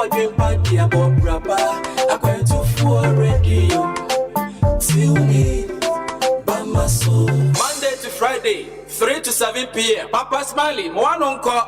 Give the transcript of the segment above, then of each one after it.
dream party about rapper. I'm going to for radio. Tune in, Bamaso. Monday to Friday, 3 to 7 p.m. Papa Smiley, one on call.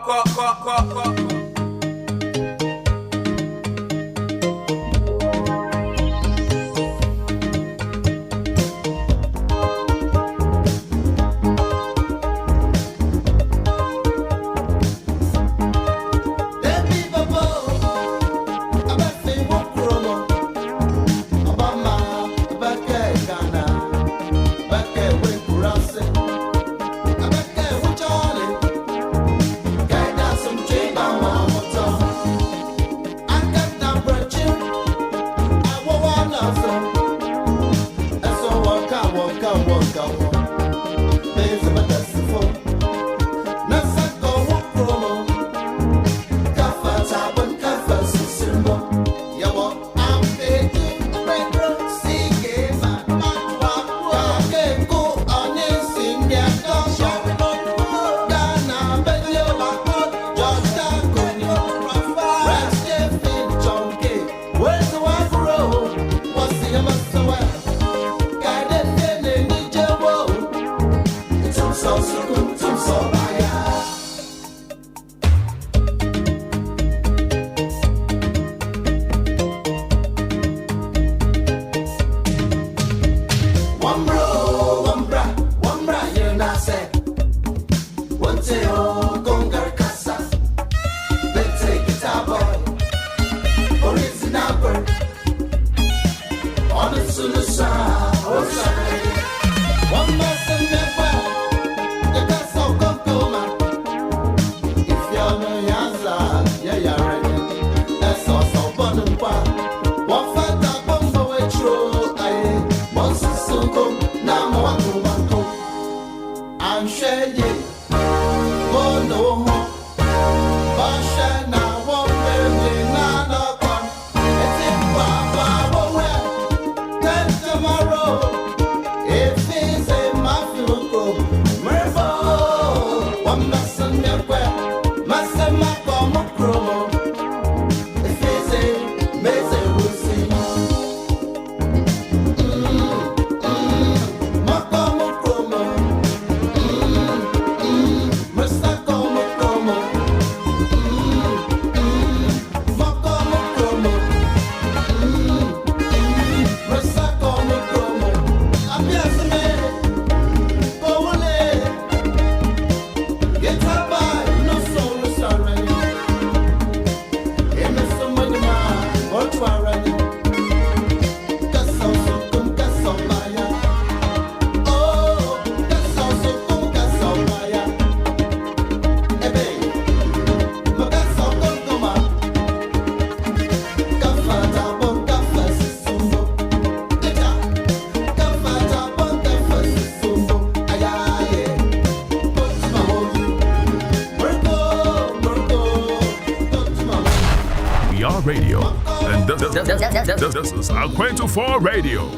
This is Aquento4 Radio.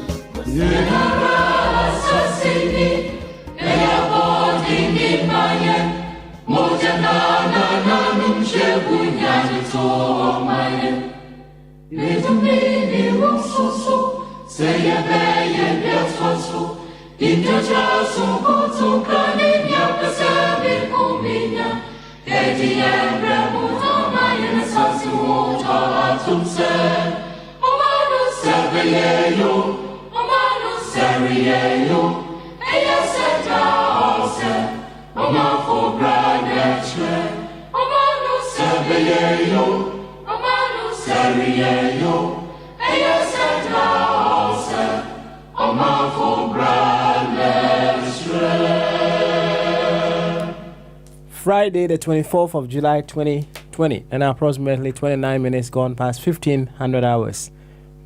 Friday, the 24th of July, 2020, and approximately 29 minutes gone past 1500 hours.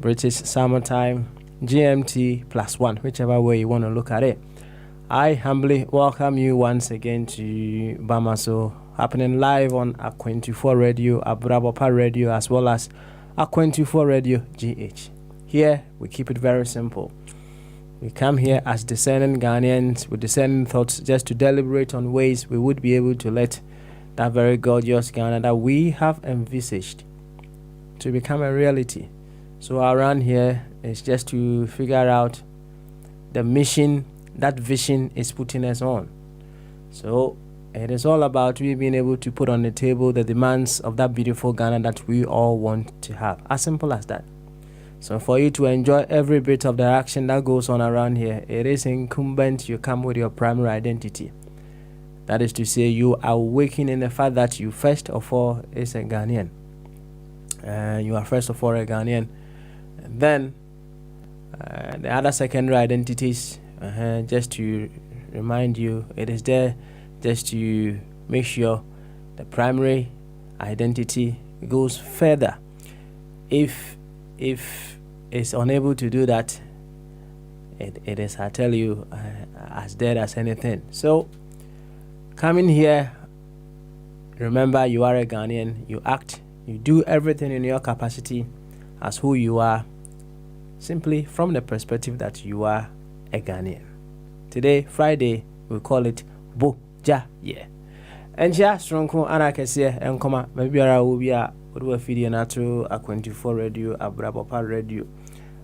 British Summer Time, GMT +1, whichever way you want to look at it. I humbly welcome you once again to Bamaso, happening live on Aquento4 Radio, Abrabapa Radio, as well as Aquento4 Radio GH. Here, we keep it very simple. We come here as discerning Ghanaians with discerning thoughts just to deliberate on ways we would be able to let that very gorgeous Ghana that we have envisaged to become a reality. So around here is just to figure out the mission that vision is putting us on. So it is all about we being able to put on the table the demands of that beautiful Ghana that we all want to have. As simple as that. So for you to enjoy every bit of the action that goes on around here, it is incumbent you come with your primary identity. That is to say, you are awakening in the fact that you first of all is a Ghanaian. You are first of all a Ghanaian. And then the other secondary identities, just to remind you, it is there just to make sure the primary identity goes further. If it's unable to do that, it is, I tell you, as dead as anything. So coming here, remember you are a Ghanaian. You act, you do everything in your capacity as who you are, simply from the perspective that you are a Ghanaian. Today, Friday, we call it Bogyae. And yeah, strong anakese enkoma mabiara wo bia odo afidi na to A24 radio, Abrabopa radio,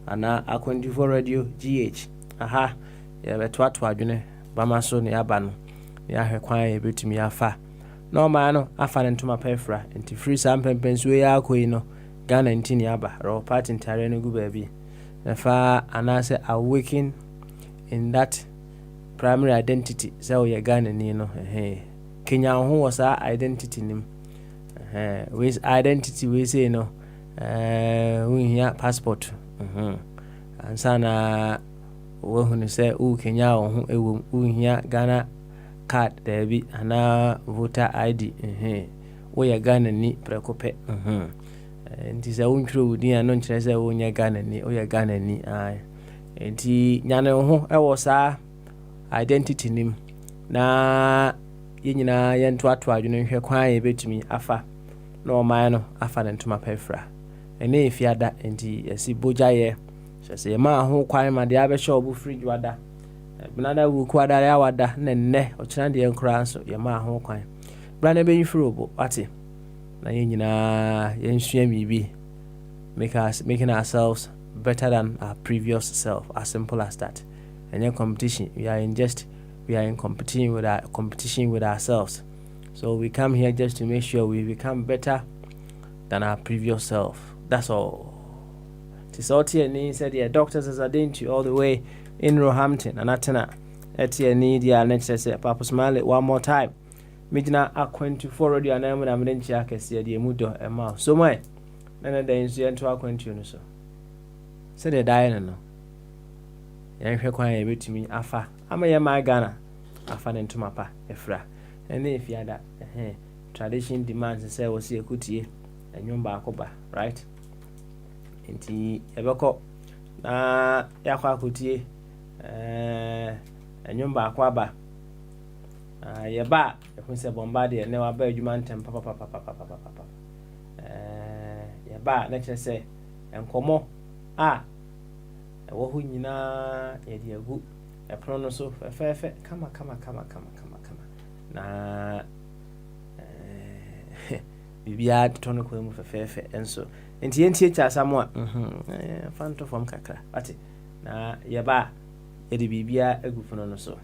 ana A24 radio GH. Aha, ya betwato adwene bamaso ne aba no. Ya hwekwan ya betumi afa. No ma no afa ne ntoma pefra enti free sampempenso ya akoi no Ghana ntini aba ro party ntare no gu baabi. Nafa anase awaken in that primary identity. So ya Ghana ni no Kenya ho was our identity nim. With identity we say no we here passport. And sana we hu say u Kenya ho ewu u here Ghana card there be ana voter ID. We ya Ghana ni prekope. Nti se wontro wudi an no nkyere se wo nya Ghana ni o ya Ghana ni nti nyane ho e wo saa identity nim na yenyina yento ato adwene hwe kwan ye betumi afa na o man no afa ne ntoma pefra ene efiada nti esi Bogyae se ma ho kwan ma de abehye obu fridge wada binada wu kwada ya wada nenne o kina de nkura nso ye ma ho kwan brana be yifro obo ati na yenyina yensua bibi making ourselves better than our previous self, as simple as that. And in competition, we are in competition with ourselves. So we come here just to make sure we become better than our previous self. That's all. Tisoti said, yeah, doctors as to all the way in Roehampton and Atena. Etienne, dear, let's say, Papa Smile one more time. Midna A24 radio and I'm in Chakes, the Mudo and Mouth. So my then the incident to A20 so. Said the Diana no. Young Hekwan a bit to me, Afa. I'm a my Ghana. Afa into my pa, Efra. And if you had that, tradition demands and say, was see a cootie and young Bacoba, right? Inti Ebeko na Yakwa cootie and young Baquaba. Yaba, if we say Bombardier, never bear you man papa. Yaba, let's say, and Como. Wohu nyina ye de agu eprono so fefe kama na bibia tono ko mu fefe enso enti entie cha samoa fanto fom kakra ati na ye ba ye de bibia agu fono no so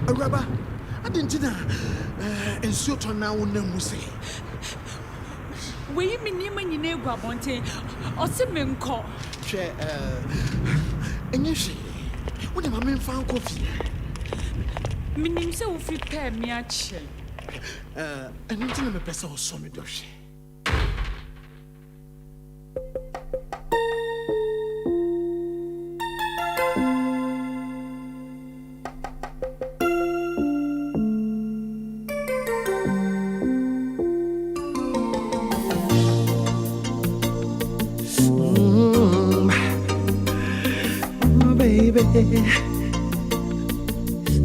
Araba, I didn't know. And so to now, no say. We mean you when you know Guabonte or some call. Chair, and you see, what am I mean found coffee? Meaning so if you pay me a chair. And until I'm a person or some dosh.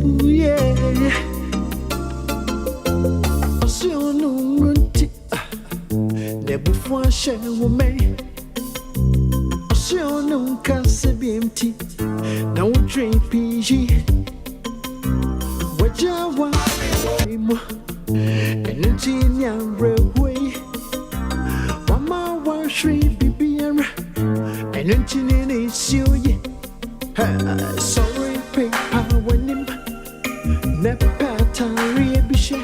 Ooh, yeah. See on no Ocean nunca se BMT. Now drink PG. Wajawa Rimo. And Virginia Railway. Wama wa Shri Bibiara. And Virginia is you. Sorry, paper when him. Nepatari Bisha.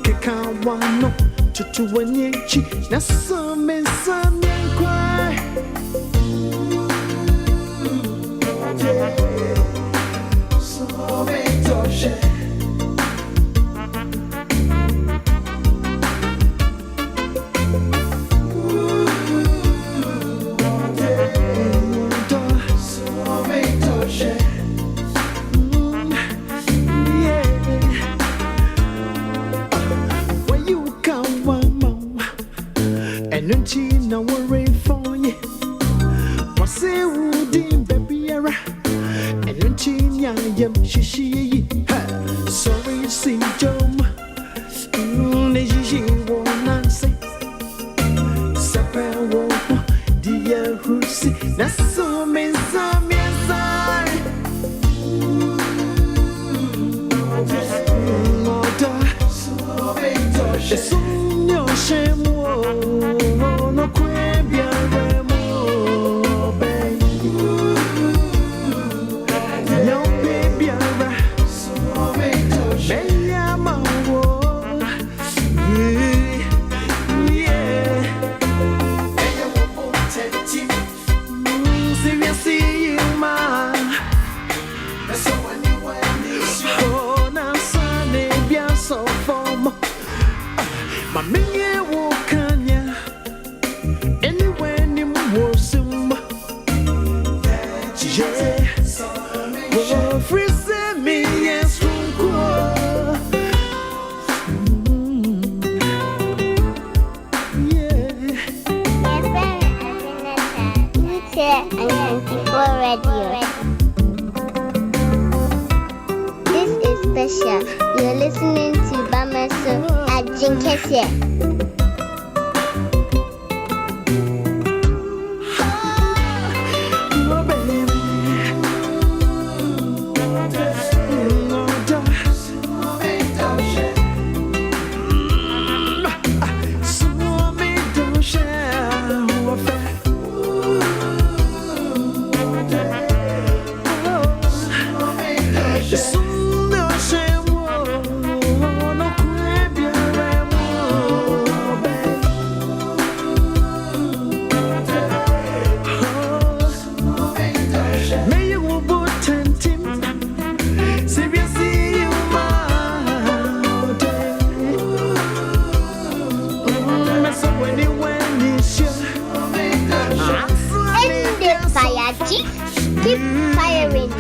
Kekawano. Tutu wanyechi. Nasame Samia cry. So make toshe. Now worry for you. What's the woody baby era? And when she shishi. Sorry, see Jom. She won't answer. Sapper won't, dear Rusi. That's so mean, some inside. So your shame. No quebia remo, baby. No baby, so baby, I'm a war. Yeah. And you won't take it. See you, man. That's so anyway. Oh, now, Sunday, bien so form. My minion walk. This is special. You're listening to Bamaso at Jinkese. Keep firing.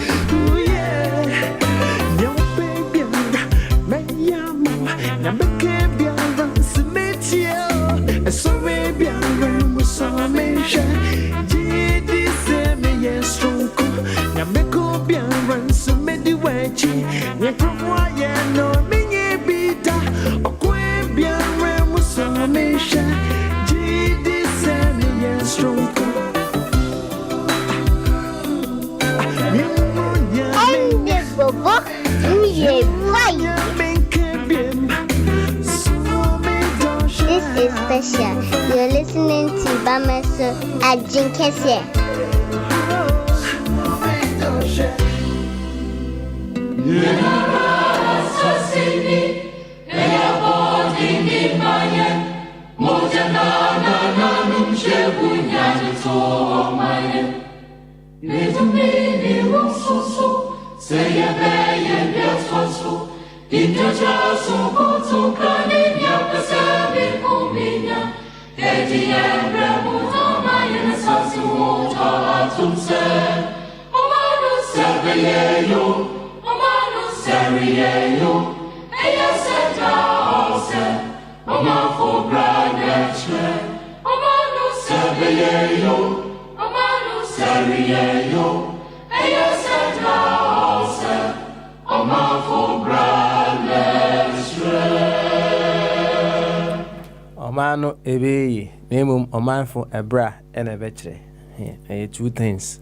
This is special. You're listening to Bamaso at Jinkese. Omano ebeyi nemum omanfo ebra ene betre two things.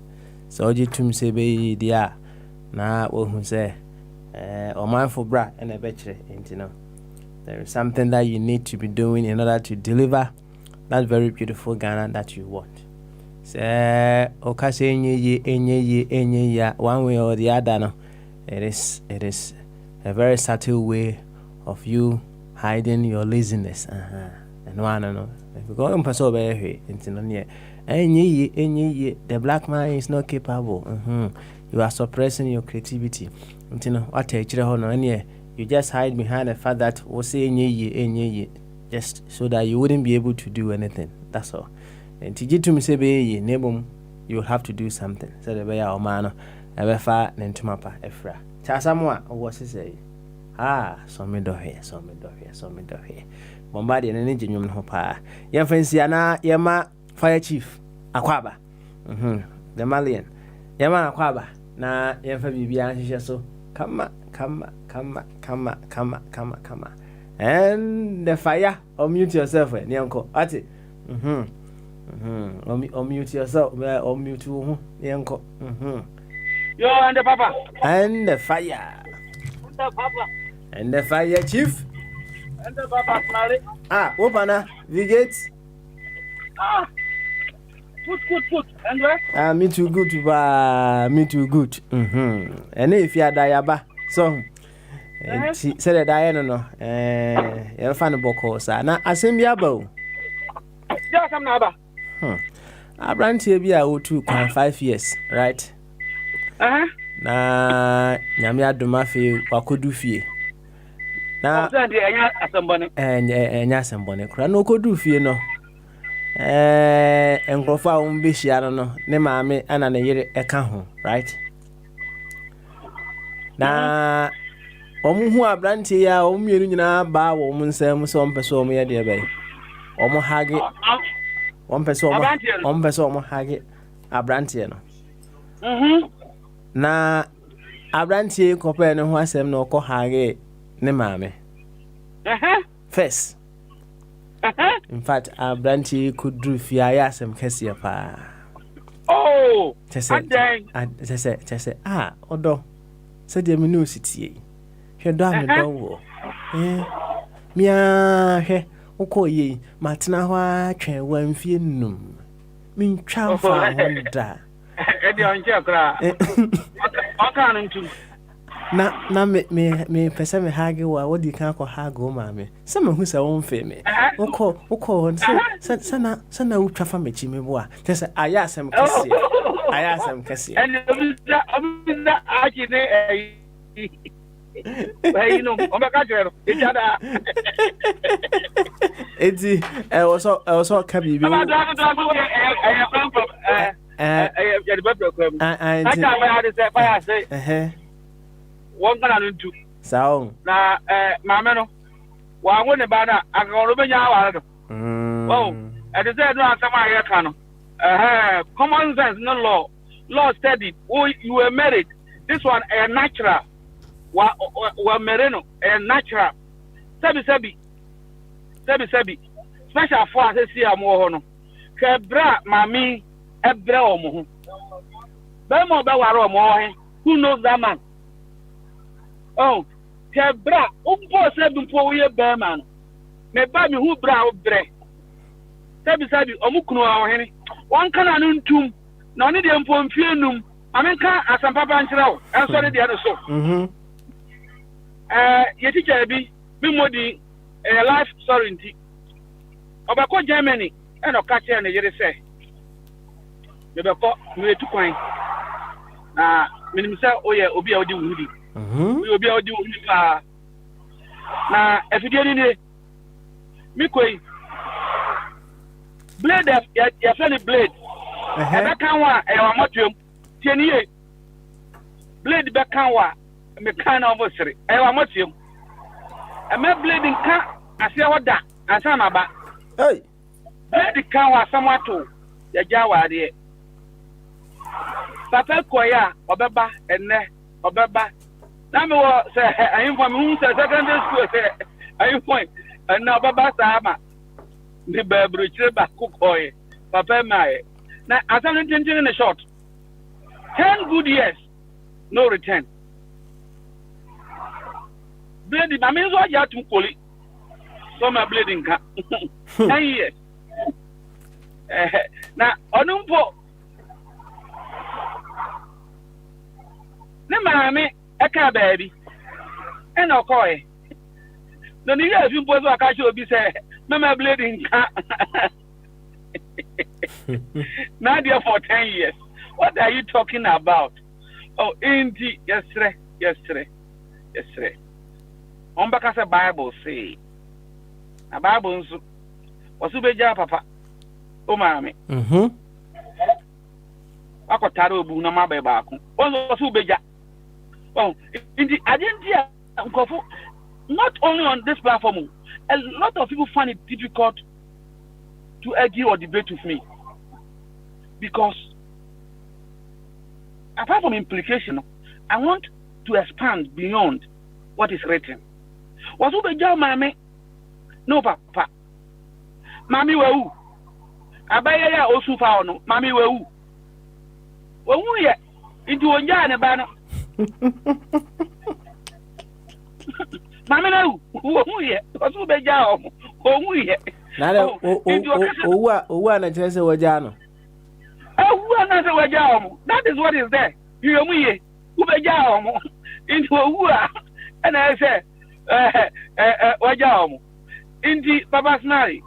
So you to say be dia na wo hu say o mindful bra and a betre you know. There is something that you need to be doing in order to deliver that very beautiful Ghana that you want. Say okase enye ya one way or the other no. It is a very subtle way of you hiding your laziness. And one no. If you go on person be into no near enye the black man is not capable. You are suppressing your creativity. You know what I tell you no you just hide behind the fact that we say enye just so that you wouldn't be able to do anything. That's all. And to get to me say be nebum you will have to do something. So the be our man ebefa nentumapa efra. Chasamwa what say? So me do here. Bombardie na nje nyum no pa. Ye fancy ana ye ma fire chief Akwaba. The Malian. Ye ma Akwaba na ye fa bibia hihye so. Come. And the fire, unmute yourself, Nyanko. Ati. Unmute yourself, unmute you, Nyanko. Yo, and the papa. And the fire. And the fire, chief. And the papa, Smiley. Opana, Vigate. Put. And where? Me too good, me too good. And if you are Diaba, so. Said that I don't know. You'll find a book also. Now, I send me a bow. Yes, I'm not. I ran to be a 2.5 years, right? Na Yamia Dumafi, what could do fear? Now, and Yasambone, Crano could do fear no. And Grofa won't be she, I don't know. Nema, and a year a cajon, right? Now, Omu abranti ya omienu nyina ba wo mu nsam so ompeso omo ye de bai omo hage ompeso omo hage abranti no na abranti kope ne ho asem na okọ hage ne maame first in fact abranti could do fia ya asem kese pa tese odo se de minu sitie hwe do amedo mia hwe ukoye matena ho atwen wamfie num mentwa fa honda edi onje kra aka ntu na me pese me hage wa wodi kan ko hage o ma me se me hu se won fe me uko sana utwa fa mechi me bo a tese ayasem kese and obisa aji ne you know, Eti also kabi bi one can into sound na mameno wa won ba na akoro benya awara oh and the said no asama here can common sense no law studied you were married this one a natural wa mereno natural sabi special for as see am ho no kebra mami ebra omo ho be mo be ware omo ho who knows that man oh kebra umpo sabi mpo ye be man me ba mi hu bra obre sabi omukunu ho hene won kana no ntum na oni de mpo mfie num amenka asampapa nkyerɛw enso de no so your teacher be modi a life sovereignty. Obako Germany and a catcher and a year say. You be to coin. Minimum oye obi odi wudi. We obi odi wudi pa. Na if you didn't me koi blade ya friend blade. Ebe kan wa e wa motuem. Tienie blade be kan wa me kind of sere e wa motium e me bleeding ka ase woda asa ma ba hey blade kan wa samato ya jawa de papa koya obeba enne obeba na me wo se ayin for me se secondary school se ayin point na obeba sa ma ni ba bro chire ba kokoye papa mai Now, as I'm intending in a short, 10 good years, no return. Bleeding, I mean, what you have to call it. So my bleeding 10 years. Now, Onumpo. Mammy, a car baby. And no coy. The new year, you both are casual be said, Mamma bleeding. Now, dear, for 10 years. What are you talking about? Oh, indeed, yesterday. On back as a Bible say, a Bible was Ubeja Papa. Oh, mammy. Ako taro bu na mabe ba ko. Onzo so Ubeja. Oh, indeed, I didn't hear not only on this platform, a lot of people find it difficult to argue or debate with me because apart from implication, I want to expand beyond what is written. Was Ubeja mame? No papa. Mami wewu. Abaya ya osu fa ono. Mami wewu. Wewu ye. Inti onja ne ba no. Mami na wewu ye. Was Ubeja omo. Wewu ye. Na owa na chere se waja no. Na se waja omo. That is what is there. You ye. Ubeja omo. Inti wewu a. And I say waja omo. Inti Papa Snari.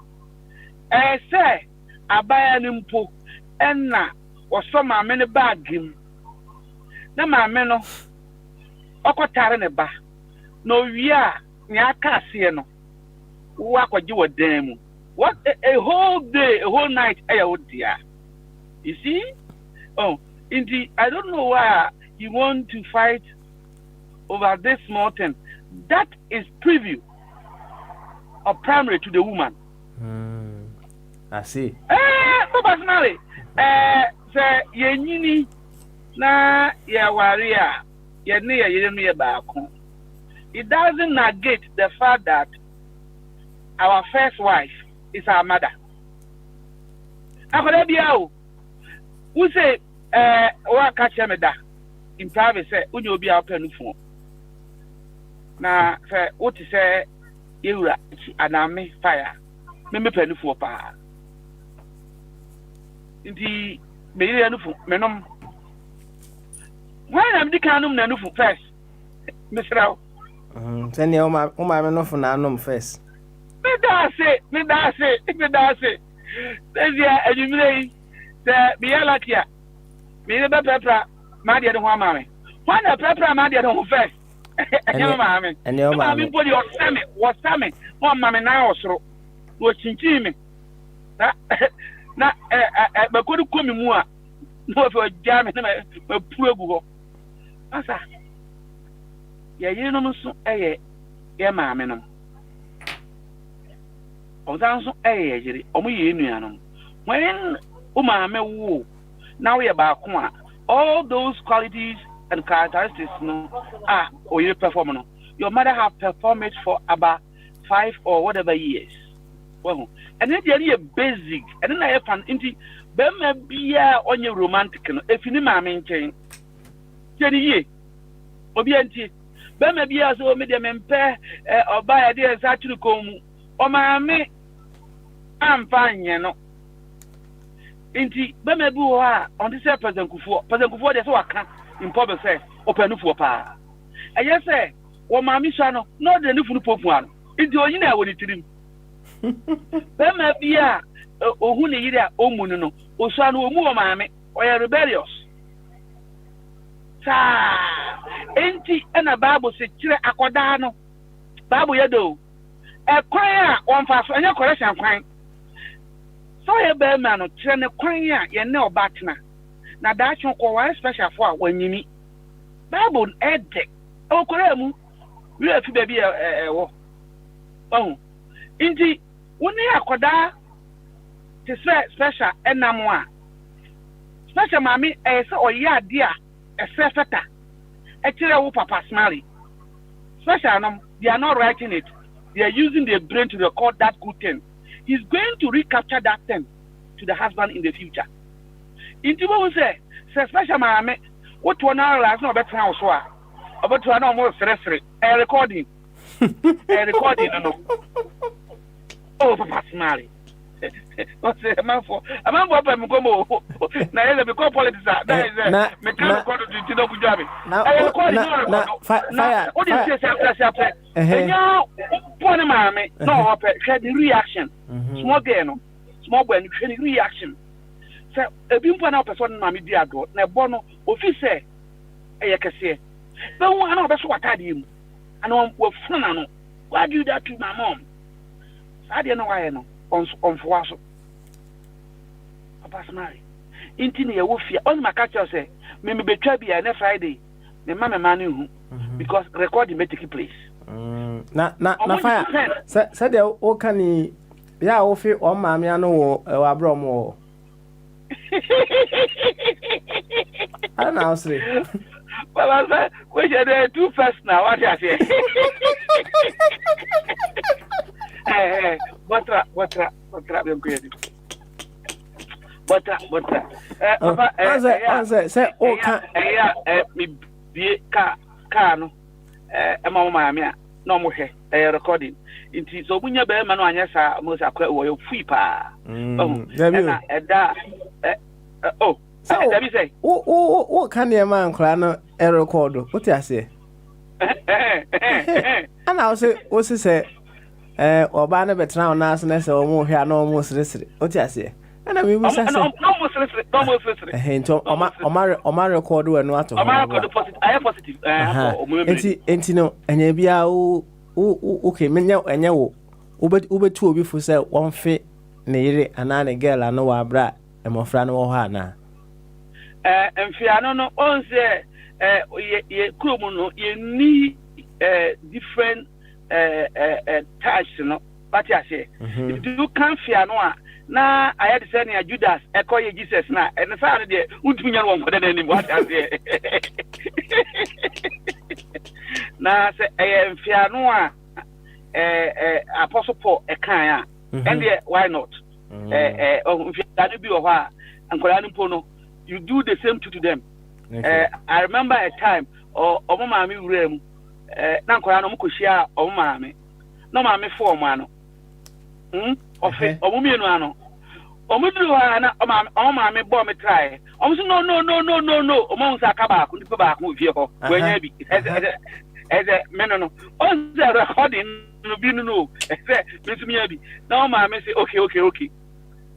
Say abaya nimpo enna woso ma me ne bag him. Na ma me no okotare ne ba. No wi a nya ka ase no. Wo akwaje wodan mu. What a whole day, a whole night dia. You see? Oh, indeed, I don't know why you want to fight over this small thing. That is preview or primary to the woman. I see. Personally, say yenini na ya waria yene ya yene baako. It doesn't negate the fact that our first wife is our mother. Akoda biao. Who say wa ka cheme da in private say unyo obi a open phone. Na say what say yewura aname fire. Me penu for pa. Inti me yire nufu menom. Why am di kanum na nufu first? Misraw. Send you my nufu na anum first. Me da say. Say ya ejumire say be lakia. Me be pepra ma de ho amame. Why na pepra ma de ho first? Enyo mame. Enyo mame body o same. O mame na osoro. O chinchi me. Na bakodu komi mu a no fe jame na ma pu egu ho asa ye yino no so ye maame no o dan so ye yiri o mu ye nuanom when o maame wo now ye ba ko a all those qualities and characteristics no o you perform no your mother have performed it for about 5 or whatever years. Well, and then there is basic, and then I have an inti. Bema bia onye romantic no. If you maame nchen, cheni ye. Obi anti. Bema bia so me de mempe oba ya de sa turu komu. O maame amfanye no. Inti bema bi wo a on the say president Kufuor de so waka in public say openufuo pa. Aye say wo maame sha no de nufu no popu ano. Inti onyi na wo ni tirim. Bema bia ohu ne yire a omunu no osu anu omu o maame o rebellious sa enti na Bible se kire akoda no Bible yedo kwan a wonfa so anya correction kwan so ye bema no kire ne kwan a ye ne obatena na da chon ko wa special for a wanyimi Bible ede o kore mu wi afi ba bi wo oh enti woni akoda te special enamo a special mami say oye ade a feta e kire wo papa smally special no they are not writing it, they are using their brain to record that good thing. He's going to recapture that thing to the husband in the future. Into what say special mammy. What one hour last no better house wa. About to an almost a recording. A recording, no. Oh, Papa Smiley. What's a man for? A man for Mugomo. Now, let me call politics. That is a mechanical to do job. Now, fire. What is this after? And now, one mammy, no, the reaction. Small game, small when you reaction. So, a bimpan up a son, Mammy Diago, Nabono, officer, a cassia. No one of us what I do. And on with fun. Why do that to my mom? I didn't know I know. On Fuaso. Papa Smiley. Intini a wolfia. On my catcher say, maybe betray be on Friday. The mamma manu because recording may take place. Na fire. Said the Okani, ya ofi on Mamiano or Abromo. I don't know, say. Well, I said, which are there two first now? What I say? What's up? I'm crazy. Say, oh, me be car, no, mamma, no more recording. It is so when you're better, man, on yes, I must have quite well free pa. Oh, so let me say, what can your man cry a record? What I say? And I'll say, what's he say? Or Banner Betran Nasness or more here, no almost listening. What I say? And I mean, we say, almost listening. Hint or my record and what I am positive. And you know, and you be okay, Minyo and you, Uber 2 before say one fit, near and girl, I know our brat, and my friend or Hannah. And Fiano, no, on say, Kumuno, you need different touch, you know, but I say, if you can't Fiano, now I had to send you Judas, echo Jesus now, and the Saturday, would you know one for the name? What I say? Now, say, I am Fiano, Apostle Paul, a kind, and why not? If you be a while, and Koran you do the same to them. I remember a time, or Mammy Ram, Nankoano Mukushia, or Mammy. No, Mammy for Mano. Or Mumiano. Or Muduana, or Mammy bomb a try. Also, no, among Zakaba, could go back with you when you as a man. On the recording, no, no, Miss Miabi. No, Mammy say, okay.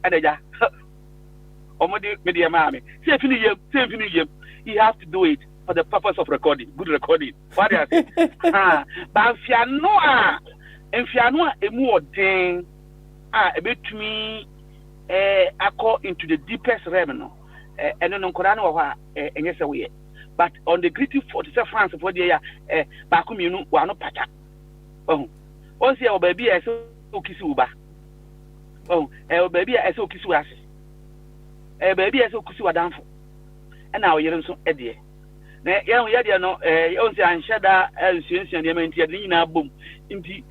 And a media mammy. Same thing, you have to do it for the purpose of recording, good recording. What do you say? But if you know a more thing, a bit to me, I call into the deepest realm, and then on Korano, and yes, away. But on the gritty 47 France for the year, Bakumino, one of Pata. Oh, also, baby, I saw Kisuba. Oh, baby, I saw Kisuas. Baby, I saw Kusu Adamfo. And now you're so Eddie. Now, young Yadiano, Onsia and Shada, and Sienna boom. Indeed,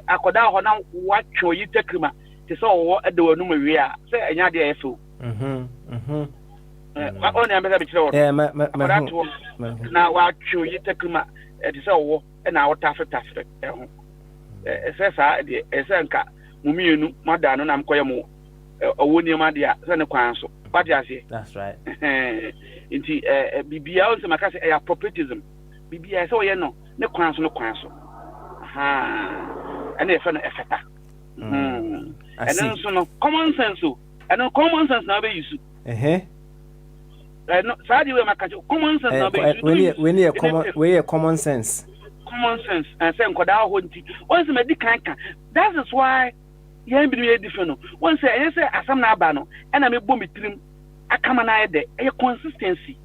Akoda, now what show you take him to saw at the Numeria, say, and Yadia Fu. Only I'm better before. Now, what show you take him at the saw, and our tough. Says I, a Sanka, Muminu, Madame, and I'm Koyamo, a Winnie Madia, San Council. What do you say? That's right. Into BBL, my cousin, appropriatism. BBI, so you know, no council. And if an effect. And then so no common sense. And no common sense now be used. Sadly, my country, common sense now be used. We need a common sense. Common sense. And say, once my dick can't. That is why. You ain't been different. Once I say, as I'm not bano, and I'm a bomb trim, I come and I de a consistency.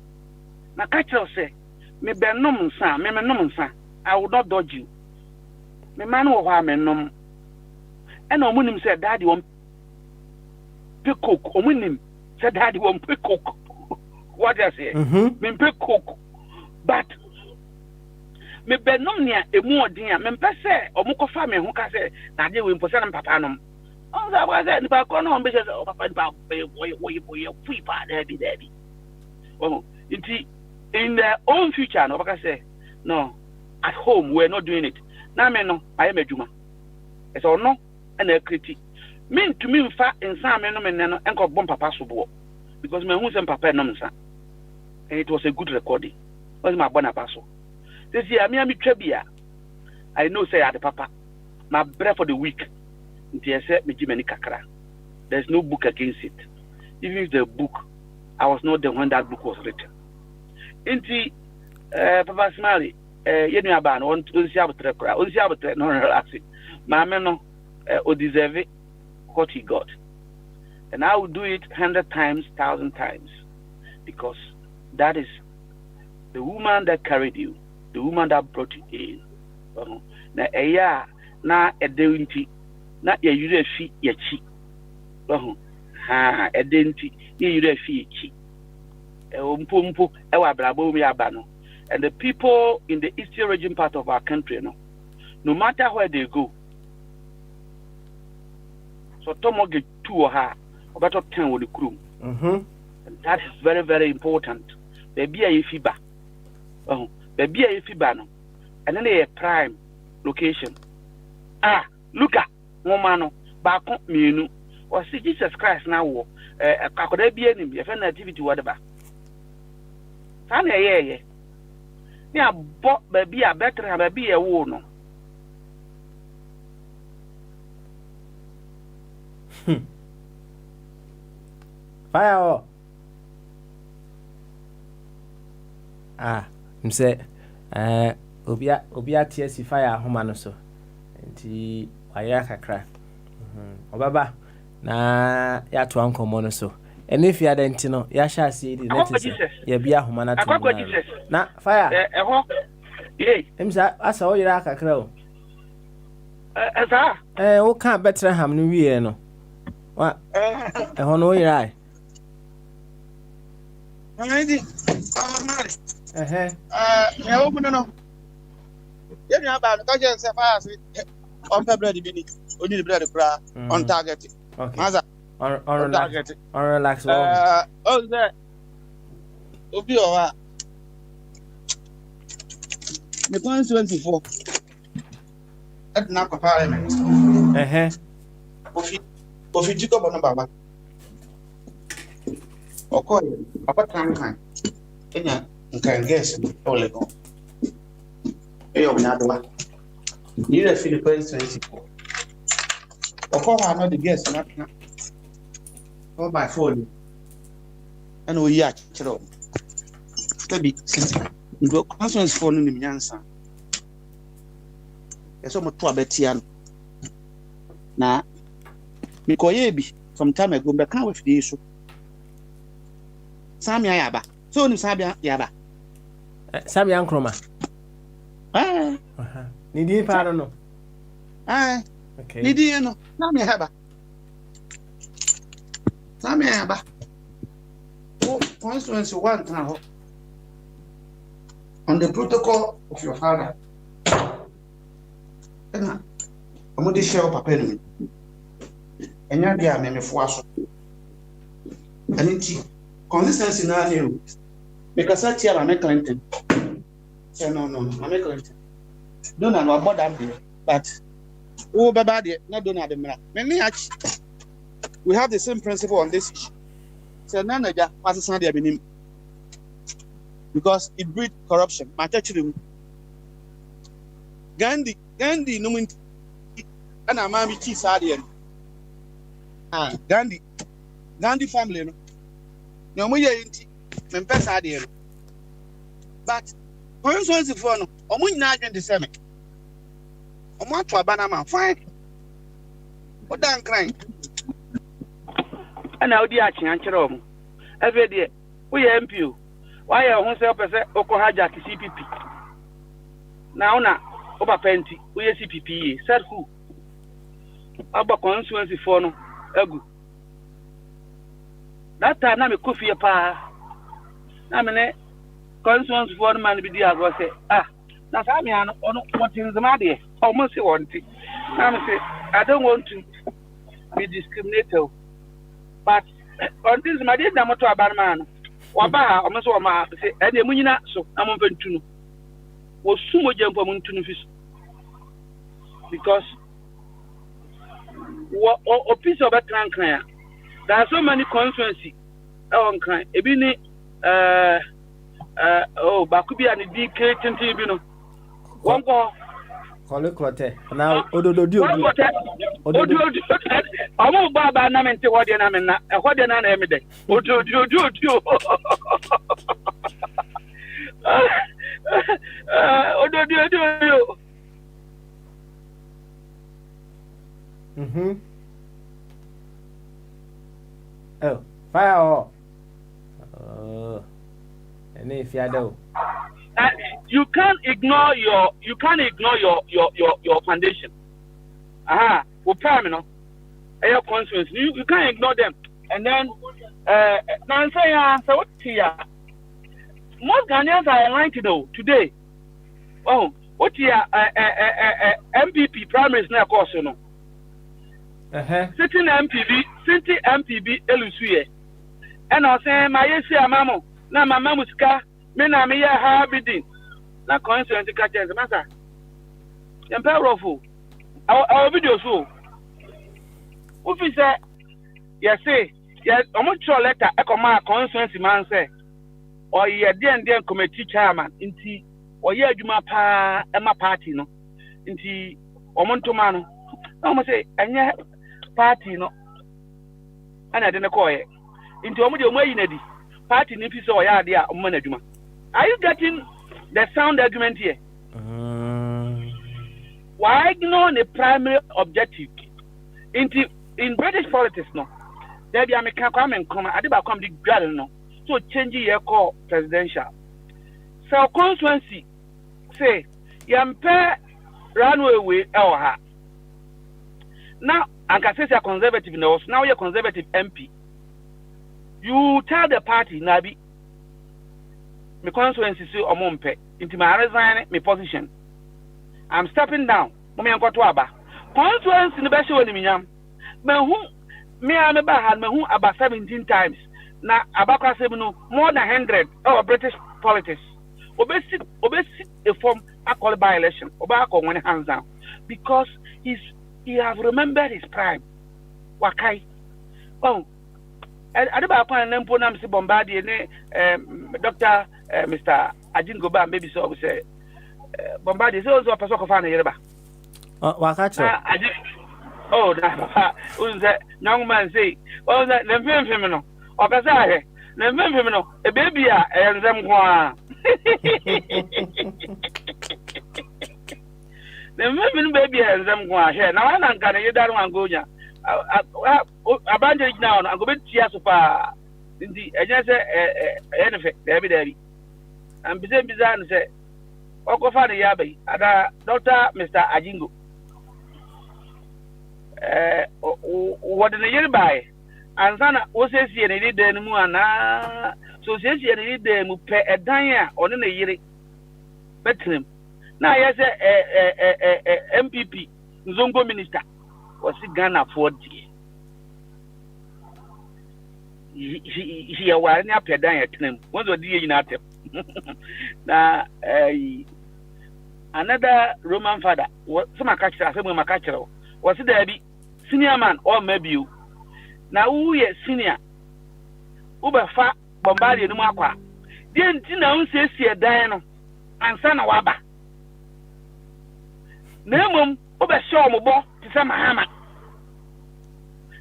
Now, catch us say, me be no son, me no son, I will not dodge you. Me man will harm and no. And on him said, Daddy won't pick cook, or when him said, Daddy won't pick cook. What I say? Me pick cook. But me be no near a more dear, me pese, or Moko family who can say, Daddy will possess Papanum. Oh, that was it. If I go on, because Papa, free part, Debbie. Oh, in their own future, no, I say, no, at home we're not doing it. Now, no, I am a Juma. It's all no, and a critic. Mean to me, in fact, in some men, and got bomb papa subo because my husband papa no, and it was a good recording. Was my bonapaso. This year, me trebia. I know, say, at the papa, my breath for the week. Until I said, me Jimmy Kakra. There's no book against it. Even if the book, I was not the one that book was written. Inti, Papa Smiley, you know about on the no relaxing. My man, or deserve it, what he got. And I will do it 100 times, 1,000 times. Because that is the woman that carried you, the woman that brought you in. Na eya na edenti na ye yure fi ye chi. Ha edenti ye yure fi ye chi. Mpo e wa brabo mi aba no. And the people in the eastern region part of our country, no matter where they go, so Tomo get 2 or her, about 10 with the crew. And that is very, very important. Baby, a fiba. Baby, a fiba, no. And then a prime location. Look at woman, back on me, or see Jesus Christ now. Could there be any activity, whatever? Yeah. Yeah, but baby, a better have a be a woman. Fire. Say, Obia tears fire home so. Nti waya kakra. Obaba na ya to anko mono so. And if you are then no, ya sha see the next. Ya bia home na to. Na fire. Emsa asa o yira kakra o. O kan Bethlehem no wie no. Wa no yira. Yeah, open no. Yeah, you have a conscience of us on February beginning. Only the bread on target. Okay. Maza on target. On relax. Oh, that. Obi or the constituency 4. At Napa Parliament. Of you go on number 1. Okay, about time. Kenya can guess all ago. Another one. You are Philippines 24. Of course, I'm not the guest, not or by phone. And we are children. Maybe you go conference phone in the answer. There's almost 2 Betian. Now, Mikoyebi, some time ago, back with the issue. Samia Yaba. So ni Sabia Yaba. Sabia Nkroma. Nidi pa no. Okay. Nidi no. Samia Yaba. Samia Yaba. Oh, constituency 1 now. On the protocol of your father. Ena. Omo de share papa no. Enya dia me mefoaso. Aniti consistency na new. Because I tell I'm Clinton. Say no, I'm Clinton. Don't know about that, but oh, Babadi, not don't have the we have the same principle on this issue. Say no, what's Sunday benim because it breeds corruption. My room. Gandhi, no mean, and I'm a cheese Ardian. Gandhi family, no more. But for instance, if one, not the same. Want to banana fine. What damn crying? And now, dear Chiancherom, every day we MP. Why are one self as Okohaja CPP? Now, over Penti, we are CPP, said who? About constituency for no, that time, I'm a coffee pa. I mean, constituency for man be there. I say, now Samian, what is the matter? Almost one thing. I don't want to be discriminated, but on this, my dear Damoto Abarman, Waba, almost one man say, and the Munina, so I'm on Ventuno. Was sumo jump on Muntunifis. Because what a piece of a clan clan. There are so many constituencies. Oh, clan. Ebini, Bakubi and the DK Tintibino. One go. Call it clotte. Now, Ododio. I won't buy by name and what your name and what your name every day. Odo. Oh, fire off. And if you do, you can't ignore your foundation. Aha, well, terminal, your constituents. You can't ignore them. And then, now say, so what here? Most Ghanaians are aligned to know today. Oh, what here? MPP primaries now, course, you know. Sitting MPB, Elusuye. And I say, my yes, mamma. Now, my mamuska, men are me a habit. Now, coincidence to catch the matter. And powerful. Our video so. If you say, yes, I'm not sure letter, echo my coincidence, man say, or ye dear committee chairman, inti, or ye do my Emma party, no, inti, or Montomano. I must say, and yet, party, no, and I didn't call it. Into a medium way in a party, if you saw a idea of management. Are you getting the sound argument here? Why ignore the primary objective? In British politics, no, there be American come and come. I did come the garden, no. So change your call presidential. So constituency say yampe runway way her. Now I can say conservative no. Now you're conservative MP. You tell the party Nabi. My constituency say omompe into my resign my position. I'm stepping down. Mommy and Kotwaba. Constituency in the best way in me I'm about 17 times. Now about more than 100 British politics. Obesity a form I call by election. Obako when hands down. Because he have remembered his prime. Wakai. Oh, I don't know if I'm Bombardier, Dr. Mr. Ajingoba, maybe so we say Bombardier is also a person of fun here. Wakacho. Oh, who's that young man say? Oh, that the feminine. Or Casare, the feminine, a baby, and them one. The women baby has them one here. Now I'm gonna get that one go ya. Abandoned now, I'm going to cheer so far. Indeed, I just say, anything, every day. And beside bizarre say, Okofan Yabe, Dr. Mr. Ajingo. What in the year by? And Sana was a CND de Muana, so says CND de Mupe a Dania on a year. Between now, yes, MPP, Zongo minister, was it Ghana 40? He was near Pedania to him. What's the deal in that? Now, another Roman father, some catcher, some catcher, was it there be senior man or maybe you? Now, who is senior? Uber fat bombarded no more. Didn't you know, says here, Diana and Sana Waba. Nemum, Uber show my boy to some hammer.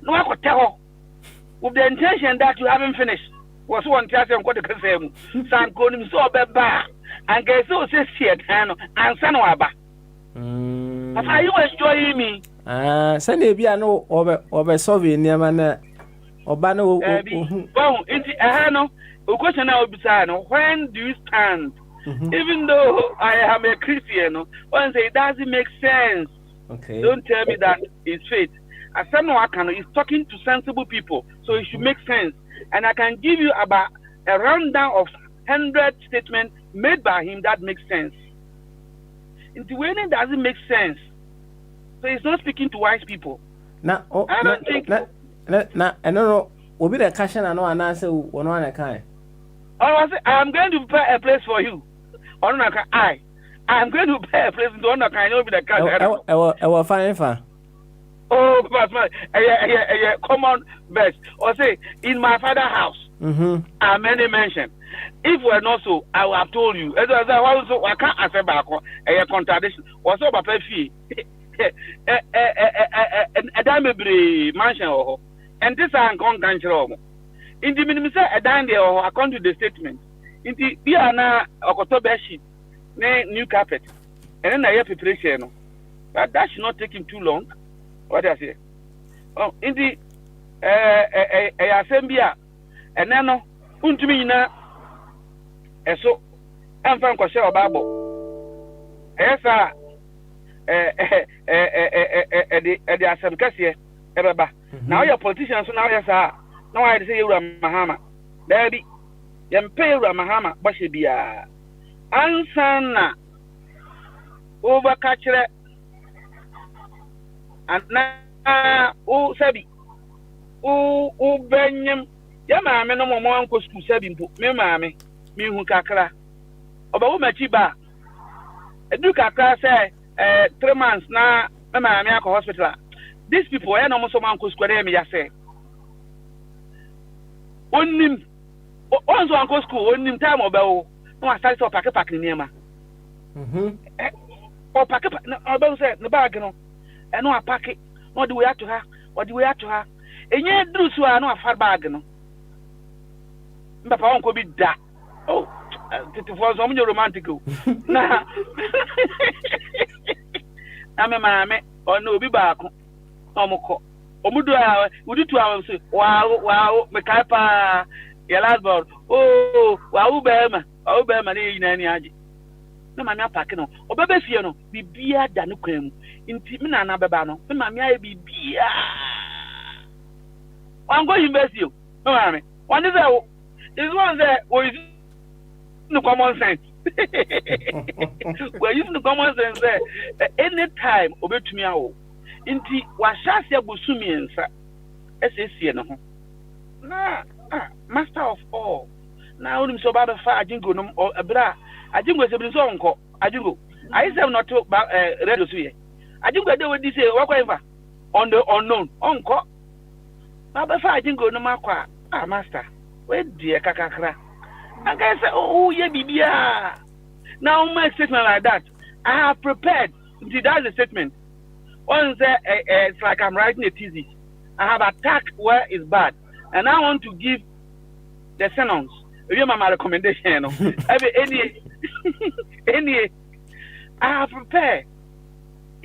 No, I could tell with the intention that you haven't finished. Was one telling what the same. San Conim so bad and guess who says here, Diana and Sana Waba. Are you enjoying me? Send a piano over Soviet near man or Bano. Well, it's a no question now beside. When do you stand? Even though I am a Christian, one say it doesn't make sense. Okay. Don't tell me that it's faith. As someone is talking to sensible people, so it should make sense. And I can give you about a rundown of 100 statements made by him that makes sense. Into when it doesn't make sense. So he's not speaking to wise people. Now, I don't think. I don't know. Will be the question I know and answer one kind. I say, I'm going to prepare a place for you. I'm going to prepare a place. Don't know can you be the cat? I will find far. Oh, but a common verse. Or say, in my father's house, are many mentioned. If we're not so, I will have told you. As I also, I can't answer back a contradiction. Or so, but fee. A diamond mansion, and this I can't control. In the minimum, a dime there, or according to the statement. In the Diana or October sheet, new carpet, and then I have preparation. But that should not take him too long. What I say? Oh, in the assembly, and then to me now, and so I'm from Kosher Bible. Yes, sir. The assembly here, everybody. Now you're politicians, so now yes, sir. Now I say you're a Mahama. There be pay Mahama, but she be a answer over catcher. And now, oh, Sabi, oh, Benyam, Yama, no more uncle school, Sabin, me, mammy, me who kakra. About my chiba. A duke kakra say, 3 months now, Mamma hospital. These people, I know most of Uncle Square, me, I say. Only Uncle School, only time about no, I started to pack a pack in Yama. Or pack up, no, said, the bag, no. And no, I pack it. What do we have to her? What do we have to her? And yet, do so I know a far bag. No, Papa won't be that. Oh, it was only romantical. Nah, I'm a mammy, or no, be back. Omoko. Omudu, would you 2 hours? Wow, Macapa, your last board. Oh, wow, Bama, oh, Bama, in any age. No, I'm not packing. Oh, baby, you know, be beer than you claim. In Timina Nababano, the mammy be beer. I'm going to invest you. No, I mean, one is there. There's one there where is no common sense. We're using the common sense there. Any time, obey to me. Inti Washasia Busumians, SSC, no. Nah, master of all. Now, I'm so about a fire, jingo, or a bra. I think was a result. I do. I have not talked about radio. I think I do what this whatever on the unknown. Uncle. Now, before I didn't go no matter. Master. Where dear Kakakra? I can say, oh, yeah, Bibia. Now, my statement like that. I have prepared. That's the statement. Once it's like I'm writing a thesis. I have attacked where it's bad. And I want to give the sentence. Remember my recommendation. Any, I have prepared.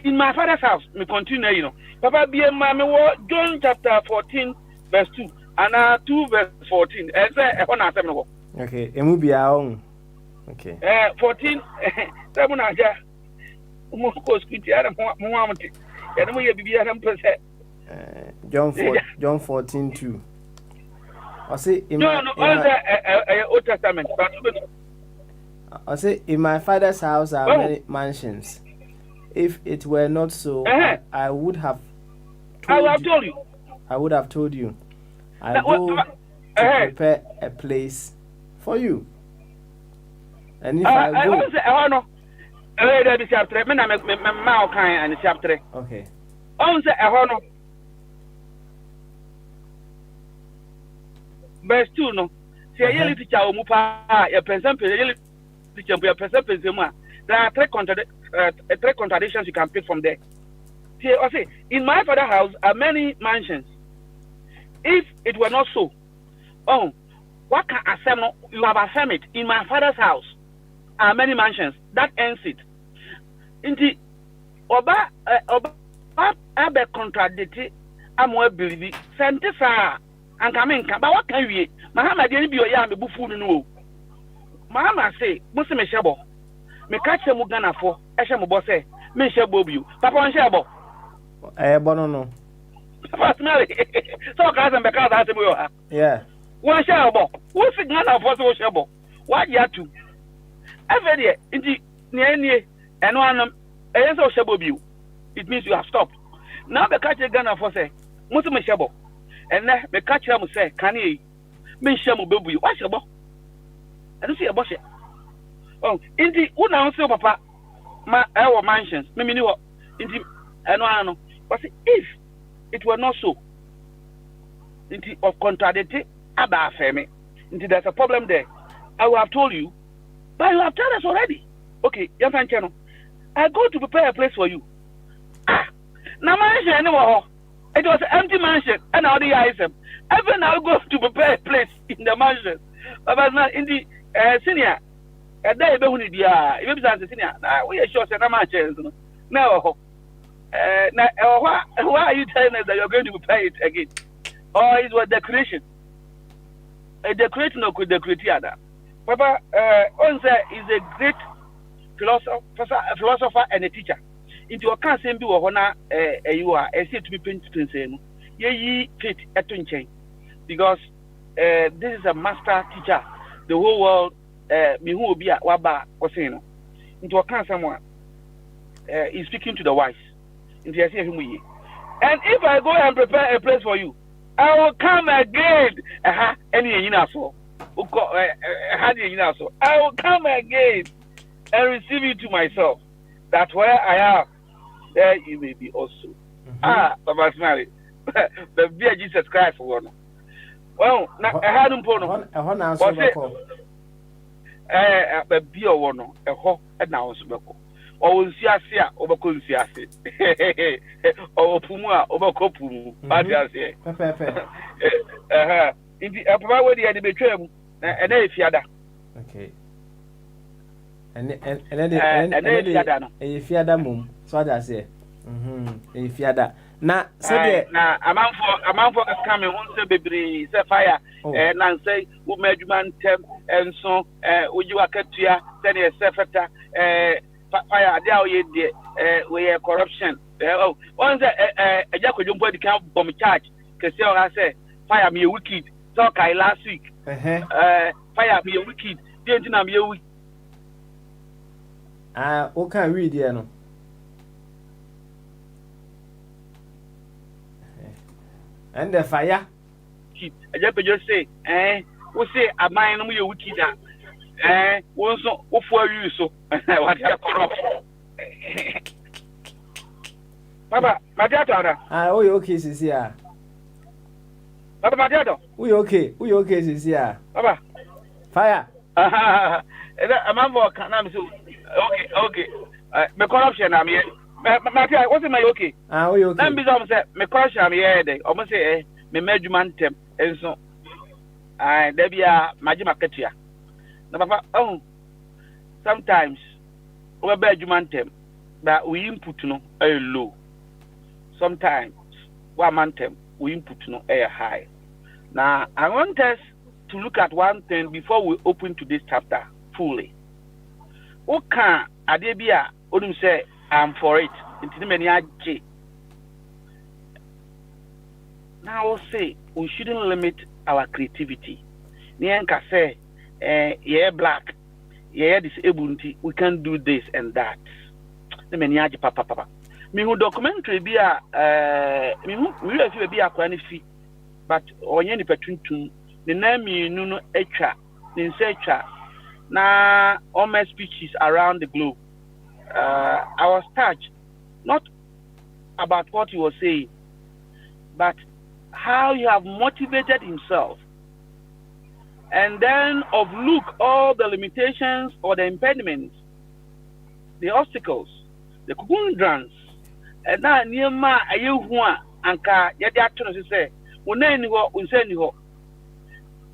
In my father's house, we continue, you know. Papa, be a mammy, John chapter 14, verse 2, and 2 verse 14. Okay, it will be our own. Okay. 14, 7 John 14, 2. I say in Old Testament. I say in my father's house are many mansions. If it were not so, I would have told you. I would have told you. I go to prepare a place for you. And if I go, okay. Verse 2 no. See a yearly teacher or mupa, a person, there are three contradictions you can pick from there. See, I say, in my father's house are many mansions. If it were not so, what can I say? You have affirmed it. In my father's house are many mansions. That ends it. Indeed, Oba abe contradicted. I'm well believe Sentisa and Kaminka. But what can we? Mahama didn't be a yam before no. Mahama say, Muslim Shabo. Me catch them Ghana for Esham Bosse. Me shabo you. Papa on shabo. Bono. Papa smelly. So cousin because I say, yeah. One shabo. What's the Ghana for so shabo? What you to? Every day, indeed, near and one so shabo you. It means you have stopped. Now the catch Ghana for say, Muslim Shabo. And then the catcher will say, can he? Me shamo baby, what shabo? I don't see a bush. Oh, indeed, who now say papa our mansions, maybe no indeed I know. But if it were not so, indeed of contradicting about family, indeed there's a problem there. I will have told you, but you have told us already. Okay, young man channel. I go to prepare a place for you. Now mansion anymore. It was an empty mansion, and now the item. Even now go to prepare a place in the mansion. But now in the senior, a day be when it ya. If you say senior, now we are sure that mansion. No. Now why are you telling us that you're going to prepare it again? Or it was decoration? A decorating or could decorate other. Papa, Onze is a great philosopher and a teacher. Into a can't send you a honor you are a to be printed saying, ye fit at chain. Because this is a master teacher. The whole world me who will be at Waba or saying into a can't someone is speaking to the wise. Into a him we. And if I go and prepare a place for you, I will come again. Any you know so. I will come again and receive you to myself. That where I am, there you may be also. Papa Smiley, the dear Jesus Christ for one. Well, I had him for no. The beer one, a hawk and now smoke. Or Siasia over Kunsiasi. Or Puma over Copu. In the upper way, the betrayal, and then if you are okay. And then if you are the moon, so I say, if you are that. Now, say, a man for coming, won't say, baby, say fire, and I say, who made you man temp, and so, would you a cut to ya, send a secretary, fire, there, we are corruption. Oh, once a jack with the camp bomb charge, because I say, fire me wicked. Talk last week. Fire me wicked. Didn't I be a week? Who can read here? No. And the fire? I just say, we say, a man, we are wicked. Also, for you, so what you corrupt. Papa, my daughter. Oh, okay, sis, yeah. Papa, my daughter. We okay, sis, yeah. Papa, fire. A man for canam so. Okay. Me corruption, I'm here. My what's my okay? We okay. Then because say me corruption, I'm here. They almost say, me measurement temp, and so. There be a magic market here. Now, Papa, sometimes we measurement temp that we input no a low. Sometimes we man temp we input no a high. Now, I want us to look at one thing before we open to this chapter fully. Okay, Adebia, Odum say, I'm for it. Now, I'll say, we shouldn't limit our creativity. Nianka say, yeah, black, yeah, disabled, we can do this and that. The many papa. Me who documentary be a me who be a quantity, but on any petun the name you know etcha in searcher na all my speeches around the globe. I was touched not about what he was saying, but how he have motivated himself, and then overlook all the limitations or the impediments, the obstacles, the hindrance. And now near ma a you one anka yet actually say, when any what we send you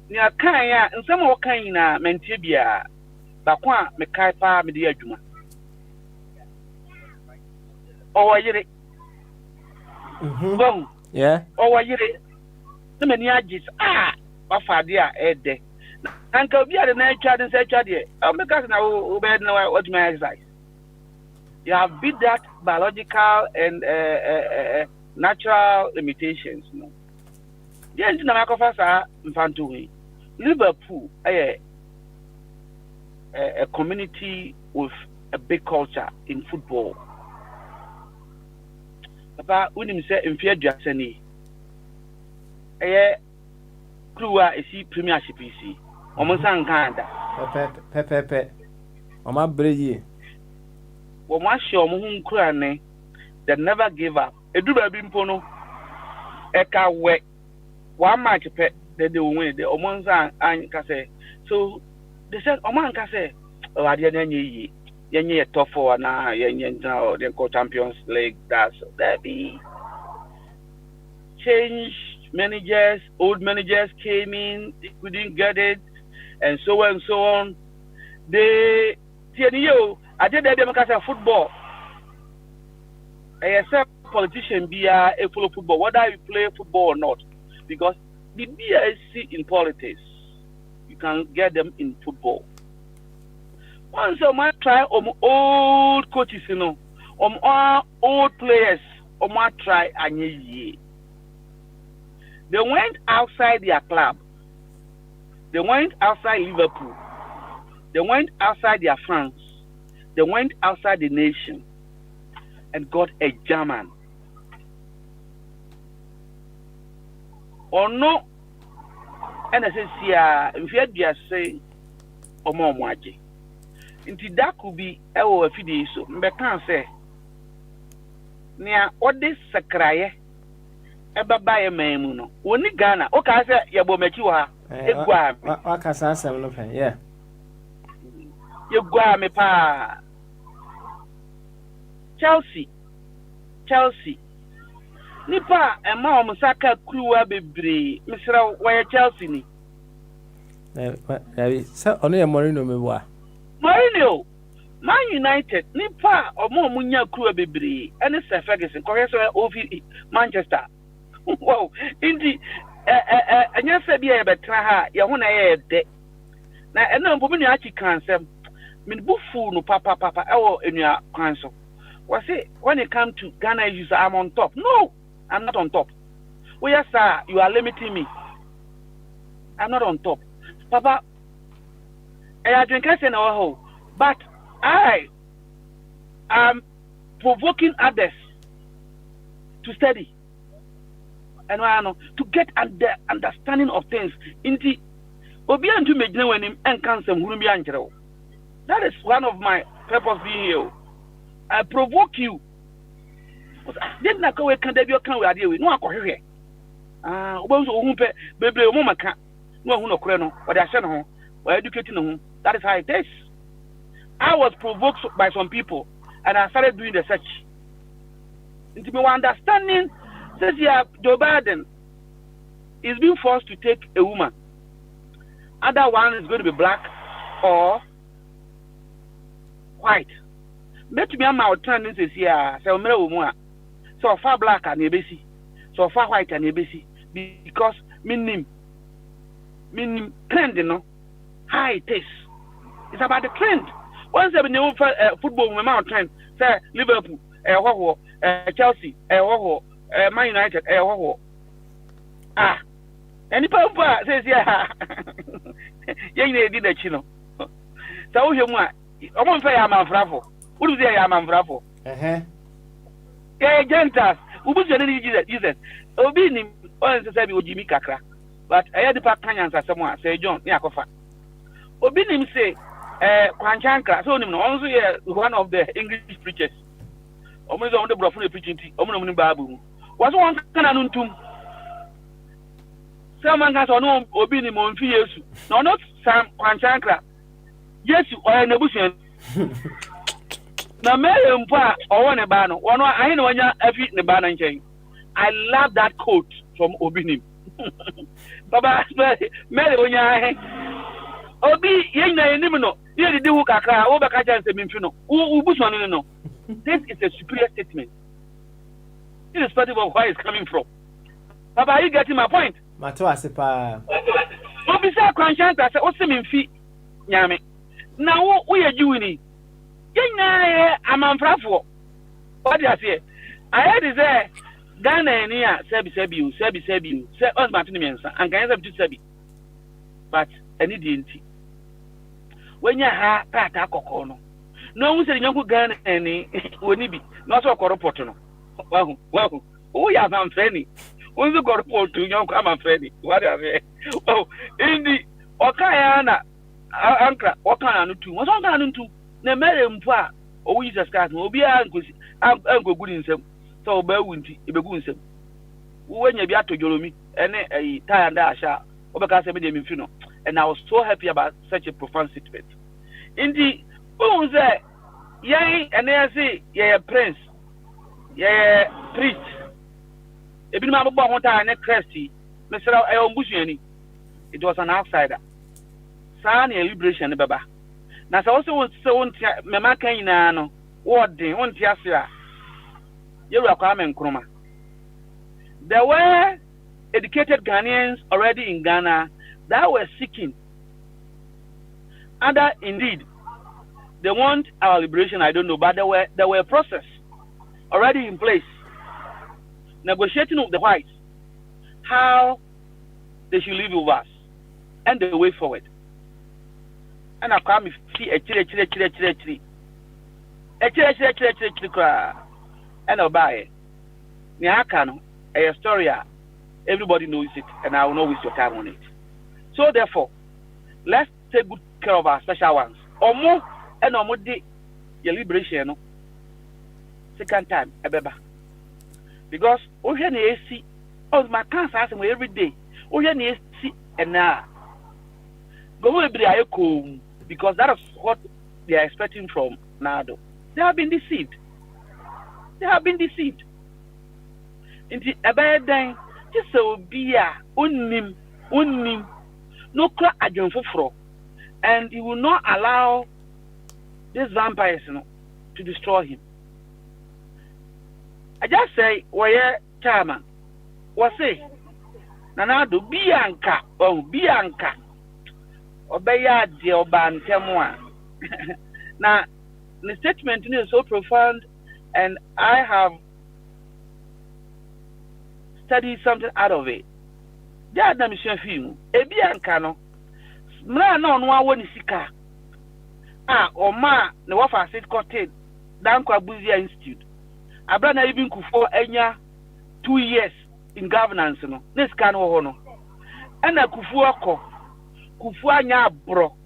near Kaya and some more kind mentibia, but one me kaipa media juma. Oh, I Bon, yeah. Oh, I the many edges offer dear Ed. Uncle, be at the night child and say, Chaddy, I'll make us now obey no what my exercise. You have beat that biological and natural limitations. No. The engine of Makofasa Infantui, Liverpool, a community with a big culture in football. Papa, when him say in fear Jacksoni, a crew is Premiership PC, almost unkanda. Pepe. Mama Brady. Woma show mo hu kura ne. They never give up. Edu ba bi mpo eka we. One match they will win. The Omonza and Kase. So they said Oman Kase, oh I didn't ye a tough for now, or the Champions League, that's that be change managers, old managers came in, they couldn't get it, and so on. They I did that because football. I accept politician be a follow football, whether you play football or not. Because the BSc in politics, you can get them in football. Once I might try old coaches, old players, might try and ye. They went outside their club. They went outside Liverpool. They went outside their France. They went outside the nation and got a German. Or no, and I say, if you are saying, or more waji. Into that could be a few days so. But can't say, near what this sakraye, eba buy a memuno. Only Ghana, okay, I say, Yabo Metua, yeah. You go me pa Chelsea. Nipa e ma o musaka kruwa bebre misra why Chelsea ni so ono ye Mourinho mewa Mourinho Man United nipa o mo munya kruwa bebre ene Sir Ferguson ko yeso ofi Manchester wow indi anya se bia ye betra ha ye ho na ye de na ena mbo me achi kansem min bufu no papa ewo enua kwanso was it when it comes to Ghana issues I'm on top. No, I'm not on top. Oh yes sir, you are limiting me. I'm not on top. Papa, I drink in our home, but I am provoking others to study and to get understanding of things. Inti obi antu medina when him and cancer hurumbi anjero. That is one of my purpose being here. I provoke you. Didn't not go can debut can we are here. No, I here. Baby, woman can't. No, who no creno, but I sent home. We're educating them. That is how it is. I was provoked by some people and I started doing the search. Into my understanding, says yeah, Joe Biden is being forced to take a woman. Other one is going to be black or white. Let me am our turn this year. So so far black and ABC, so far white and ABC because meaning trend, you know, how it is. It's about the trend. Once the new football we mount trend, say Liverpool, Chelsea, Man United, any papa says yeah, you did the chino. So you want, I won't say I'm a bravo. What do you say I'm a bravo? Yeah, Gentas, who was Jesus? Obini, on the Sabi with Jimmy Kakra. But I had the pack canyons as someone say John Yakofa. Obini say, Kwanchanka, so also one of the English preachers. Almost on the Brofuni preaching, Omni Babu. Was one cananuntum. Someone has on Obini Monfius. No, not Sam Kwanchanka. Yes, you are in the bush. Now, Mary Mpa or one banner, one I know when you're every in the banner chain. I love that quote from Obinim. Baba, Mary, when you're Obi, Yana, Nimino, you did the Kaka, Obakaja, and Minfino, Ubuson, no. This is a superior statement, irrespective of where it's coming from. Baba, are you getting my point? Matoasepa. Obisa Kwanchanta, what's the mean fee? Yami. Now, what we are doing? I'm on Frafo. What do you say? I heard is there Ghana and here, Sebi, us Martinians, and Ghana to Sebi. But any didn't. When you have Tata Cocono, no one said you Ghana any when he be not so corrupt. Well, we have I'm friendly. When you got report to young come and friendly. What are they? Oh, in the Okayana, ankra waka no tu. Mo so kan no tu. Na mere mpo a o Jesus Christ no obi ankosi ankogu ni nsem. So oba wunti ebegu nsem. Wo nya bi atojolomi ene tie and asha. Obeka say me dey me fi no. And I was so happy about such a profound statement. Indeed, who say yay and they say yeah prince, yeah priest. Ebi ma bo ho ta na Christy, Mr. Ayombusuani. It was an outsider. Sa na liberation ne baba. Na sa also won me maka nyina no, word won ti ase a. Yeru akwa men kroma. There were educated Ghanaians already in Ghana that were seeking. Other indeed, they want our liberation, I don't know, but there were a process already in place, negotiating with the whites how they should live with us and the way forward. And I come see a chile, and I'll buy it. Nyakano, a story, everybody knows it, and I will not waste your time on it. So therefore, let's take good care of our special ones. Or more and or more your liberation, no. Second time, ebeba. Because we have AC. Oh, my cancer asking me every day. We have AC and now. Go because that is what they are expecting from Nado. They have been deceived. They have been deceived. Into a bad day, just so be a unim. No crack agent for, and he will not allow this vampires, to destroy him. I just say, where chairman was say, Nanado Bianca, Obeya de Oban Temwa. Now, the statement is so profound, and I have studied something out of it. Yeah, na mission film. Ebi anka no. Mra na ono awo ni sika. Oma na wa fa sit court dan kwa Bogyae Institute. Abra na even kufo enya 2 years in governance no. Na sika no ho no. Ana kufu akọ. Kufu anya abro.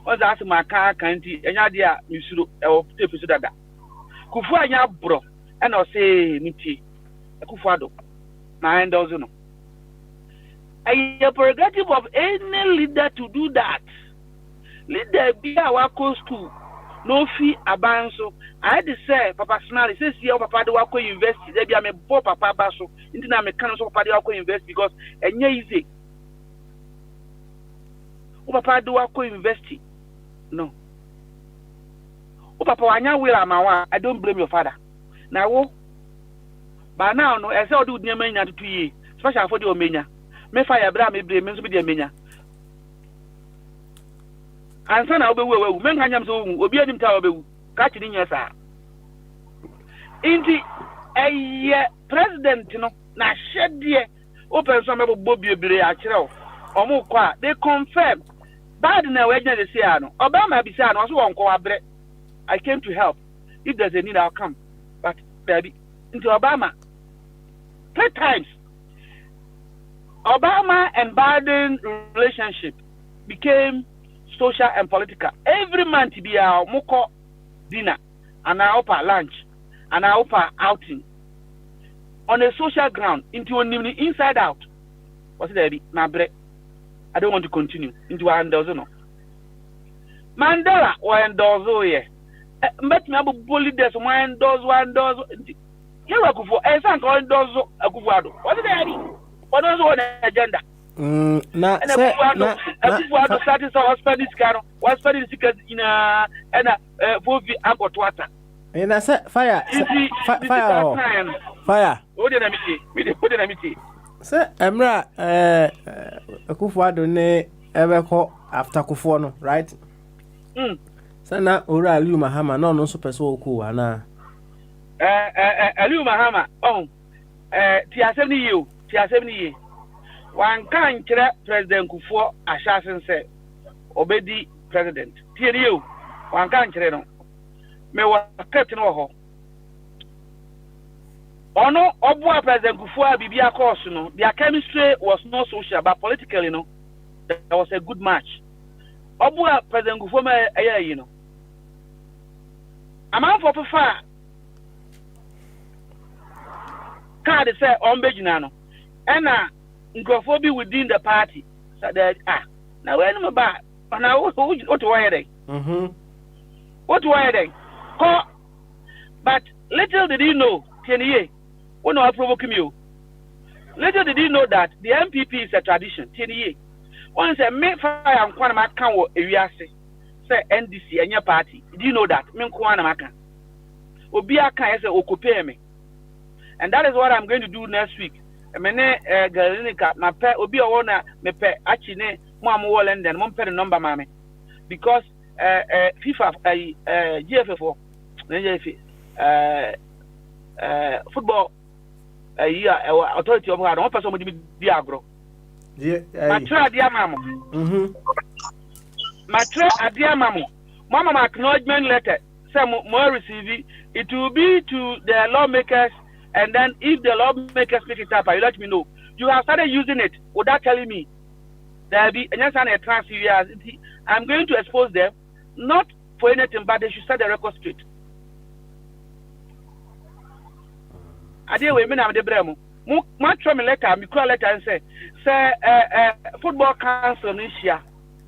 Oza asema aka kanti enya de a misuro e wo tefu dada. Kufu anya abro. Ana o say niti. Kufu ado. Na endozo no. A prerogative of any leader to do that. Leader be our school. No fee abanso. I had to say, Papa Smiley says, "Yeah, Papa, do I university? There be a me bo Papa Basso. Into na me can't so Papa do I invest because and easy. O Papa do I university? No. O Papa, I don't blame your father. Now, but now no, as I do near me 2 years, especially for the Omenia. Me fire bra me bre me so be de menya ansa na obewu me nganyam so obi anim ta obewu ka chi ni nyesa inti president no na hwede open so me bo biebire a kire o mo kwa they confirm bad na we gina de say no Obama bi say no so won kwa bre I came to help if there's a need I'll come but baby into Obama 3 times Obama and Biden relationship became social and political. Every month be our moko dinner and our upper lunch and our upper outing on a social ground into inside out. What's that? I don't want to continue into our endorsement. Mandela or endorso here. But me abu bully this one endorso. You are good for a son called endorso a good. What's that? What was on the agenda? Na starting some hospital scan, was spending tickets in a movie about water. And I said, fire. What did I meet? Sir, Emra, Kufuado ne ever call after Kufuano, right? Sana Ura Aliu Mahama, no super so cool, Anna. Aliu Mahama, Tia 70 years. 70 years. One can't President Kufuor assassin said, Obedi President. Tell you, one can't no. Me was captain of her. Ono, Obwa President Kufuor Bibia course, their chemistry was not social, but politically, there was a good match. Obua President Gufoma you know. A man for far card say on Bejinano. And Ngofo within the party. So that now when I'm back, now what were they? What were they? But little did you know, 10 years, when I provoke you. Little did you know that the MPP is a tradition, 10 years. Once a make fire and Kwanama can area say NDC and your party. Do you know that? Min Kwanamaka. Obia can say occupy me. And that is what I'm going to do next week. Mene Galinica, my pet Obia owner, me pet Achine, Mam Wallen, and one pet number, mammy. Because FIFA, GFF, football authority of one person would be Diagro. Matra dear mamma. Matra dear mamma. Mama acknowledgement letter. Some more receive it will be to the lawmakers, and then if the lawmakers pick it up, you let me know. You have started using it without telling me. There be a transfer. I'm going to expose them, not for anything, but they should set the record straight. I did women have the bremo. Much from a letter, me call letter and say, football council this year,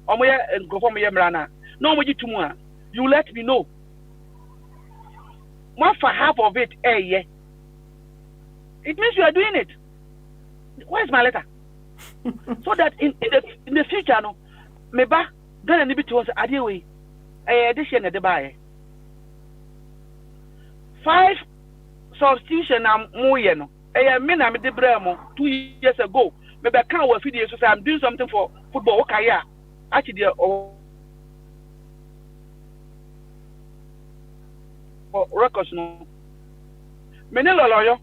or me and go for me, Brana. No, tomorrow. You let me know. What for half of it, yeah. It means you are doing it. Where's my letter? So that in the future, no, maybe then a bit was a deal way. Addition at the buy. 5 substitution am moyeno. I mean I'm the Bremo 2 years ago. Maybe I can't work videos, so I'm doing something for football. Okay, yeah. Actually, for records, no. Menelo lawyer.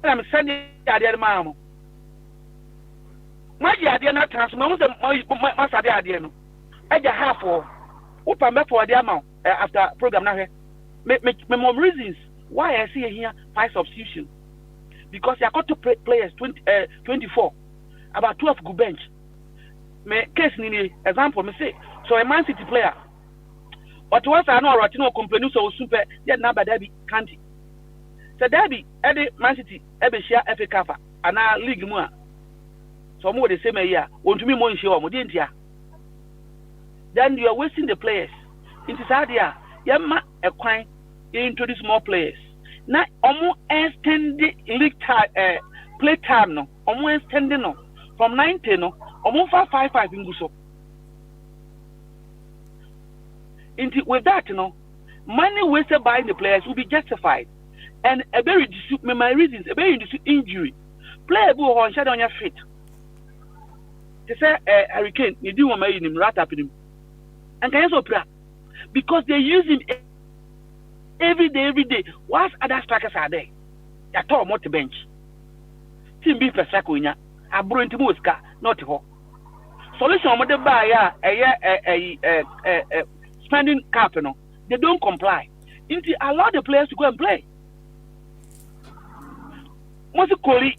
I'm sending the mamma. My idea not transfer. My idea no. I just have for open me for the amount after program now here. My mom reasons why I see here 5 substitution. Because I got to players 24, about 12 good bench. Me case ni example me say so a Man City player. But once I know Ratino complain so super yet number Derby can't. So Derby every Man City every share FA Cup and now league more. So more the same year. Want to me more sure mo didn't ya. Then you are wasting the players. Into Sadia, yamma a coin introduce more players. Now almost extended league time play time no. Almost extended no from 90 no. Almost 5 in Guso. With that, you know, money wasted by the players will be justified. And a very my reasons, a very injury. Player who on shadow on your feet. They say Hurricane, you do want him right up in him. And can also pray because they use him every day. Whilst other strikers are there, they are more to bench. Team B per second, I brought into Mosca, not ho. Solution on the buyer, spending capital, they don't comply. Into allow the players to go and play. Most Koli,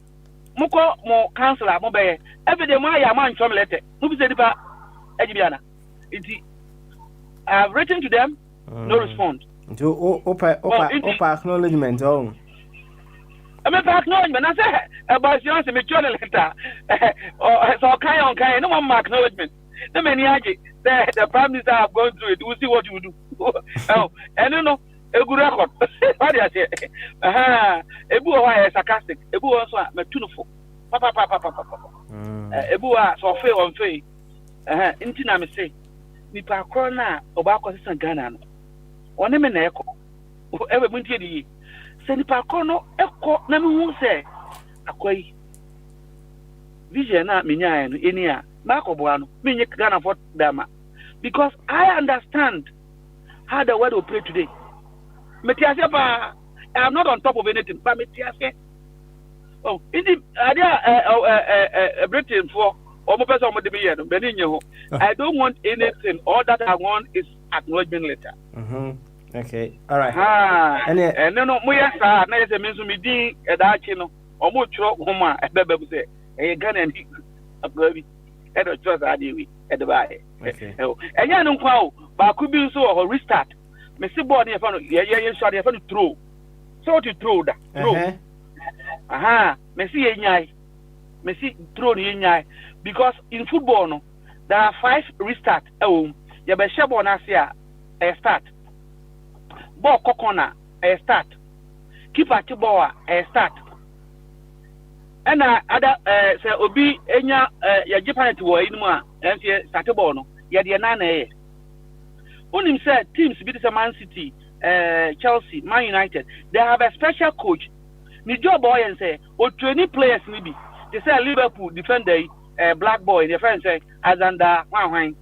Moko, more councillor, Mobile, every day, my man from letter. Who is the Ediana? I've written to them, no response. To Opa acknowledgement. Oh, I mean, acknowledgement. I say about your mature letter. So, kind, no one acknowledgement. No many the prime minister have gone through it. We'll see what you do. Oh, and you know, a good record. What do I say? A boo is sarcastic. A boo also a tuneful. Papa. A boo so fair on fair. Intina me say. Nipa corona obako sisan Ghana no one me na eko ebe muntie di se nipa corona eko na me hu se akwai vision na menya no eni a makoboa no menye Ghana for dama because I understand how the world operate today. Metiase ba I'm not on top of anything but metiase oh in the idea Britain for I don't want anything. All that I want is acknowledgement letter. Okay. All right. And no, we are sad. Now, it's a means to me, that you know, or more trouble, Homa, a baby say, a gun and a baby. and the choice I do at the buy. Okay. And you know, but could be so or restart. Mr. Body, if I shot if I throw. So to throw that. Aha, Messi Yai. Messi throw the Yai. Because in football, no, there are 5 restart. Oh, you be shabon asia a start. Ball kokona a start. Keeper Tiboa a start. And other say obi enya ya Japan to war inuma and start ball no. Ya the nana. Unim said teams beat the Man City, Chelsea, Man United. They have a special coach. Ni job boy and say, or 20 players maybe. They say Liverpool defender, black boy. Their friend say Azanda Wang.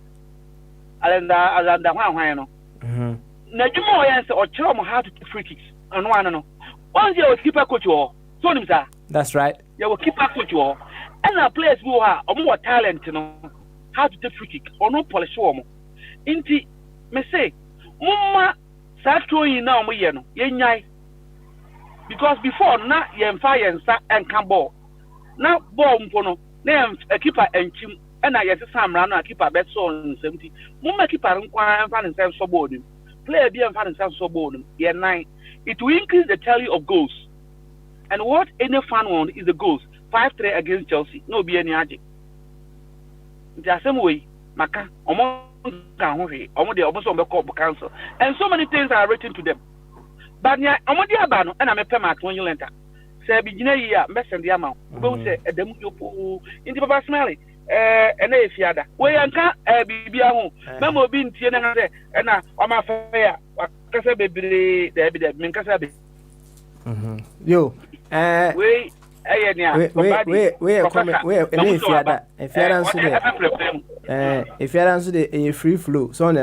Azanda Wang. Na jumo boy and say or Chrom how to free kicks. And one no. Once you keep a coach or so him sir. That's right. You will keep a coach or and our players who are more talent, you know, how to take free kick or no polish warm. Inti me say, Mumma Saturday now, me no, yai. Because before na yen fire and can ball. Now ball mpono, name a keeper and chim, and I yes Sam Rana keeper bet so on 70. Mumma keeper and fan and self subordinate. Player be and fan and self subordinate. Year 9. It will increase the tally of goals. And what any fan want is the goals. 5-3 against Chelsea. No be any magic. The same way, Maka, council. And so many things are written to them. But yeah, I'm on the abano, and I'm a permit when you enter. Say, beginning here, mess and the amount. Both say, a demu in the Papa Smelly, and a fiada. Where I can't be a home. Mamma being Tiana, and I'm a fair, Casa baby, the Mincasabi. Yo, wait. If you answer the free flow, so I'm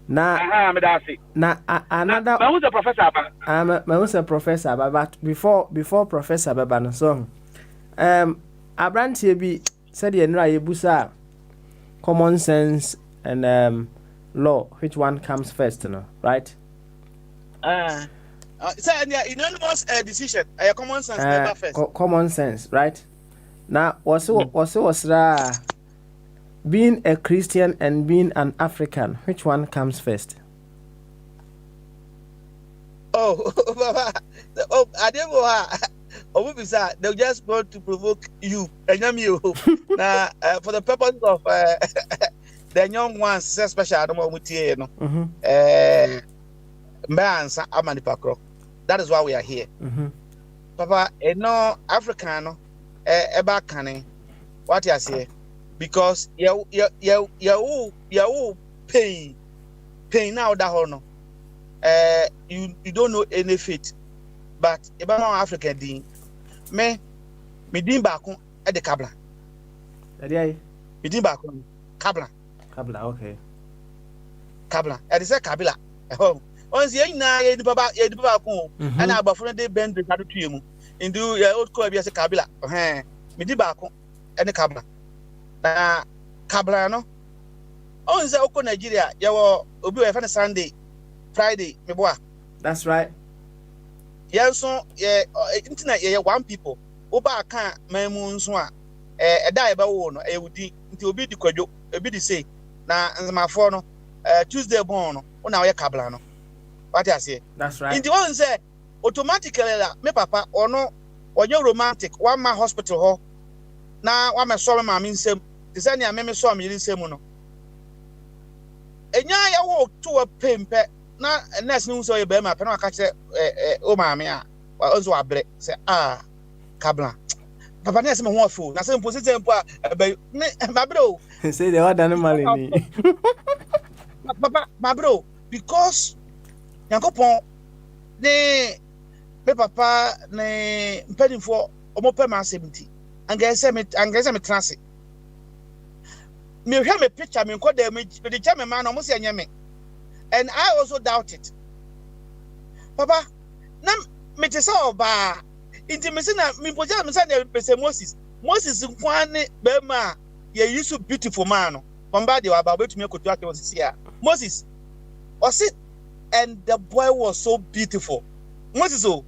now another. I was a professor. I was a professor, but before Professor Babano song, Abranti be said the Busa common sense and law. Which one comes first? No, right? So unanimous decision. Common sense never first. Common sense, right? Now, was being a Christian and being an African, which one comes first? I didn't know. They'll just want to provoke you and you. Now, for the purpose of the young ones, especially I don't know what you know. That is why we are here. Papa, no African, eba canning. What you say? Because you pain now that honor. You don't know any fit, but eba no African din. Me din baako at the kabla. Me din baako kabla. Kabla, okay. Kabla. It is a kabila. Once you na ye di baba ko and abafo dey bend the kadu tuemu ndu ya old ko bia se kabila me di ba ko ene kabla na kabla no on say oko Nigeria ye wo obi we fa Sunday Friday me boa. That's right. Yenso ye intina ye one people oba kan mamu nso a eda e ba wo no e wudi nti obi di kwadwo obi di say na nzamafo no Tuesday born no una we kabla no. What I say? That's right. In the one say automatically me papa or no or you romantic one man hospital ho now one man saw my mean same the same me saw me same no enya ya wo to a pempe na nurse no so ye be ma pe na ka che o ma me a onzo abre say kabla papa nurse me ho afu na say position po be ma bro say the other animal ni papa ma bro because Yankopon ne me papa ne mpedinfo omo pema 70 angese me transe me hwe me picture me nkoda me de cha me man no mo se nyeme and I also doubt it papa na me te say oba inti me se na me poja me say na pese Moses nkwane be ma ye yusu beautiful man no pamba de wa ba betumi akotu ake wosisi a Moses osi. And the boy was so beautiful. What is so?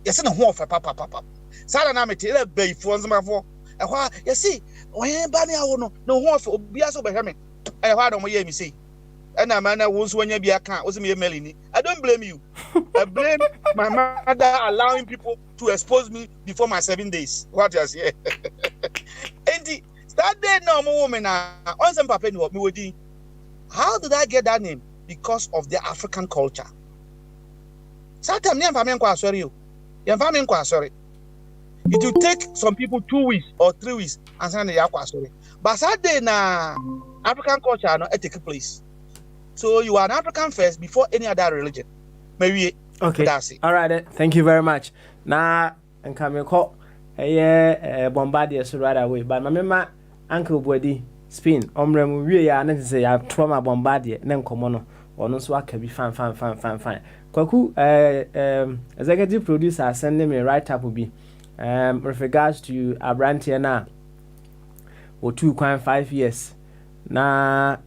Yes, no one for papa. Sada na me tell be for nzamafo. You see, when Bani Awono, no one for Biaso Behame. I had on my me say. And a man was when you be a can't was me a melini. I don't blame you. I blame my mother allowing people to expose me before my 7 days. What you say? And the that day no more woman on some papa me would. How did I get that name? Because of the African culture. Sometimes I'm sorry. Sorry. It will take some people 2 weeks or 3 weeks and send the sorry. But Saturday na African culture no it take place. So you are an African first before any other religion. Maybe okay. That's it. All right. Thank you very much. Now, and come call Bombardier so right away. But my remember Uncle Body spin. We are not to say I have trauma Bombardier. Then come on. Or no, so I can be fine. Kwaku, executive producer sending me right up will be with regards to a brand here now. Or 2.5 years. Na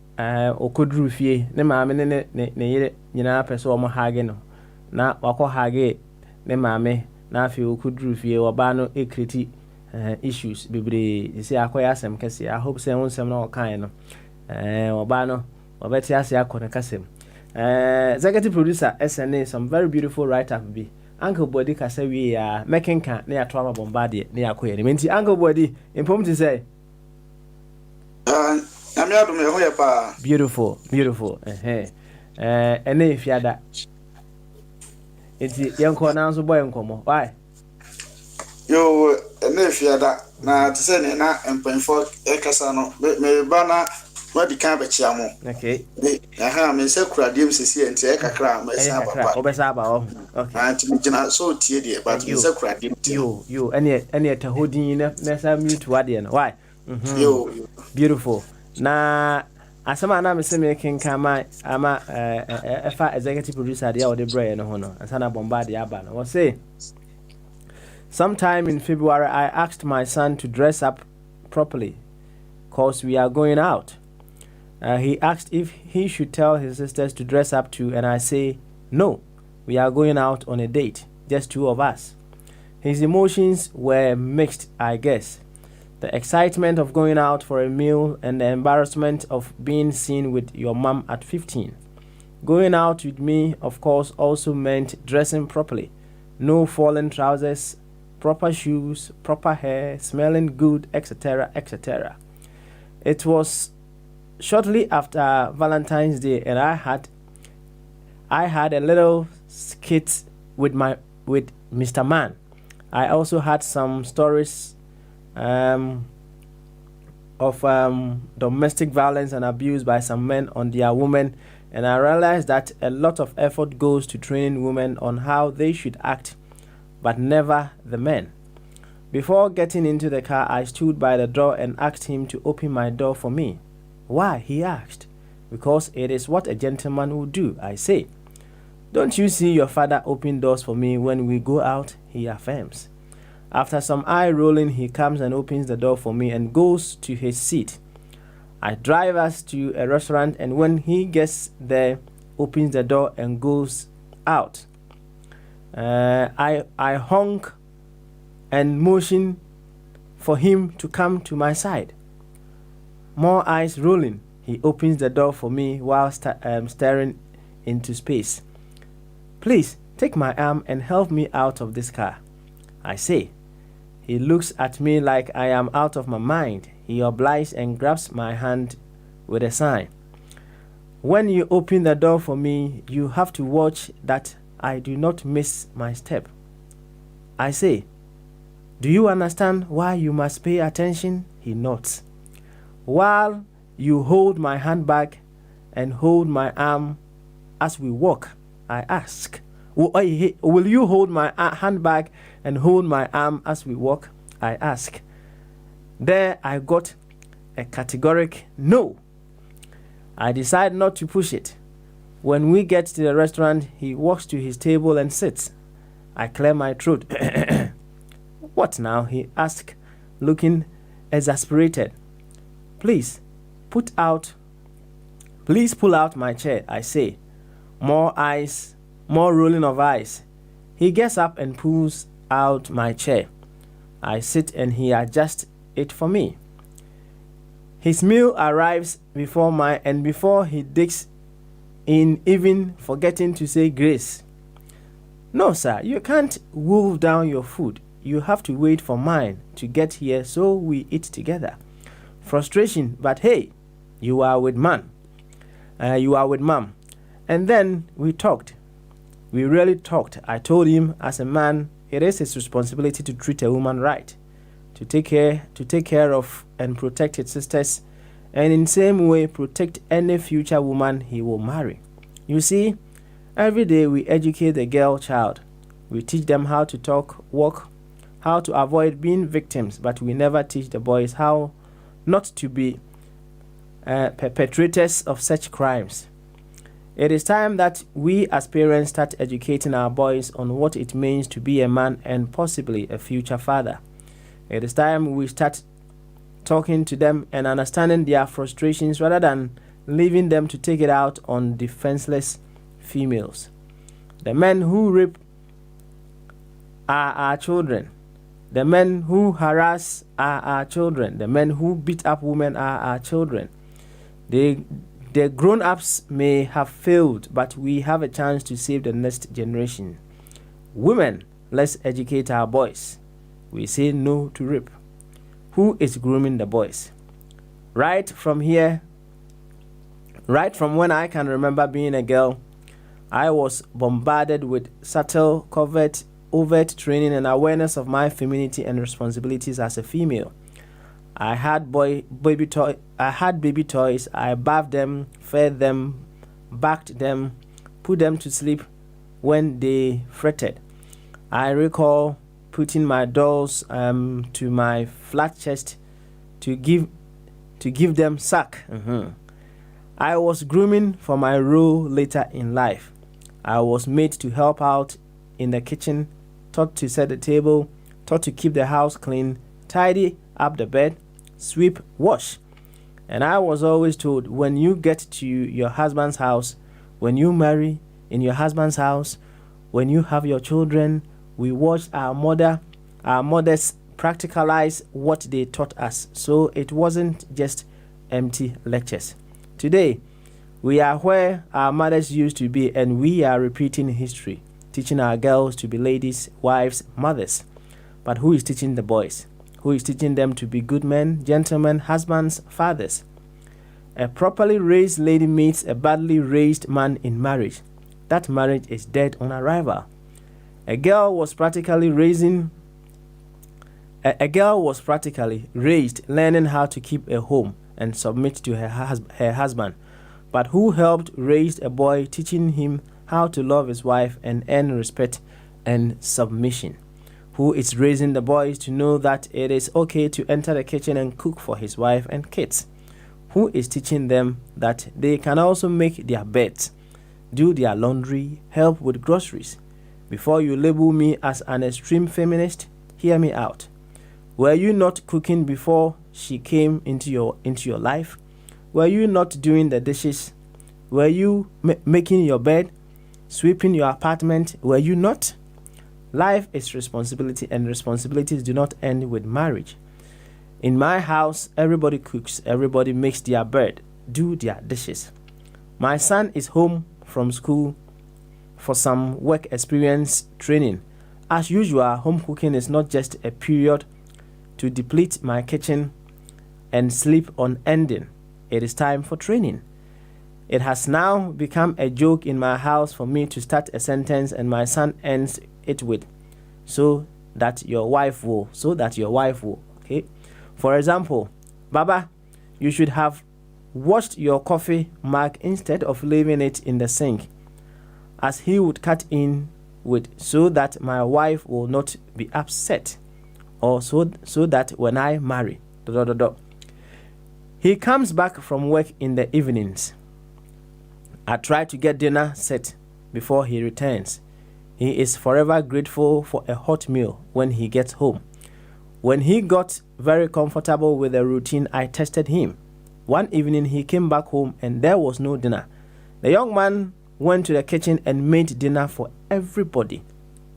okodru fie ne maame ne yire nyina peso omo hage no na wako hage ne maame na afi okodru fie oba no ekriti issues bebre isi akoya asem kese. I hope say wonsem na okan no oba no obeti ase akọ ne kasem. Executive producer SNA some very beautiful write up bi Uncle Body kasa wi ya mekenka na ya trauma Bombardier na ya koye ne menti Uncle Body impom to say beautiful. Ene fiada. Enti yanko na nso boy nkomo. Why? Yo, ene fiada na tse ne na empanfo ekasa no me ba na wadi kan ba chiamo. Okay. Me se kuradiem sesi enti e kakra me sa papa. Obesa ba o. Okay. Anti me gina so tie de but me se kuradiem. Yo, ene ta hodin na sa mute wade no. Why? Yo, beautiful. Na asama na me se me kenka ama efa executive producer dia ode brain no hono asana Bombardier aba no say sometime in February I asked my son to dress up properly cause we are going out. He asked if he should tell his sisters to dress up too and I say no, we are going out on a date, just 2 of us. His emotions were mixed, I guess. The excitement of going out for a meal and the embarrassment of being seen with your mom at 15. Going out with me, of course, also meant dressing properly. No falling trousers, proper shoes, proper hair, smelling good, etc., etc. It was shortly after Valentine's Day and I had a little skit with Mr. Man. I also had some stories of domestic violence and abuse by some men on their women, and I realized that a lot of effort goes to training women on how they should act, but never the men. Before getting into the car, I stood by the door and asked him to open my door for me. Why? He asked. Because it is what a gentleman would do, I say. Don't you see your father open doors for me when we go out? He affirms. After some eye rolling, he comes and opens the door for me and goes to his seat. I drive us to a restaurant, and when he gets there, opens the door and goes out. I honk and motion for him to come to my side. More eyes rolling. He opens the door for me while staring into space. Please take my arm and help me out of this car, I say. He looks at me like I am out of my mind. He obliges and grabs my hand with a sign. When you open the door for me, you have to watch that I do not miss my step. I say, do you understand why you must pay attention? He nods. While you hold my handbag and hold my arm as we walk, I ask, will you hold my handbag and hold my arm as we walk? I ask. There I got a categoric no. I decide not to push it. When we get to the restaurant, he walks to his table and sits. I clear my throat. What now? He asks, looking exasperated. Please pull out my chair, I say. More eyes, more rolling of eyes. He gets up and pulls out my chair. I sit and he adjusts it for me. His meal arrives before mine, and before he digs in, even forgetting to say grace. No, sir, you can't wolf down your food. You have to wait for mine to get here so we eat together. Frustration, but hey, you are with mom. And then we talked. We really talked. I told him, as a man, it is his responsibility to treat a woman right, to take care of and protect his sisters, and in the same way protect any future woman he will marry. You see, every day we educate the girl child. We teach them how to talk, walk, how to avoid being victims, but we never teach the boys how not to be perpetrators of such crimes. It is time that we as parents start educating our boys on what it means to be a man and possibly a future father. It is time we start talking to them and understanding their frustrations rather than leaving them to take it out on defenseless females. The men who rape are our children. The men who harass are our children. The men who beat up women are our children. The grown-ups may have failed, but we have a chance to save the next generation. Women, let's educate our boys. We say no to rape. Who is grooming the boys? Right from when I can remember being a girl, I was bombarded with subtle, overt training and awareness of my femininity and responsibilities as a female. I had baby toys. I bathed them, fed them, backed them, put them to sleep when they fretted. I recall putting my dolls to my flat chest to give them suck. I was grooming for my role later in life. I was made to help out in the kitchen, taught to set the table, taught to keep the house clean, tidy up the bed, sweep, wash. And I was always told, when you get to your husband's house, when you marry in your husband's house, when you have your children, we watch our mothers practicalize what they taught us. So it wasn't just empty lectures. Today, we are where our mothers used to be, and we are repeating history, teaching our girls to be ladies, wives, mothers. But who is teaching the boys? Who is teaching them to be good men, gentlemen, husbands, fathers? A properly raised lady meets a badly raised man in marriage. That marriage is dead on arrival. A girl was practically raised learning how to keep a home and submit to her husband. But who helped raise a boy, teaching him how to love his wife and earn respect and submission? Who is raising the boys to know that it is okay to enter the kitchen and cook for his wife and kids? Who is teaching them that they can also make their beds, do their laundry, help with groceries? Before you label me as an extreme feminist, hear me out. Were you not cooking before she came into your life? Were you not doing the dishes? Were you making your bed, sweeping your apartment? Were you not? Life is responsibility, and responsibilities do not end with marriage. In my house, everybody cooks, everybody makes their bed, do their dishes. My son is home from school for some work experience training. As usual, home cooking is not just a period to deplete my kitchen and sleep on ending. It is time for training. It has now become a joke in my house for me to start a sentence and my son ends it with, so that your wife will. Okay? For example, Baba, you should have washed your coffee mug instead of leaving it in the sink, as he would cut in with, so that my wife will not be upset, or so that when I marry, He comes back from work in the evenings. I try to get dinner set before he returns. He is forever grateful for a hot meal when he gets home. When he got very comfortable with the routine, I tested him. One evening he came back home and there was no dinner. The young man went to the kitchen and made dinner for everybody.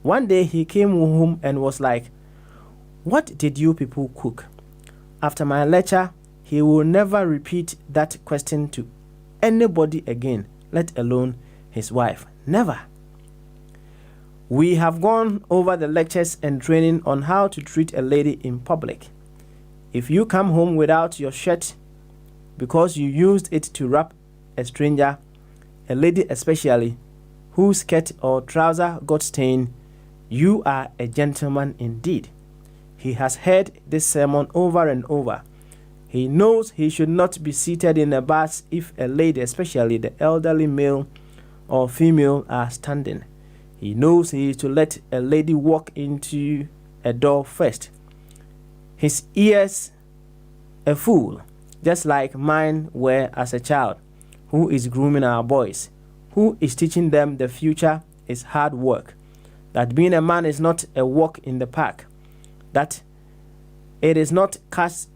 One day he came home and was like, "What did you people cook?" after my lecture, he will never repeat that question to anybody again, let alone his wife. Never. We have gone over the lectures and training on how to treat a lady in public. If you come home without your shirt because you used it to wrap a stranger, a lady especially, whose skirt or trouser got stained, you are a gentleman indeed. He has heard this sermon over and over. He knows he should not be seated in a bus if a lady, especially the elderly male or female, are standing. He knows he is to let a lady walk into a door first. His ears a fool, just like mine were as a child. Who is grooming our boys? Who is teaching them the future is hard work? That being a man is not a walk in the park. That it is not cast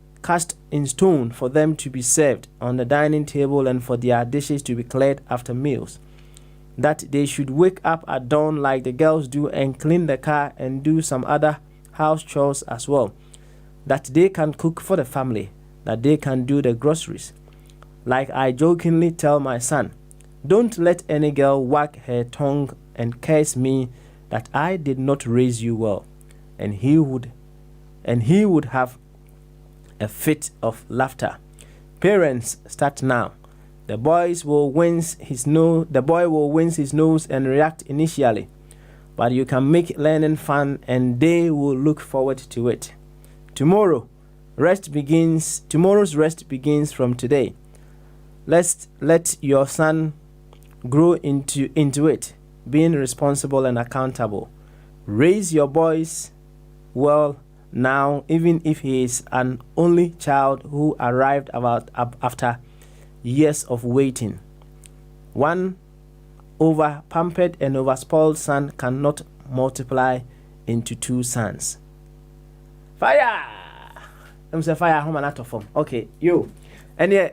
in stone for them to be served on the dining table and for their dishes to be cleared after meals. That they should wake up at dawn like the girls do and clean the car and do some other house chores as well. That they can cook for the family. That they can do the groceries. Like I jokingly tell my son, don't let any girl wag her tongue and curse me that I did not raise you well. And he would have a fit of laughter. Parents, start now. The boy will wince his nose and react initially, but you can make learning fun and they will look forward to it. Tomorrow's rest begins from today. Let your son grow into it, being responsible and accountable. Raise your boys well now, even if he is an only child who arrived after years of waiting. One over-pampered and over-spoiled son cannot multiply into two sons. Fire! I'm saying fire home and out of form. Okay, you. And yeah,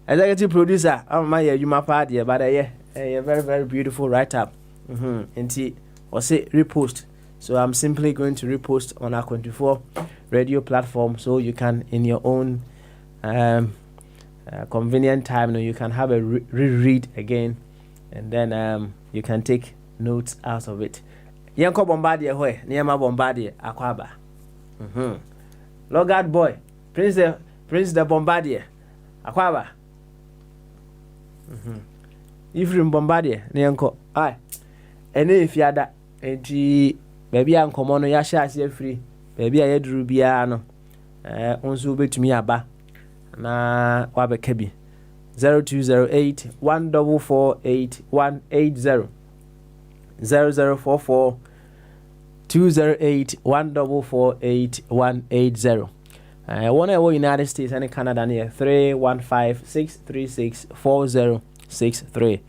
executive producer, I'm my my party, but a very, very beautiful write-up. And see, or say repost. So I'm simply going to repost on our 24 radio platform, so you can, in your own convenient time, you can have a reread again, and then you can take notes out of it. Yanko Bombardier, where Niama Bombardier, Aquaba. Logard boy, Prince the Bombardier, Aquaba. Ifrim Bombardier, Nianko. Aye, and if you had that, baby, I'm common, ya shall see free. Baby, I had Rubiano. Onzu be to me aba. Na wabe kebi 0208 144 180 0044 208 144 180. One in United States and Canada near 315 636 4063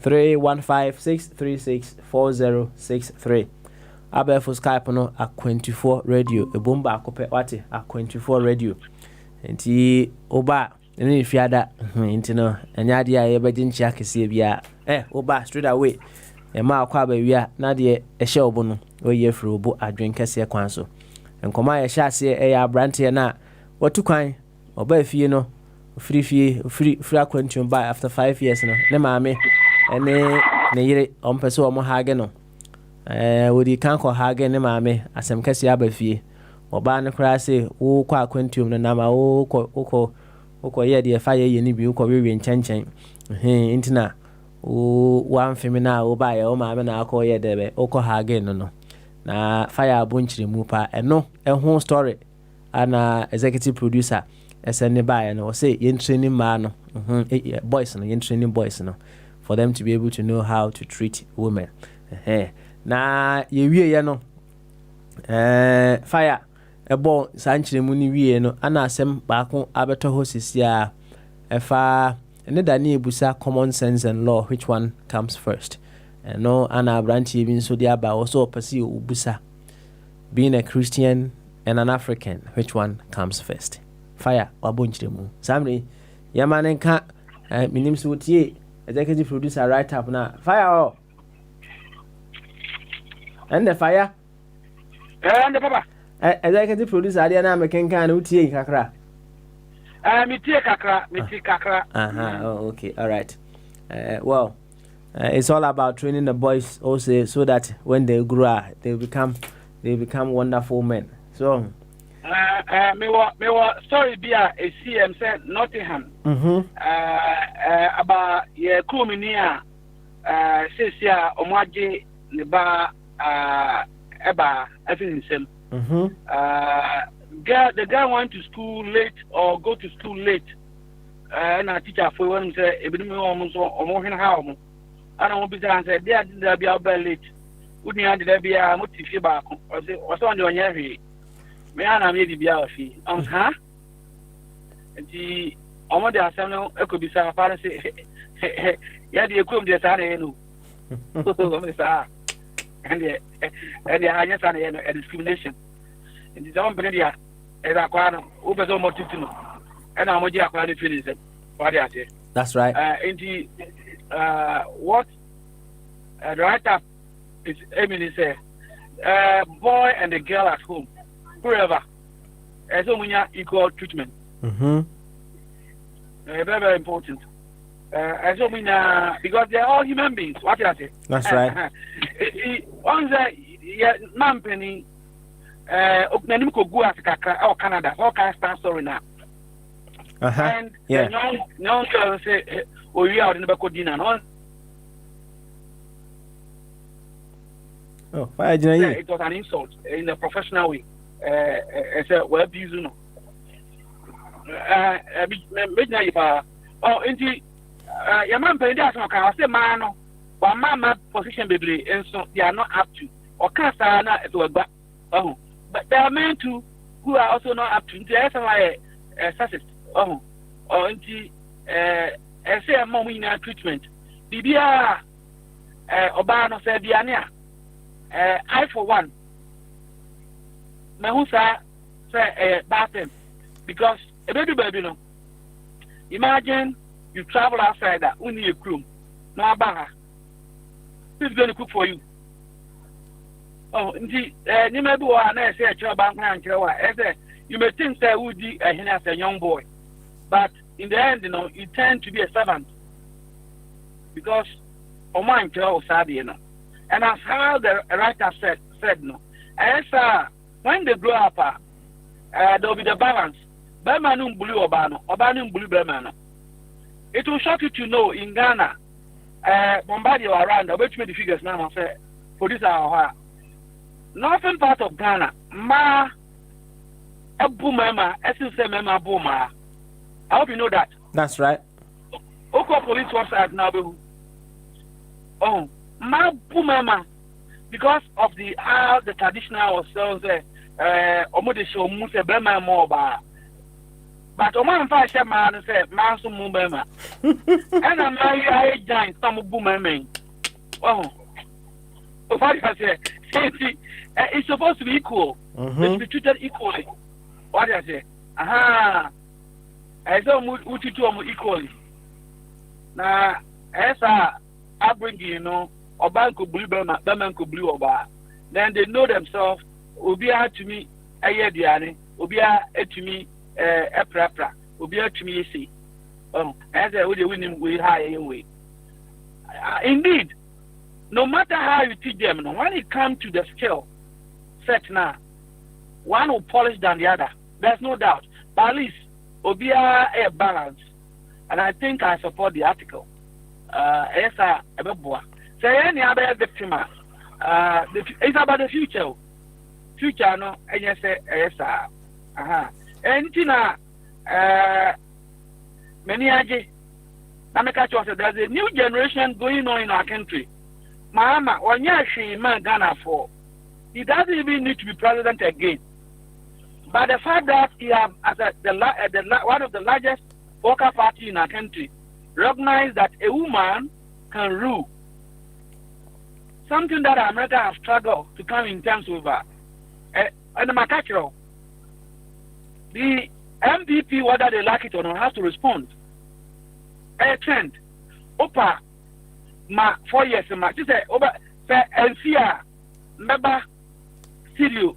315 636 4063. Abel for Skype no a 24 radio a bomba akope wate a 24 radio enti oba ene fiada enti no enya de a ye begin chia kese bia oba straight away e ma akwa ba wia na de e hye obo no oye firi obo adwen kese kwan so enkoma ye hye ase e ya brante na watu kwan oba fie no free akwantum by after 5 years no ne maame ene ne yire ompese o mo hage no wodi kan ko hage ne maame asem kase aba fie oba ne kra se wo kwa akwantum no na ma wo ko ye de fa ye ni bi wo ko we nchenchen intina wo amfemi na wo ba ye o maame na akọ ye debe wo ko hage no na fa ya abunchire mu pa eno ho story ana executive producer SN ba no say yen training ma no boys no yen training boys no for them to be able to know how to treat women na ye wie ye no fire ebo sanchire mu ni wie no ana asem baako abeto ho sisia efa ene da na ebusa common sense and law, which one comes first? No ana branch even so dia ba also pursue ubusa, being a Christian and an African, which one comes first? Fire wabonchire mu samri yamane ka minim so tie executive producer right up na fire and the fire and the papa executive producer ade na meken kan utie kakra kakra. Oh, okay. All right. Well, it's all about training the boys also, so that when they grow up, they become wonderful men. So. Me wa sorry be a CM said Nottingham. About ye kumini says ya omwaje ne ba eba everything same. The guy went to school late or go to school late. And a teacher for one say ebi me almost omo hen ha omo. Ana omo bi say there be about late. Udi had there be a motifi ba ko. O say on the onya hwe. Me ana me di bia ofi. Ha? Enti omo de asem no ekobisa fa say ya de ekom de sa na enu. O me sa. And the hanya sa na enu discrimination. Enti don't bring dia era kwa no o be so motifi no. And I'm going to finish it. That's right. What the writer is aiming to say, boy and the girl at home, whoever, as we have equal treatment. Very, very important. As we because they're all human beings. What did I say? That's right. Once man penny, opening go or Canada, all kinds of story now. And no one say, oh, you are in the Bacodina. Oh, it was an insult in a professional way. It's a web user. Oh, indeed, your man paid us. I say, man, but my position, baby, and so they are not up to or cast at work. Oh, but there are men too who are also not up to. There's like success. Auntie, I say a moment in treatment. Bibia, Obano said, Biania, I for one. Mahusa say bathroom because a baby, no. Imagine you travel outside that only a crew, no bar. Who's going to cook for you? Oh, indeed, you may be one. I say a job bank, you may think that would be a young boy. But in the end, you tend to be a servant because Oman Joe said, and as how the writer said, as when they grow up, there will be the balance. Bermanum blue Obanum blue Berman. It will shock you to know in Ghana, Bombardier around, which made the figures now say, for this hour, northern part of Ghana, a boomama, essence mema boomer. I hope you know that. That's right. Oko police website now. Oh, my mama, because of the how the traditional was omode show muse bema more ba. But oman fa she man say man so mu bema. And am I giant some boomama. Oh. What I say? It's supposed to be equal. It's be treated equally. What I say? Aha. I don't move equally. Now, as I bring or bank blue Berman blue or then they know themselves, Ubia to me, a year diani, Ubia to me, a prapra, Ubia to me, see. As I would win with high way. Indeed, no matter how you teach them, when it comes to the skill set now, one will polish than the other. There's no doubt. But at least, Obia a balance, and I think I support the article. Esa ebeboa. Say any other victim. It's about the future. Future no. And you say esa. Anything many aje. There's a new generation going on in our country. Mama, when you man Ghana for, he doesn't even need to be president again. But the fact that he has, as one of the largest worker party in our country, recognize that a woman can rule. Something that America has struggled to come in terms of. And the Makachiro, the MPP, whether they like it or not, has to respond. A trend. Opa, 4 years, she said, Opa, Elsia, Meba, Sirio.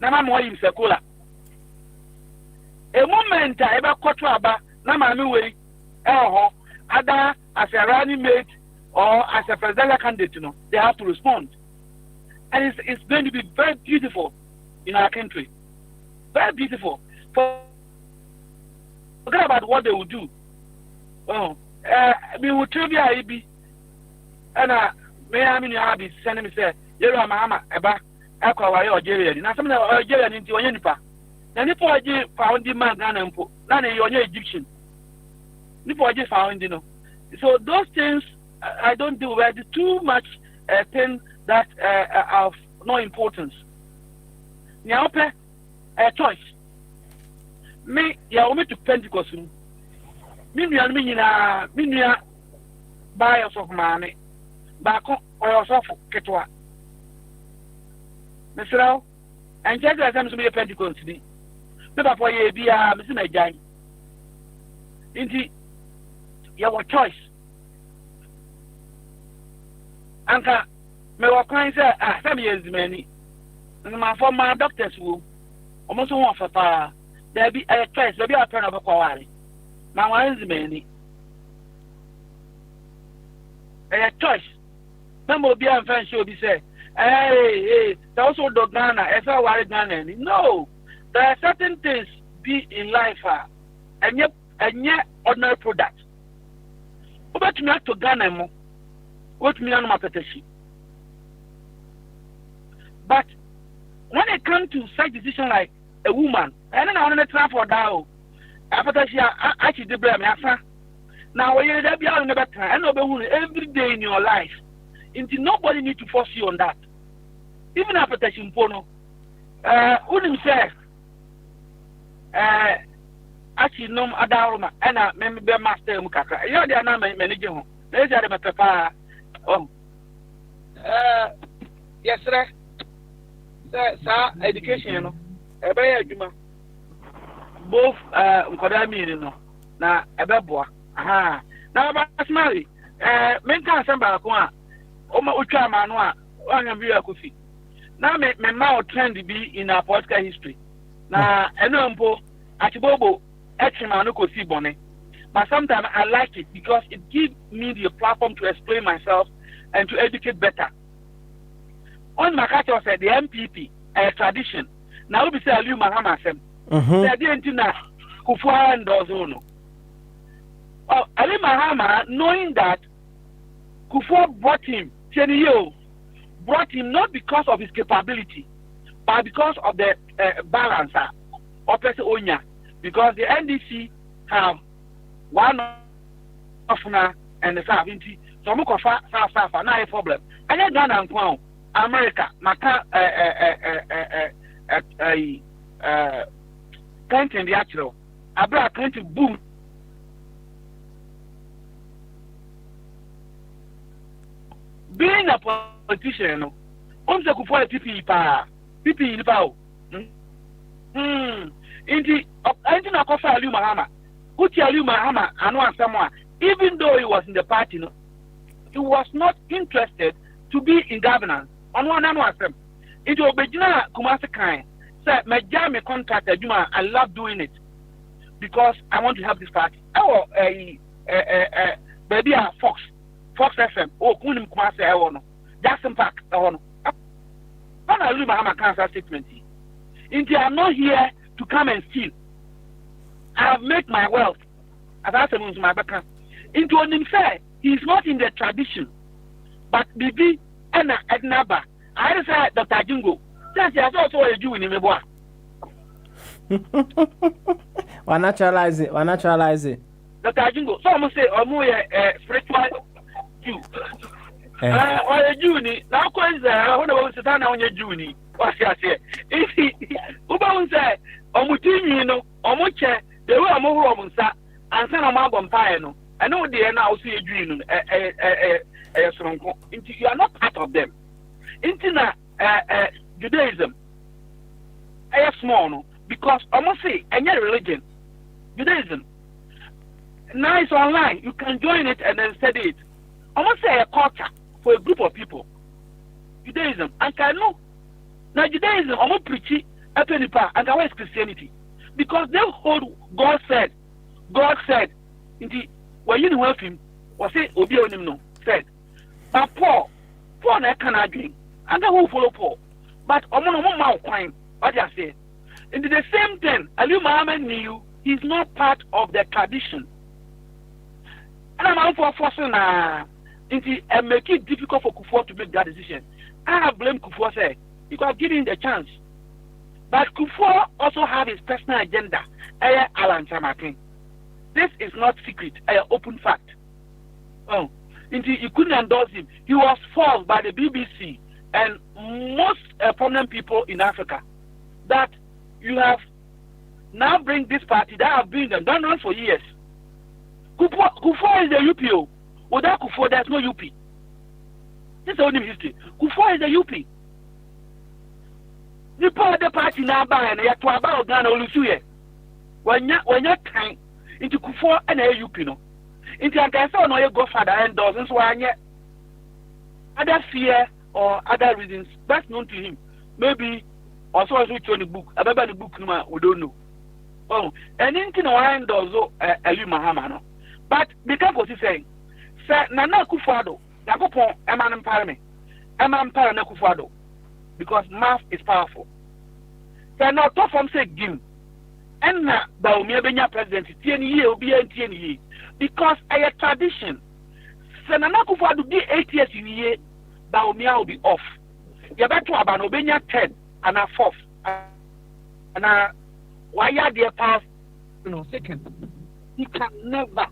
Nama mo yin sekola. a moment I ever caught aba na mami way either as a running mate or as a presidential candidate, they have to respond. And it's going to be very beautiful in our country. Very beautiful. Forget about what they will do. We will trivia IB. And I mean, I'll be sending me say, "You're a mama, eba, ekwa wa Algeria." Now some of Algeria into Onyenipa. Now nipo aje found the man Ghana mpo. Na ne yonye Egyptian. Nipo aje found So those things I don't do. Where the too much things that are of no importance. Nyaope a choice. Me ya ome to Pentecost. Me nua buy yourself money. Baako oyosofo ketwa. Mesraw and just as I'm so Pentecost ni. Me papa ye bia me se na jan. Inti your choice. Anka me wa kwan say some years many. And my former doctors who almost want for pa. There be a choice, there be a turn of a quality. My one is many. A choice. Some will be a fan show be say, hey, also do Ghana, if I were Ghana. No, there are certain things be in life and yet ordinary product. But me to Ghana, what me on my petition. But when it comes to such decision like a woman, I don't know how to try for that. After she actually did blame me, now you there be all never try. I know every day in your life. Until nobody need to force you on that. Even after touching porno, wouldn't say, actually, no other and I remember master Mukaka. You know, they are not managing. There's a papa. Yes, sir. Sir, education, both Nkodami, na Ebeboa. Aha. Now, about Smiley, men can't send back one. Oma Ucha Manua, one of you coffee. Now, my mouth trend to be in our political history. Now, Enompo, Achibobo, Echimanuko Sibone. But sometimes I like it because it gives me the platform to explain myself and to educate better. On Makato said the MPP, a tradition. Now we say Aliu Mahama Sem. They didn't know Kufuor and Dozono. Oh, Aliu Mahama, knowing that Kufuor brought him not because of his capability, but because of the balancer or person Onya. Because the NDC have one of and the Savinti. So Muko fa now a problem. And then Ghana and Kwao. America, Maka, Clinton, the actual, Abra Clinton boom. Being a politician, on the Kufuor PP in power. Indeed, I did not offer Aliu Mahama. Uti Aliu Mahama, I know someone, even though he was in the party, he was not interested to be in governance. On one hand, it will be Kumasi kind. Say, my jam contract, I love doing it because I want to help this party. Oh, baby, Fox FM. Oh, Kunim Kumasi, I want Jackson Park, I want. I leave my cancer statement. Indeed, I'm not here to come and steal. I have made my wealth. As I said, my background. Into an unfair, he is not in the tradition, but Bibi. Anna Ednaba. I said Dr. Jingo. That's also a Jew in the Why naturalize it? Dr. Jingo. Some say, or more spiritual Jew. Or a Jew. Now, when I was Satan on your Jew, what's your say? If he, Uba said, Omutino, Omuche, they were more Romans, and San Amabon Piano. I know they are now see a dream. You are not part of them. Into Judaism, small because almost say any religion, Judaism. Now it's online. You can join it and then study it. Almost say a culture for a group of people. Judaism and can know now Judaism almost preach a penny and always Christianity. because they hold God said. Indeed, when you know him, was it Obi Onimno said, but Paul na cannot drink, and who follow Paul. But Omono Quine, what I say. In the same thing, Ali Muhammad knew he's not part of the tradition. And I'm out for forcing and make it difficult for Kufuor to make that decision. I have blamed Kufuor, say, because giving the chance. But Kufuor also have his personal agenda. Alan Samakin. This is not secret, open fact. Oh, indeed, you couldn't endorse him. He was forced by the BBC and most prominent people in Africa that you have now bring this party that have been done run for years. Kufuor is the UPO. Without Kufuor, there's no UP. This is only history. Kufuor is the UP. The party now buy and you have to about Ghana Olusuye. When you're kind into Kufuor and a UP, no. Into a guy so no your godfather and doesn't one yet. Other fear or other reasons best known to him. Maybe also as we on the book, about the book we don't know. Oh, and into no one does Ali Muhammad. But because what he's saying, say Nana Kufuor, Nakopon, Eman Parame, Eman Parana Kufuor, because math is powerful. Say not top from say Gim. And now, Baumia Benya president, 10 years, will be 10 years. Because a tradition. Senana Kufuor do be 8 years in a year, Baumia will be off. You better have an Obenya 10 and a 4th. And why are they past, second? He can never.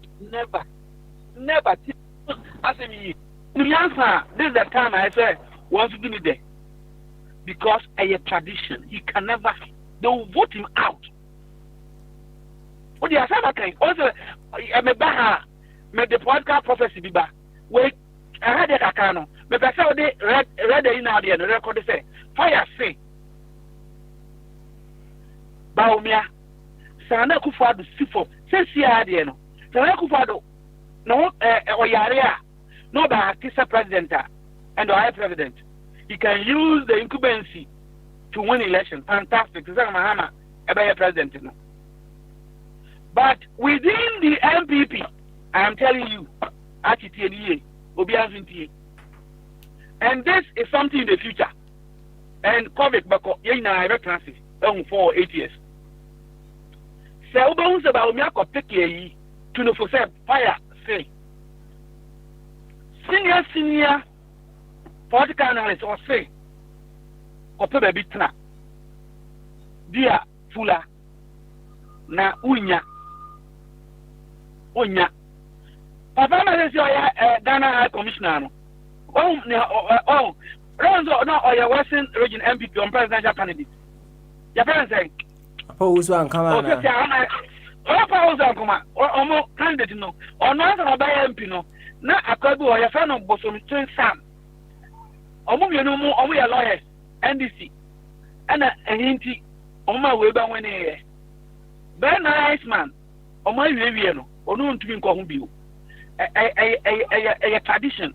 As me, the answer, this is the time I say, once you give me there. Because a tradition, he can never, they will vote him out. What do you say? Also, I'm a baha, the podcast prophecy be back. Wait, I had a cano. But I saw they read the in the record. They say, fire say, Baumia, Sana Kufuor do Sifo, say, Siadiano, Sana Kufuor no, or Yarea, no, by Kisa president and the president. He can use the incumbency to win election. Fantastic. Mahama, a president. But within the MPP, I am telling you, and this is something in the future. And COVID, for 8 years. So, bones about me, to know for fire, say. Senior political analyst or say, or baby tna, dear Fula, na unya. Papa, Ghana High Commissioner. Oh, Ronzo, no, or your Western region MPP on presidential candidate. Your parents say, oppose one, come on. Or more candidate, no, or not by MP, no, not a couple or your friend of Bosom Sam. Or you know more, or we are lawyers, NDC, and a hinty on my way by 1 year. Ben nice man, or my Viviano, or no to be called you. A tradition.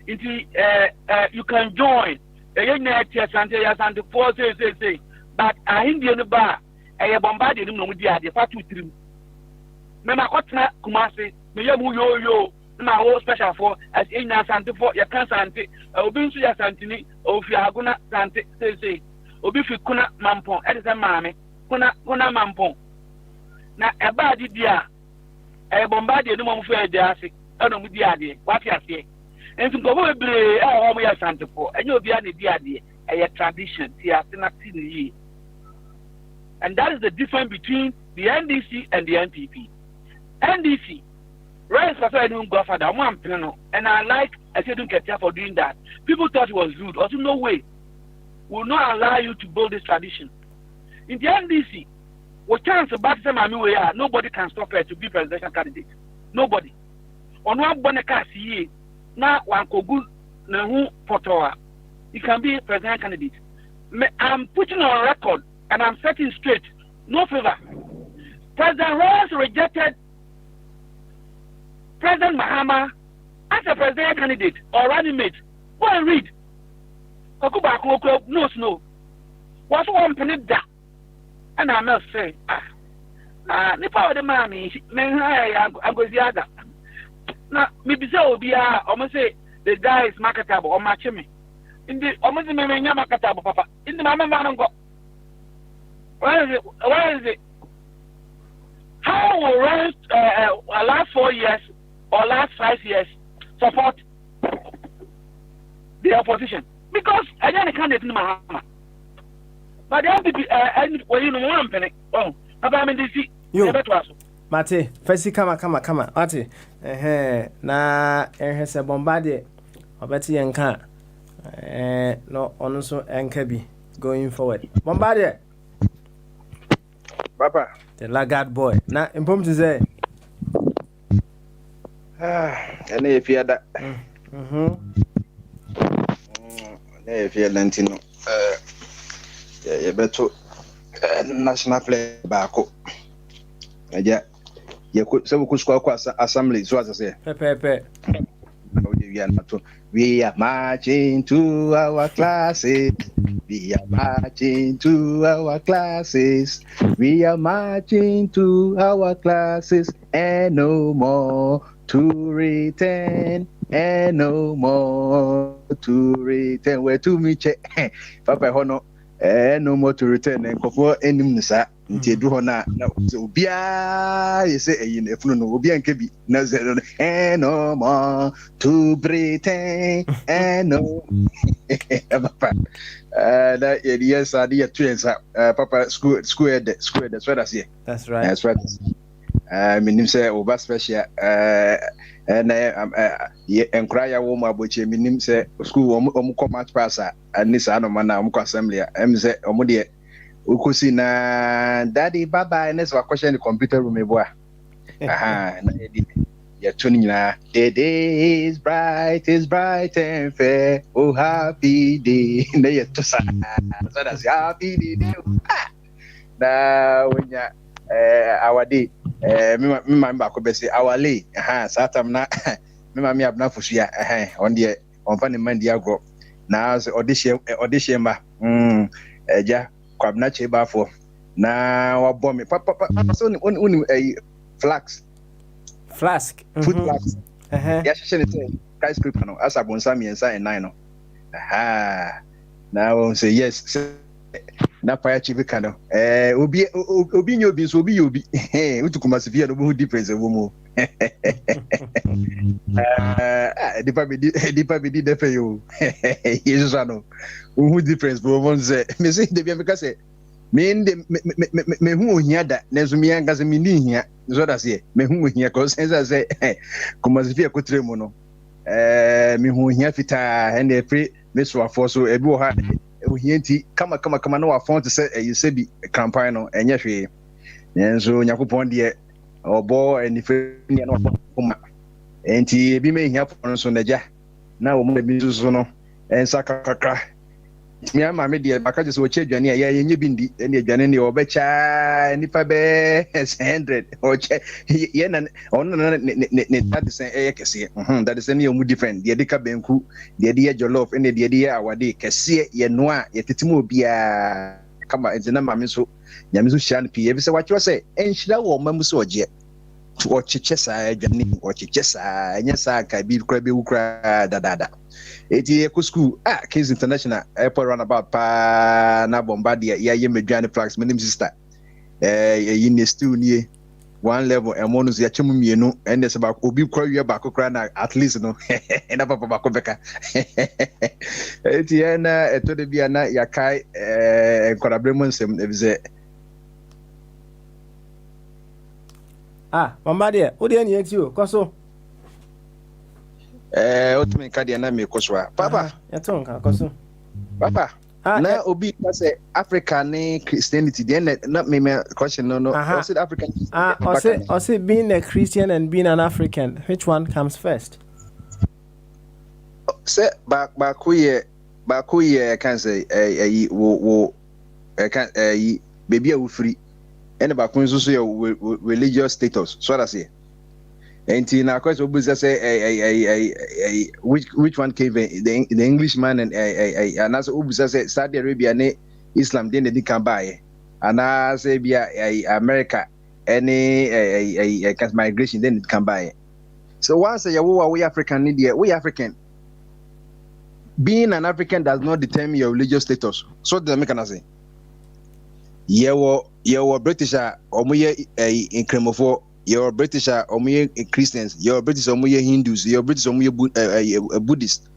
You can join a young Santa Four say, but I Indian bar, I bombarded him with the idea, 2-3. Mema Kumasi, yo, my whole special for as in Santa for your cancer, Obinsu Santini, or Fiaguna Sante, say, Obifi Kuna Mampon, Edison Mammy, Kuna Mampon. Now, a bad idea, a bombarded no for a jazzy, I don't with the idea, what you say. And to go over, we are Santa for, and you'll be an idea, a tradition, and that is the difference between the NDC and the NPP. NDC, right? I don't go for that one, and I like I said don't get for doing that. People thought it was rude. Also, no way will not allow you to build this tradition. In the NDC, what chance about some nobody can stop her to be presidential candidate. Nobody. On one boneka see now one kogu na who potoa. He can be a presidential candidate. I'm putting on record and I'm setting straight. No favor. President Ross rejected President Mahama as a presidential candidate or running mate. Go and read. No snow. What's one penny that? and I must say, the power of the money, I go the other. Now, maybe so be almost say the guy is marketable or match me. In the almost marketable, Papa. In the Mamma go. Where is it? How will run last 4 years or last 5 years support the opposition? Because I don't candidate in my hammer. But the MPP, well, you know, one penny. Oh, I mean, this you. Mate, first come. Mate, na se Bombardier. Obeti enka. No, also enka going forward. Bombardier. Papa. The laggard boy. Na impom to say. And if you had that. If you had Lantino, you better national play back. Yeah, you could so we could score assembly, so as I say. Pepe. We are marching to our classes. We are marching to our classes. We are marching to our classes, and no more to return, and no more to return. Where to me, Papa Hono, and no more to return. And before any minister, do Hona, so Bia, you say, if no, will be and Kebi, and no more to return, and no. Papa, that yes, I did 2 years. Papa, school, that's what I say. That's right. That's right. I mean, say over special. And cry a woman, which I mean, say school come much passer, and this I don't man, assembly. Say, Omodia, we could see na daddy, baba, and that's a question the computer room, boy. You're tuning now. The day is bright and fair. Oh, happy day. So that's happy day. Now, when you our day, me remember could say our lay. Satam na me mami abna fusia on the on fan man dia go. Now audition ba. Ja kwabna cheba for. Na wa bomb me. Papa so uni flax. Flask. Food flask. Yeah, she say kai script no as abonsa mi ensa and 9 no. Now say yes. Na fire chief kano obi nyobi so obi yobi utukuma sifia no bu difference wo mu dipa be defe yo Jesus ano who difference bo won say me say de bia me ka say me hu ohia da na so me anga se me ni hia so da say me hu ohia ko say kuma sifia ko tre mu no me hu ohia fita and e free me so afo so e bi wo ha ohienti kama no afon to say you say bi campaign no enye hwe yenso nyakopon de obo enife ne no kuma enti bi me hia fon so naja na wo mo bi so no ensa kakaka mi ama me de baka so che dwane ya yenye bindi ene dwane ne obecha nipa be 100 oche ye na ono ne that is kese that is any mu different de ka benku de jollof ene de awade kese ye no a ye tetimu obia kama enzena mame so nyame so hia no pie be se wacho se enhira wo mamu so oje ocheche sa dwane ocheche sa enya sa ka bi kra be wukra dadada eti ko school Kings International airport runabout pa na Bombardier ya ye medwane flags my name sister yin ne still nie one level e mo no so ya chemu mienu ende se ba obi kwa wie ba kokra na at least no na papa ba ko beka eti na eto de bia na ya kai encouragement sem ebize Bombardier o de ni eti o koso otumi kadi na me koswa papa yaton ka koso papa na obi say Africa ni Christianity then not me question no I said African I say being a Christian and being an African, which one comes first? Say back here can say wo can baby a free and back when so your religious status so that say and na question obuza say which one came the Englishman and as obuza say Saudi Arabia ne Islam then they can buy and I say be America any migration then it can buy. So once we African India, we African. Being an African does not determine your religious status. So the American say, you're British or in Kremofo, you're British or Christians, you're British or Hindus, you're British or Buddhist.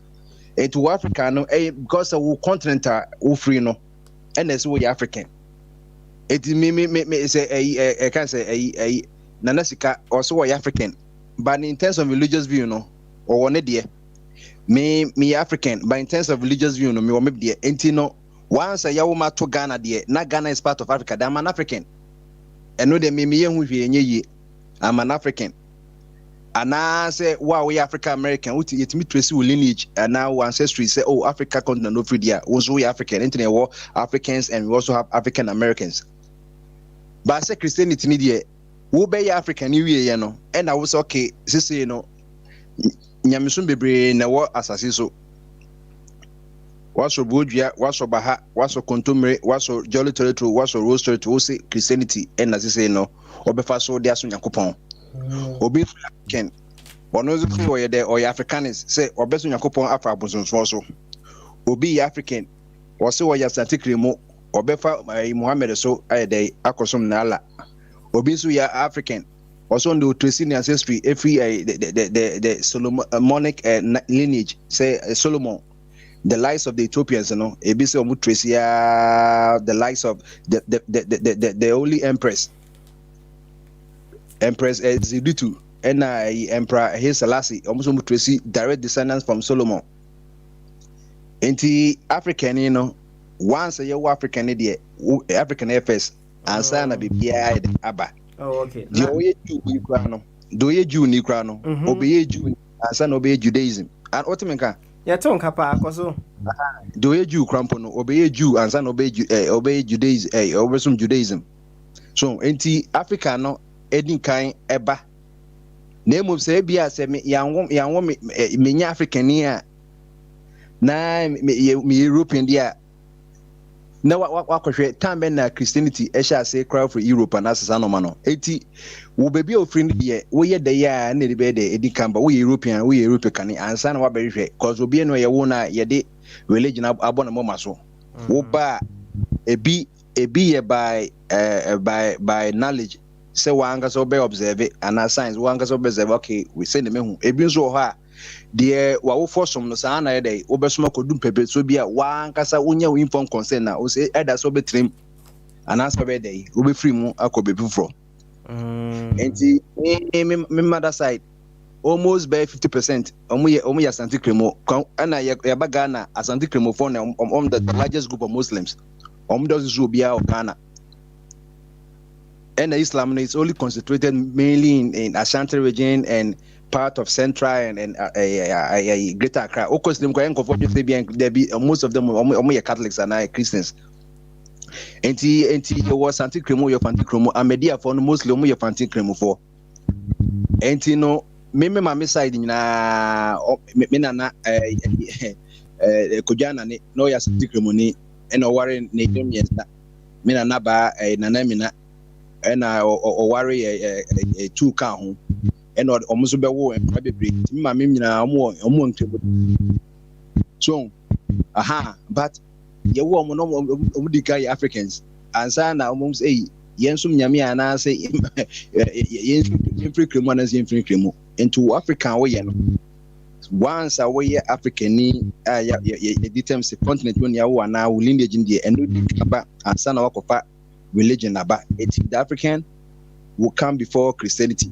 And to Africa, no, because of continent are free no, and that's why African. It me say I can't say a Nanasika also why African, but in terms of religious view, no, or one idea. Me African, but in terms of religious view, no, me or maybe the no. Once a yawuma to Ghana, there, not Ghana is part of Africa. I'm an African, and no, they me I'm an African. And I say, wow, we African American. We it me trace lineage, and now ancestry say, oh, Africa continent no free there. Also, we African. Internet war Africans, and we also have African Americans. But I say Christianity need there. We be African New Year, you know, and I was okay. Say, you know. Nyamisum bebre na wo asase so waso bodua waso baha waso kontomre waso jolly territory waso rose territory say Christianity and na say no obefa so dia so yakopon obi ken ono zo fi oye de oye Africanist say obeso yakopon afa abonsonso so obi African wose oye santikre mo obefa Muhammad so ayede akosom na ala obi so ya African also on the tracing ancestry every the Solomonic lineage say Solomon the lives of the Ethiopians you know e be say omu trace the lives of the holy empress Zidutu and emperor Haile Selassie almost omu trace direct descendants from Solomon into African you know once you African there African FS and sana bibia aba. Oh, okay. Do you Jew ni krano? Obey Jew and son obey Judaism. And what mean ka? Ya ton kapa akoso. Do you Jew crampo no obey Jew and son obey Judaism obey some Judaism. So enti Africa no edin kan eba. Name of say bia say me yan me African here. Na me European dia. Na wakwahwe tambe na Christianity esha say cry for Europe and asasa no mano eti wo baby ofrin de wo ye de ya na de be de edikamba wo European kan ansa na wa be hwe cause obi no ye wo na ye de religion abona mo maso wo ba ebi ye by knowledge say wa anga so be observe and science wa anga so be observe okay we say na mehu ebi nso ho a de wa wo forsom no sa na ye dey wo besoma kodum pepe so bia wa ankasa wonya wo inform consent na o say either so be trim anasa be dey wo be free mu akobe before enti me mother side almost by 50% omu ya Santi Kremo ana ya bagana Asante Kremo for the largest group of Muslims does so bia of Ghana and Islam is only concentrated mainly in Ashanti region and part of Central and Greater Accra. Of course, them going for most of them are Catholics and Christians. And you was Santi Kremo, your Fanti Kremo, and media for mostly your Fanti Kremo for. And you know, me my side na na Kujana no ya Santi Kremo ni and Warren Nigerians na mina na ba na mina and worry a 2 car home. And almost be war and probably my mimina more so but you want to Africans and sana almost a yensum nyami and I say free criminals in free criminal into African way once away African the terms continent when you are now lineage in the and sana wakofa religion about it the African will come before Christianity.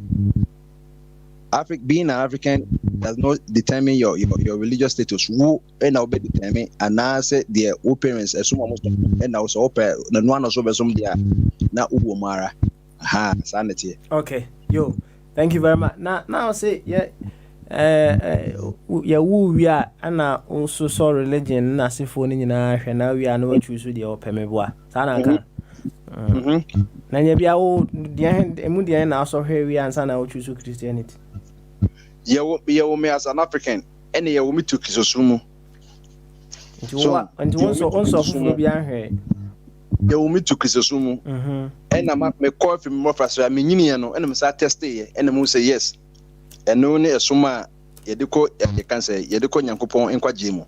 Being an African does not determine your religious status. Who and now be determine and I say their parents assume almost and also open the one also be some there na uwomara sanity. Okay, yo, thank you very much. Now say yeah who we are and also saw religion na se phone nyina hwe na we are no choose the opemeboa sana kan na nya bia wo dia emu dia na so hwe we ansa na wo choose Christianity. You me as an African, any you me to Kisosumu. And also from beyond her. ye wo mi to kristosumu na me call fi me frasra me nyini no na me sa test ye na me say yes eno ne esoma ye de ko ye kan say ye de ko nyankopon enkwaje mu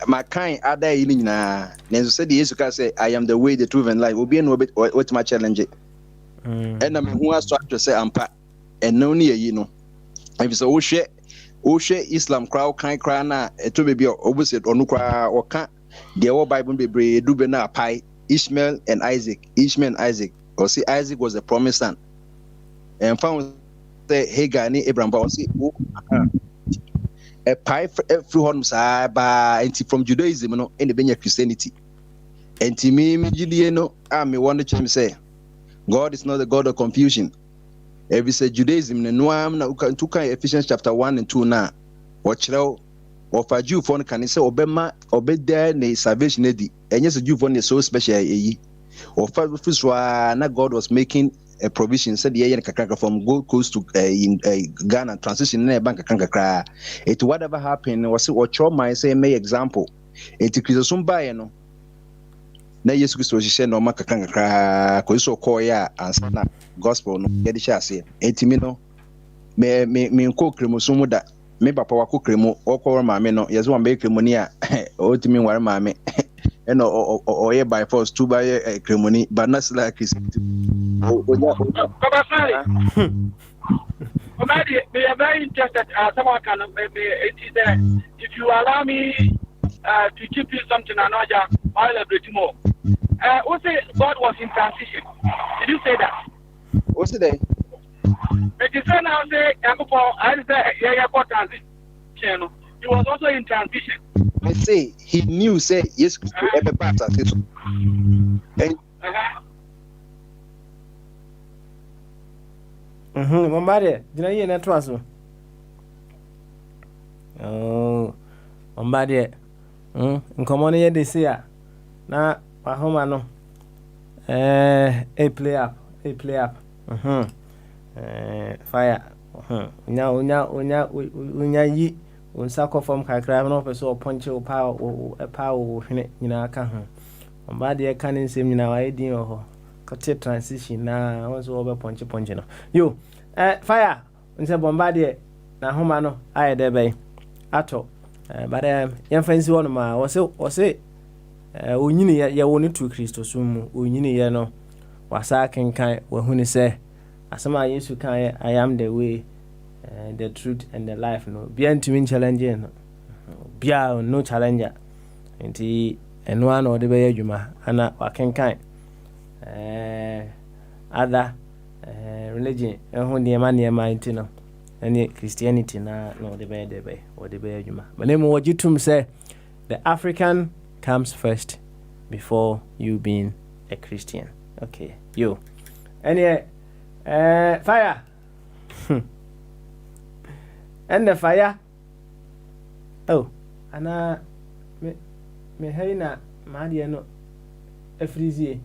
makan ada yi ni nyina nenzo say de Yesu ka say I am the way the truth and life obi no what my challenge na me hu aso atwe say ampa eno ne yi no if so wo hwe Islam crowd kan na eto be bi obuse onu kwa oka the whole Bible be dube na pai Ishmael and Isaac or see Isaac was the promised son and found say Hagar ni Abraham but see a pai through hon sa ba anti from Judaism no in the Benya Christianity anti me no me want to say God is not the God of confusion. Every say Judaism no am na uka Ephesians chapter 1 and 2 na ochrew of a Jew for can say obema obeda ne salvation edi enye se Jew for ne so special eyi of first na God was making a provision said ye kakaka from Gold Coast to in Ghana transition na bank kakaka it whatever happened was ochro my say may example it Christosum bae no na Yesu Kristo hye no makakaka ko so call ya answer na gospel no ye de sha ase etimi no me nko kremosumu da me papa wako kremo okwo maame no yeso wa be kremoni a otimi ware maame eno oye by force to by kremoni but not like Christ Papa Sally we are very interested someone can it is there if you allow me to give you something another I'll elaborate more who say God was in transition did you say that what's the day it is now say I say transition he was also in transition I say he knew say yes ever part at it Bombade dina ye na twaso Bombade nkomo ne ye de se a na ahoma no play up fire unya yi unsa ko form kakra no person o ponche o pa o hwene nyina ka ho Bombade e kan nsem nyina wa edin ho kate transition na wonso obe ponche no yo fire unse Bombade na homa no aye de bay ato but yan fancy one ma wose onyini ya woni to Kristo sumu onyini ye no wasa kenkan wahuni se asema Yesu kan I am the way the truth and the life no bia ntimi challenge no bia no challenger nti eno ana ode be adwuma ana wakenkan other religion ehun de ma nti no any Christianity na no de be adwuma manemu wajitum say the African comes first before you being a Christian. Okay, you. Anyway, fire. And the fire. Oh, ana me heina madia no efrizie.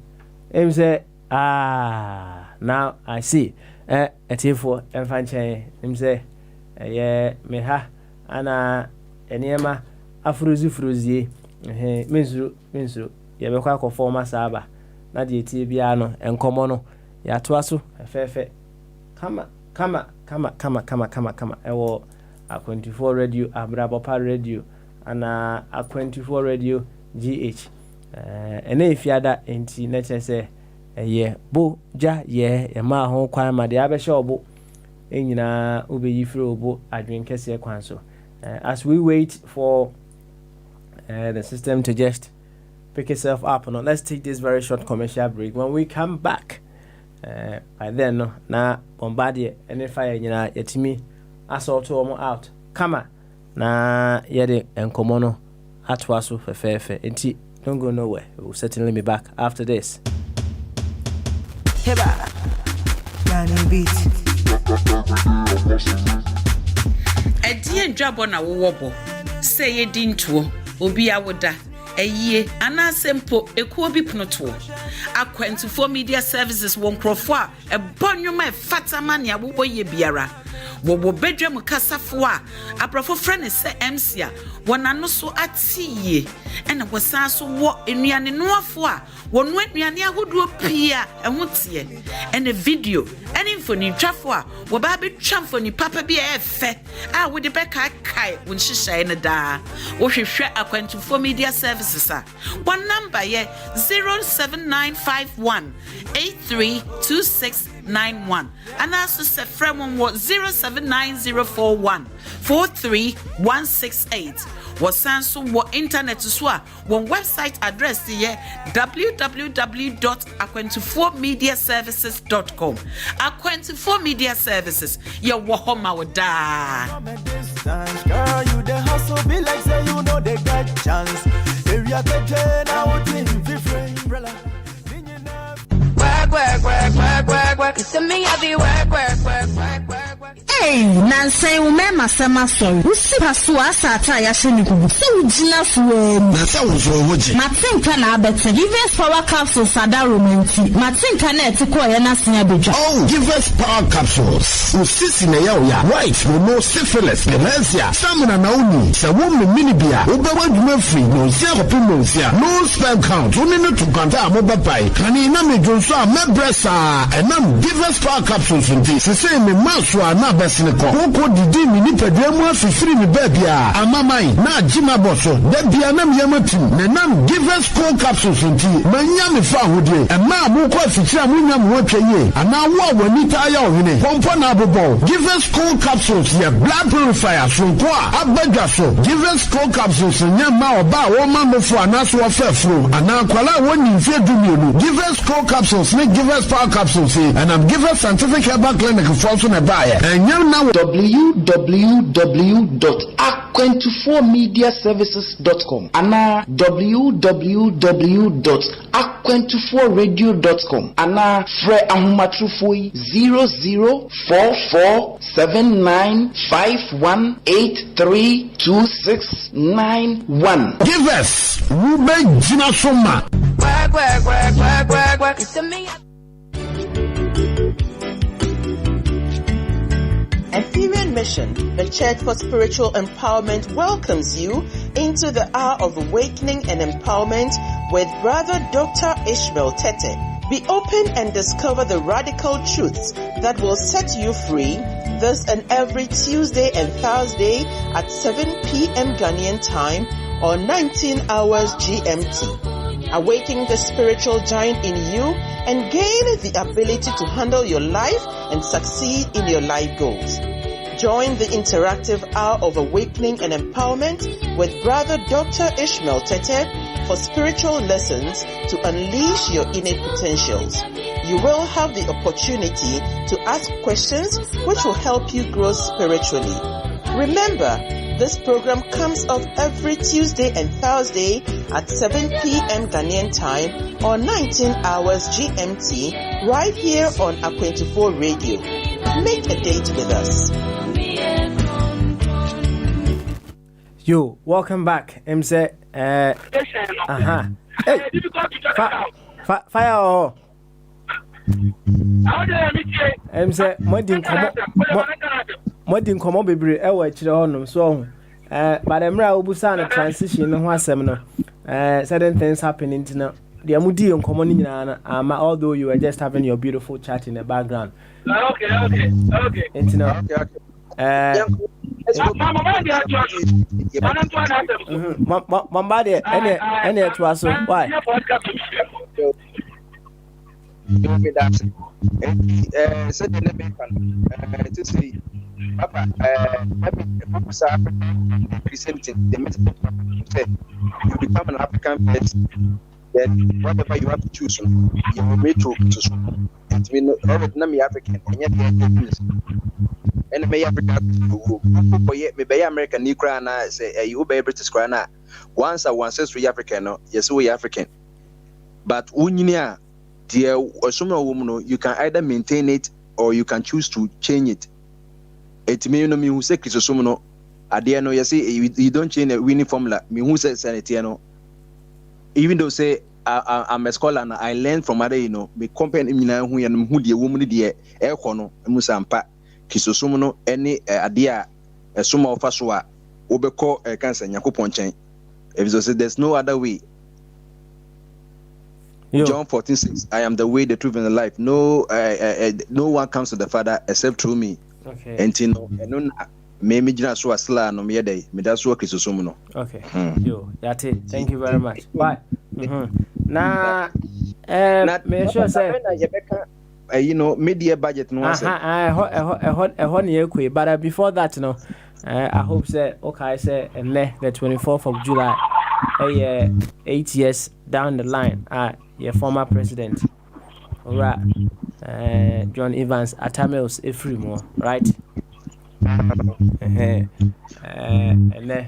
Em say now I see. Etifo emfanche em say me ha ana eniema afrozie. Minzuru ye be kwa ko forma saba na de tie bia no enkomo no ya to aso fefe kama ewo A24 radio Abrabopa radio ana A24 radio GH ene ifiada enti na chese ye Bogyae ye ma ho kwan ma de abehye obo enyina obeyi firi obo adwen kese kwan so as we wait for the system to just pick itself up. No, let's take this very short commercial break. When we come back, by then no, na Bombade any fire yetimi assault to out. Kama na yede enkomo no atwaso fefefe. Enti don't go nowhere. We'll certainly be back after this. Heba. Yani beat. Edi enjabo na wowobo. Say ye dintuo. Obi awoda eyie anasempo ekuo bi pnoto Akwantufoɔ media services won krofo a ebonwoma fatama ne aboboye biara wo bedroom kasafo a abrafo friend say MC a wonano so atie ena wosan so wo enuane noafo a wonu enuane ahodo pia eho tie ena video ena infoni twafo a wo ba betwa mfoni papa bi efe a wo de beka kai won hihye ne da wo hwehwe Akwantufo Media Services a one number ye 07951832691 and also se frem on 0790414368 wasanso wo internet so a one website address ye www.akwantufomediaservices.com Akwantufo Media Services ye wo homa wo da girl you the hustle be like say you know they got chance area get now team different umbrella work. To me, I be work. Hey, Nancy, umema sema sorry. Usipa suasa ata ya shini kubu. So ujina suwe. Nasa uzohoji. Matinka na abete. Give us power capsules sada romanti. Matinka na etikuwa ya nasi ya beja. Oh, give us power capsules. Usisi na yao ya. White, no syphilis, dementia. Samuna na uni. Sa wumi minibia. Ubewa jumefri. No siya kopimo siya. No sperm count. Unine tukanta amobapai. Kani iname jonsoa mebresa. Enam give us power capsules unti. Sese me maswa na besineko. Koko didi mini pedwemu afifiri mi bebia. Amamai na jima boso. Debia nam yamatim. Nenam give us cold capsules unti. Manyami fa hudye. Ema muko afikira munyam wacheye. Ana wanita aya ohine. Pompo na abobo. Give us cold capsules ya blood purifier. Sunkwa abadwaso. Give us cold capsules nyama oba woma mofo anaso wafefro. Ana kwala woni mfe dumienu. Give us cold capsules. Give us power capsules. And I'm give us scientific herbal clinic for also na buy. And now www.aquantuformediaservices.com and www.aquantuforradio.com and Fre Ahumatrufoi 00447951832691. Give us Ruben Gina Soma. Work. It's a me. Ephemerian Mission, the Church for Spiritual Empowerment, welcomes you into the hour of awakening and empowerment with Brother Dr. Ishmael Tete. Be open and discover the radical truths that will set you free this and every Tuesday and Thursday at 7 p.m. Ghanaian time or 19 hours GMT. Awaken the spiritual giant in you and gain the ability to handle your life and succeed in your life goals. Join the interactive hour of awakening and empowerment with Brother Dr. Ishmael Tete for spiritual lessons to unleash your innate potentials. You will have the opportunity to ask questions which will help you grow spiritually. Remember, this program comes up every Tuesday and Thursday at 7 p.m. Ghanaian time or 19 hours GMT right here on Akwantufo Radio. Make a date with us. Yo, welcome back. MC Hey. Fire oh. MC Modin komo bebre e wa kire honum so but emra obusa na transition ho asem no certain things happening now. The amudi komo ni nyina na although you were just having your beautiful chat in the background. Okay. Mama any to us why said the name to see Papa presenting the message said you become an African pet, then whatever you have to choose you will make to choose. It means Nami African and yet and may Africa may American Ukraine say you be British Krana. Once I want ancestry African, yes, we African. But Unia dear Osuma woman, you can either maintain it or you can choose to change it. It may no me who say Chrisosumno, Adiano, you see, you don't change a winning formula. Me who says Sanitiano. Even though say I'm a scholar and I learn from other, me compare who the woman the air corner, Musampa. kisosum no any ade a suma of us wa obeko cancer Yakupon chain. If you say there's no other way. John 14:6. I am the way, the truth, and the life. No one comes to the Father except through me. Okay. And me jina so asla no me day. Me da so kisosum no. Okay. Yo, that's it. Thank you very much. Bye. Na me sure say media budget no say. But before that I hope say okay say the 24th of July 8 years down the line your former president John Evans Atamils Efrimo, right? And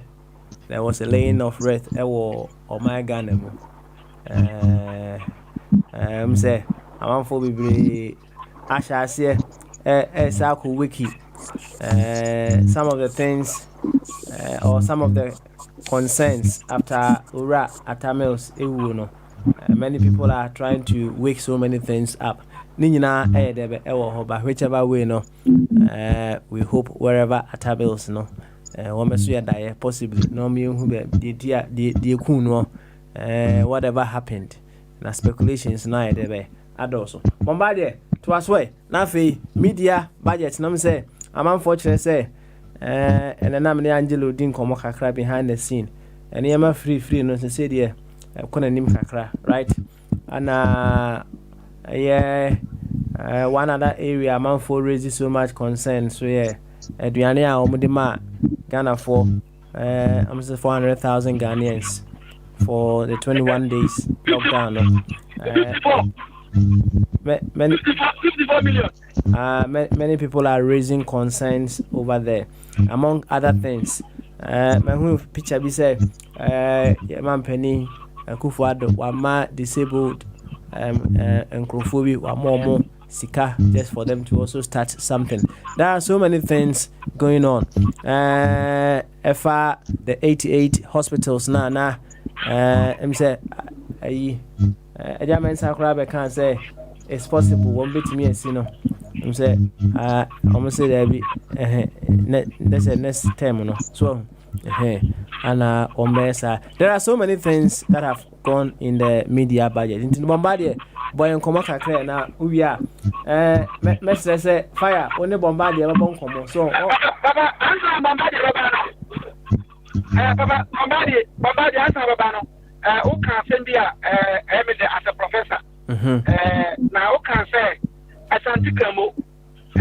there was a laying of wreath or my Ghana. Say I want for be Asha say Saku Wiki. Some of the things or some of the concerns after Ura Atamils Ewuno. Many people are trying to wake so many things up. Nina but whichever way no we hope wherever Atamils no Womesuya die possibly no me who be the kuno whatever happened. Na speculations na debe adoso. Bombardie to us way na fe media budget nam say I'm unfortunate say and then I'm Angelo din komo kakra behind the scene and yema free no say there kona nim kakra right and one other area man for raise so much concern so aduane a omudima Ghana for I'm say 400,000 Ghanaians for the 21 days lockdown many people are raising concerns over there among other things my picture be say man penny Kufuado wama disabled and Krofobi wamo sika just for them to also start something. There are so many things going on. The 88 hospitals na say German Sakrabe can say it's possible one bit me as you know. Say almost say there be next term no. So and there are so many things that have gone in the media budget. Into Bombardier, boy and Komaka na we are Mestre say fire only Bombardier bon komo. So Bombardier answer Babano. Who can send Emily as a professor? Now who can say Asante Kremo?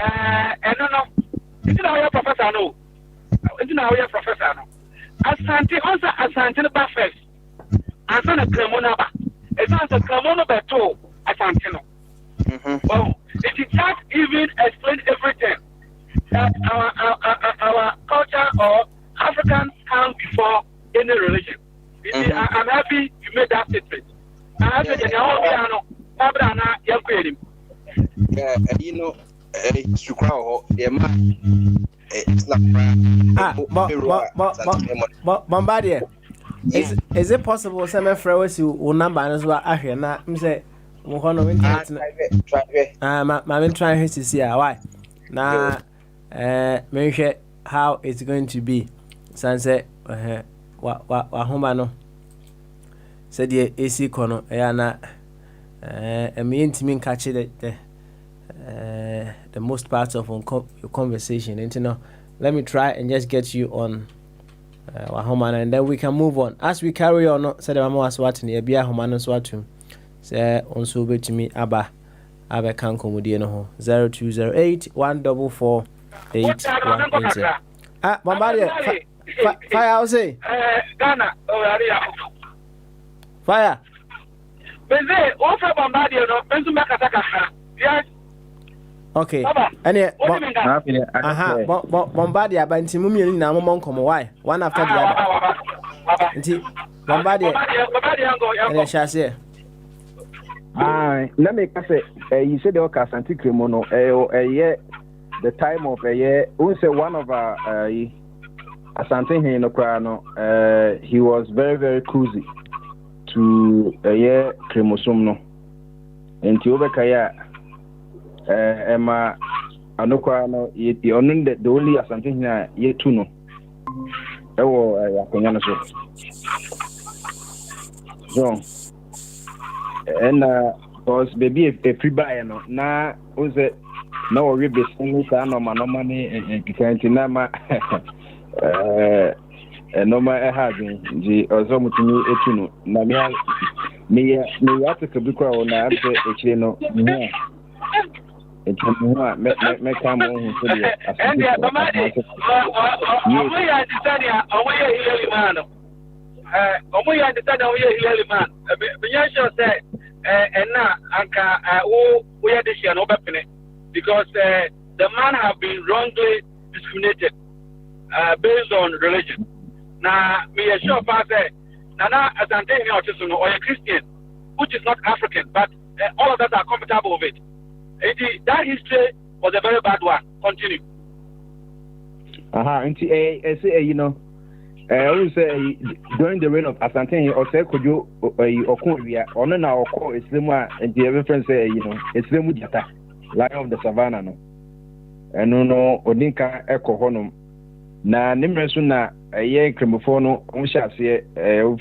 I don't know. It's not your professor no. It's not your professor no. Asante also Asante no first. Asante Kremo na ba. It's not the Kremo no beto Asante no. Oh, it can't even explain everything that our culture or Africans come before any religion. I'm happy you made that statement. I'm happy that you know, Bombardier. Is it possible some friends who number as well? I hear now. Say, I'm trying to see why. Now, maybe how it's going to be. Sunset, Wahomano said the AC corner, Ayana, and me intimate catch it the most part of your conversation. And you know, let me try and just get you on Wahomana, and then we can move on as we carry on. Said I'm was watching a beer Homano Swatum. Say on so be to me, Abba can come with 0208 144 818. Bombardier. Fire, I'll say. Ghana, Fire. Yes. Okay. Bombardier, but into Mummy now, why? One after the other. Bombardier. And I shall say. Let me say, you said the Asante Kremo, the time of a year, also one of our Asante Hinokrano, he was very, very cozy to a year Kremosumno. And Tiobekaya, Emma anokwa no ye onu the only asante hina ye tu no ewo akonya no so and because baby a free buy no na oze na wo be sinu ka no ma ni kikanti na ma no ma ha di ozo mutumi etu no na me article bi kwa na ase ekire no it's me come on so the and yeah bamade omo ya disania omo ya hilali man omo ya disania omo ya hilali man me ya sure say na anka we ya this year no bepene because the man have been wrongly discriminated based on religion na me ya sure pa say na asante ni otiso no or a Christian which is not African but all of that are comfortable with it. That history was a very bad one. Continue. You know, I always say during the reign of Asante, or say could you Okunria, or now Oko Islima, and the reference say, you know, Islimu Jata, Lion of the Savannah, no, and no, Odinka Echo Honum. Na Nimresuna, a year cremofono, Onshasi,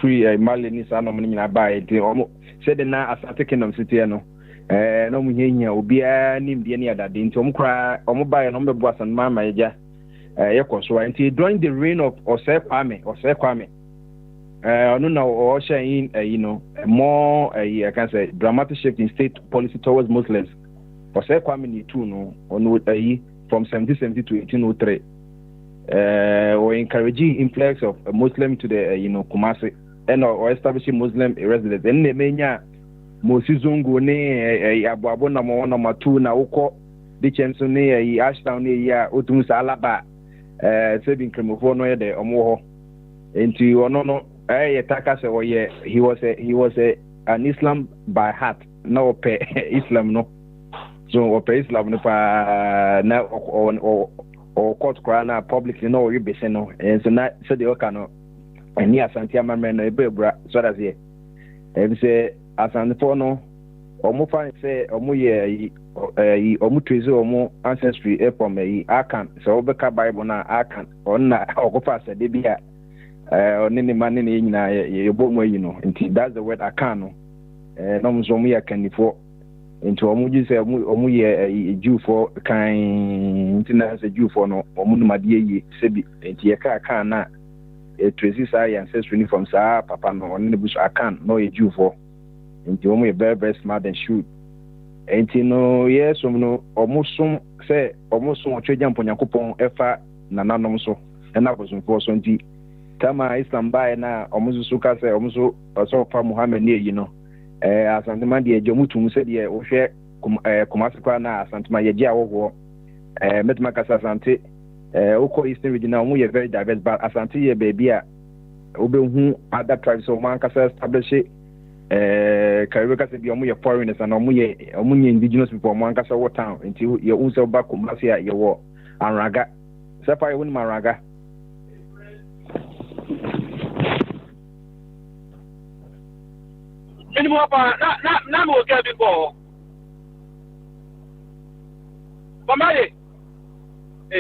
free a Malini San of Mina by the Omo, said the na Asante Kingdom City, no. No muhinya obia nim de ne adade nti omkra omobaye no mbebo asan mama eja yekoso nti during the reign of Osei Kwame no na o shine you know more I can say dramatic shift in state policy towards Muslims. Osei Kwame ni too no ono from 1770 to 1803 or encouraging influx of Muslim to the you know Kumasi and or establishing Muslim residents and menya Mosizungu ne abuabo na mo na matu na ukọ de chenso ne Ashtown ne ya otumsa alaba saving kremofo no ye de omo ho enti ono no taka se oye he was an Islam by heart na ope Islam no so ope Islam no pa na o court kra na publicly no we be se no so na se de oka no ani Asante amamre no ebebra so that here say Asante for no omo fan say omo ye omo tweze omo ancestry from akan so obeka Bible na akan onna okofa say de bia onene mane ne nyina ye bomo yi no nti that's the word akan no no mo so omo ye kanifo nti omo ji say omo ye Jew for kan nti na say Jew for no omo no made yi sebi nti ye ka akan na tweze say ancestry from sa papa no onene buso akan no ye Jew for nti omo ye very smart and shrewd enti no yes no omo som say omo som otwegya mponyankopon efa nananom so na bosomfo so nti kama Islam bai na omo so ka say omo so fa Muhammad ne yi no Asante man de jomutum se de o hwe Kumasi kwa na Asante man ye gia wo metma kasa Asante oko Eastern region na omo ye very diverse but Asante ye baby a obehu other tribes so man kasa establish Kariweka se bi omo ye foreigners and omo ye indigenous people omo ankasa wo town nti ye unse ba Kumasi a ye wo anraga sepa ye woni manraga Any more na mo get before Bamade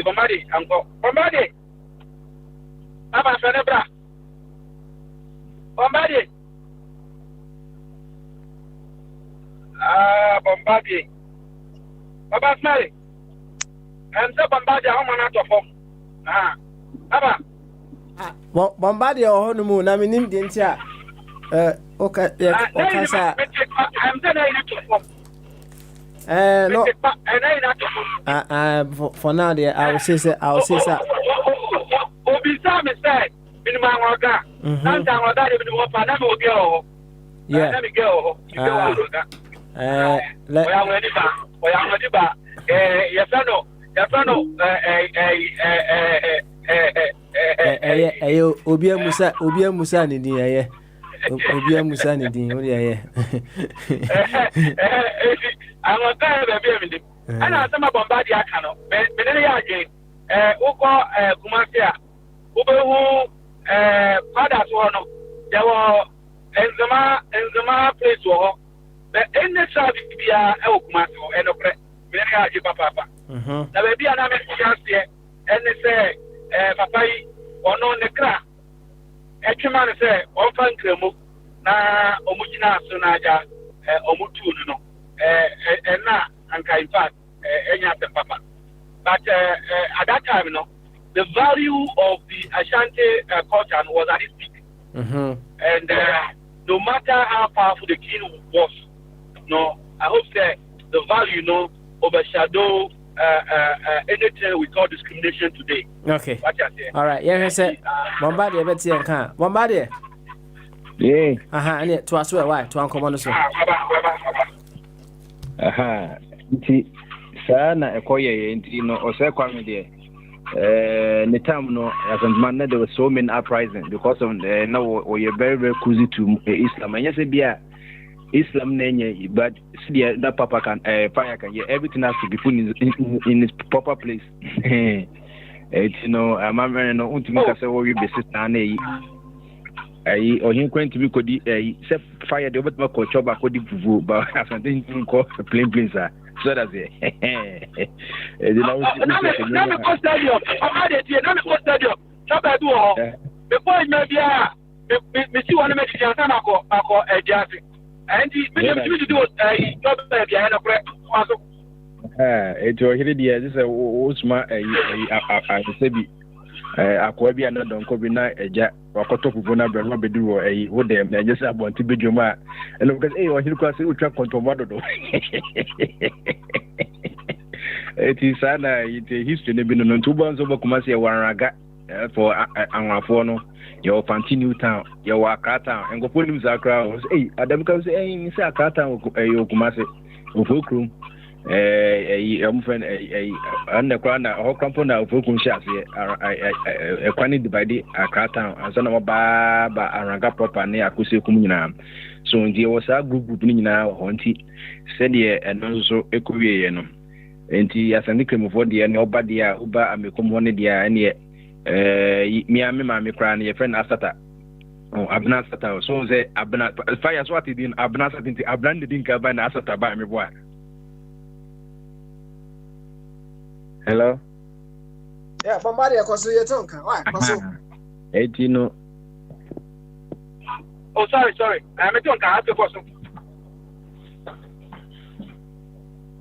Bamade anko Bamade aba fenebra Bamade Bombardie. Baba Smiley. And so Bombardie, how man out of home? Baba. Bombardie or Honumu, na minim dintia. Okay, yes, okay, sir. I'm saying I need to form. No. And I not to for now, dear, I will say, sir. Obisa me say, minimum order. And I will die with what I will go. Yeah. Let me go. You go. Obia Musa ni din aye Obia Musa ni din o aye I'm a guy baby and I some Bombardie akano me ne ya je uko Kumasi ubehu fathers wo no there were enzema place wo but in the tribe bia e Kumasi o enokre me ne ya je papa Na baby ana me fiance ene say papa yi ono ne kra etwema ne say on fa nkramo na omugina so na aja omutu no na anka in fact enya the papa but at that time the value of the Ashanti culture was at its peak. And no matter how powerful the king was, I hope that the value, overshadow anything we call discrimination today. Okay. All right. Yeah, I said, Bombardier, Betty and Khan. Bombardier. Yeah. I need to ask why to uncle Monoso. Sana Ekoye, or Sequam there. The time as a man, there were so many uprisings because of now or you're very, very cozy to Islam. And yes, Islam name, but see that Papa can fire can everything has to be put in its proper place. It's I'm very no ultimate say what you be sister or him going to be could set fire the over to choba could but I think call plain sir. So that's it. Before it may be me see one make the time ako ejasi. And me do job behind a break. It was here this Osma I say be akwabi another ko bi na eja wakoto pupo na be no be do wo dem na just about to be joma and because o here kwase utwa kontomodo do it is ana it history ne bi no ntuba nso bakuma se wanraga for anwafo no your continue town your akata ngopo nim zakra adam ka say ni say akata okuma se ofokrum I'm friend and the crown or company of Okum Shas a quantity divide a carton and son of a baba and raga proper near Akusi Kumina. So there was a group now on tea, said ye and also a Korean. And he has a nickname for the nobody Uba and become one idea and yet me and me crying your friend Asata. Oh, Abna Sata, so say Abna fire swatted in Abna Satin, Abna didn't come by Asata by me boy. Hello? Yeah, Bombardier, because you're talking. Why? Etino. Oh, sorry. I'm a talk. I have to go.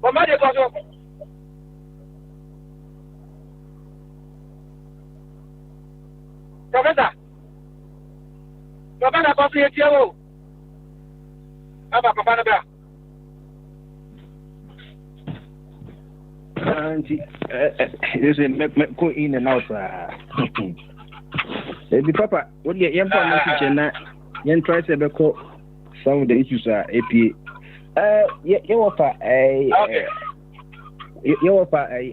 Bombardier, Professor, because you're here. Papa, go in and out. The Papa, what you young person young try to call some of the issues are APA. You offer a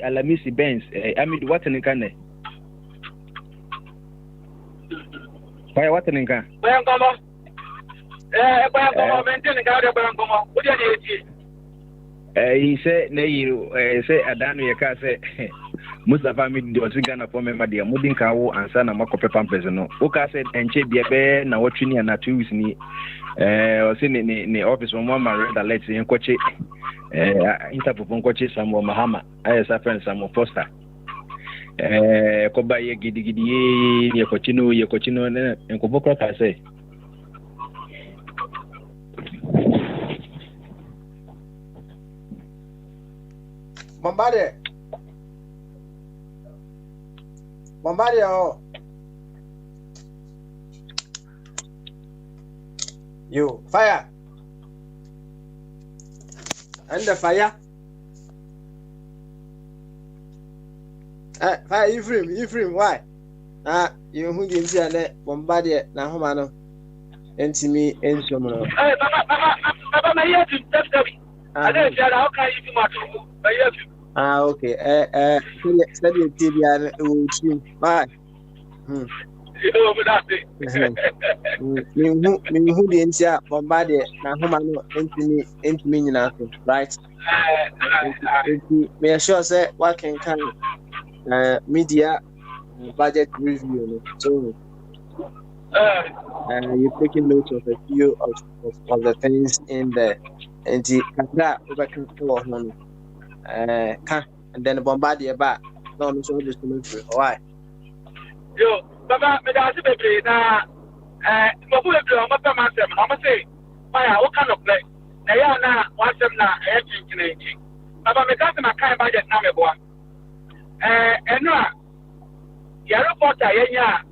Alamisi Benz. I mean, what an incarnate. Why, what an incarnate? He said, "Nay, you say Adano Yaka say Mustafa made the Osigana for member dear Mudinka and Sana Mako Pampezano. Oka said, and Chebiabe, now watching and 2 weeks ni or seen in the office from one man that lets in Coche interpopon coaches some Mahama. I as a friend some Foster. Koba ye gidi ye cochino and Koboko I say. Bombardier, you fire, and the fire. Fire, Ephraim, why? You who didn't see that Bombardier, now, Homano, and to me, and so on. Papa, my ear to Debbie. I don't know how can you do much. Okay. Study TV and why? Me who the NCA Bombardier, now Homano, into me, right? Me assure say what can media budget review. So you're taking note of a few of the things in there. And the Kakra over can and then Bombardier back. No, so just to move through. Why? Yo, Baba, me da se bebre na mo bu bebre o mo pa ma sem na mo say why o kind of play na ya na wa sem na e chinchina echi Baba me ka se ma kan budget na me boa eno a ya reporter yenya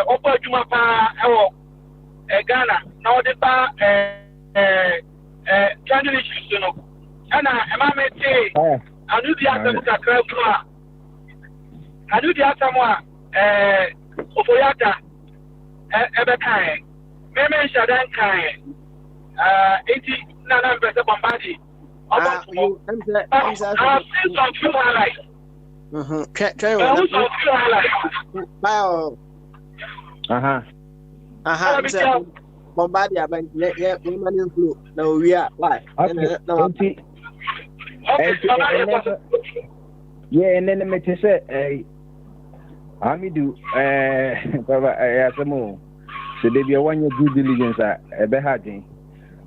opo adwuma pa ewo Ghana na o de pa candidate issues no ana e ma me say anu di asem kakra ku a anu di asem a Ofoyata ebe kai meme shadan kai enti na pese bombadi I've seen some few highlights. Bombadi aban yeah money flow now we are why yeah and then me say Amidu, Baba, Asamo. So they be a 1 year due diligence at Behading.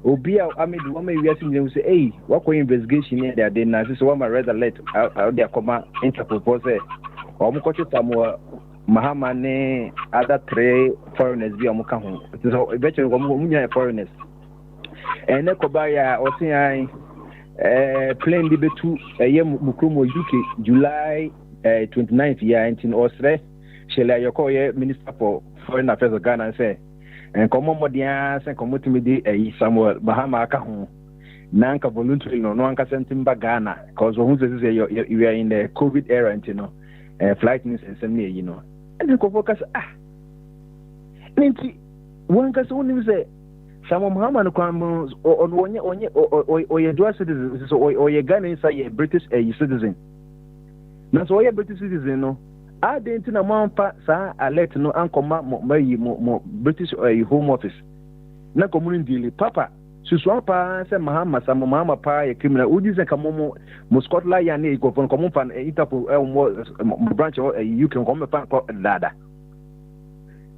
Obia, Amidu, one may be asking them say, hey, what kind of investigation here? They are doing now. This is one my red alert out there, comma, interpropose. Or Mukochi Samoa, Mahamane, other 3 foreigners be a Mukahu. It is a better woman foreigners. And Nekobaya, or say, plane debate to a year Mukumo UK, July. 29th year in Ostre, Shella Yokoye, Minister for Foreign Affairs of Ghana, say, and come on, Modians and come to me, Samuel Bahama Kahu, Nanka voluntary, no one can send him back Ghana, because you are in the COVID era, and you know, flight news and some you know, and you can focus. One can only say, some of Muhammad Kwamos or your dual citizens or your Ghana inside a British citizen. Na so ye British citizen no I didn't na mampa sa alert no ankoma mo British Home Office na community deal papa susu pa se mahama pa ye criminal udi se kamomo mo Scotland ya ne go fon komo fan Interpol mo branch UK komo pa dada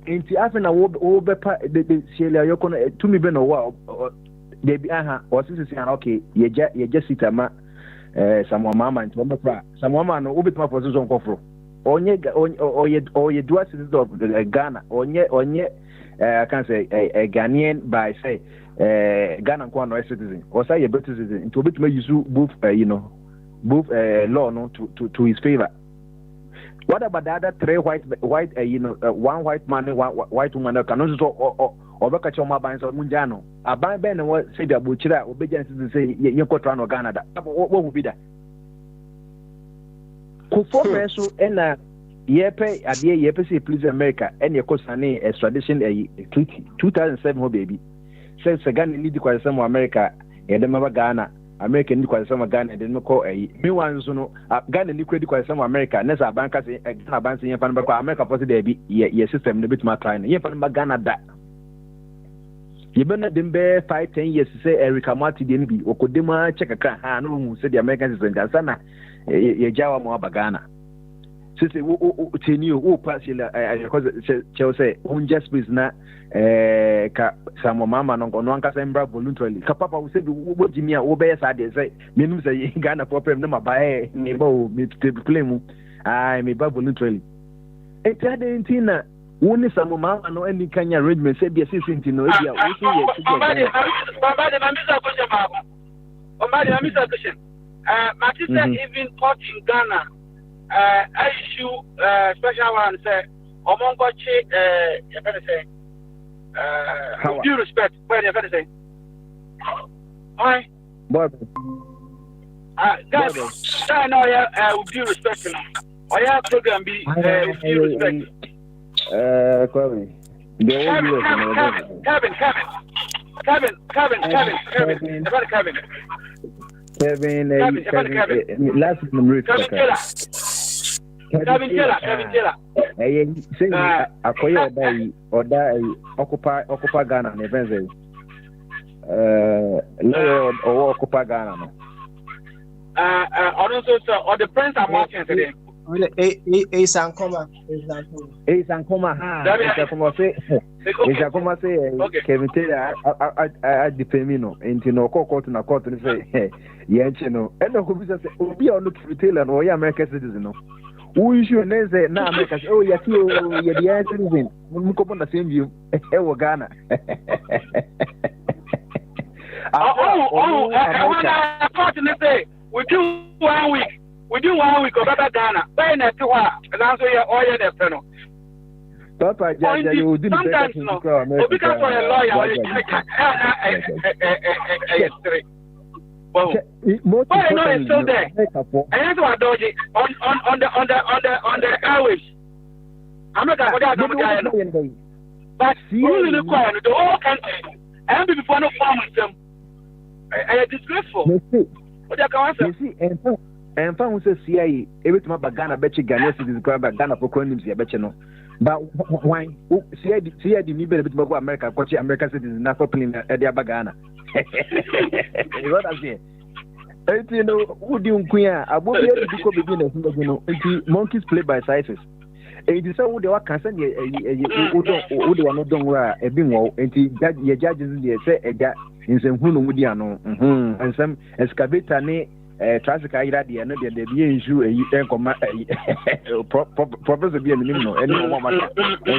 enti afena wo be pa de Sheila Yoko to me be no wa de bi aha o sisi an okay ye ja sitama some mama and some woman no ubit ma position kofro onye dual citizen of Ghana onye I can say a Ghanaian by say Ghana kwa no citizen or say a British citizen to bit ma use both both law no to his favor. What about the other 3 white one white man one white woman can also Obaka Choma Bands of Munjano. A band ben and what say the Buchira, obedience to say, Yokotrano Canada. What would be that? Kufo so and Yepe, a dear Yepe, please America, and your Cosane extradition a treaty 2007, baby. Says a gun in the some America, and the Ghana, American Niquas some Ghana, and then call a Miwan Zuno, Ghana Liquid some America, and as a bankers in Panama, America for the baby, your system, the bit my client, Yapan Ghana that. You better them bear 5-10 years to say Erica Marty didn't be or could dema check a car who said the Americans in Gansana Yajawa Moabagana. Sister who pass Chelsea on just business some mama no one can voluntarily. Papa will say what Jimmy obeys I say means a Ghana problem number by neighbor to claim I may buy voluntarily. A Tina. Only some mama no any Kenya arrangement say be assisting no be a my sister even caught in Ghana I issue special one say omongochi with due respect where you say hi guys I know with due respect or program be with due respect Kevin. Last number. Kevin Taylor. Say Akoya or die occupy Ghana events. Or occupy Ghana. Also, or the prince I'm watching today. Sankoma. Sankoma say Kevin Taylor I defend me no into no court na court and say yenche no and no could say obi on Kevin Taylor no ya American citizen no who issue and say na America oh ya the citizen we come on the same view e Ghana I thought in say we do 1 week. Within 1 week of Ghana, by next one, and answer your oil the panel. Papa, sometimes no, because for a lawyer, well, I know it's still there. And that's what I do on the airways. I'm not going to go down, but really require the whole country and before no farmers them. And disgraceful. What you can answer? And found say CIA every time Ghana betcha Ghana citizens go back Ghana for crimes ya betcha no. But why CIA me better bit go America coach American citizens na for playing at their Ghana. What I say? You know who do nkuya abobi e di ko begin na no monkeys play by sizes. E di say who dey wa kan say who dey wa no don wa e bi wo enti ye judges dey say eja nsem hu no mu di ano nsem excavator ne traffic ayira de no de be ensure enkoma professor be anim no eni mo mama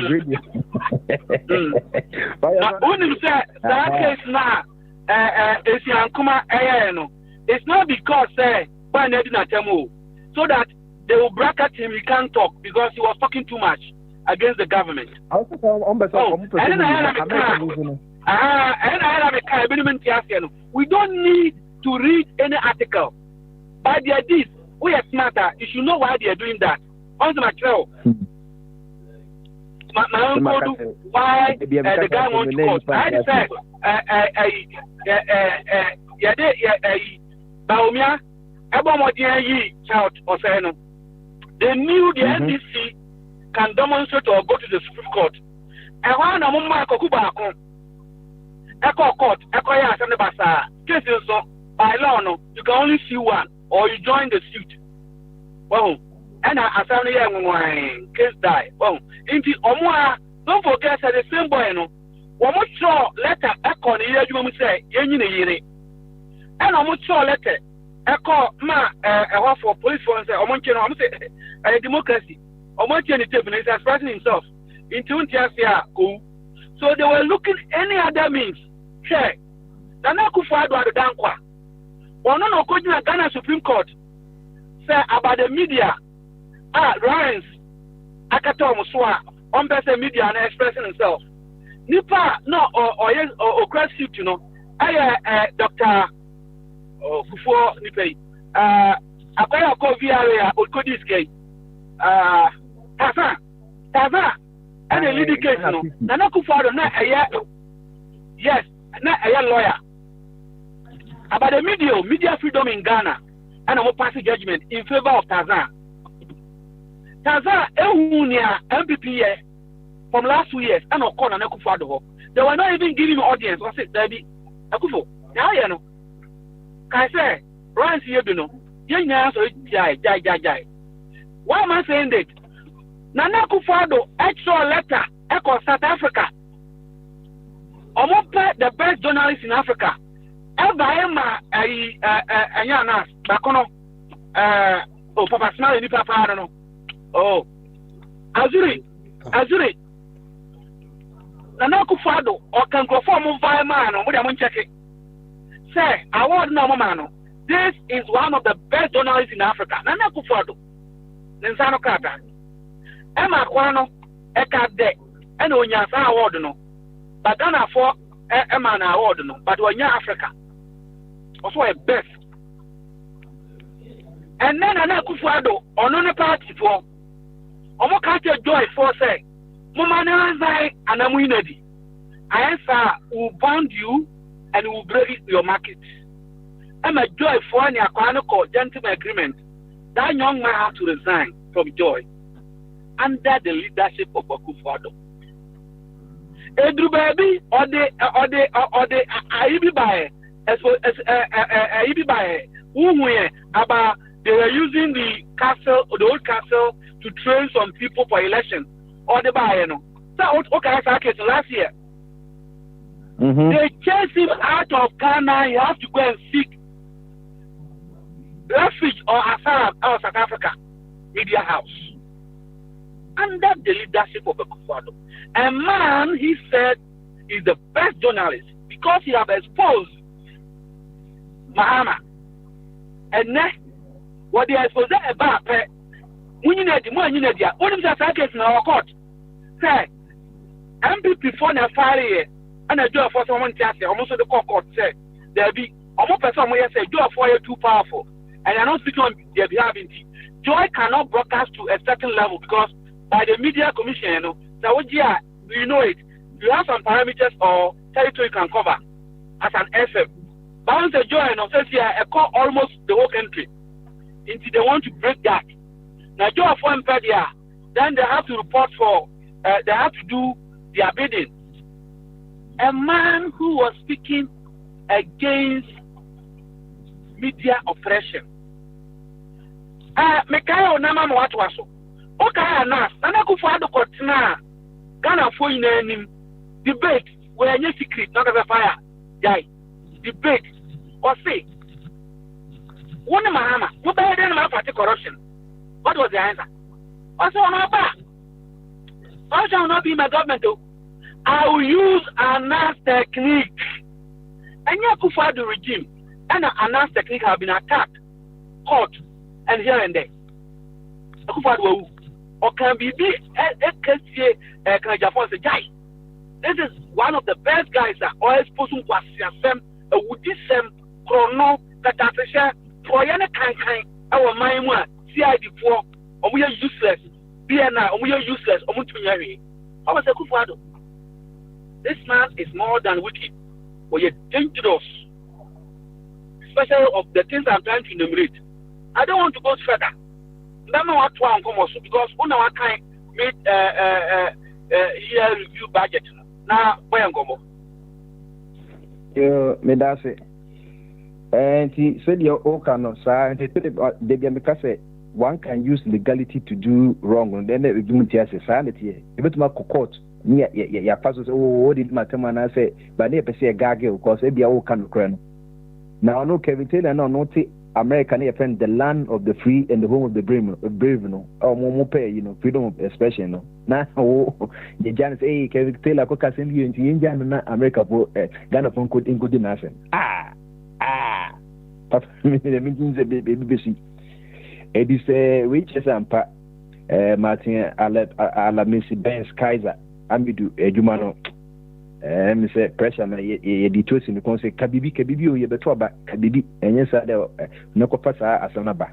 radio unim say that case na esi ankoma no it's not because by na temo so that they will bracket him, he can't talk because he was talking too much against the government. We don't need to read any article. By their deeds, we are smarter. You should know why they are doing that. On my trail. My uncle do why the guy wants to court. I said, child or say they knew the NDC can demonstrate or go to the Supreme Court. And one of my Kokubako, Echo Court, Echo Yasanabasa, cases by law, no, you can only see one or you join the suit. Well, and I found a case die. Well, into Omwa, don't forget that the same boy, no, one more sure letter Echo, you say, Yenny, and I'm sure letter. Echo ma for police force I'm say a democracy. Omoncheni is expressing himself into cool. So they were looking any other means. Check. Nana Akufo-Addo at the Dankwa. One no coaching at Ghana Supreme Court say about the media. Ryan's Akato Muswa on better media and expressing himself. Nipa no or crash suit, you know. Dr. Before Nipe, Akwaya ko VRA or Kodiske, Taza, and a leading case. Nana Akufo-Addo, not a year, yes, not a year lawyer. About the media freedom in Ghana, and I'm passing judgment in favor of Taza. Taza, Ehunia, MPP from last 2 years, and of course, Nana Akufo-Addo. They were not even giving audience. I said, Daddy, Akufo, now you know. I say, Ryan's here, you know, young answer, jai. Why am I saying that? Nana Akufo-Addo extra letter, echo South Africa. The best journalist in Africa. Emma, Ayanas, Bakono, Papa Smile, and Papa, I don't know. Oh, Azuri. Nana Akufo-Addo, or can go for move by man, or what I'm checking. Say, award no man. This is one of the best journalists in Africa. Nana Akufo-Addo. Nensano Kata. Emma Kwano, Eka De, and Onyasa award no. But Ghana for Emma award no. But Onya Africa. Also a best. And then Nana Akufo-Addo, on a party for Omo Kata Joy for say, Mumana Zai and Amuinedi. I answer who bound you and will break your market. I'm a Joy for any gentleman agreement. That young man has to resign from Joy under the leadership of Akufo-Addo. Edru baby or the Aibi by who about they were using the old castle, to train some people for election. Or the buy, So, okay, last year. They chased him out of Ghana. He has to go and seek refuge or asylum out of South Africa, Media House, under the leadership of Akufo-Addo. A man, he said, is the best journalist because he have exposed Mahama. And then, what they exposed about when you need the money, you need the only case in our court. Say, MPP for the fire and a job for someone to say, almost the court said, there be almost person where say, job for you too powerful. And I don't speak on their behalf. Joy cannot broadcast to a certain level because by the media commission, you know it. You have some parameters or territory you can cover as an FM. But once a joy says here, I call almost the whole country. Until they want to break that. Now, joy for Empedia, then they have to report for, they have to do their bidding. A man who was speaking against media oppression. Mekaya onama mwatu waso. Okaya nas. Nana Akufo-Addo kotina. Ghana for in debate. Where any secret not as a fire. Jai. Debate. Or say. One Mahama. What better than my party corruption? What was the answer? Also on our back. I shall not be my government though. I will use Anas technique. And Akufo-Addo regime and Anas technique have been attacked, caught, and here and there. Akufo-Addo or can be this is one of the best guys that always put some kwasiasem a wudisem chrono that asesha proyane kankan our mind one CID4 or we are useless BNI or we are useless or mutunyari. I was Akufo-Addo. This man is more than wicked, or yet dangerous, especially of the things I'm trying to enumerate. I don't want to go further. That's not what I'm coming to because on our kind made year review budget. Now, where I'm going? Me that's it. And he said your okano sir and they be because one can use legality to do wrong and then they do it as a sanity. If my court. Yeah, pastor say, oh, did my time and I say, but they say a gag because they be all kind of crown. Now, no, Kevin Taylor, no, not American, friend, the land of the free and the home of the brave, no, or more pay, freedom of expression, no. Now, the Jan say, Kevin Taylor, could send you into India and America for Ghana phone code in good nothing. Papa, the meetings a baby. It is which is Martin Alamisi Benz Kaiser. Amidu ejumano me say pressure na ye detosi me kon say kabibi o ye beto ba kabibi enye sa de no ko pasa asana ba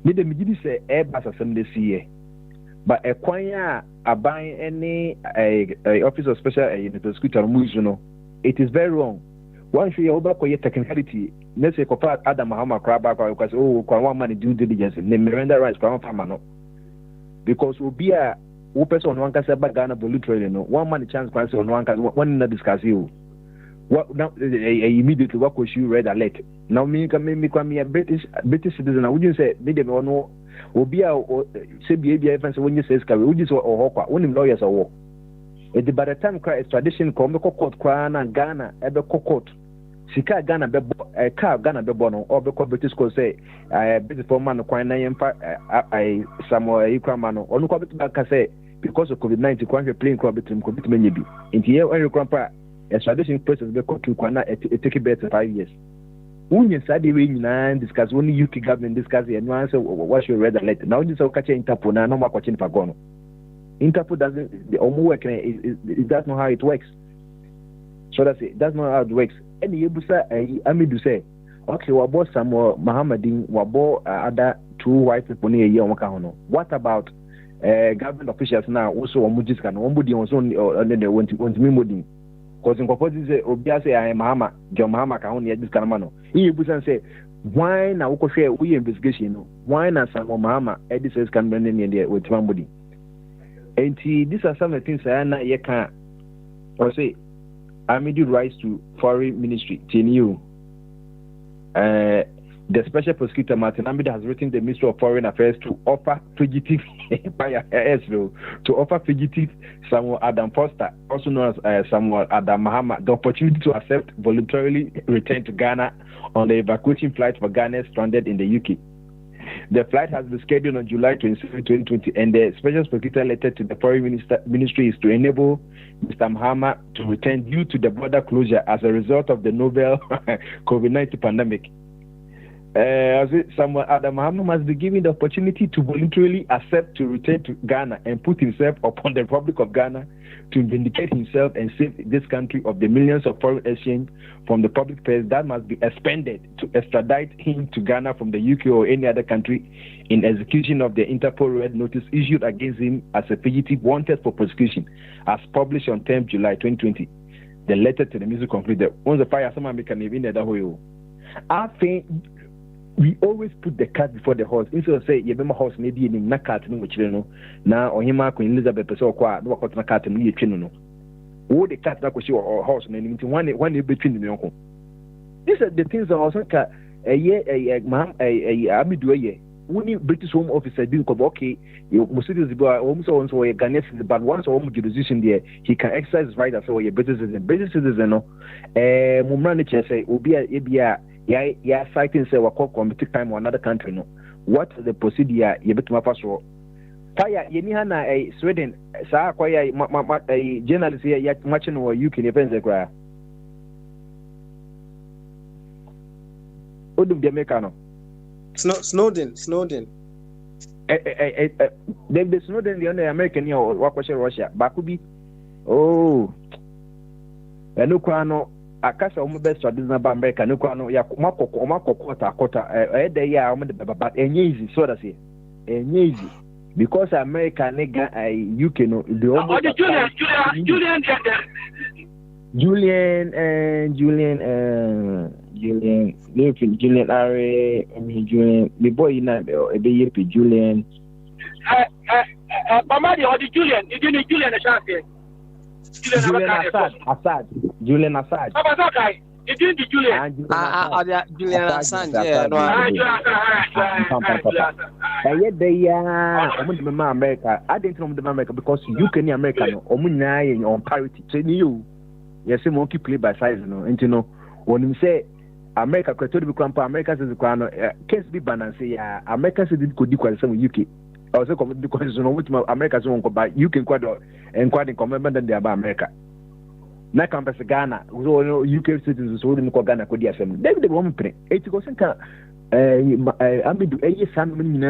me de me gidi say e ba asam de siye ba e kwan a aban any office of special prosecutor mu isu no it is very wrong. One should you back your technicality let's say ko pa Adam Mahama kraba because kwan one man do diligence ne Miranda rights kwan fa no because obi a who person one can say back Ghana literally no one man chance can say one can one not discuss you what now immediately what was you red alert now me can make me a British citizen I wouldn't say maybe no obi a say be even say when you say scawe would you or hokwa when lawyers are war it by the time cry extradition come be court kwa na Ghana e be court sika Ghana be car Ghana be bono or be British ko say British for man kwa na yemfa Samuel Ikrama no onu ko be back say because of COVID-19 kwa plane kwa between ko between nyebi nti ye when Ikrama extradition process be court kwa na it take better 5 years unye sade we nyina discuss only UK government discuss and no answer what you read the letter now this o catch Interpol na no ma kwa chin pagono Interpol doesn't the work it does not how it works so that's it that's not how it works and the Ebusa Amidu say, okay, we bought some Mohammedan, we bought other 2 white people near here. What about government officials now? Also, Omujis can Ombudi on the want to me modding. Because in Koposi say, Obia say, I am Mahama, John Mahama can only this Kanamano. He Ebusa say, why now share we investigation? Why not some Mahama editors can bring in there with somebody? And these are some of the things I know you can't or say. Amidu rise to foreign ministry. TNU. The special prosecutor Martin Amida has written the Ministry of Foreign Affairs to offer fugitive Samuel Adam Foster, also known as Samuel Adam Mahama, the opportunity to accept voluntarily return to Ghana on the evacuation flight for Ghanaians stranded in the UK. The flight has been scheduled on July 27, 2020, and the special prosecutor letter to the Foreign Ministry is to enable Mr. Mahama to return due to the border closure as a result of the novel COVID-19 pandemic. Samuel Adam Mahama must be given the opportunity to voluntarily accept to return to Ghana and put himself upon the Republic of Ghana to vindicate himself and save this country of the millions of foreign exchange from the public purse that must be expended to extradite him to Ghana from the UK or any other country in execution of the Interpol Red Notice issued against him as a fugitive wanted for prosecution, as published on 10th July 2020. The letter to the music concluded. Once the fire, someone make an event that way. I think we always put the cat before the horse. Instead of say, you remember horse maybe in na cat no children now or him Queen Elizabeth person kwa no kwat na cat no ye twin no. Wo the cat na kwashi or horse na nti one between the uncle. These are the things that also ka amidu ye. When British Home Office didn't come okay, Muslims also a Ghanaian, but once a home jurisdiction there, he can exercise his right as a British citizen. British citizen no. Mumrani say Ubia yeah, citing say we call committee time or another country no. What the procedure you bet my passport? Fire yeni hana Sweden sa kwa ya journalist ya matching or UK ne penze kwa. Odum de mekano. Snowden. The Snowden the only American here or Russia. Bakubi. Oh. No kwano akasa omo best traditional ba America no kwano ya makoko kota dey ya omo de baba enye so that say enye easy because America nigga UK no the omo Julian the boy na be yepi Julian mama the Julian a chance Julian Assad. It is the Julian. Julian Assad. Yeah, no. America. I didn't know the America because you can America no. On parity. So you, yes, monkey play by size no. And you know when you say America, America says the case be balance. Yeah, America says it could equal some UK. I was saying because you know which America so by UK and quite in commitment than they about America. Na campus Ghana, so UK citizens so in Ghana could be assembly. They won't print. 80% I mean, a son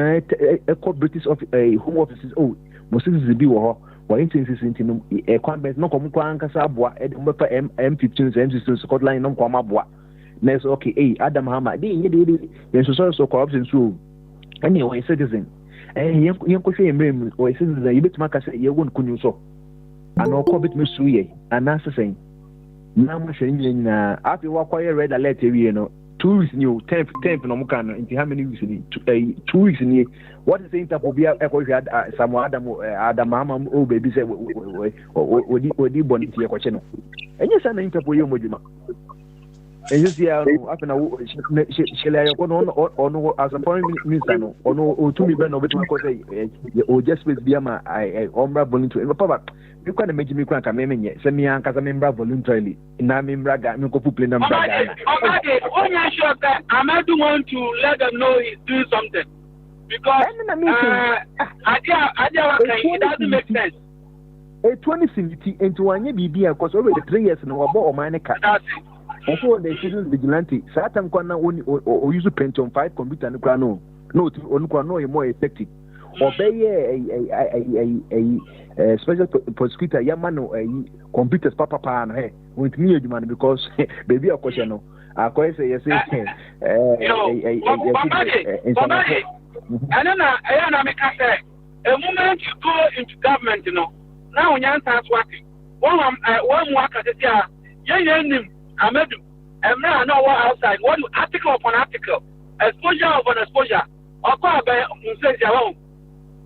a British of home offices. Oh, Moses be war. Why instance in a convent no come Casabua at M15 M16 Scotland no come abwa. Next okay, Adam Hammer, they so corruption so anyway citizen. Yanko say emem or citizen you bet maka say you won't kunu so. And all COVID me suye and answer saying now I'm saying after what quiet red alert you know 2 weeks new 10th no mukano into how many weeks in 2 weeks in what is the interpobia echo had some Adam mama oh baby say odi boniti e kwache no enye sa na interpoyo moduma enye sia no after na shele ayo no as a foreign minister no ono otumi be no betima ko say o just space bia ma ombra bonito papa you can imagine me kwanka memenye se me anka me mbra voluntarily na me mbra ga me ko play na mbra ga okay onya sure that Amadu want to let them know he's doing something because it doesn't make sense. A 2050 into one year BB because already 3 years no about or mine car. Also the citizens vigilante Satan kwana only or use pension 5 computer no no no more effective. Obey a special prosecutor Yamano computers papa pan hey with me demand because baby a question no I say yes and then I make a moment you go into government you know now when you answer working one work at the young Amedu and now know what outside one article upon article exposure upon exposure or call by Musa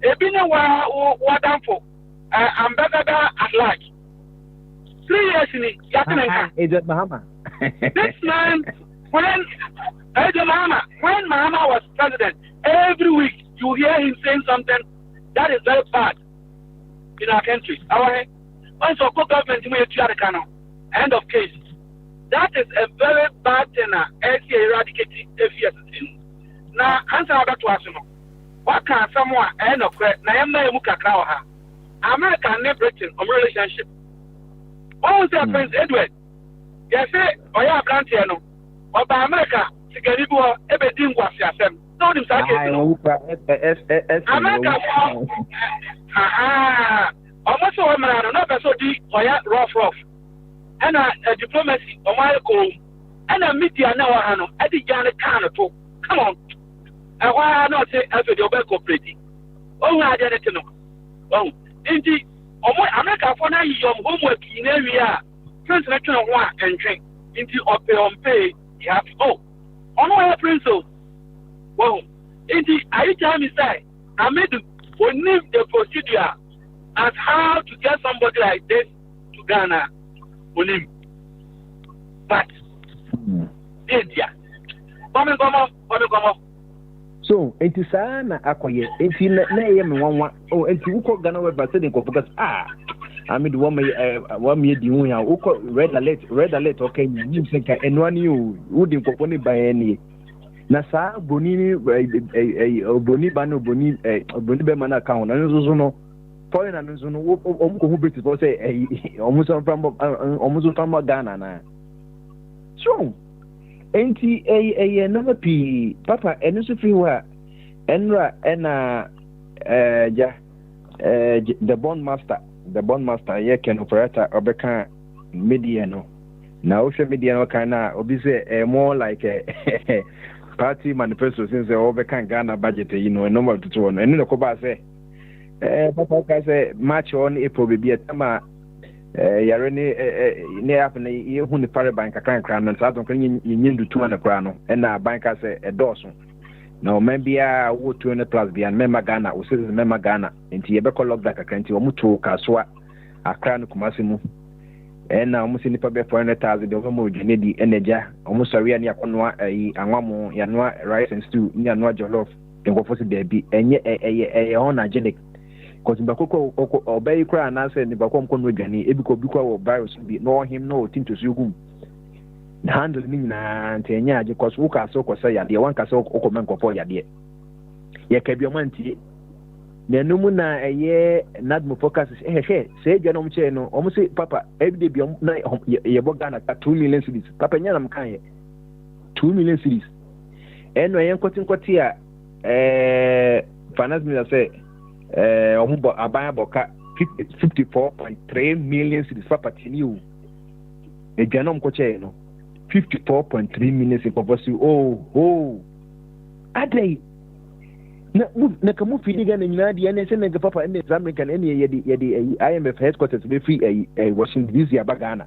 Ebina wa done for ambassador at large 3 years in it. This man When Mama was president, every week you hear him saying something that is very bad in our country. Once a government end of case. That is a very bad thing. Eradicating FES. Now, answer about to us. What can someone end of credit? America and Britain on relationship. What was their Prince Edward? Yes, or you have granted no. Or by America, to get you everything was yourself. Don't you say America. Almost all men are not so deep or rough. And a diplomacy or my goal. And a media now, at the Jan Carnival. Come on. And why not say as a double cooperating? Oh, I didn't know. Oh, indeed. America for 9 years homework in area. Translation of one and drink into pay. You have to go. On what principle? Well, indeed, I tell me say, I made the the procedure as how to get somebody like this to Ghana. But India. So, it is an acquire. It's in the name one. Oh, and you call Ghana by saying focus. I mean, one year doing red alert, okay, you think, and one you wouldn't company by any. Nasa Bonini, Bonibano, Bonibeman account, and also no foreign and who British was almost from Ghana. So, ain't he a number P, Papa, and also free were Enra and the bond master, yeah, can operator Obeka Mediano. Now, Mediano can obviously more like a party manifesto since the Obeka Ghana budget, you know, a number of 2 and then the Koba say, Papa say, March on April will be a Tama Yarene near up in the Huni Parabank, a crown, and Southern Union to 200 crown, and our banker say a Dawson. No, maybe I would 200 plus be and Mema Ghana, or says Mema Ghana, and Tiabeco lock like a country or Mutu Kaswa, a crown Kumasimu. And now, Musin Pabbe 400,000 the Homo Genedi Energia, almost a real Yakonwa, a Amamo, Yanwa, rice and stew, Yanwa Jolof, and what was it there be, and yet a honagenic. Because in Bakoko or Bay Cry and answer in the Bakom Conwegani, Ebico Buko or virus be nor him no thing to Sugu. Handle me and Tenya, because Wuka so Kosaya, the one Caso Okomanko for ya dear. Yakabiamanti. The Numuna a year Nadmo focus say Janom Cheno, almost say Papa, every day beyond Yabogana at 2 million cities. Papa Yanam Kanye 2 million cities. And I am quoting Quatia, finance minister say, Abaya Boka 54.3 million cities. Papa Tinu, a Janom Cocheno 54.3 million cities. Oh, a day. Na kamu fili gana nyina di ene se na papa ene American ene yedi IMF headquarters be free Washington DC abagana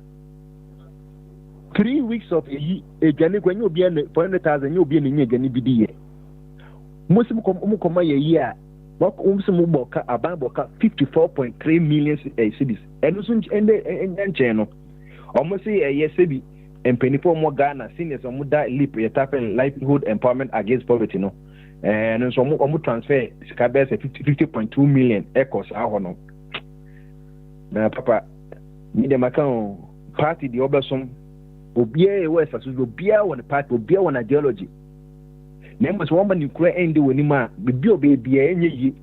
3 weeks of a jani kwa nyo bia 400,000 nyo bia ni jani bidiye musim koma ye year wak musim boka aban boka 54.3 million cities eno so ende cheno almost say ye sebi empenifo mo Ghana seniors mo da leap ye tapen livelihood empowerment against poverty no. And so almost transfer Scabes 50.2 million echoes. Now, Papa, me the Macau party the Oberson will be a West as will be on the party will be on ideology. Name was woman you create and do when you ma be any.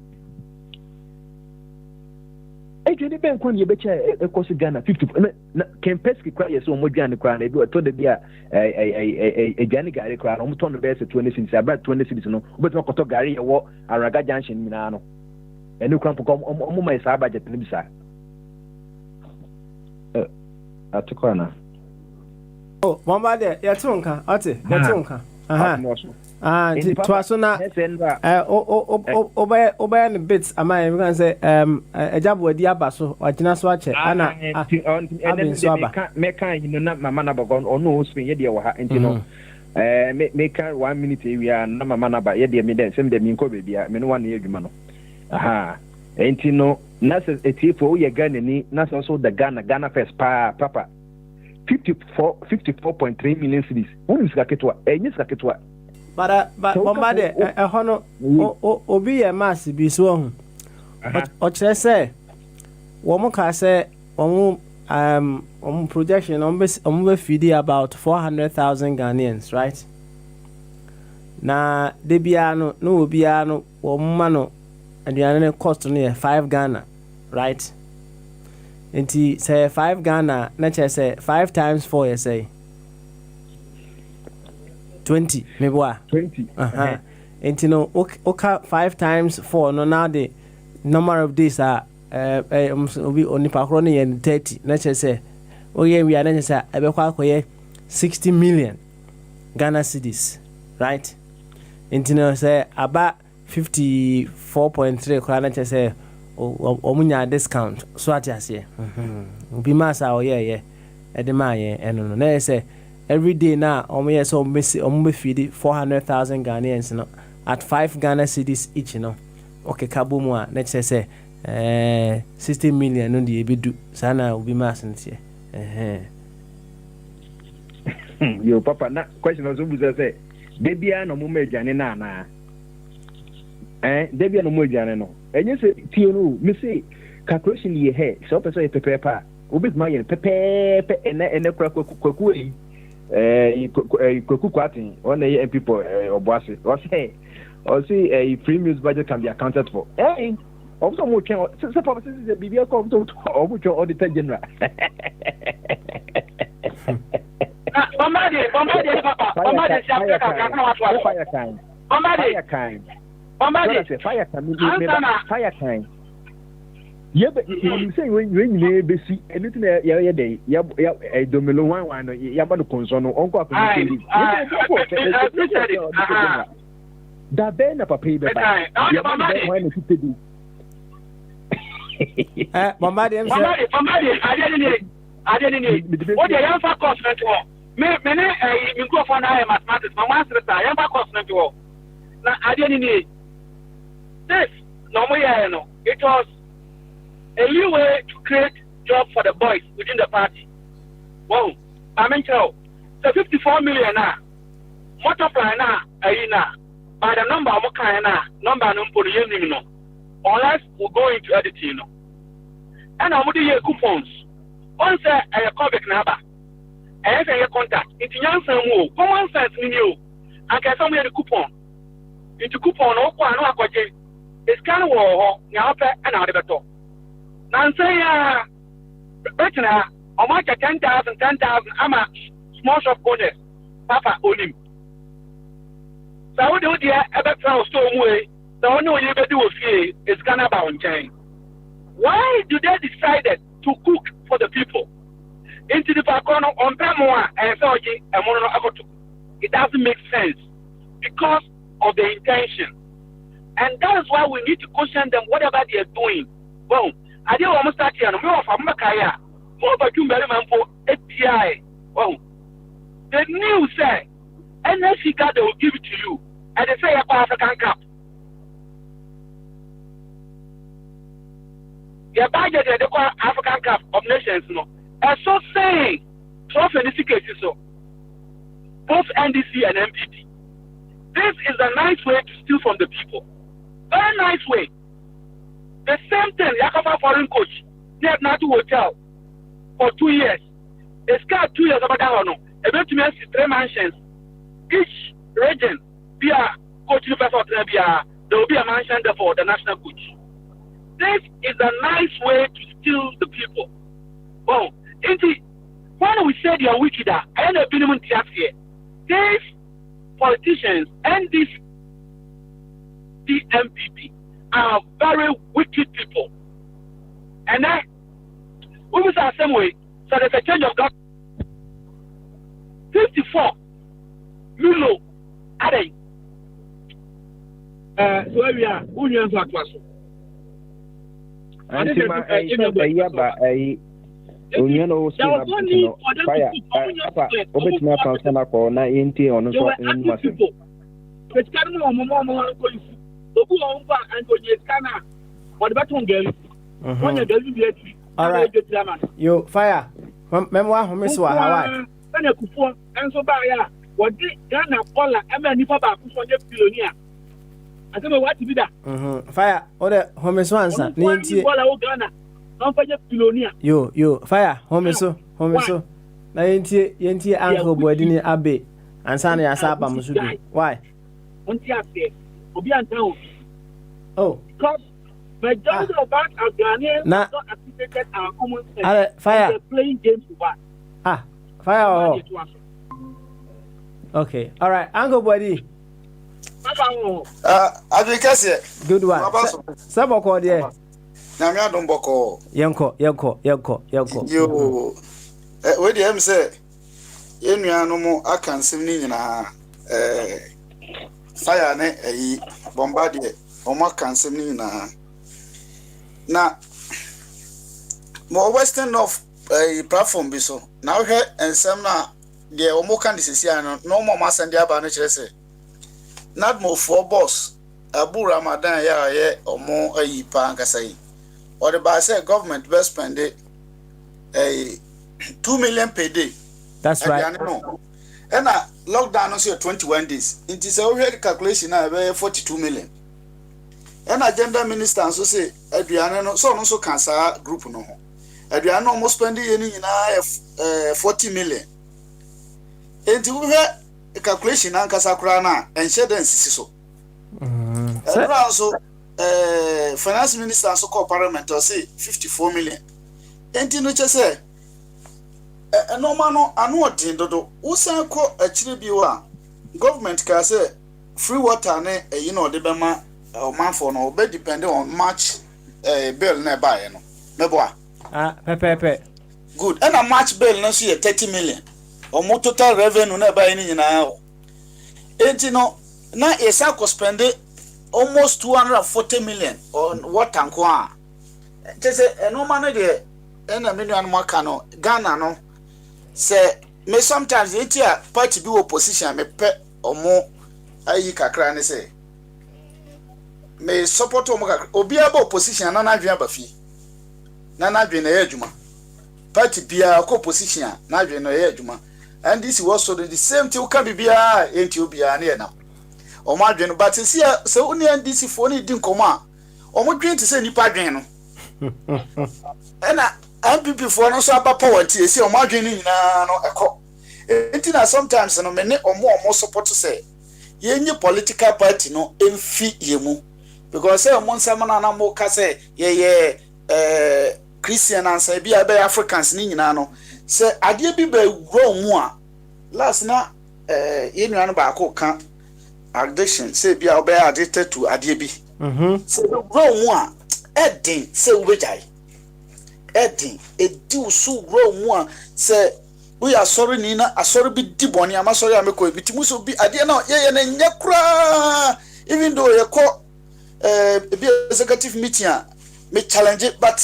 Actually, bank when you betcha a course Ghana 50 can pesky cry so much Ghana crown. They do a told the a Ghana Gary crown, almost on the best 20 cities, about 20 cities, no, but not Koto Gary or Araga Junction, Milano. A new crump come on my Sabbath at Nibsa. At the corner. Oh, Mama, there, Yatunka, Ate, Yatunka. Twasuna obey the bits. Am I going to say a job with the abaso or Jinaswache? Anna, Meka, you know, not my man about or no spin yedia, and you know, make 1 minute area, no man about yedia, me then send them in Kobe, I mean 1 year, man. Aha, ain't you know, Nasa a tea for your Ghana, Nasa also the Ghana first, Papa. 54.3 million cedis. Who is Kaketwa? Yes, Kaketwa. But Bombade, a honor, obi a mass be so. What say? Womoka say, projection on feed about 400,000 Ghanaians, right? Na debiano no biano womano and the other cost near 5 Ghana, right? Nti say 5 Ghana, nature say 5 times 4 you say 20 maybe what 20 nti no okay 5 times 4 no now the number of days are obi onipa kro ne 30 nature say we are nature say ebekwa 60 million Ghana cedis, right? Nti no say about 54.3 kwa nature say omunya discount so at ase bi masa oye edema ye eno na say every day now omuye so omu feed 400,000 Ghanaians no at 5 Ghana cedis each no okay kabomu a na say 60 million no dey ebidu sana obi masa ntie yo papa na question also be say debia no mo majane na debia no mo majane no enye se tie no me say calculation ye he so person prepare pa obit ma ye pepe ene kwaku kwaku kwatin on e people oboase o say free meals budget can be accounted for also mo twen se papa se bibia ko to obo twen auditor general Bombade papa bombade si Africa ka na watu fire kind bombade fire kind you say when you be see anything ya dey ya domelo one no ya ba no konso no onko akoni da be na papa be ba ya ba why no fit do bombade adeni o de yan fa cost na to me ne microphone na mathematics ma wan sreta yan fa cost na to na adeni this no mo ya no it was a new way to create jobs for the boys within the party. Wow, I mean, so 54 million now, multiply now, by the number of number no, unless we go into editing, and I'm going to coupons. Once I call back number, I have a contact. It's young some common sense in you. I can send me the coupon. Into coupon, it's kind of war, now, and out of the top. Nansaya, Bettina, how much 10,000, I'm a small shop owners, Papa Olim. So, I would do the ever found stone way, the only way you ever do is Canada on chain. Why do they decide to cook for the people? Into the Pacono on Pamoa and Soji and Mono Akotu. It doesn't make sense because of the intention. And that is why we need to question them, whatever they are doing. Well, I didn't want to start here. No more from Makaya. More about you, Merriman for API. Oh, the news say, and then she got they will give it to you. And they say, African Cup. Your budget, they call African Cup of Nations. No, and so saying, so in this case, so both NDC and MPP. This is a nice way to steal from the people. Very nice way. The same thing, Yakova foreign coach, they have not to hotel for 2 years. They scout 2 years about that one. Eventually, 3 mansions. Each region, be a coach, there will be a mansion there for the national coach. This is a nice way to steal the people. Well, when we say they are wicked, I end up being here. These politicians and this MPP are very wicked people. And then, we will say the same way, so there's a change of government. 54 million, are they? So we are, who knows what was? All right. Yo, fire. Memoir home so Hawaii. And a coupon and so by what did Ghana Paula and many papa for the billionaire. I don't know what to be that. Fire order home so answer. Ghana. Don't forget billionaire. You fire home so na yenti uncle boydini abe ansana ya saba musudu. Why? Oh, because majority of us are Ghanaians not appreciated our common sense. Fire. Playing games to what? Fire. Oh. Okay. All right. Uncle Body. Advocate. Good one. Saboko there. Namia don't boko. Yanko. Yo. Where the say? Yenua no mo akansem ni nyina fire ne bombardier omo akansem ni nyina na mo western of platform bi so na wo hwe ensem na de omo kan de sisi ano no mo masande aba no kire se not mo for boss abu ramadan ya ye omo pa nkasa yi or the ba say government best spend 2 million per day. That's right. And lockdown is 21 days. It is already calculation now 42 million. And agenda minister also say Adriano so also cancer group no. Adriano almost spending in 40 million. And we have a calculation and Casacra and Sheddon so. And also finance minister also called parliament say 54 million. And you know just say no man no anu odin dodo usan ko akire biwa government ka say free water ne you know de be ma man for no be depend on match bill na buy no meboa pepe good and a match bill no so 30 million or mo total revenue na buy ni nyina o enti no na esa ko spend almost 240 million on water nko a say no man no de na menu anu aka no Ghana no say me sometimes it here party be opposition me pe omo ayi kakra ne say me support omo kakra obi aba opposition na adwen aba fi na adwen na ye adwuma party bia ko opposition na adwen na ye adwuma and this was so the same thing ka bibia enti obi a na ye na omo adwen but say uni NDC fo ni di nkomo a omo dwen ti say nipa adwen no ena MPP for no so aba power tie si o madwen ni nyina no ekọ enti na sometimes no me ne omo support say yenye political party no emfi yemu because say omo nsam na mo ka say ye Christian answer bi abe Africans ni nyina no say ade bi ba wuro mu a last na yenu anu ba ko ka addiction say bi obe addicted to ade bi say wuro mu a edin say ubejai Eddie, edi so grow mu say we are sorry nina asori bi di boni ama sorry ameko ebitimu so bi ade na ye na nyakura even though ye call be executive meeting me challenge it but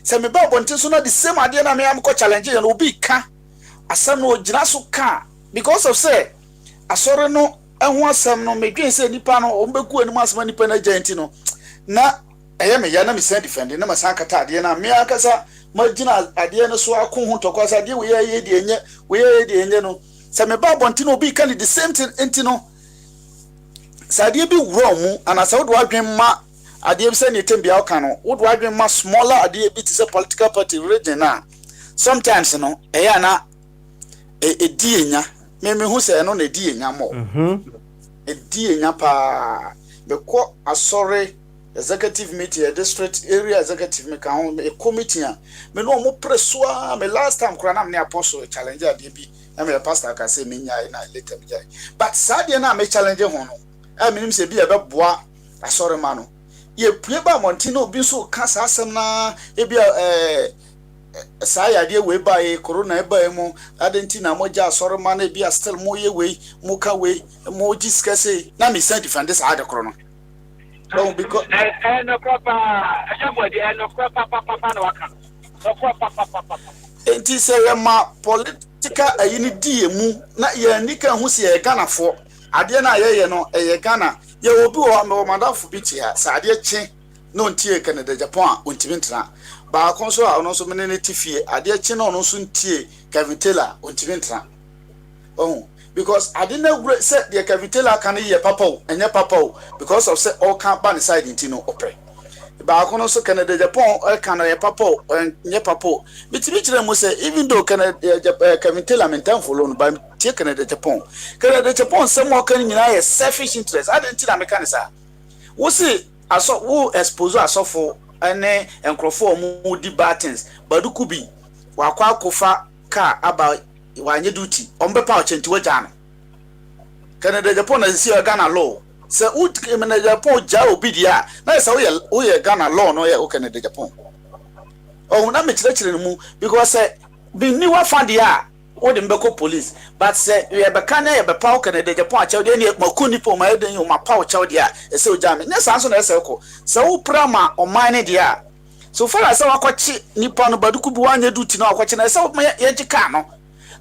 say me ba bonte so na the same ade na me am ko challenge ye no bi ka asam no gina so ka because of say asori no ehun asam no me dwen say nipa no ombeku animu asam nipa na agent no na me ya na me send defend na masanka ta ade na me akasa magina ade na so akon ho tokwasa ade we ye de enye no se me ba bonti no bi kan the same thing enti no sade bi wuro mu anasa wo do adwen ma ade bi se ne tem bia aka no wo do adwen ma smaller ade bi ti se political party region na sometimes no eya na di enya me hu se no na di enya mo di enya pa be ko asore executive meeting district area executive me kan a committee me no mo presua me last time kura na me apostle challenge ade bi na me pastor ka say me nyai na later me jai but sadie na me challenge ho no e me nim se bi e be boa asore ma no ye pue ba montino bi so ka sa asem na e bi saa ya de we ba e corona e ba e mu adenti na mo ja asore ma na bi still mo ye we mo ka we mo discuss na me say defend this ade kro no. No, because no enti say ma political ayini die mu na ye nika hu se ye Ghana fo ade na ye no ye Ghana ye obi o madafo bi tia sa ade chi no ntie Canada Japan ontimi ntra ba konso a ono so menene tifie ade chi na ono so ntie Kevin Taylor ontimentra oh because I didn't say the Kevin Taylor can hear papa and your papa because of say all can't ban side into no opera ba kono so Canada Japan can hear papa and your papa bitimi chire mo say even though Kevin Taylor maintain follow no ba tie Canada Japan some more can nyina selfish interest I didn't tell Americans wo say aso wo expose aso for ene enkrofo mu di battens baduku bi wakwa akofa car about wanye duty ombepa ochenti wajana Canada Japan na si Ghana law se ut Canada Japan ja obidia na se wo ye Ghana law no ye o Canada Japan oh na me kire mu because say bi ni wa fa dia o de mbeko police but say ye be kan ye be pa Canada Japan cha de ni makuni po ma den yo ma pa cha dia e se o jame na sanso na se ko se wo prama o mine dia so far as wakwachi nipa no baduku bi wanye duty na wakwachi na se ye jika no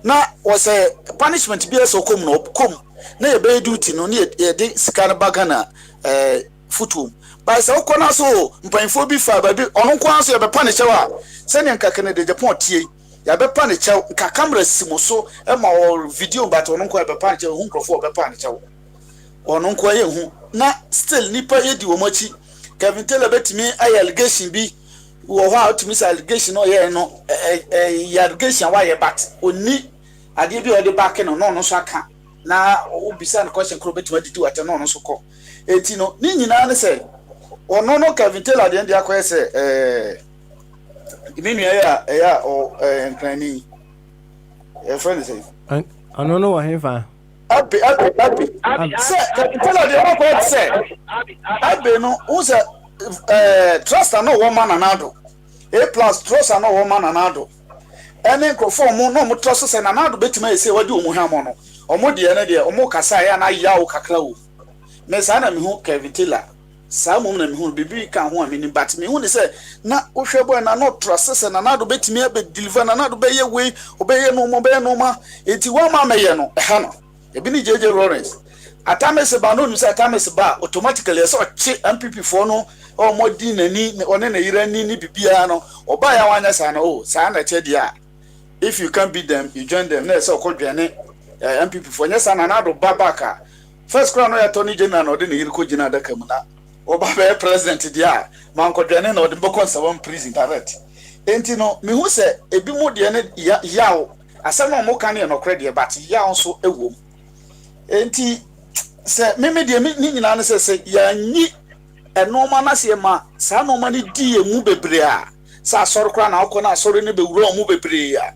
na was a punishment be so come no come na ye be duty no ye de sika baga na futu ba se ukona so mpanfo bi fa ba bi ono kwa so ye be punish wa se ne nka Canada Japan tie ya be punish nka camera simoso e ma video but ono kwa be punish hu nkrofo be punish ono kwa ye hu na still nipa ye di wo machi Kevin Taylor betimi ay allegation bi wo ha to miss allegation no ye no allegation wa ye but oni ade bi o de back no so aka na obisa no question kro betuma didi wate no so ko enti no ni nyina ne se ono no Kevin Taylor de akoye se imenu ya o nkrani friend say ono no wa hefa abi se Kevin Taylor de akoye se abi no uze trust no woman anado A+ trust no woman anado ene nkrofo mu no mu trust se nanado betima ese wadi omu hamo no omo de ene de omo kasa ya na yawo kakra wo me sa na me hu Kevin Taylor sa mum na me hu bibi kan ho amini but me hu ne se na wo hwebo na no trust se nanado betimi abe deliver nanado be ye we obeye no mo be no ma enti wo ma meye no ha no ebi ni JJ Lawrence atamese ba no nu se atamese ba automatically so chi MPP for no o modi nani one na yira ni bibia no oba ya wanya sa na o sa na che dia if you can't beat them you join them na so kodwane MPP for nya sa na na do babaka first crown no ya Tony General no de na yiri ko gina da kamuna oba be president dia man kodwane na o de boko sawon prison direct enti no me hu se ebi mo de ne yawo asema mo kan no credit but yawo so ewo enti se me de ni nyina ne se ya nyi enoma na se ma sa no ma ni di emu bebre a sa asori kra na akọ na asori ne be wuro mu bebre a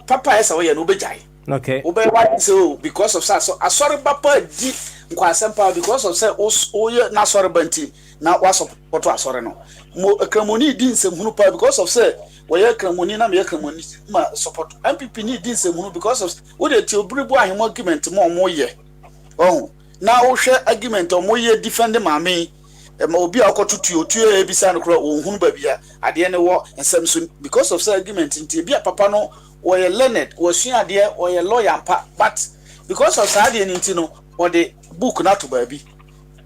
papa esa wo ye no bejai okay wo be why so because of sa so asori papa di nkwasem pa because of say o ye na asori banti na wa support asori no mo kramoni di nsem hunu pa because of say wo ye kramoni na me ye kramoni ma support MPP ni di nsem hunu because of wo de ti obribu ahemo argument mo ye oh na wo hwe argument o moye defend mame ma obi akotutu otu ebisa no kro ohunu ba bia ade ne wo ensem so because of say argument nti bia papa no wo ye learned wo sua ade wo ye lawyer pa but because of say ade nti no wo de book na to ba bi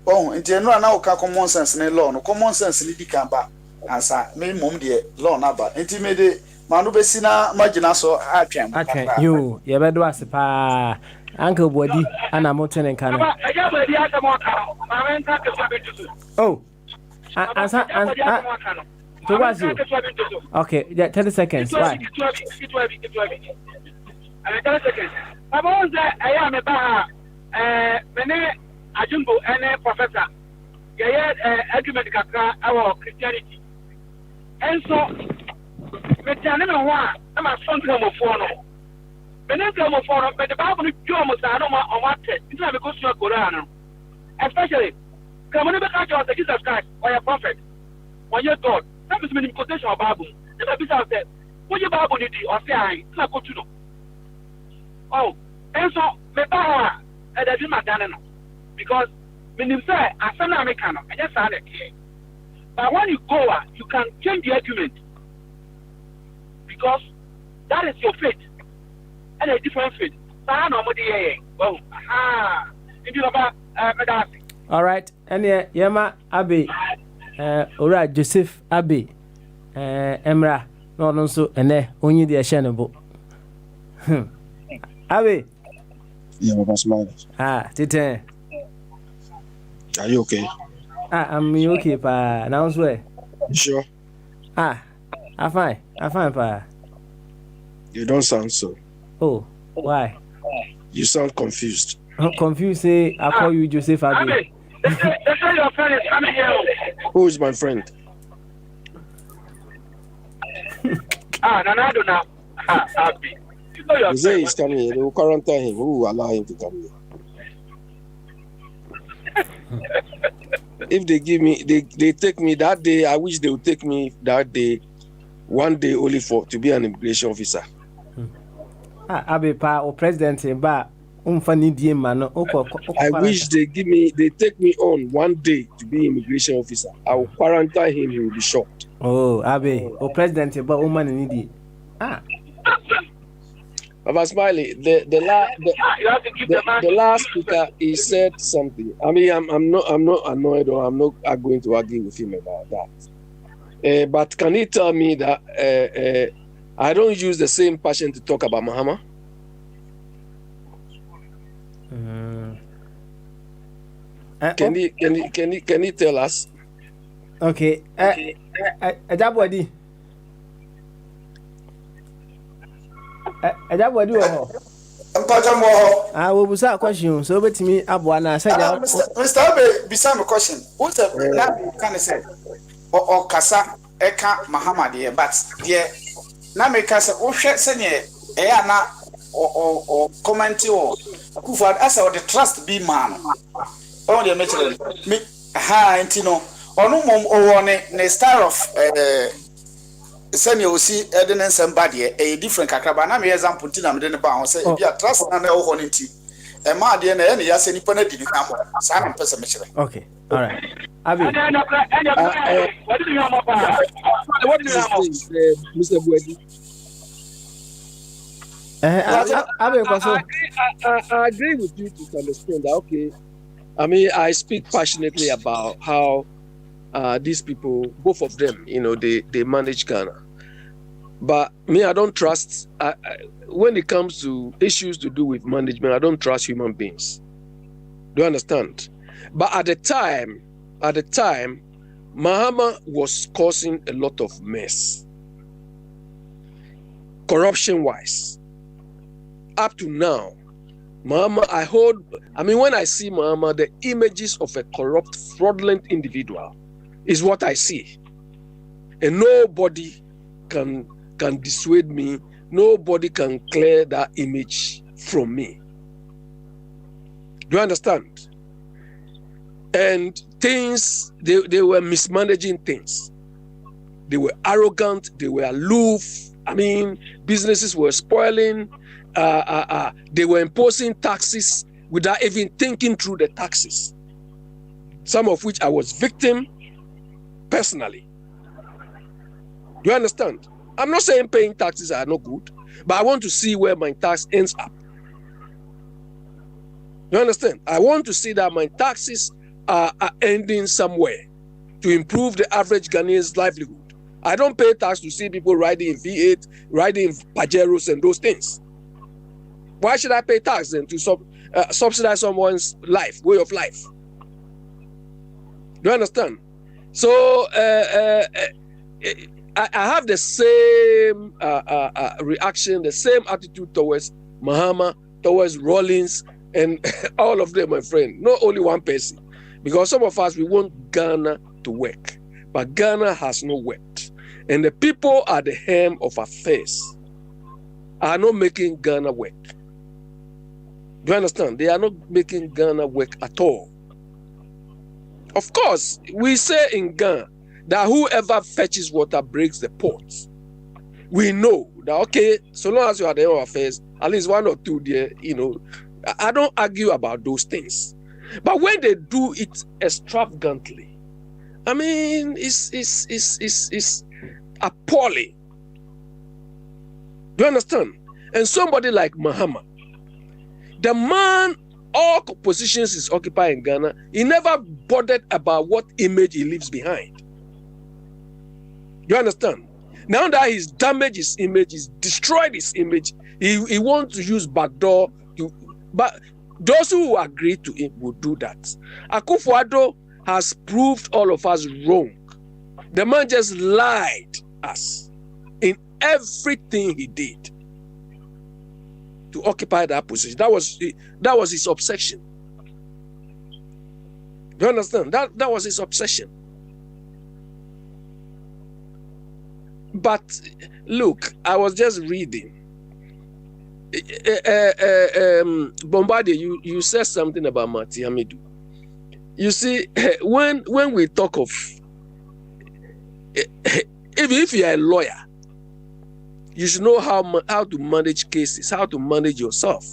oh nti no na wo ka common sense ne law no common sense ni di kan ba ansa me mom de law na ba nti me de manu be sina magina so atwen you ye bedo asepa Uncle Body, and I'm not telling Canada. Oh, to was you? Okay, 30 seconds. Why? 30 seconds. I am a many Ajumbo and a professor. Argument our Christianity. And so, I'm a son of one. But the Bible is almost on what it's not because you're Quran. Especially, come on, the Jesus Christ or your prophet or your God. That is meaning quotation of Bible. Never be said, what your Bible did or say, I not go to know. Oh, and so, the power at the Madonna. Because when you say, I said, I just had it here. But when you go, you can change the argument. Because that is your faith. And a different fit. All right, and Yama Abbey, Ora Joseph Abbey Emra no so ene onyi de ehye ne bo Abbey yeah Papa Smile tete are you okay I'm okay pa now so sure I'm fine pa you don't sound so oh why you sound confused confused say I call you Joseph Abbey They say your friend is coming here. who is my friend Nanado now. Abby. You say he's coming here. They will quarantine him. Who will allow him to come here? If they give me, they take me that day. I wish they would take me that day, one day only to be an immigration officer. Abe pa o president ba umfani die mano. I wish they take me on one day to be immigration officer. I will quarantine him. He will be shocked. Oh, Abe, o president ba umani ni die. Papa Smiley, the last speaker, he said something. I mean, I'm not annoyed or I'm not going to argue with him about that. But can he tell me that I don't use the same passion to talk about Mahama? Can he tell us? Okay. Ajabwadi. Ajabwadi wo. We busa question so betimi aboa na say Mr. Abe bisa me question. What na can say? O kasa eka Muhammad here but there na me kasa o hwe se ne na o comment o Akufo asa o the trust be man. O dey make me intino onu mom o ne style of send you see evidence somebody a different kakraba na me example tina me de ba ho say bia trust na na wo ho nti e ma de na e ya se nipa na di ni ka mo sa na pese me kire. Okay, all right. Abi what do you know about Mr. Buedi? Abi kwaso I agree with you to understand that. Okay, I mean, I speak passionately about how these people, both of them, they manage Ghana. But me, I don't trust, when it comes to issues to do with management, I don't trust human beings. Do you understand? But at the time, Mahama was causing a lot of mess. Corruption-wise. Up to now, Mahama, when I see Mahama, the images of a corrupt, fraudulent individual is what I see. And nobody can dissuade me. Nobody can clear that image from me. Do you understand? And things, they were mismanaging things. They were arrogant. They were aloof. I mean, businesses were spoiling. They were imposing taxes without even thinking through the taxes. Some of which I was victim personally. Do you understand? I'm not saying paying taxes are not good, but I want to see where my tax ends up. Do you understand? I want to see that my taxes are ending somewhere to improve the average Ghanaian's livelihood. I don't pay tax to see people riding in V8, riding in Pajeros and those things. Why should I pay tax then to subsidize someone's way of life? Do you understand? So I have the same reaction, the same attitude towards Mahama, towards Rawlings, and all of them, my friend. Not only one person. Because some of us, we want Ghana to work. But Ghana has not worked. And the people at the helm of affairs are not making Ghana work. Do you understand? They are not making Ghana work at all. Of course, we say in Ghana that whoever fetches water breaks the pot. We know that, okay, so long as you are the head of affairs, at least one or two there, I don't argue about those things. But when they do it extravagantly, I mean, it's appalling. Do you understand? And somebody like Mahama, the man, all positions is occupied in Ghana, he never bothered about what image he leaves behind. You understand? Now that he's damaged his image, he's destroyed his image, he wants to use backdoor to, but those who agree to it will do that. Akufo-Addo has proved all of us wrong. The man just lied us in everything he did to occupy that position. That was his obsession. You understand? That was his obsession. But look, I was just reading. Bombardier, you said something about Mati Hamidu. You see, when we talk of, if you are a lawyer, you should know how to manage cases, how to manage yourself.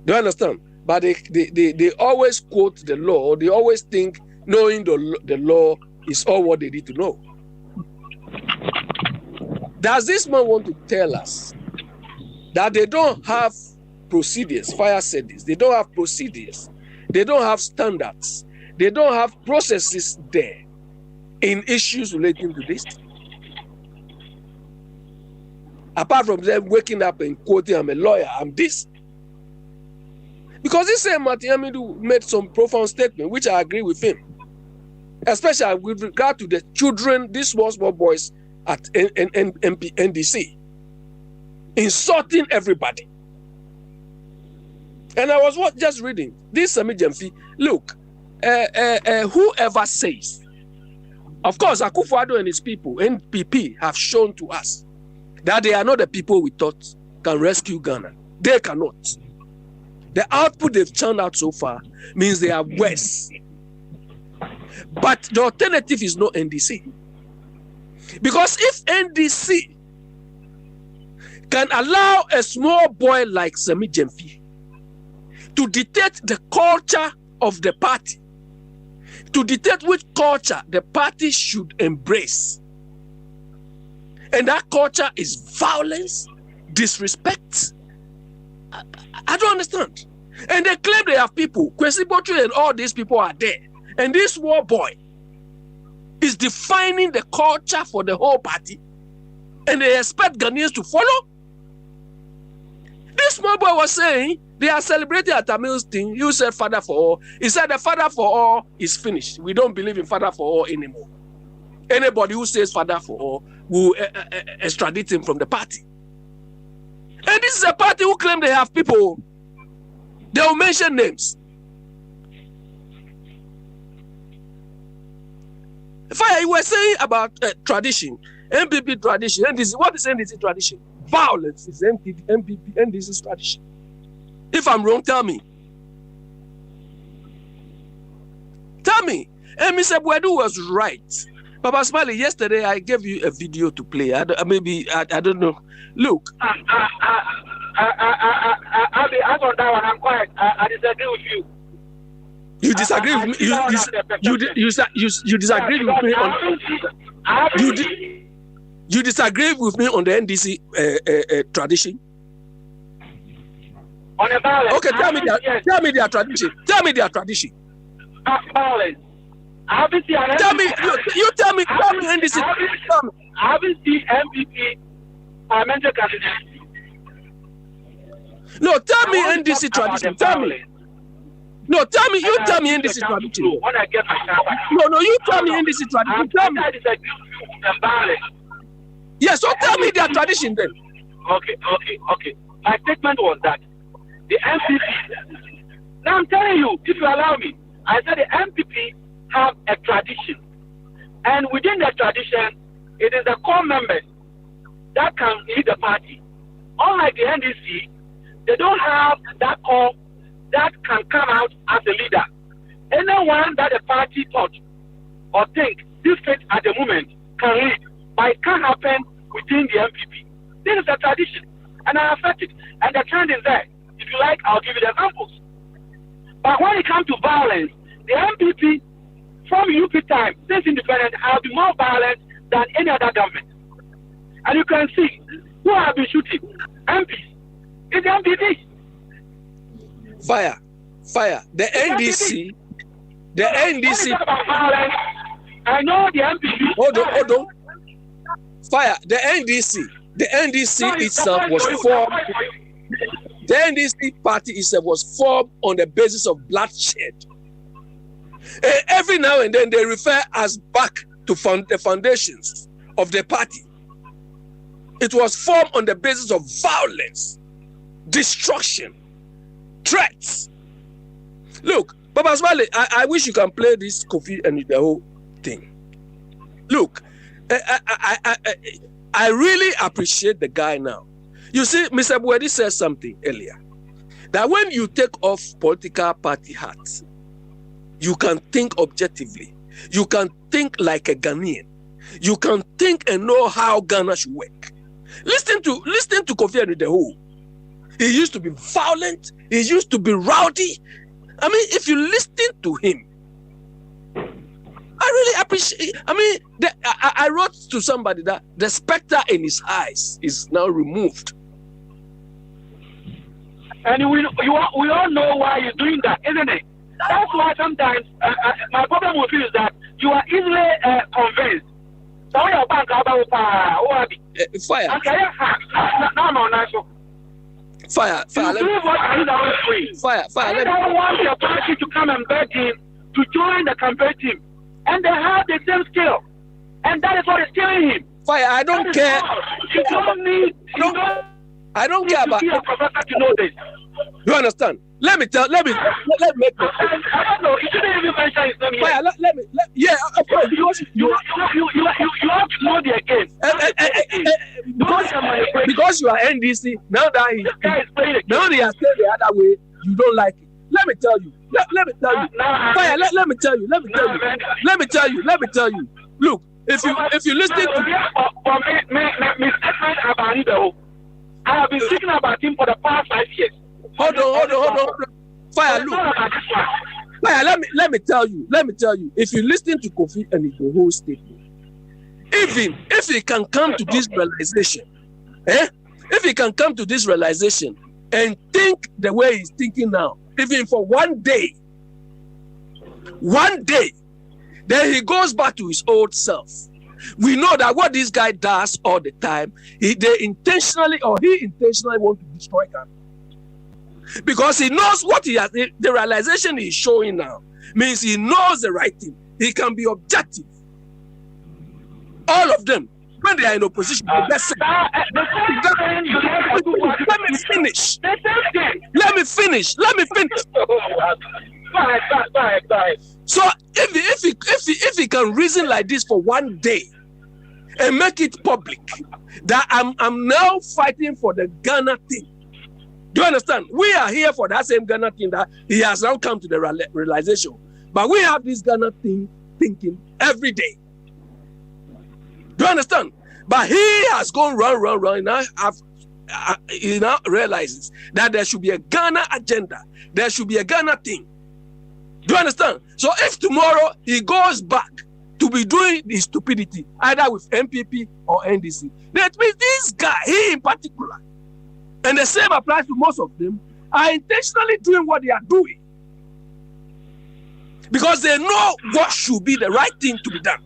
Do you understand? But they always quote the law. They always think knowing the law is all what they need to know. Does this man want to tell us that they don't have procedures? Fire said this. They don't have procedures. They don't have standards. They don't have processes there in issues relating to this. Apart from them waking up and quoting, I'm a lawyer, I'm this. Because this same Martin Hamidu made some profound statement, which I agree with him. Especially with regard to the children, these small boys at NDC, insulting everybody. And I was just reading this Sami Jemfi. Look, whoever says, of course, Akufo-Addo and his people, NPP, have shown to us that they are not the people we thought can rescue Ghana. They cannot. The output they've churned out so far means they are worse. But the alternative is not NDC. Because if NDC can allow a small boy like Sami Jemfi to dictate the culture of the party, to dictate which culture the party should embrace, and that culture is violence, disrespect, I don't understand. And they claim they have people. Kwesi Botry and all these people are there. And this war boy is defining the culture for the whole party. And they expect Ghanaians to follow. This small boy was saying they are celebrating at Tamil's thing. You said father for all. He said the father for all is finished. We don't believe in father for all anymore. Anybody who says father for all will extradite him from the party. And this is a party who claim they have people. They will mention names. Fire, you were saying about tradition, MPP tradition. NDC, what is NDC tradition? Violence is NDC's tradition. If I'm wrong, tell me. Tell me. And Mr. Buedu was right. Papa Smiley, yesterday I gave you a video to play. I don't know. Look. I'll be on that one. I'm quiet. I disagree with you. You disagree with me? You disagree with me on. You disagree with me on the NDC tradition? On a violence. Okay, tell me their tradition. Tell me their tradition. Violence. Tell me NDC. I haven't seen MPP parliamentary candidate. No, tell me NDC tradition. Tell me. No, tell me. You tell me NDC tradition. No, you tell me NDC tradition. Tell me. Yes, so tell me their tradition then. Okay. My statement was that the MPP. Now I'm telling you, if you allow me, I said the MPP have a tradition, and within the tradition, it is the core members that can lead the party. Unlike the NDC, they don't have that core that can come out as a leader. Anyone that the party thought or think this fit at the moment can lead, but it can't happen within the MPP. This is a tradition, and I affect it, and the trend is there. If you like, I'll give you the examples. But when it comes to violence, the MPP from UP time, since independence, have been more violent than any other government. And you can see who have been shooting MPs. It's the MPP. Fire. The NDC. The NDC. I know the MPP. Hold on. Fire. The NDC itself was formed. The NDC party itself was formed on the basis of bloodshed. Every now and then they refer us back to the foundations of the party. It was formed on the basis of violence, destruction, threats. Look, Papa Smiley, I wish you can play this Kofi and the whole thing. Look, I really appreciate the guy now. You see, Mr. Buedi said something earlier, that when you take off political party hats, you can think objectively. You can think like a Ghanaian. You can think and know how Ghana should work. Listen to Kofi Annan. He used to be violent. He used to be rowdy. I mean, if you listen to him, I really appreciate. I mean, I wrote to somebody that the specter in his eyes is now removed. And we all know why you're doing that, isn't it? That's why sometimes my problem with you is that you are easily convinced. So your bank about fire. Fire. I don't want your party to come and beg him to join the campaign team, and they have the same skill, and that is what is killing him. Fire. I don't care. You don't need. I don't care about. Be a professor to know this. You understand? Let me make it. I don't know. You shouldn't even mention his name here. Yeah, of course. You have to know the game. Because you are NDC, now that now they are saying the other way, you don't like it. Let me tell you. Let me tell you. Fire, let me tell you. Let me tell you. Look, if you listen to I have been speaking about him for the past 5 years. Hold on. Fire, look. Fire, let me tell you. If you listen to Kofi and the whole statement, even if he can come to this realization, if he can come to this realization and think the way he's thinking now, even for one day, then he goes back to his old self. We know that what this guy does all the time, he intentionally want to destroy Ghana. Because he knows what he has, the realization he's showing now means he knows the right thing. He can be objective. All of them, when they are in opposition, let me finish. So if he can reason like this for one day and make it public that I'm now fighting for the Ghana thing. Do you understand? We are here for that same Ghana thing that he has now come to the realization. But we have this Ghana thing thinking every day. Do you understand? But he has gone run. Now he now realizes that there should be a Ghana agenda. There should be a Ghana thing. Do you understand? So if tomorrow he goes back to be doing his stupidity, either with MPP or NDC, that means this guy, he in particular, and the same applies to most of them, are intentionally doing what they are doing. Because they know what should be the right thing to be done.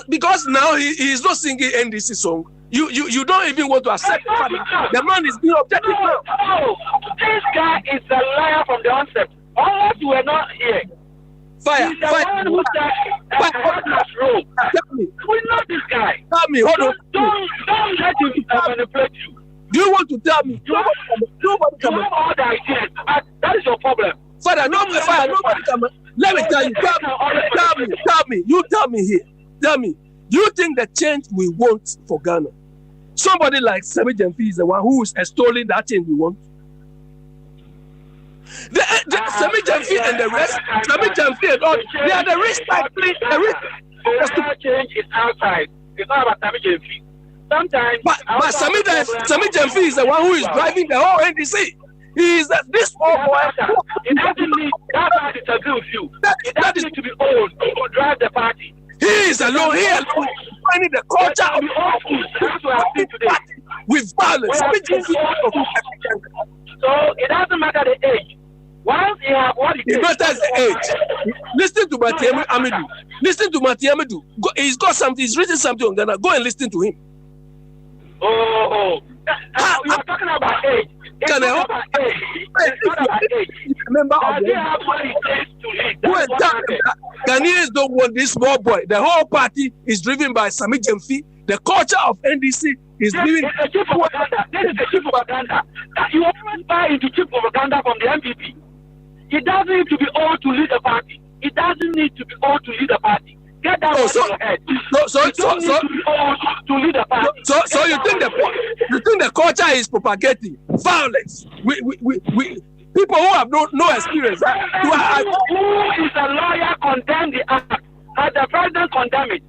Because now he is not singing NDC song. You don't even want to accept the man is being objective now. No, this guy is a liar from the onset. Unless you were not here. Fire. He's the one who Tell me. We know this guy. Tell me. Hold on. Don't let him manipulate you. Do you want to tell me? Nobody can. You have all the ideas. That is your problem. Father, nobody can. Let me tell you. Tell me. You tell me here. Tell me. Do you think the change we want for Ghana? Somebody like Semi Jemfi is the one who is extolling that change we want. Semi Jemfi and the rest, Semi Jemfi and all, they are the rich type. The change is outside. It's not about Semi Jemfi. Sometimes, but Semi Jemfi is the one who is driving the whole NDC. He is this small boy. It doesn't need that I disagree with you. It doesn't need to be old to drive the party. He is alone. He is finding the culture of the party with violence. So it doesn't matter the age. Once you have what It matters the age. Listen to Matiame Amadou. Listen to Matiame Amadou. He's got something. He's written something on Ghana. Go and listen to him. You are talking about age. It's not about age. It's not about age. Remember, Ghanaians don't want this small boy. The whole party is driven by Sami Jemfi. The culture of NDC is driven. It's a cheap propaganda. This is a cheap propaganda. You always buy into cheap propaganda from the MPP. It doesn't need to be all to lead the party. It doesn't need to be all to lead the party. Get that out of your head. So you don't need to be all to lead the party. So you think the culture is propagating violence? We people who have no experience. Who is a lawyer condemn the act? Has the president condemn it?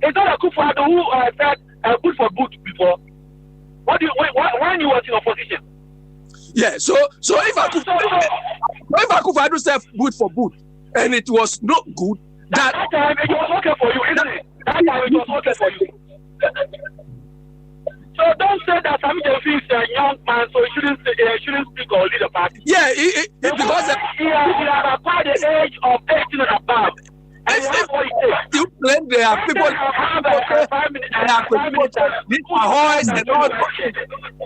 It's not a Akufo-Addo who said good for good before. When you was in opposition? Yeah. So if Akufo-Addo said good for good and it was not good, that time it was okay for you, isn't it? That time it was okay for you. So don't say that Sami Jemfi is a young man, so he shouldn't speak or lead a party. Yeah, because he has acquired the age of 18 and above. And you claim there are people and all.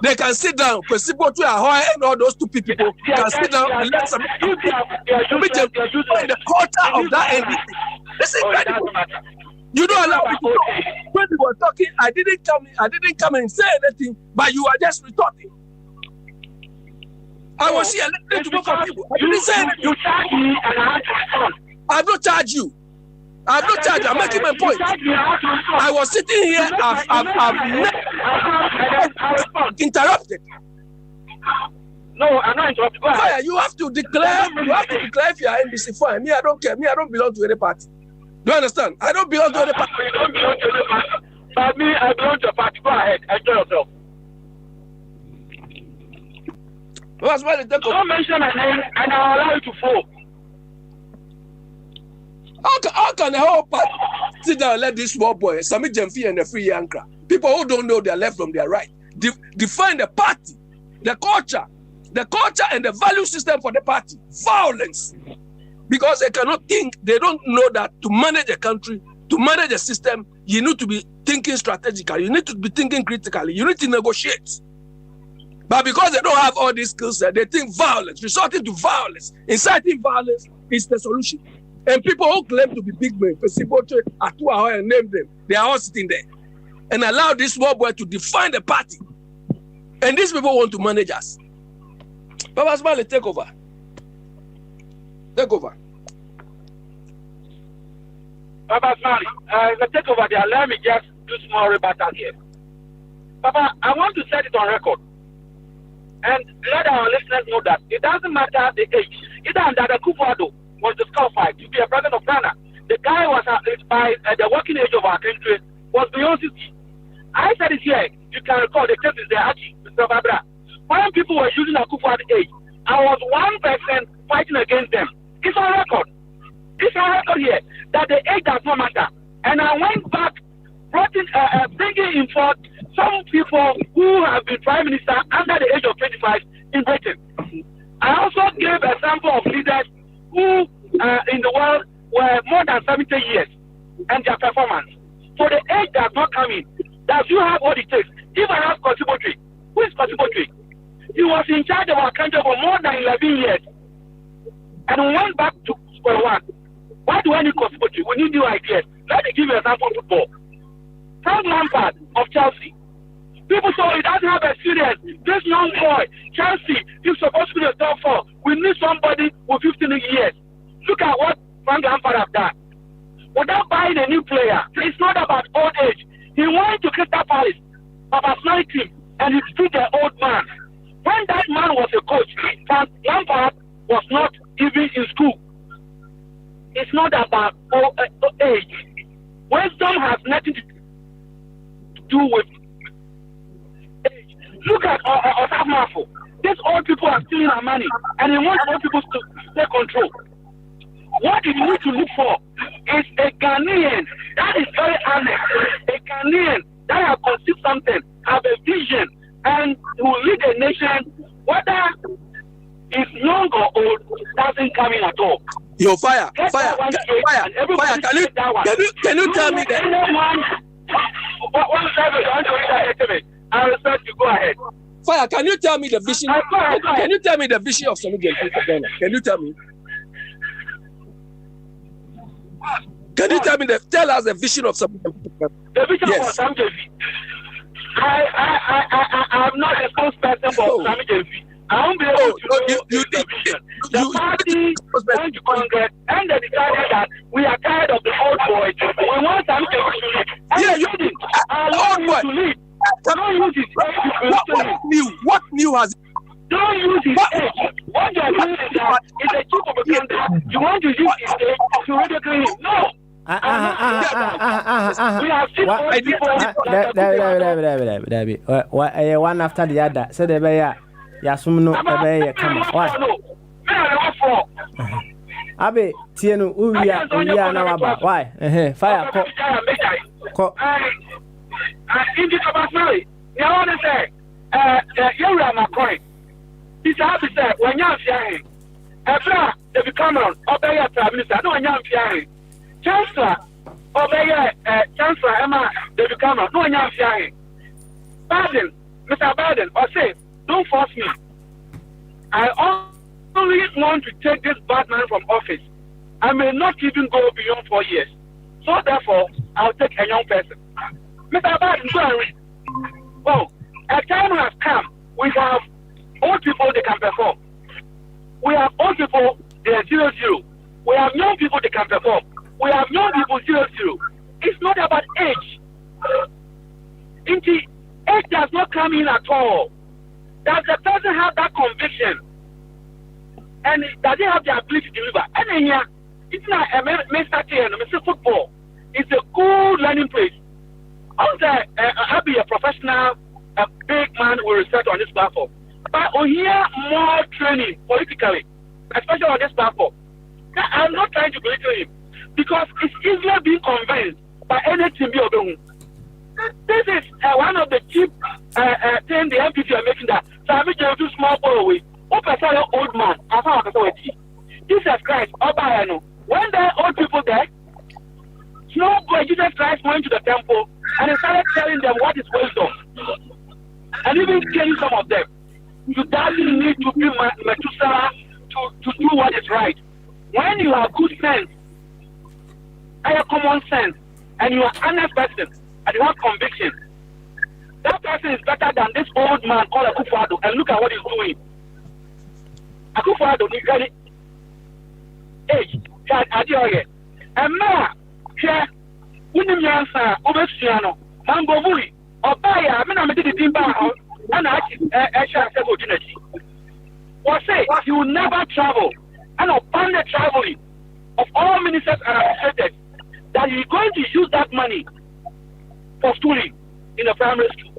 They can sit down. Ahoy and all those two people can sit down and let some people the culture of that entity. This is incredible. You don't allow people to talk. When we were talking, I didn't come and say anything, but you are just retorting. I was here listening to both of people. I didn't say anything. You charge me and I had to respond. I have not charged you. I'm making my point. I was sitting here. I've interrupted. No, I'm not interrupted. Fire, you have to declare. You have to declare if you are NDC. Fine. Me, I don't care. Me, I don't belong to any party. Do you understand? I don't belong to any party. You don't belong to any party. But me, I belong to a party. Go ahead. Enjoy yourself. Don't mention my name and I'll allow you to fall. How can the whole party sit down and let this small boy, Sami Jemfi and the Free Yankra, people who don't know their left from their right, define the party, the culture and the value system for the party, violence. Because they cannot think, they don't know that to manage a country, to manage a system, you need to be thinking strategically, you need to be thinking critically, you need to negotiate. But because they don't have all these skills, they think violence, resorting to violence, inciting violence is the solution. And people who claim to be big men, and name them, they are all sitting there and allow this small boy to define the party. And these people want to manage us. Baba Smiley, take over. Take over. Baba Smiley, let's take over there. Let me just do small rebuttal here. Papa, I want to set it on record. And let our listeners know that it doesn't matter the age. Either under the Akufo-Addo was disqualified to be a president of Ghana. The guy was by the working age of our country was beyond 60. I said it here. You can recall the case is there, actually, Mr. Babra. When people were using Akufo-Addo age, I was one person fighting against them. It's on record. It's on record here that the age does not matter. And I went back, bringing in forth some people who have been prime minister under the age of 25 in Britain. I also gave a sample of leaders who in the world were more than 70 years and their performance. So the age does not come in. Does you have what it takes? If I have Kosibotri, who is Kosibotri? He was in charge of our country for more than 11 years. And we went back to square one. Why do I need Kosibotri? We need new ideas. Let me give you an example of football. Frank Lampard of Chelsea. People say he doesn't have experience. This young boy, Chelsea, he's supposed to be the top four. We need somebody with 15 years. Look at what Frank Lampard has done. Without buying a new player, it's not about old age. He went to Crystal Palace, Papa Snipe team, and he beat the old man. When that man was a coach, Frank Lampard was not even in school. It's not about old age. Wisdom has nothing to do with age. Look at Osafo. These old people are stealing our money, and he wants old people to take control. What you need to look for is a Ghanaian that is very honest, a Ghanaian that has conceived something, have a vision, and will lead a nation, whether it's young or old, doesn't come in at all. Yo, fire. Can you tell me that? I respect you. Go ahead. Fire. Can you tell me the vision? Can you tell me the vision of Sammy Jensen for Ghana? Can you tell me? Can you tell us the vision of Sammy Jensen? The vision of Sammy Jensen. I'm not a spokesperson for Sammy Jensen. I won't be able to do the vision. The party went to Congress and they decided that we are tired of the old boys. We want Sammy Jensen to lead. And they didn't allow him to lead. Don't use his age. What new has? Don't use his age. What you are doing is that it's a chief of a country. You want to use his age to ridicule him. No. We have seen old people. One after the other. So they be Yasumno, they come. Why? Abe, Tienu, we are now about. Why? Fire. In the Kabasari, you want to say, you are my point. This happy said, when you're fearing, Ebra, the Cameron, obey your Prime Minister, no one you're fearing. Chancellor, obey Chancellor Emma, the Cameron, no one you're fearing. Biden, Mr. Biden, or say, don't force me. I only want to take this bad man from office. I may not even go beyond 4 years. So therefore, I'll take a young person. Mr. Biden, go and read. Oh, a time has come. We have old people they can perform. We have old people, they are 0-0. We have young people they can perform. We have young people 0-0. It's not about age. Age does not come in at all. Does the person have that conviction? And does he have the ability to deliver? And here, it's not a Mr. Football. It's a good learning place. I'll be a professional, a big man will research on this platform. But we hear more training politically, especially on this platform. I'm not trying to belittle him because it's easily being convinced by any team. This is one of the cheap things the MPs are making that. So I'm making a small ball away. Old man, Jesus Christ, when there are old people there, no boy, Jesus Christ went to the temple and he started telling them what is wisdom. And even killing some of them. You doesn't need to be Methuselah to do what is right. When you have good sense, and your common sense, and you are honest person, and you have conviction, that person is better than this old man called Akufo-Addo. And look at what he's doing. Akufo-Addo, age, and now, Unim Yansa, Obesiano, Mambo Mui, or Baya, Menamidi Timba, and Asha Segotinity. Or say, he will never travel, and upon the traveling of all ministers and administrators, that he's going to use that money for schooling in a primary school.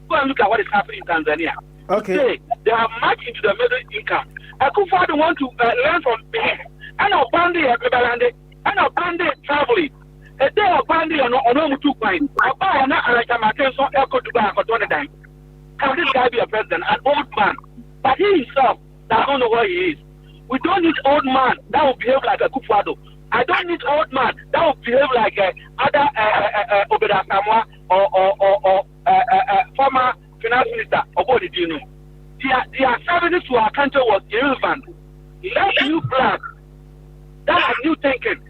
Go and look at what is happening in Tanzania. Okay. They have much into the middle income. Akufo-Addo want to learn from him, and upon the traveling. A day of Bandy or no 2 points. I buy an so echo to buy for 20 times. Can this guy be a president? An old man. But he himself doesn't know where he is. We don't need old man that will behave like a Akufo-Addo. I don't need old man that will behave like other Obeda Samoa or former finance minister or what did you know? Their services to our country was irrelevant. Let new blood that has new thinking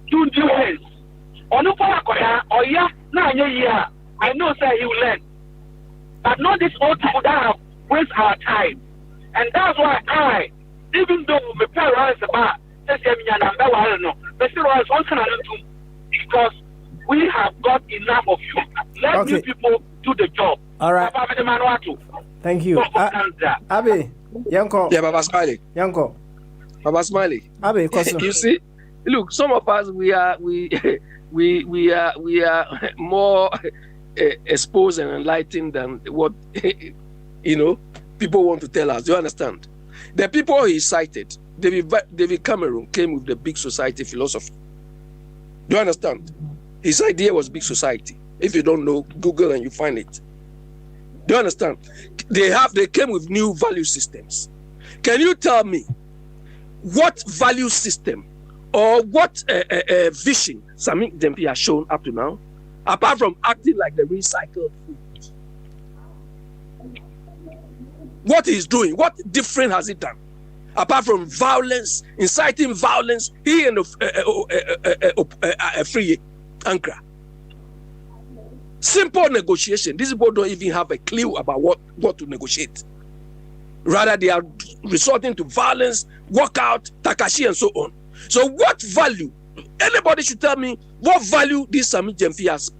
do new things. I know say he will learn. But not these old people that have wasted our time. And that's why I, even though my parents about because we have got enough of you. Let new people do the job. All right. Thank you. Abi, Yanko. Yeah, Baba Smiley. Yanko. Baba Smiley. Abi, you see, look, some of us we are more exposed and enlightened than what people want to tell us. Do you understand? The people he cited, David Cameron came with the big society philosophy. Do you understand? His idea was big society. If you don't know, Google and you find it. Do you understand? They came with new value systems. Can you tell me what value system or what vision Sami Gyamfi has shown up to now, apart from acting like the recycled food? What he's doing, what different has he done? Apart from violence, inciting violence, he and free Ankara. Simple negotiation. These people don't even have a clue about what to negotiate. Rather, they are resorting to violence, walkout, Takashi, and so on. So what value? Anybody should tell me what value this Sami Gyamfi has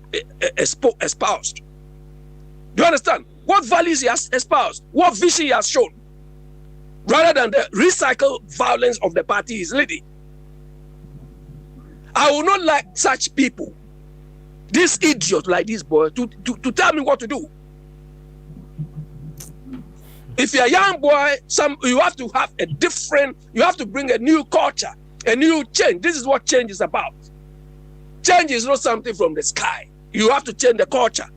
espoused. Do you understand? What values he has espoused? What vision he has shown? Rather than the recycled violence of the party he's leading. I will not like such people, this idiot like this boy, to tell me what to do. If you're a young boy, you have to have you have to bring a new culture, a new change. This is what change is about. Change is not something from the sky. You have to change the culture.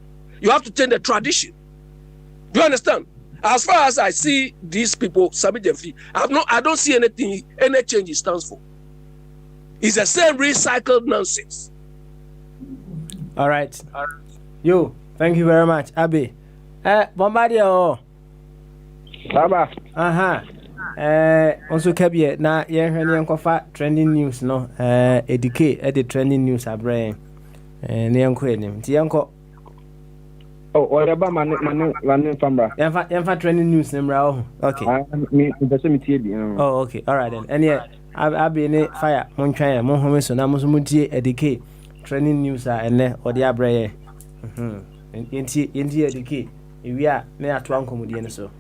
You have to change the tradition. Do you understand? As far as I see these people, Sami Gyamfi, I don't see any change he stands for. It's the same recycled nonsense. All right. You, thank you very much. Abi. Bombardier. Baba. Also Kabie, na yen kofa trending news no. Educate the trending news abre. Ne yanko enim. Ti yanko. Oh, whatever man famba. Yanfa trending news nemra. Okay. Me person me tie bi. Oh, okay. All right then. And yeah, Abi ne fire mon twan mon home so na mo so mo tie educate trending news ene odi abre. Yenti educate. Ewia na ato ankomodie ne so.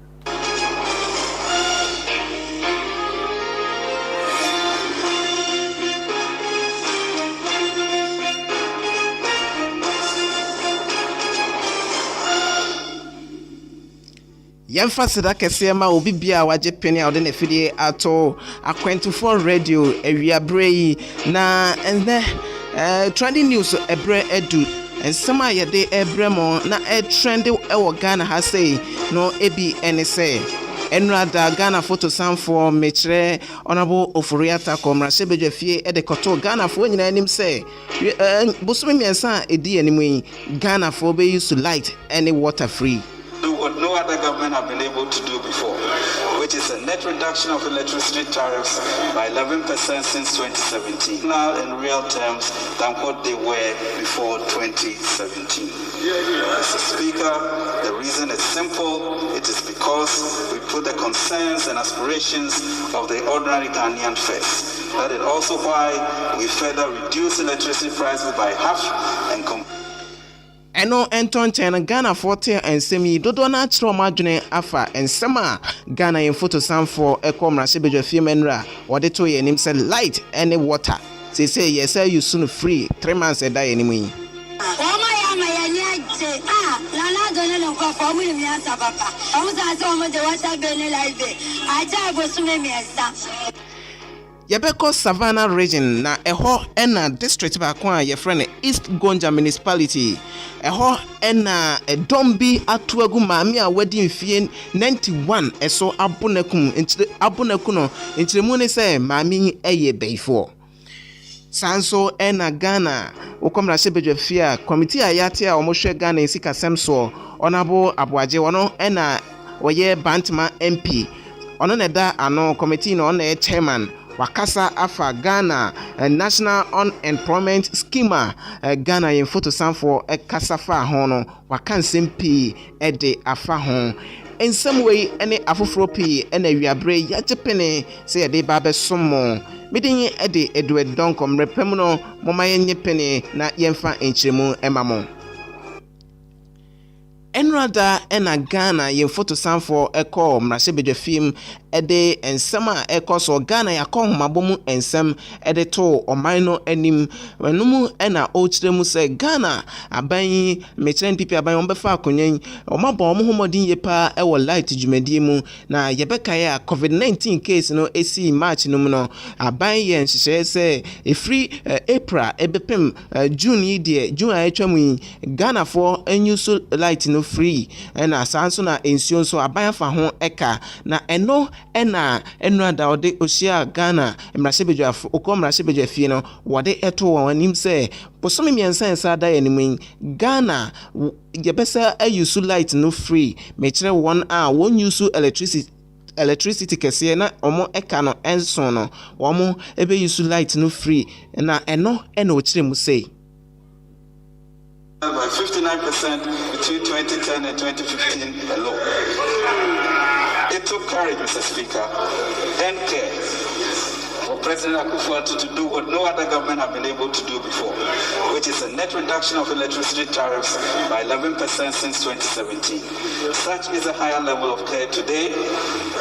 Yemfa seda kese ma obi bia waje peni a na fidie ato akwentufo radio ewiabre na ende trending news ebre edu ensema yede ebremo na trend e wo Ghana ha say no ebi ene say enrada Ghana photo samfo mechre honorable Oforiata komra sebedwe fie e de koto Ghana fo nyina anim say bosome miensa edi animu Ghana fo be use to light any water free. Do what no other government have been able to do before, which is a net reduction of electricity tariffs by 11% since 2017, now in real terms than what they were before 2017. Mr. Speaker, the reason is simple. It is because we put the concerns and aspirations of the ordinary Ghanaian first. That is also why we further reduce electricity prices by half and Eno enton chen Ghana 40 and semi dodo na chro madwene afa ensema Ghana in photo samfo ekomra sebedwa fiemenra wode to ye nim say light any water say yes you soon free 3 months e da ye nim yi Yabeko Savannah region na eho ena district ba kwa ye friend East Gonja municipality eho ena edombi atuagu maami a wadi mfie 91 eso abonakum no ntiremu ne se maami eye beifo sanso ena Ghana ukomra sebedwe fia committee ayate a omohwe Ghana sika semso onabo aboaje wono ena oye Bantama MP ono ne da ano committee no ono chairman Wakasa afa Ghana National Unemployment Scheme Ghana in photo samfo kasafa hono wakansem pi ede afa hon in some way any afofro pi ena wiabre yachepene say ede ba besomo midin ede Edward Donkom repemuno momaye nyepene na yemfa enchiremu emamo Enrada ena Ghana yen photo samfo eko mrasebedwe film ede ensema eko so Ghana yakọ homabomu ensem ede to omaino anim wenumu ena ochiremu se Ghana aban mecheren pipi aban ombefa akonyen omabo omhomodin yepa ewo light dwumadie mu na yebeka ya COVID-19 case no esi March no no aban yen hyehyɛ se efri April ebepem June yidie June atwamu Ghana for enyuso light no free ena sanso na ensuo so aban fa ho eka na eno ena enrada ode osia Ghana mrasebedwafo okọ mrasebedwafie no wode eto won anim se posome miensa ensa da yanim Ghana yebesa ayusu light no free mekire won a won use electricity kese na omo eka no enso no omo ebe use light no free na eno ena okire mu say by 59% between 2010 and 2015 alone. It took courage, Mr. Speaker, and care for President Akufo-Addo to do what no other government have been able to do before, which is a net reduction of electricity tariffs by 11% since 2017. Such is a higher level of care today,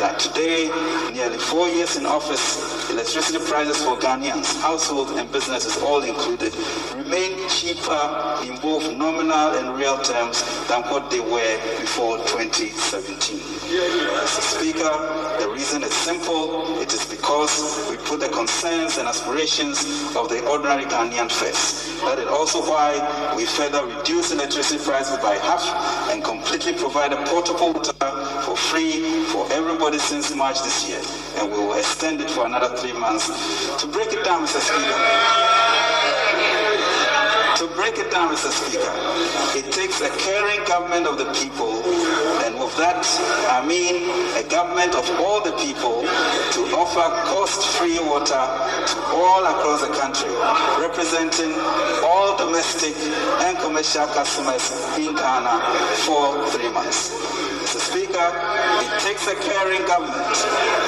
that today, nearly 4 years in office, electricity prices for Ghanaians, households and businesses all included, remain cheaper in both nominal and real terms than what they were before 2017. Mr. Speaker, the reason is simple. It is because we put the concerns and aspirations of the ordinary Ghanaian first. That is also why we further reduce electricity prices by half and completely provide a portable water for free for everybody since March this year. And we will extend it for another 3 months. To break it down, Mr. Speaker, it takes a caring government of the people, and with that, I mean a government of all the people to offer cost-free water to all across the country, representing all domestic and commercial customers in Ghana for 3 months. Mr. Speaker, it takes a caring government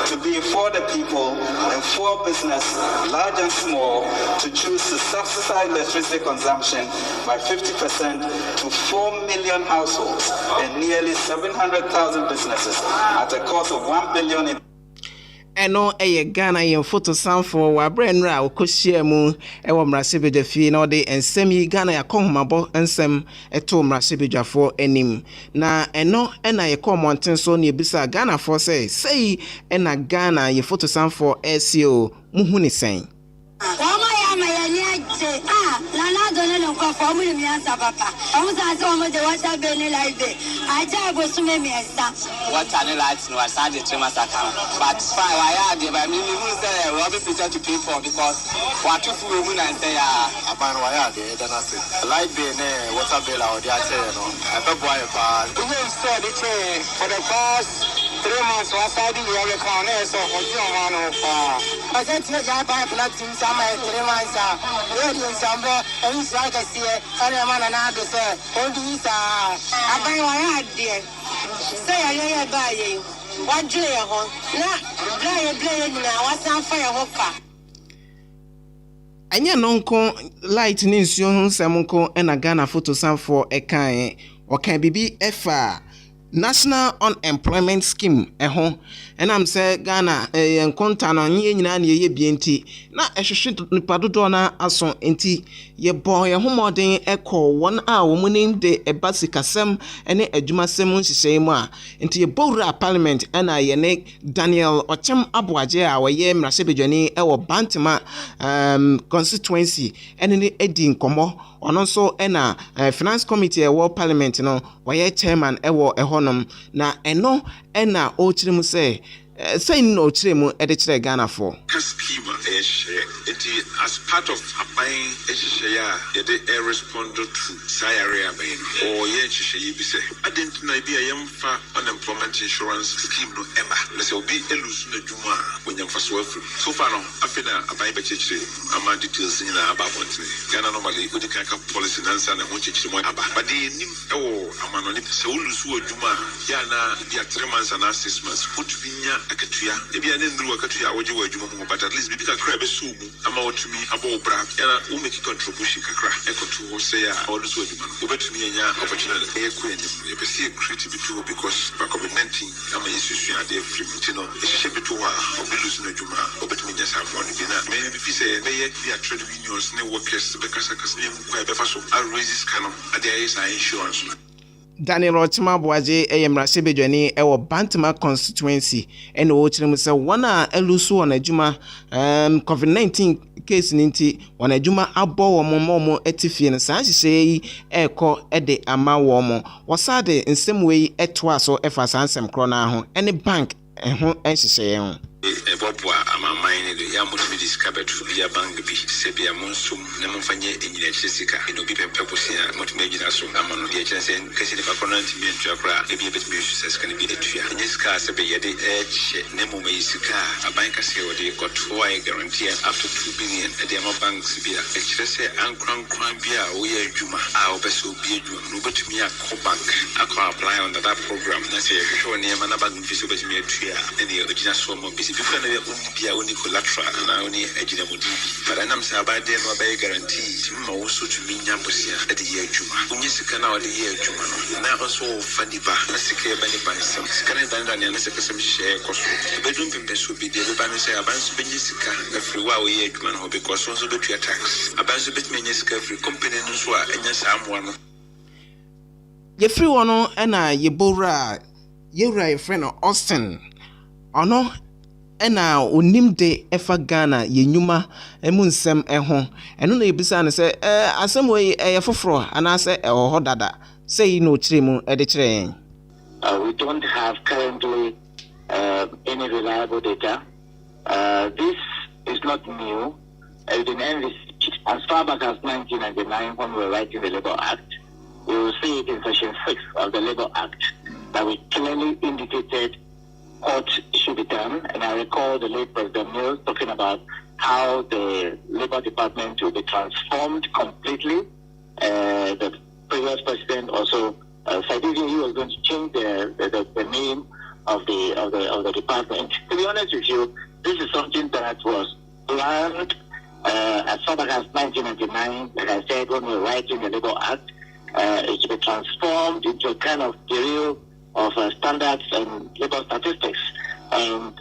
to be for the people and for business, large and small, to choose to subsidize electricity consumption by 50% to 4 million households and nearly 700,000 businesses at a cost of $1 billion. Eno Ghana yen photo samfo wa brenra okohia mu ewo mrasebedwafie na ode ensem yi Ghana yakohomabo ensem eto mrasebedwafo anim na eno ena yekomonten so na ebisa Ghana for say ena Ghana ye photo samfo SEO muhu ni sen Nana don't know what for me, Papa. I was at home with the water belly like that. I just go to me, what are the lights? No, I started the Tremas account. But fine, I had the by me, who's there? Robbie Peter to pay for because what you women and say, I find why I did, then I said, light being a water bill out there. I thought, why a car. You said it for the past 3 months, was I did the corner, so for you, one of I said, I buy nothing, some 3 months. And he's like I see it, and I'm on another side. Oh, these are I buy my idea. Say, I buy you. What do you want? Not play now. What's on fire hooker? Anya nonko light ni nsuo nsɛmko ena Ghana photo samfo ekan okan bibi efa National Unemployment Scheme eho enam se Ghana enkonta no nye nyina na ye bienti na ehwehwe nipa dodo na aso enti ye bo ye homoden ekọ won a wo munim de ebasikasem ene adwumasem nhyehyɛ mu a enti ye bowra parliament ena ye ne Daniel Ochem Aboaje a woye mrasebedwani ewo Bantama constituency ene ne edi nkomo ono so ena finance committee ewo parliament no woye chairman ewo ehonom na eno ena o chiremu say no chiremu e de chire Ghana for scheme as part of buying a respond to area or I didn't know be a unemployment insurance scheme no ever let's be elusion juma when you first so far no I feel I buy I'm details in about Ghana normally with the policy answer and but the I'm on so lose juma yana be 3 months and 6 months put Akatuya, maybe I didn't do Akatuya, but at least because crab is soon. I'm out to me about Brab, and I will make a contribution. Echo to say, all the sort of over to me and your opportunity. A queen, you can see a creative too because by COVID-19, I'm a issue at the free Mutino, a ship to or be losing a Juma, or bet me just have one dinner. Maybe if you say, may be a trade unions, no workers, because I can name quite a faso. I'll raise this kind of ideas and insurance. Daniel Ochem Aboaje mrasebedwani ewo Bantama constituency ene wo chiremu se wona elusu wona adwuma COVID-19 case ninti wona adwuma abo wo momo etifie ne san hyehyɛ eko ede ama wo mo wasade nsem wei etwa so efa sansem kro na ho ene bank ɛho ɛhyehyɛ ho Bobwa amamine the Yamutis Cabot via Bangabi, Sebia Monsum, Namufanya in Jessica, and Obi Pepusia, Motimaginaso, among the agents and Cassidy Baconant, Mientra, maybe a bit music can be a tria. And this car, Sebia, the edge, Nemo Maisica, a banker say what they got for a guarantee after 2 billion at the Ammo Bank Sibia, a Chese and Crown Crambia, we are Juma, our best will be a Juma, Robert Mia Cobank. I can apply on that program. I say, show near Manabank visible to me a tria, and the original swam of busy. If you can only collateral and only a Jinamudi, but I'm saying about them, I guarantee also to me Yambusia at the year Juma. When you can out the year Juma, now also Faniba, a secure money by some scanning and a some share cost. The bedroom pimpers will be the Banasa, Abans Benisika, every wow year Juma, because also the tax. Abans bit Meniska, every company in Swa, and yes, I'm one. Ye free one and I ye bora, ye right friend of Austin. Ono ena onim de efa Ghana ye nyuma emu nsem eho eno na ebisa ne se asem we foforo ana se ho dada say no kire mu e de kire we don't have currently any reliable data. This is not new. As far back as 1999 when we were writing the Labour Act, we will see it in section 6 of the Labour Act that we clearly indicated what should be done. And I recall the late President Mills talking about how the Labour Department will be transformed completely. The previous president also said he was going to change the name of the department. To be honest with you, this is something that was planned as far back as 1999. Like I said, when we were writing the Labour Act, it should be transformed into a kind of bureau of standards and labor statistics. And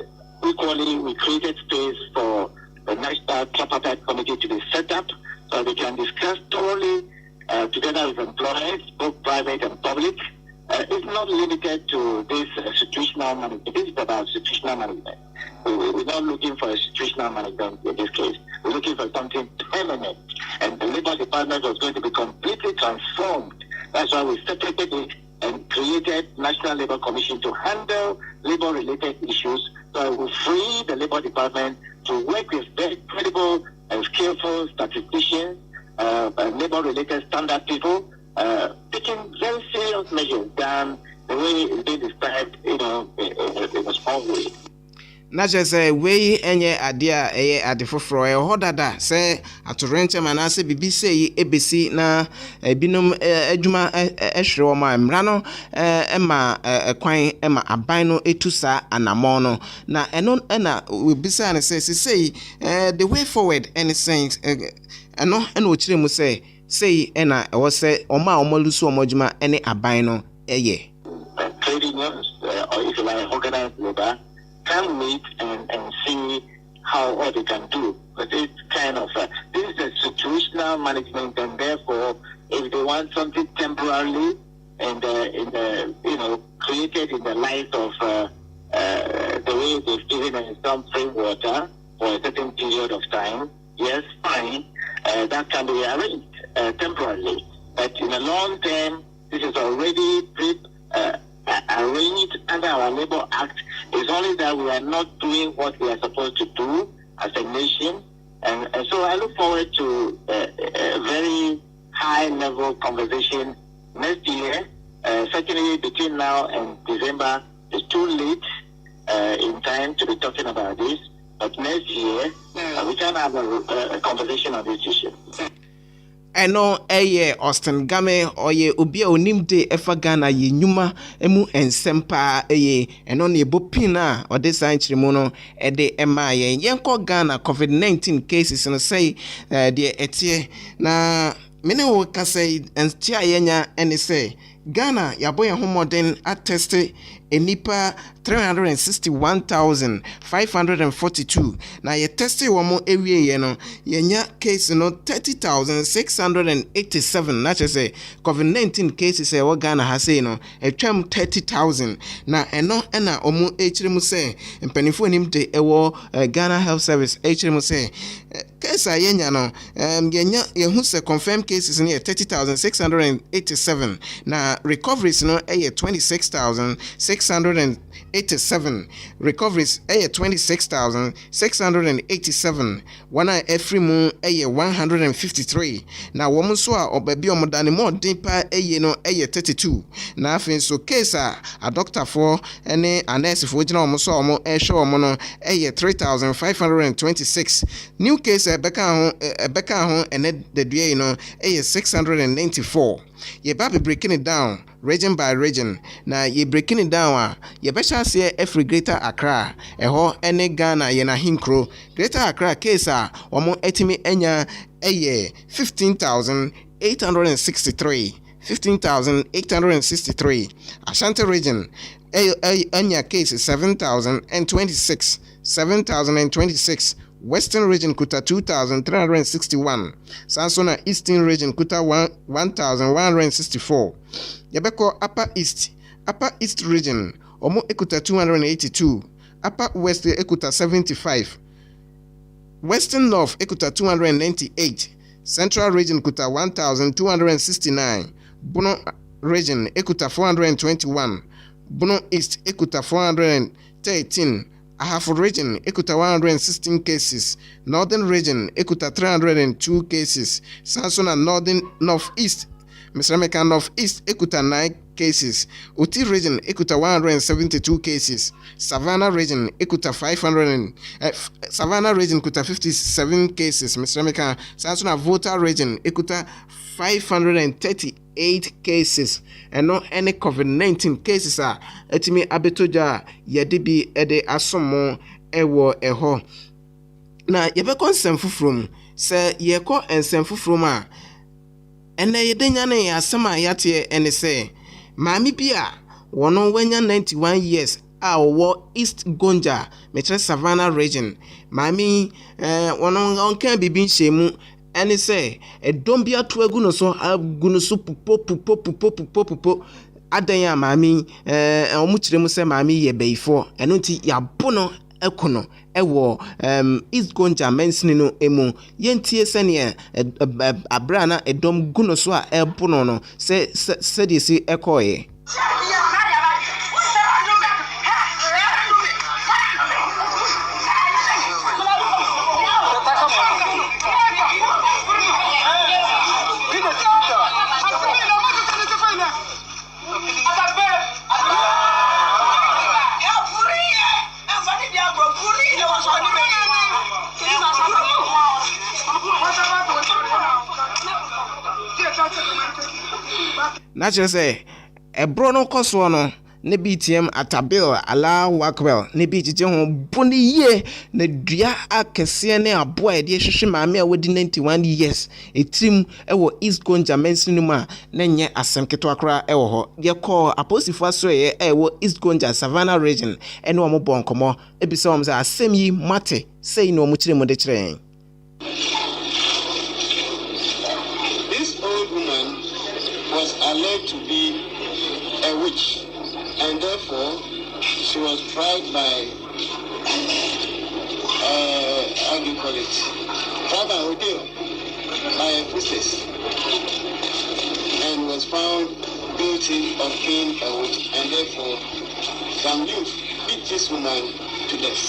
equally, we created space for the National Tripartite Committee to be set up so they can discuss thoroughly together with employers, both private and public. It's not limited to this situational management. This is about situational management. We're not looking for a situational management in this case. We're looking for something permanent. And the Labour Department was going to be completely transformed. That's why we separated it and created National Labour Commission to handle labour-related issues, so it will free the Labour Department to work with very credible and skillful statisticians, labour-related standard people, taking very serious measures than the way they described, in a small way. Na say we enye ade a eye ade foforo e ho dada say atorenche manase bibi say ebesi na binom adwuma ehwere wo ma mra no ema kwan ema aban no etusa anamon no na eno na we bisa ne say the way forward anything eno o kire mu say ena e wo say oma omalusu omodwuma ene aban no eye trade unions or if you like organized labor can meet and see what they can do. But it's kind of this is a situational management, and therefore, if they want something temporarily and created in the light of the way they've given us some free water for a certain period of time, yes, fine, that can be arranged temporarily. But in the long term, this is already arranged under our Labour Act. It's only that we are not doing what we are supposed to do as a nation. And so I look forward to a very high-level conversation next year. Certainly between now and December, it's too late in time to be talking about this. But next year, we can have a conversation on this issue. Eno eye Austin Game oye obi a onimde efa Ghana ye nyuma emu ensempa eye eno ne bopina ode sanchiremu no ede ema ye yenko Ghana COVID-19 cases no say de etie na mene wo ka say entia yenya ene say Ghana yaboye homoden attest enipa 361,542 na ye testi womo ewie ye no yenya case no 30,687 na say COVID-19 cases e wo Ghana ha say no etwam 30,000 na eno na omo echiremu say mpanifo nimte ewo Ghana Health Service echiremu say case ayenya no yenya ye hu say confirmed cases ne 30,687 na na recoveries no 26,687 recoveries 26,687 wana every mu 153 na wɔn so a obabi omodane mo den pa no 32 na afin so case a doctor for ene a nurse for gina wɔn so wɔn ehwe wɔn no 3,526 new case ebeka ho ene dedue no 694 ye ba be breaking it down region by region na ye breaking it down ye be sha say every greater Accra eho ene Ghana ye na hinkro greater Accra case omo etimi enya 15,863 Ashanti region enya case 7,026 Western region kuta 2,361 Sansona Eastern region kuta 1,164 Yabeko Upper East region omo ekuta 282 Upper West ekuta 75 Western North ekuta 298 Central region kuta 1,269 Bono region ekuta 421 Bono East ekuta 413 Ahafo region ekuta 116 cases Northern region ekuta 302 cases Sansona Northeast Northeast ekuta 9 cases Oti region ekuta 172 cases Savannah region ekuta 57 cases Sansona Volta region ekuta 538 cases and no any COVID-19 cases etimi abetoja yedibi ede asomo ewo eho na yebekọ nsɛmfofrom sɛ yɛkɔ nsɛmfofrom a ɛnɛ yɛdenya ne asɛm a yɛate ɛne sɛ maame bi a wɔno wanya 91 years a wɔwɔ East Gonja metre Savannah region maame wɔno onka bibi nhyɛmu ɛne sɛ ɛdɔm bi ato agu so pupo adan a maame ɔmo kyerɛ mu sɛ maame yɛ bɛyifo ɛno nti yabo no ekono ɛwɔ East Gonja mensini no emu yentie sɛne abra na ɛdɔm gu no so a ɛbo no sɛ de si ɛkɔɛ na kyerɛ sɛ ɛbro no kɔsoɔ no ne BTM atabil ala wakwel ne bi gyegye ho bone yie na dua akɛseɛ ne aboa ɛde hwehwe maame a wadi 91 years etrim ɛwɔ East Gonja mensin no mu a na nyɛ asɛm keto akora ɛwɔ hɔ yɛkɔ aposifo asoɛ ɛwɔ East Gonja Savannah region ɛne ɔmo bɔ nkɔmɔ ebisa ɔmo sɛ asɛm yi mate sɛ na ɔmo kyerɛ mu de kyerɛ. Was alleged to be a witch, and therefore she was tried by how do you call it? Tried by ordeal by a priestess, and was found guilty of being a witch, and therefore some youth beat this woman to death.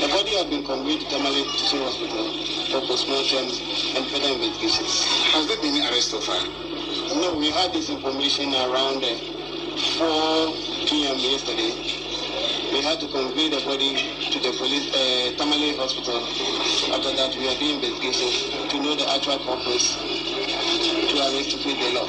The body had been conveyed to Tamale Teaching Hospital for postmortem and further investigations. Has there been any arrest of her? No, we had this information around 4 p.m. yesterday. We had to convey the body to the police, Tamale Hospital. After that, we are doing investigations to know the actual purpose to arrest to pay the law.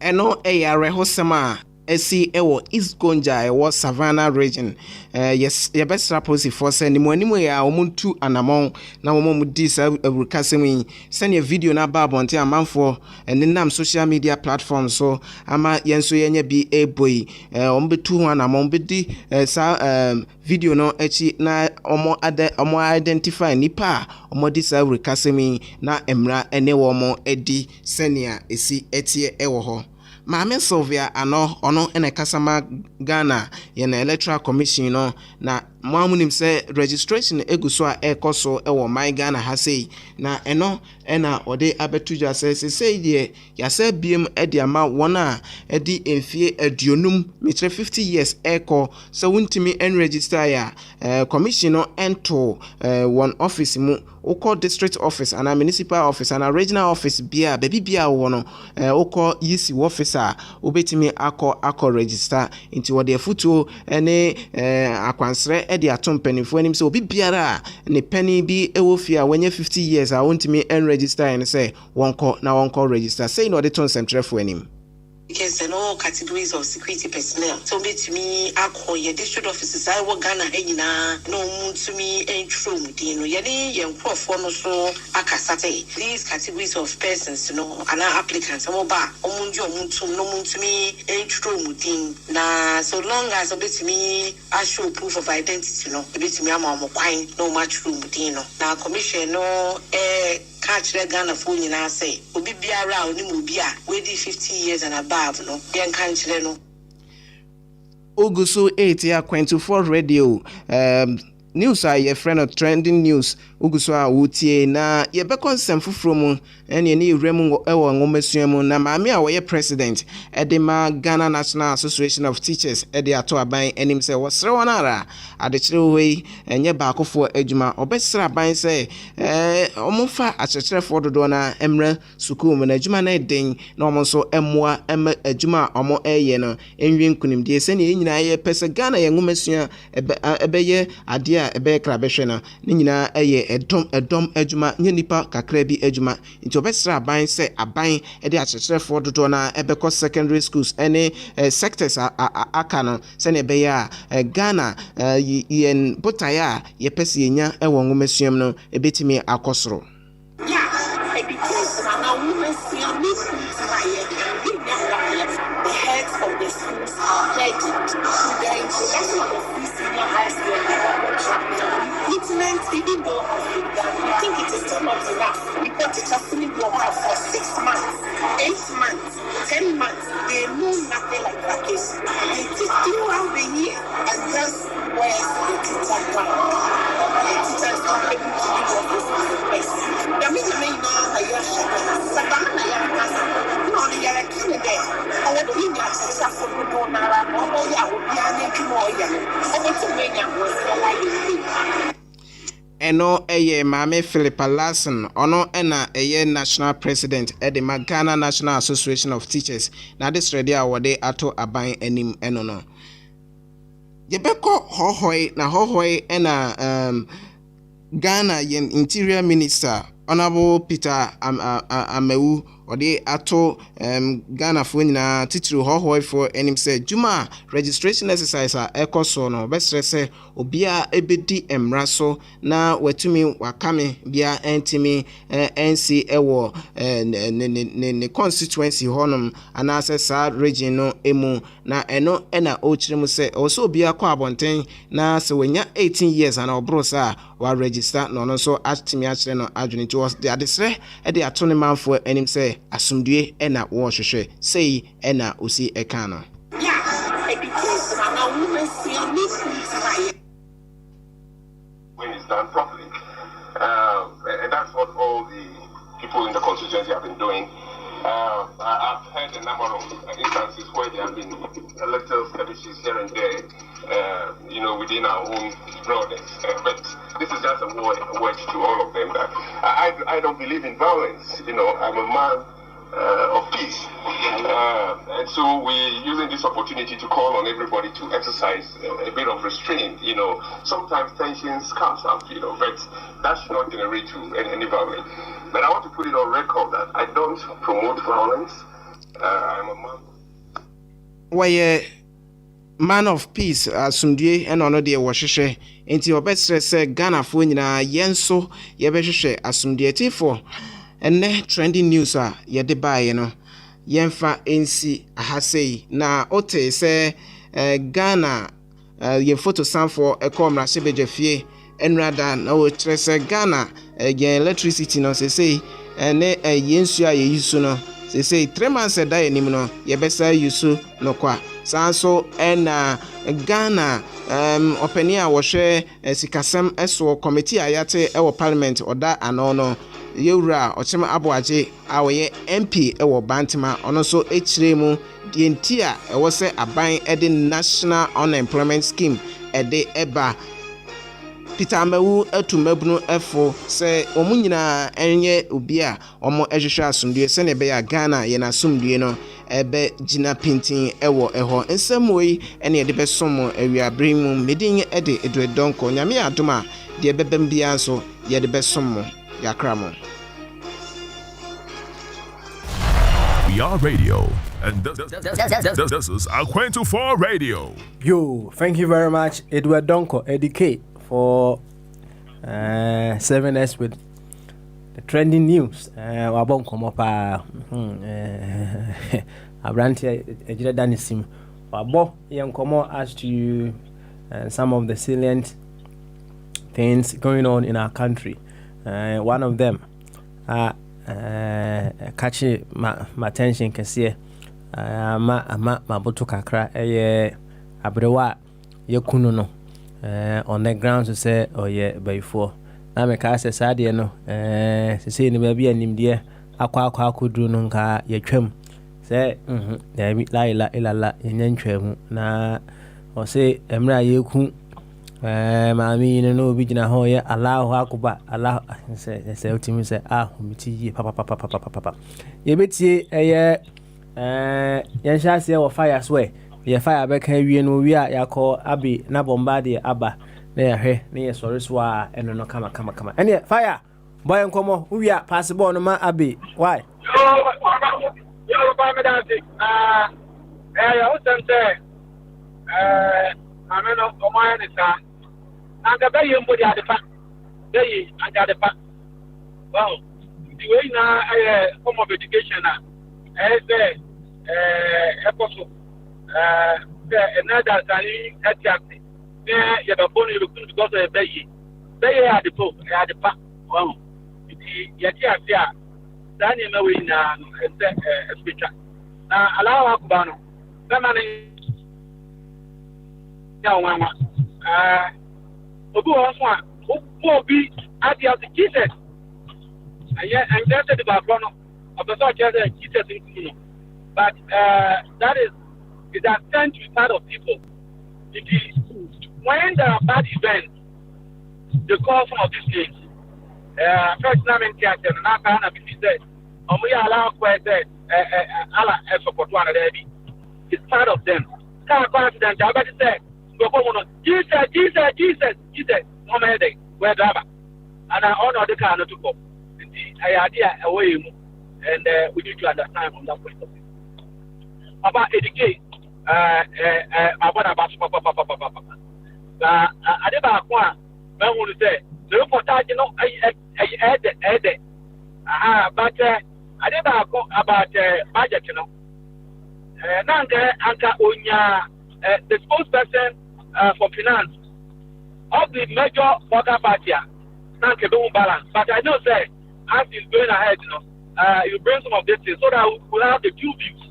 Eno Rehosema. Esi ewo East Gonja ewo Savannah region yes ye best rapose for say nimu ya omuntu anamon na omo mu di sa awurukasemi send video na ba bonte amanfo nenam social media platforms so ama yenso yenye bi eboy ombetu ho anamon bedi sa video no echi na omo identify nipa omo di sa awurukasemi na emra ene wo mo edi senia esi etie ewo ho Maame Sylvia ano ene kasama Ghana ye na Electoral Commission no na mwamunim say registration eguso a ekoso ewo my Ghana ha sei na eno ena ode abetuja say de ya say biem edi ama wona edi enfie aduonum metre 50 years eko so wuntimi en register ya commission no ento one office mu oko district office and a municipal office and a regional office bia baby bia wono oko yisi officer obetimi akọ register into what the futuo ene akwansre e de atom penifo anim se obi biara ne penny bi ewofia wenye 50 years a wontimi en register and say wonko register say no de ton semtrefo anim. Because there are no categories of security personnel. So me to me, I call your district officers. I work Ghana no to me ain't true. Yani young poor no so akasate. These categories of persons, and our applicants, no to me ain't true. Na so long as a bit to me, I show proof of identity. A bit to me, I'm no much room. Now commission catch the Ghana phone in our say, Obi Biara, Nimubia, waiting 50 years and above, no, young country, no. Ogusu 8 ya 24 radio, news are your friend of trending news. Uguso a wutie na ye be konsem fufuro mu ene ne remu ewo ngomesuamu na maame a wo president edema Ghana National Association of Teachers ede ato aban enim se wo sere wonara adekire hoyi enye baakofo adwuma obesere aban se omofa akyekirefo dodo na emra sukuu mu na adwuma na eden na omo so emmoa adwuma omo eye no enwie nkunimdie se ne nyina ye pese Ghana ye ngomesua ebeye ade a ebe kra behwe na ne nyina eye edom adwuma nye nipa kakra bi adwuma nti obesra aban se aban ede akyekirefo dodo na ebekọ secondary schools ene sectors aka no se ne be ya Ghana yen botaya ye pese yenya ewo ngomesuam no ebetimi akosoro even though we think it is still not enough, we got to just finish your house for 6 months, 8 months, 10 months. They know nothing like vacation. They just throughout the year, and just where's the teacher gone? The teachers are able to do what is the best. The media may know that you're Savannah, you're no, they are a candidate. I want to hear that successful people now. Oh, yeah, we are making more. I want to make them was like eno eye Mame Philippa Larson ono ena eye national president ede Ghana National Association of Teachers na this ready awode ato aban enim eno no yebeko hohoi na hohoi ena Ghana yen interior minister honorable Peter Amewu ode ato Ghana fo nyina titiri hohoi for enim say juma registration exercise a ekoso no besre se obia ebedi emraso na watumi wakame bia entimi NC ewo ne constituency honum anase sa region no emu na eno ena ochiremu se oso obia kwa abonten na se wenya 18 years ana obro sa wa register no so atimi akire no adwene to was the adesre e de ato ne manfo enim say asumdue ena wo hwehwe sei ena osi ekano when it's done properly. And that's what all the people in the constituency have been doing. I've heard a number of instances where there have been electoral skirmishes here and there, within our own borders. But this is just a word to all of them that I don't believe in violence. I'm a man of peace. And so we're using this opportunity to call on everybody to exercise a bit of restraint. Sometimes tensions comes up, but that should not generate to any violence. But I want to put it on record that I don't promote violence. I'm a man. Why man of peace asumdue and ono de wohwehwe enti obesre se Ghana fo nyina yenso yebehwehwe asumdue tifo enne trending news a yede baaye no yemfa ensi ahasei na ote se Ghana ye photo samfo ekomra sebejafie enrada na o trese Ghana electricity no sei ene yensu a yeyisu no sei 3 months da enim no yebesa yusu no kwa sanso ena Ghana opani a wɔhwɛ sikasɛm ɛso committee a yɛate ɛwɔ parliament ɔda ano no yɛwura ɔkyem aboagye a wɔyɛ MP ɛwɔ Bantama ɔno nso ɛkyerɛ mu deɛ nti a ɛwɔ sɛ aban ɛde national unemployment scheme ɛde ɛba Peter Amawu atumabunu efo sɛ ɔmo nyinaa ɛnyɛ obi a ɔmo ɛhwehwɛ asomdue sɛ ne bɛyɛ Ghana yɛ na asomdue no ɛbɛ gyina pintin ɛwɔ ɛhɔ nsɛm yi ɛne ɛde bɛsom awiabre mu medin ɛde Edwardonko nyame adom a deɛ bɛbɛm bia nso yɛde bɛsom mo yakra mo. We are radio, and this is Aquento4 Radio. Yo, thank you very much, Edwardonko, Educate, for serving us with the trending news. Wabon komo pa abranti ejire danisim. Wabo yen komo as to some of the salient things going on in our country. One of them catching my attention kesiye ma boto kakra abrewa yekunu no on the grounds to say before na me ka say sade no say ni ba bia nimde akwa akudru no nka yetwam say la ila yentwam na o say emra yeku maami no obi gina ho ye Allahu akbar Allah say ultimi say miti ye papa ye betie ye sha say wo fire swear ye fire be kan wie no wi a yakọ abi na bomba de aba na ye hwe na ye sori so a eno no kama ene fire boy nkomo wi a pass ball no ma abi why yo ba me dance ya usante ameno o ma ni sa anga be ye mbodi adepa be ye anga adepa wow the way na form of education na eposo another tani etiate ye be bonu you because of be ye adepa wow ye ti afia dani me we na speaker na Allahu akbar no be mani ya wama obi won so a obi adi as Jesus and just the background of the social Jesus but that is a sent to part of people. It is when there are bad events the call some of these things first name in theater na kana be said we allow quite Allah support one another. It's part of them can confident about to say Jesus no matter where driver and I honor the car not to go the idea away and we need to understand from that point of view about educate about papa adeba kwa me wonu say the reportage no but adeba about budget no anka onya the spokesperson for finance of the major worker party nanka be balance but I know say as is going ahead you bring some of these things so that we'll have the two views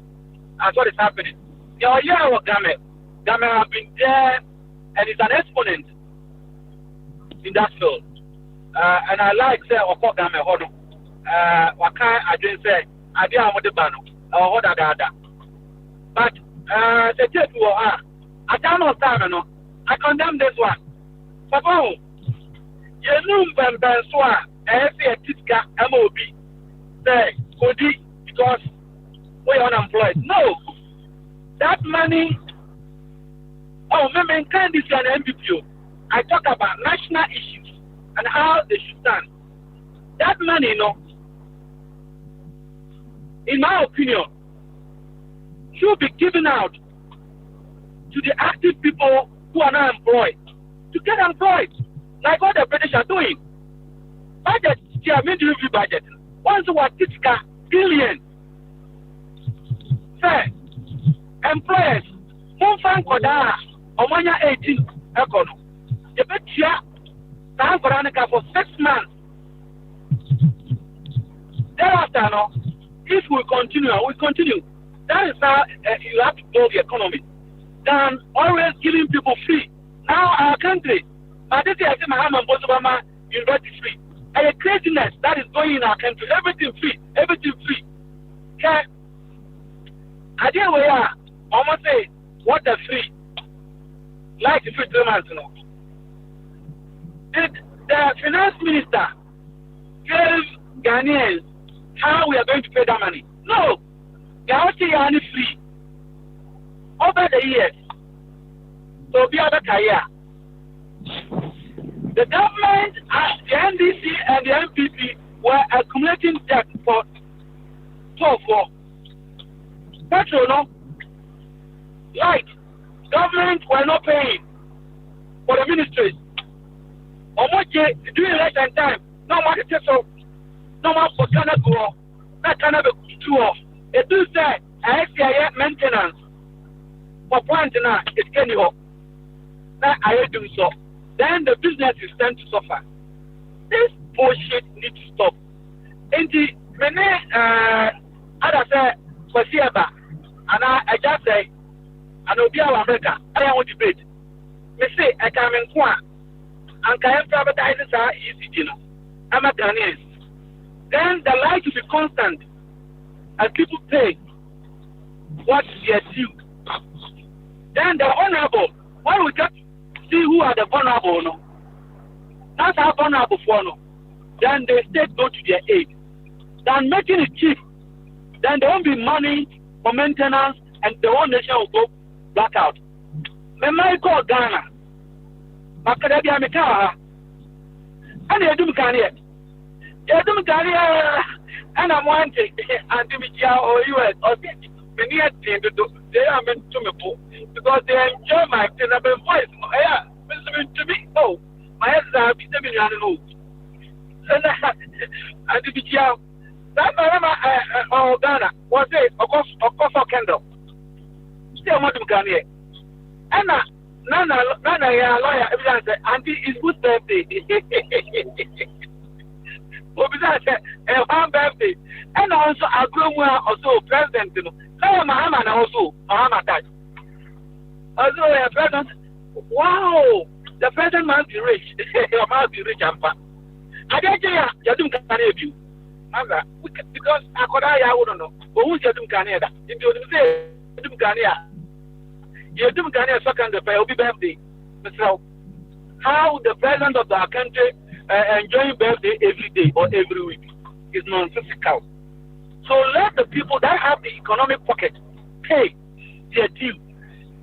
and what is happening. Game have been there and is an exponent in that field. And I like say Oko Game Hono. Waka I didn't say I didn't want the bano or other. But the church I don't know I condemn this one. Suppose you know Ben Swa a Tiska MOB say Kodi because we're unemployed. No. That money, men can't be an MPPO. I talk about national issues and how they should stand. That money, in my opinion, should be given out to the active people who are not employed to get employed, like what the British are doing. Budget, review budget. Once what billion. Fair. Employers, Mufan Koda, Omania 18, Econo. The Betia, San Veronica for 6 months. Thereafter, if we continue, That is how you have to build the economy. than always giving people free. Now our country, I think I say Muhammad Obama university free. And the craziness that is going in our country, everything free. Okay. I didn't we are almost say what the free. Like the free 3 months, you know. The finance minister gave Ghanaians how we are going to pay that money. No, they are also only free over the years. So be other career. The government, the NDC and the MPP were accumulating debt for petrol, no? Like, government were not paying for the ministries. During election time, no one can so, no one for Ghana go, that cannot be true of. It do say, I see maintenance for planting now, it's getting up. Now I do so. Then the business is tend to suffer. This bullshit needs to stop. And the many other say for Siaba, and I just say, I know be our America. I don't want to debate. Me say I come in Kwan and can privatize are easy, you know. I'm a Ghanaian. Then the light will be constant and people pay what they are due. Then the honorable, when we get see who are the vulnerable, no? That's how vulnerable for no. Then the state go to their aid. Then making it cheap. Then there won't be money for maintenance and the whole nation will go blackout. Me might call Ghana. Makadabia Mikawa. And they do Ghana. They do Ghana. And I'm wanting and Dimitia or US or many things to do. They are meant to me because they enjoy my voice. Yeah, listening to me. Oh, my head is a bit of a and Dimitia. That my Ghana was it of course candle. Still want to Ghana. And Nana, lawyer, everyone said, Auntie, it's whose birthday? One birthday. And also, I grew also president, you know. Muhammad also, Muhammad died. Also, a president, wow, the president must be rich. He must be rich, and fat. I get you don't carry you. Because I wouldn't know. But who's your Canada? If you say Canada. You do Ghana second the will be birthday. So how the president of our country enjoying birthday every day or every week is nonsensical. So let the people that have the economic pocket pay their due.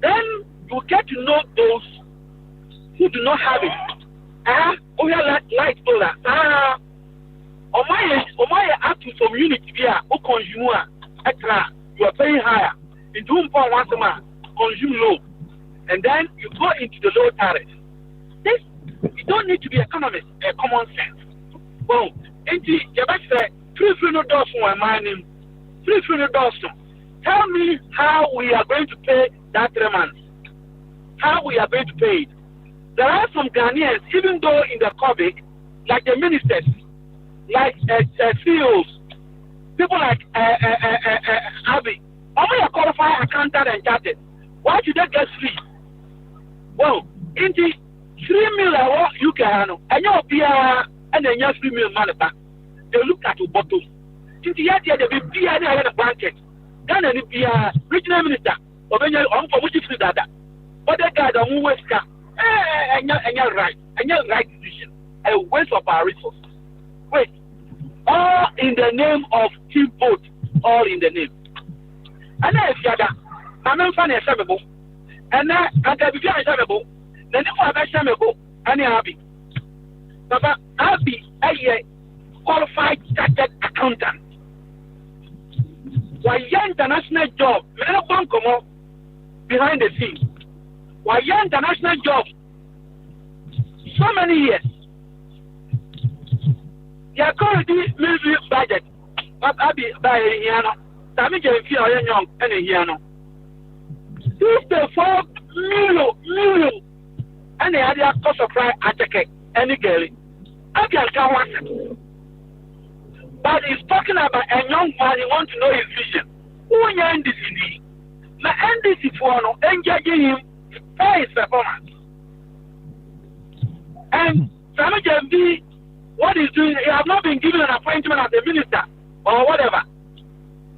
Then you get to know those who do not have it. We are like solar. On my up to some unit here, who consumer extra, you are paying higher. In 2.1 a month. Consume low, and then you go into the low tariff. This you don't need to be economist, common sense. Well, into the free no doors for my name, free no doors. Tell me how we are going to pay that 3 months. How we are going to pay it. There are some Ghanaians, even though in the COVID, like the ministers, like CEOs, people like Abbey, only a qualified accountant and chartered. Why should they get free? Well, in the 3 million UK, and you'll be and then your 3 million money back. They look at your bottom. In the idea, they will be a blanket. Then they will be a regional minister, or when you're on for which is that. But the guy that who is and you're right, and you're right decision, a waste of our resources. Wait, all in the name of team vote, all in the name. And then if you're that. I'm not funny as Shamable, and now I can be very Shamable. Then if I have Shamable, and Abby. Papa, Abby, a qualified chartered accountant. Why, international job, men of come up behind the scenes. Why, international job, so many years. You are currently military budget, but Abby by Hiano, Tammy Jeffy young and a Hiano. 54 million, and the other cost of price attack any girl. I can come one. But he's talking about a young man, he wants to know his vision. Who are in this city? na NDC for no engaging him for his performance. And Samuel Jambi, what he's doing, he has not been given an appointment as a minister or whatever.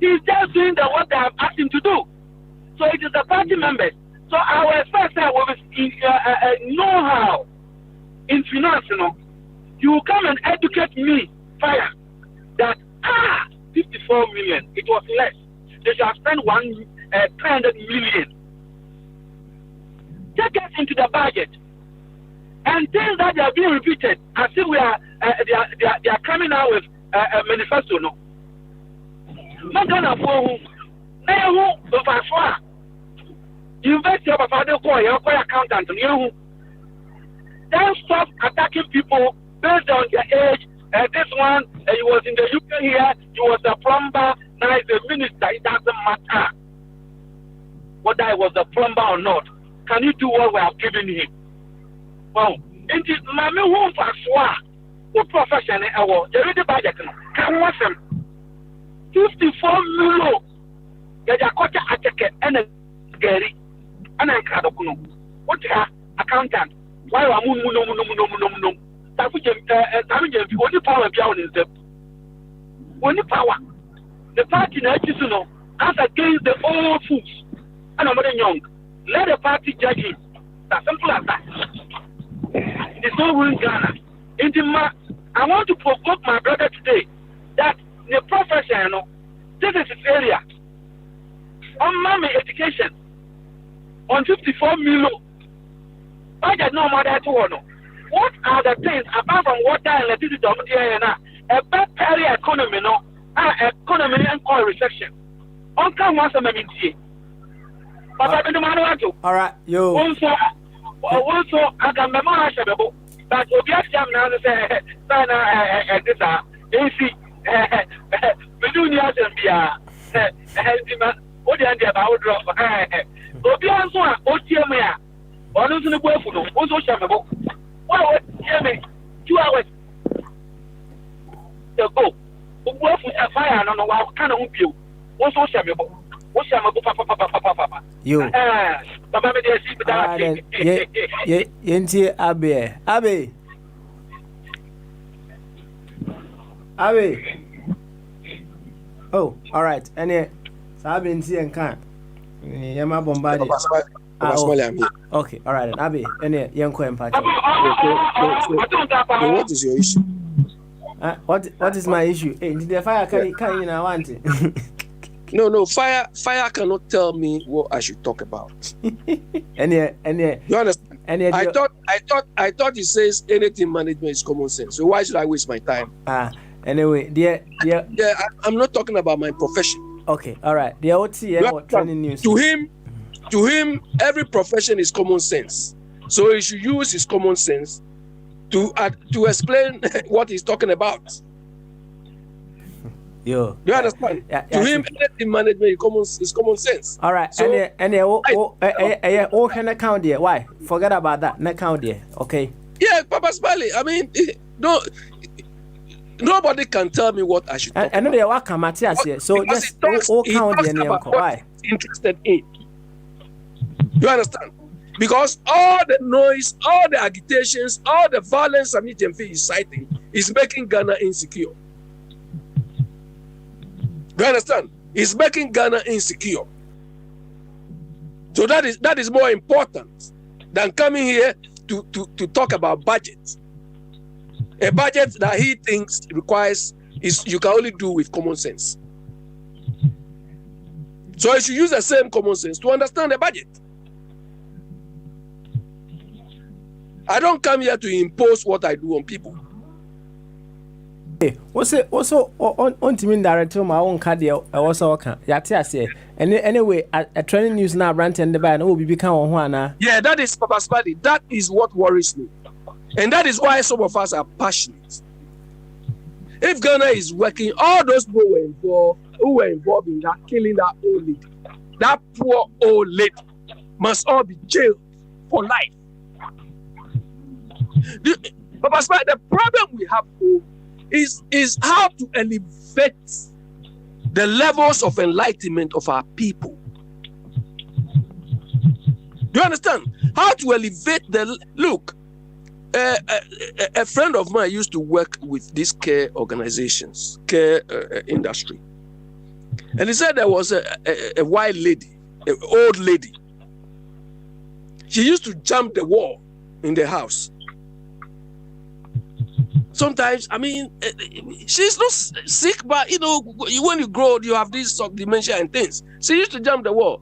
He's just doing what they have asked him to do. So it is the party members. So our first know-how in finance, you will come and educate me, fire, that 54 million, it was less. They should have spent 300 million. Take us into the budget. And things that they are being repeated, as if they are coming out with a manifesto, no. Not gonna for who, university of father call your accountant, then stop attacking people based on their age. This one, he was in the UK here, he was a plumber, now he's a minister. It doesn't matter whether he was a plumber or not. Can you do what we have given him? Well, it is my home for sure. What profession I was? The ready budget can watch him. 54 million. There's a quarter attack and a Gary and I can't know. What accountant? Why are you no? Only power beyond is them. Only power. The party now is as against the old fools. And I'm young. Let the party judge him. That's simple as that. It's not ruling Ghana. I want to provoke my brother today that the profession, this is his area. On mommy education, on 54 million. Budget no more than 200. What are the things apart from water and electricity a bad area economy economy and call recession? On come once a minute. But I don't know. All right, you. Also, I can remember that we have some now say, this AC, Medunia and Bia, what the end about drop. Obian so Otiamea, or not in the world for them, also shamable. Well, hear me, 2 hours to go. Work with a fire, I don't know what kind of you. Also shamable. What's Papa? You. Yenti Abe. Oh, all right. And Sabi and can't. Yama bombarded. Okay, all right. Abe, and young empathy. What is your issue? What is my issue? Hey, did the fire can you now want it? No, fire cannot tell me what I should talk about. And you understand? I thought it says anything management is common sense. So why should I waste my time? Anyway, I'm not talking about my profession. Okay, all right. The OT training news. To him, every profession is common sense. So he should use his common sense to explain what he's talking about. You understand? To him, anything management is common sense. All right. So, can account there. Why? Forget about that. Not count there. Okay. Yeah, Papa Smiley. I mean, nobody can tell me what I should talk about. I know they are Matthias here. So just all count there. Why? Interested in. You understand? Because all the noise, all the agitations, all the violence Sami Jemfi is citing is making Ghana insecure. You understand? It's making Ghana insecure. So that is more important than coming here to talk about budget. A budget that he thinks requires you can only do with common sense. So you should use the same common sense to understand the budget. I don't come here to impose what I do on people. Also on to me director my own card there also can yati say anyway a training news now rant and the ban will become one. Yeah, that is Papa Spadi. That is what worries me. And that is why some of us are passionate. If Ghana is working, all those people who were involved in that killing that old lady, that poor old lady must all be jailed for life. Papa Spadi, the problem we have is how to elevate the levels of enlightenment of our people. Do you understand? How to elevate the look? A friend of mine used to work with these care organizations, care industry, and he said there was a white lady, an old lady. She used to jump the wall in the house. Sometimes, I mean, she's not sick, but you know, when you grow, you have this sort of dementia and things. She used to jump the wall.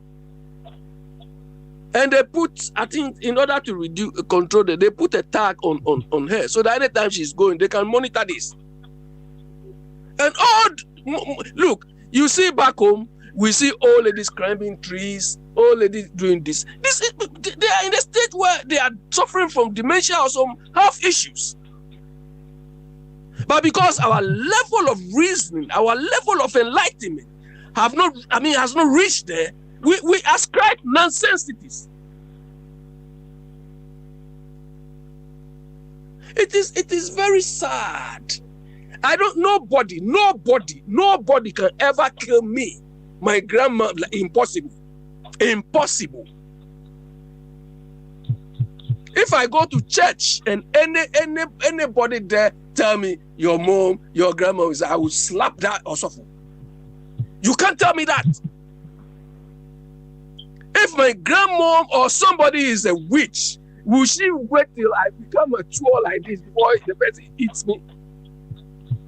And they put, I think, in order to control it, they put a tag on her so that anytime she's going, they can monitor this. And look, you see back home, we see old ladies climbing trees, old ladies doing this. They are in a state where they are suffering from dementia or some health issues. But because our level of reasoning, our level of enlightenment has not reached there, we ascribe nonsensities. It is very sad. Nobody can ever kill me. My grandma, impossible. Impossible. If I go to church and anybody there tell me your mom, your grandma is, I will slap that or something. You can't tell me that. If my grandmom or somebody is a witch, will she wait till I become a troll like this before the person eats me?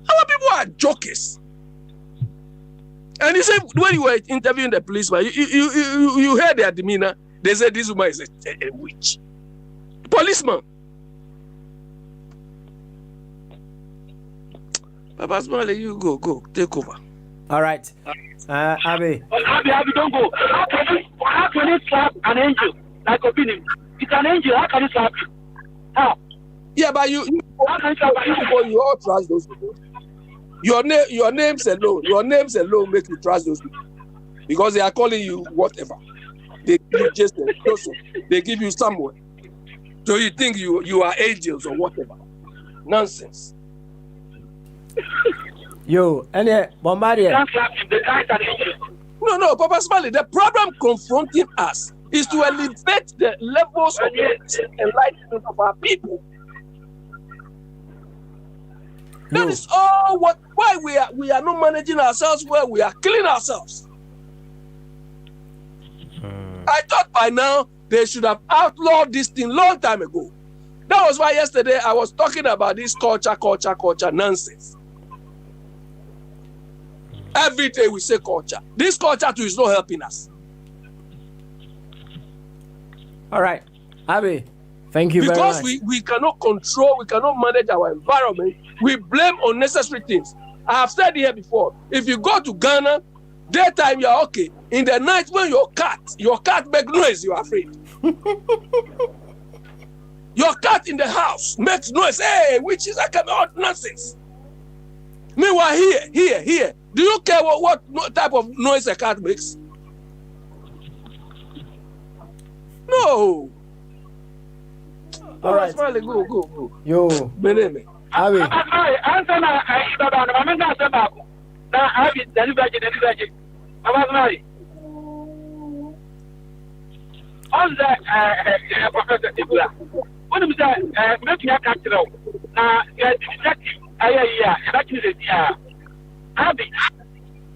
Our people are jokers. And you say when you were interviewing the policeman, you heard their demeanor. They said this woman is a witch. Policeman. Papa Smiley, you go, take over. All right. Abby. Abby, don't go. How can you slap an angel like opinion? It's an angel. How can you slap you? How? Yeah, but you all trust those people. Your names alone make you trust those people because they are calling you whatever. They give you just they give you somewhere. So you think you are angels or whatever? Nonsense. Yo, and Bombardier. No, Papa Smiley. The problem confronting us is to elevate the levels of enlightenment of our people. That is all why we are not managing ourselves well. We are killing ourselves. I thought by now they should have outlawed this thing long time ago. That was why yesterday I was talking about this culture nonsense. Every day we say culture. This culture too is not helping us. All right, Abby, thank you very much. Because we cannot control, we cannot manage our environment. We blame unnecessary things. I have said here before, if you go to Ghana, daytime you are okay. In the night when your cat makes noise, you are afraid. Your cat in the house makes noise. Hey, witches are coming out, nonsense. Meanwhile, here. Do you care what type of noise a cat makes? No. All right. Smiley, go. Yo. Beneme. Abby. Answer na baba na mama na say baako. Na Abby deliver. Baba Smiley. On the professor Ibula. When you say make you catch it out. Na detective ayaya that is it. Abby,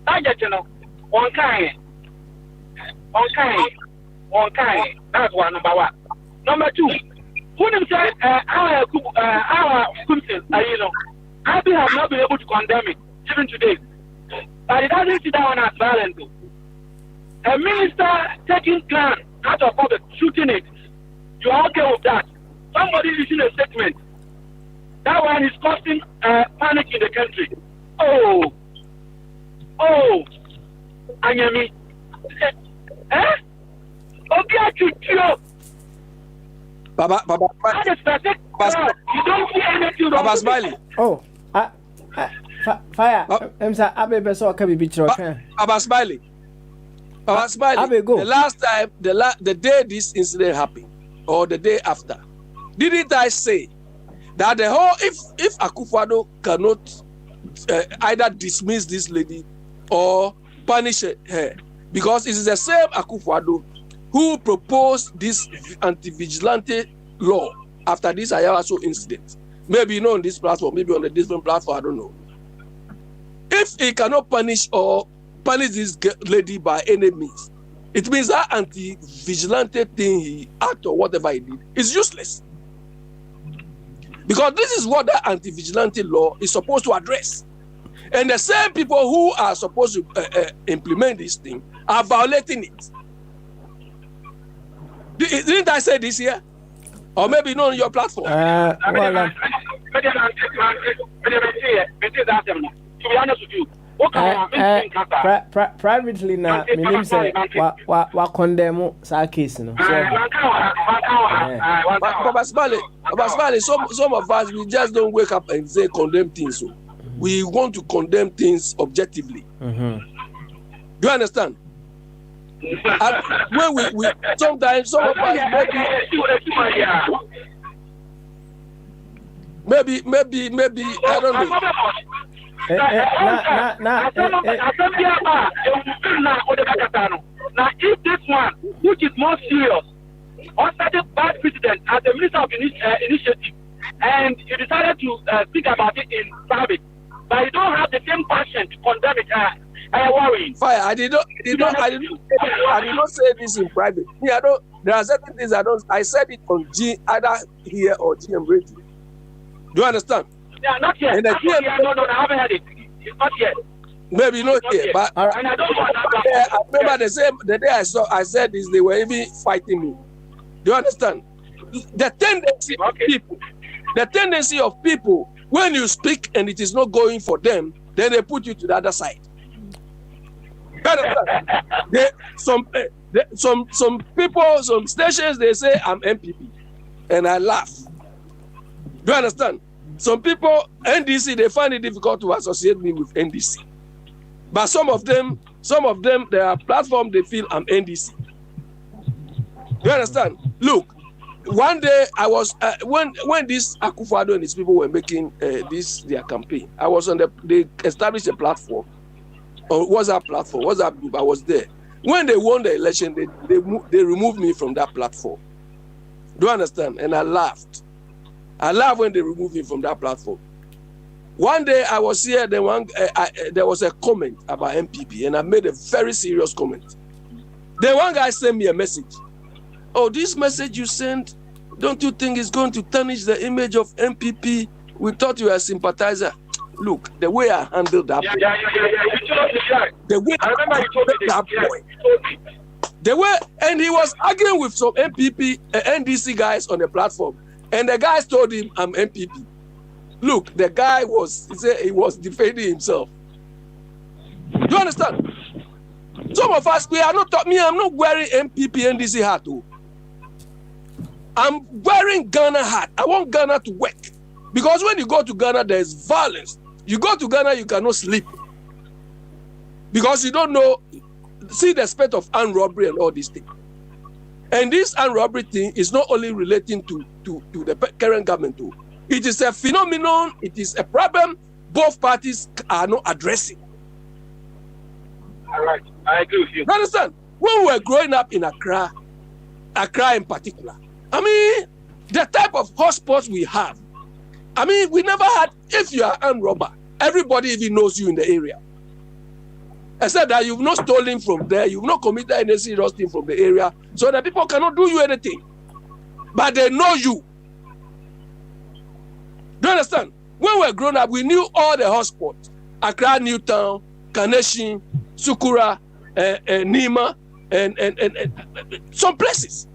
target no one kind. That's one number one. Number two, when you say our Kumsin, Abby have not been able to condemn it even today. But it doesn't sit down as violent. A minister taking gun out of public, shooting it. You are okay with that? Somebody issuing a statement. That one is causing panic in the country. Oh, Anyami. Okay, Baba. You don't see anything wrong. Baba Smiley. Oh, fire. I'm sorry. Abe so can be picture. Baba Smiley. Abe go. The last time, the day this incident happened, or the day after, didn't I say that the whole if Akufo-Addo cannot either dismiss this lady or punish her, because it is the same Akufo-Addo who proposed this anti-vigilante law after this Ayawaso incident. Maybe not on this platform, maybe on a different platform, I don't know. If he cannot punish this lady by any means, it means that anti-vigilante thing he act or whatever he did is useless. Because this is what the anti-vigilante law is supposed to address. And the same people who are supposed to implement this thing are violating it. Didn't I say this here? Or maybe not on your platform? To be honest with you, privately now, meaning say wa condemn sa case no. Some of us we just don't wake up and say condemn things. So we want to condemn things objectively. Do you understand? When we sometimes some of us maybe I don't know. Now, if this one, which is more serious, or started bad precedent as the minister of initiative, and you decided to speak about it in private, but you don't have the same passion to condemn it, worrying. Fire! I did not say this in private. I don't. There are certain things I don't. I said it on either here or GM Radio. Do you understand? Yeah, not yet. No, I haven't had it. It's not yet. Maybe not yet, but and I don't want that. I remember the day I said this, they were even fighting me. Do you understand? The tendency of people, when you speak and it is not going for them, then they put you to the other side. You understand? Some people, some stations, they say I'm MPP, and I laugh. Do you understand? Some people, NDC, they find it difficult to associate me with NDC. But some of them, their platform, they feel I'm NDC. You understand? Look, one day I was, when this Akufo-Addo and his people were making their campaign, I was they established a platform, or WhatsApp platform, WhatsApp group, I was there. When they won the election, they removed me from that platform. Do you understand? And I laughed. I laughed when they removed me from that platform. One day I was here, there was a comment about MPP, and I made a very serious comment. Then one guy sent me a message. Oh, this message you sent, don't you think it's going to tarnish the image of MPP? We thought you were a sympathizer. Look, the way I handled that boy. The way I handled that boy. The way, and he was arguing with some MPP, NDC guys on the platform. And the guys told him, I'm MPP. Look, the guy he was defending himself. Do you understand? Some of us, I'm not wearing MPP NDC hat. Too. I'm wearing Ghana hat. I want Ghana to work. Because when you go to Ghana, there's violence. You go to Ghana, you cannot sleep. Because you don't know, see the spate of armed robbery and all these things. And this armed robbery thing is not only relating to the current government too. It is a phenomenon, it is a problem both parties are not addressing. All right, I agree with you. You understand? When we were growing up in Accra in particular, I mean, the type of hotspots we have, I mean, we never had, if you are an armed robber, everybody even knows you in the area. Except that you've not stolen from there, you've not committed any serious thing from the area, so that people cannot do you anything. But they know you. Do you understand? When we were growing up, we knew all the hotspots. Accra, Newtown, Kaneshie, Sukura, Nima, and some places.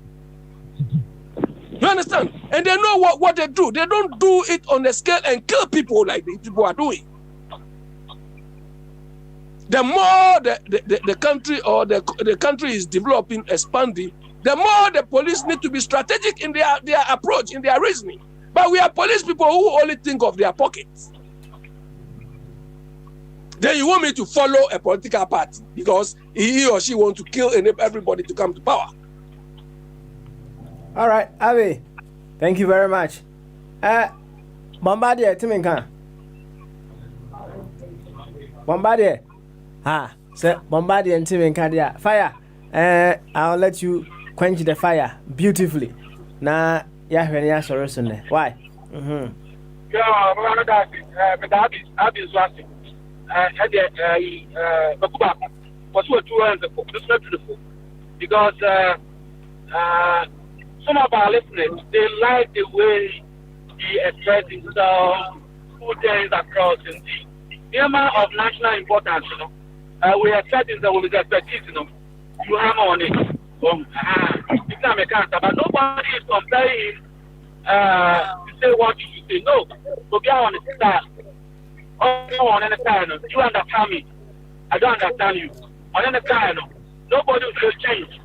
Do you understand? And they know what they do. They don't do it on the scale and kill people like the people are doing. The more the country or the country is developing, expanding, the more the police need to be strategic in their approach, in their reasoning. But we are police people who only think of their pockets. Then you want me to follow a political party because he or she wants to kill everybody to come to power. All right, Avi, thank you very much. Bombardier, Timinka. Bombardier. Sir, Bombardier and Timinka. Fire. I'll let you quench the fire beautifully. Now, yeah, when you're sorry, why? Yeah, I've been swatting. Bakuba was what 2 years ago. It's not beautiful because some of our listeners they like the way he expressed himself, who things across in the amount of national importance. You know, we are certain that with expertise, you know, you hammer on it. It's not a cancer, but nobody is comparing to say what you should say. No, to be on the style. Oh, on any side, you understand me. I don't understand you. On any side, nobody will change.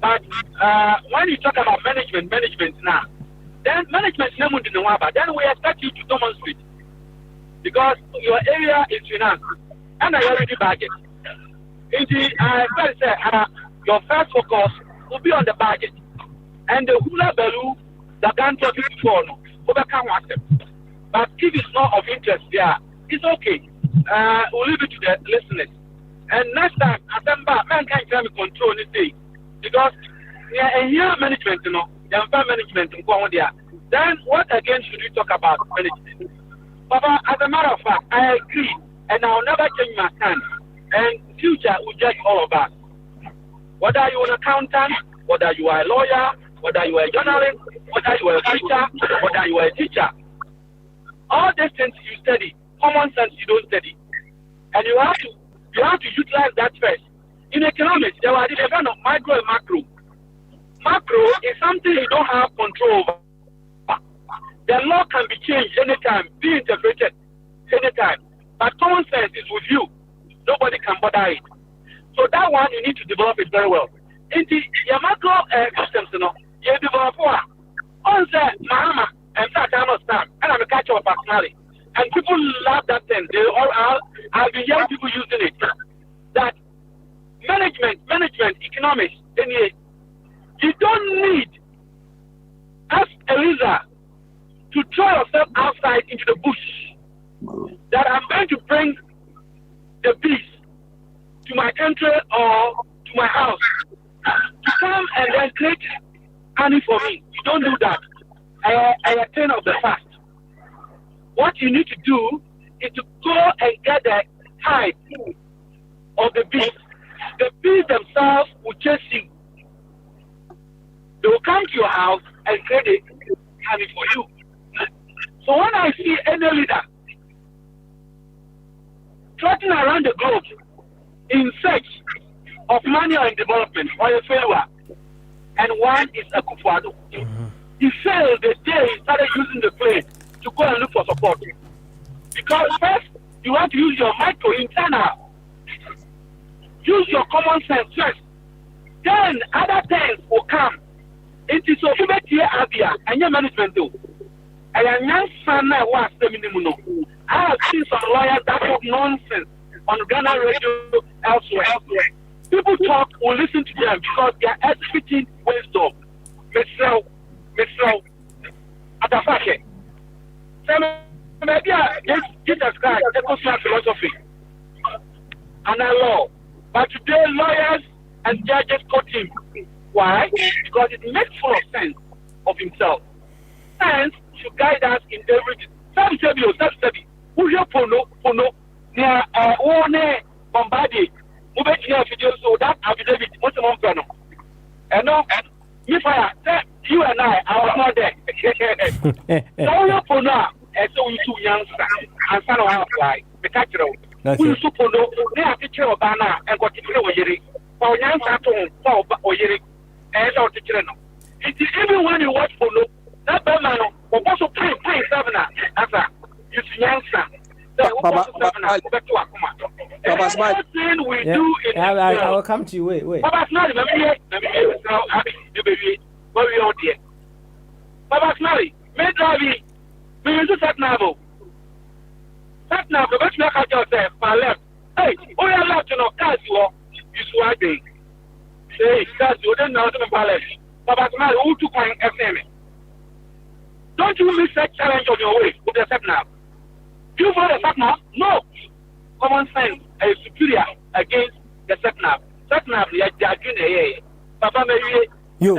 But when you talk about management now, then management is not the one, but then we expect you to demonstrate because your area is finance and I already budget. Your first focus will be on the budget and the hula bellu that can't talk before no, overcome accept. But if it's not of interest there, it's okay. We'll leave it to the listeners. And next time, man can't tell me control this day. Because here management, you know, the management in there. Then what again should we talk about management? Papa, as a matter of fact, I agree, and I'll never change my stand. And future will judge all of us. Whether you're an accountant, whether you are a lawyer, whether you are a journalist, whether you are a preacher, whether you are a teacher. All these things you study, common sense you don't study. And you have to utilize that first. In economics, there are different of micro and macro. Macro is something you don't have control over. The law can be changed anytime, be interpreted anytime. But common sense is with you. Nobody can bother it. So that one, you need to develop it very well. In the macro systems, you know, you develop one. On the Mahama, and fact, I understand, and I'm a catcher of personality. And people love that thing. They all are, I've been hearing people using it. That management, economics, you don't need, as a leader, to throw yourself outside into the bush. That I'm going to bring the peace to my country or to my house. To come and then create honey for me. You don't do that. I attend of the fast. What you need to do is to go and get the hide of the bees. The bees themselves will chase you. They will come to your house and create honey for you. So when I see any leader trotting around the globe in search of money and development or a failure, and one is a Kufuado. He failed the day he started using the plane to go and look for support. Because first, you have to use your micro internal. Use your common sense first. Then other things will come. It is so you make here Abia and your management do. I am young son I was the minimum. I have seen some lawyers that talk nonsense on Ghana radio elsewhere. People talk or listen to them because they are exhibiting wisdom. Mr. Atafake. Maybe Jesus Christ, Economic philosophy and a law. But today, lawyers and judges quote him. Why? Because it makes full of sense of himself. Sense should guide us in everything. Self-study. Who here Pono, near one Bombardie, who bet you have videos so that affidavit, what's the one plano? And no, if I you and I was not there. So you Pono, and so you two young and son of our fly, the catcher. Who you Pono, they are teacher of Bana and got to know Yeri. For young Saturn, or Yeri, and our teacher. It is even when you watch Pono, that Bama, or also pay 7 answer. You see, young son. Everything we do in I will come to you. Wait. Papa's not let me what we all there. Papa's married. Me drive me use that now. That now, the best I just say, my left. Hey, oh yeah, left to know cars you swag day. Hey, cars you don't know the palace. Papa's married, who took my FM? Don't you miss that challenge on your way with the step now? You follow the SATNAV? No. Common sense is superior against the SATNAV. SATNAV, they are doing Papa maybe. Yo.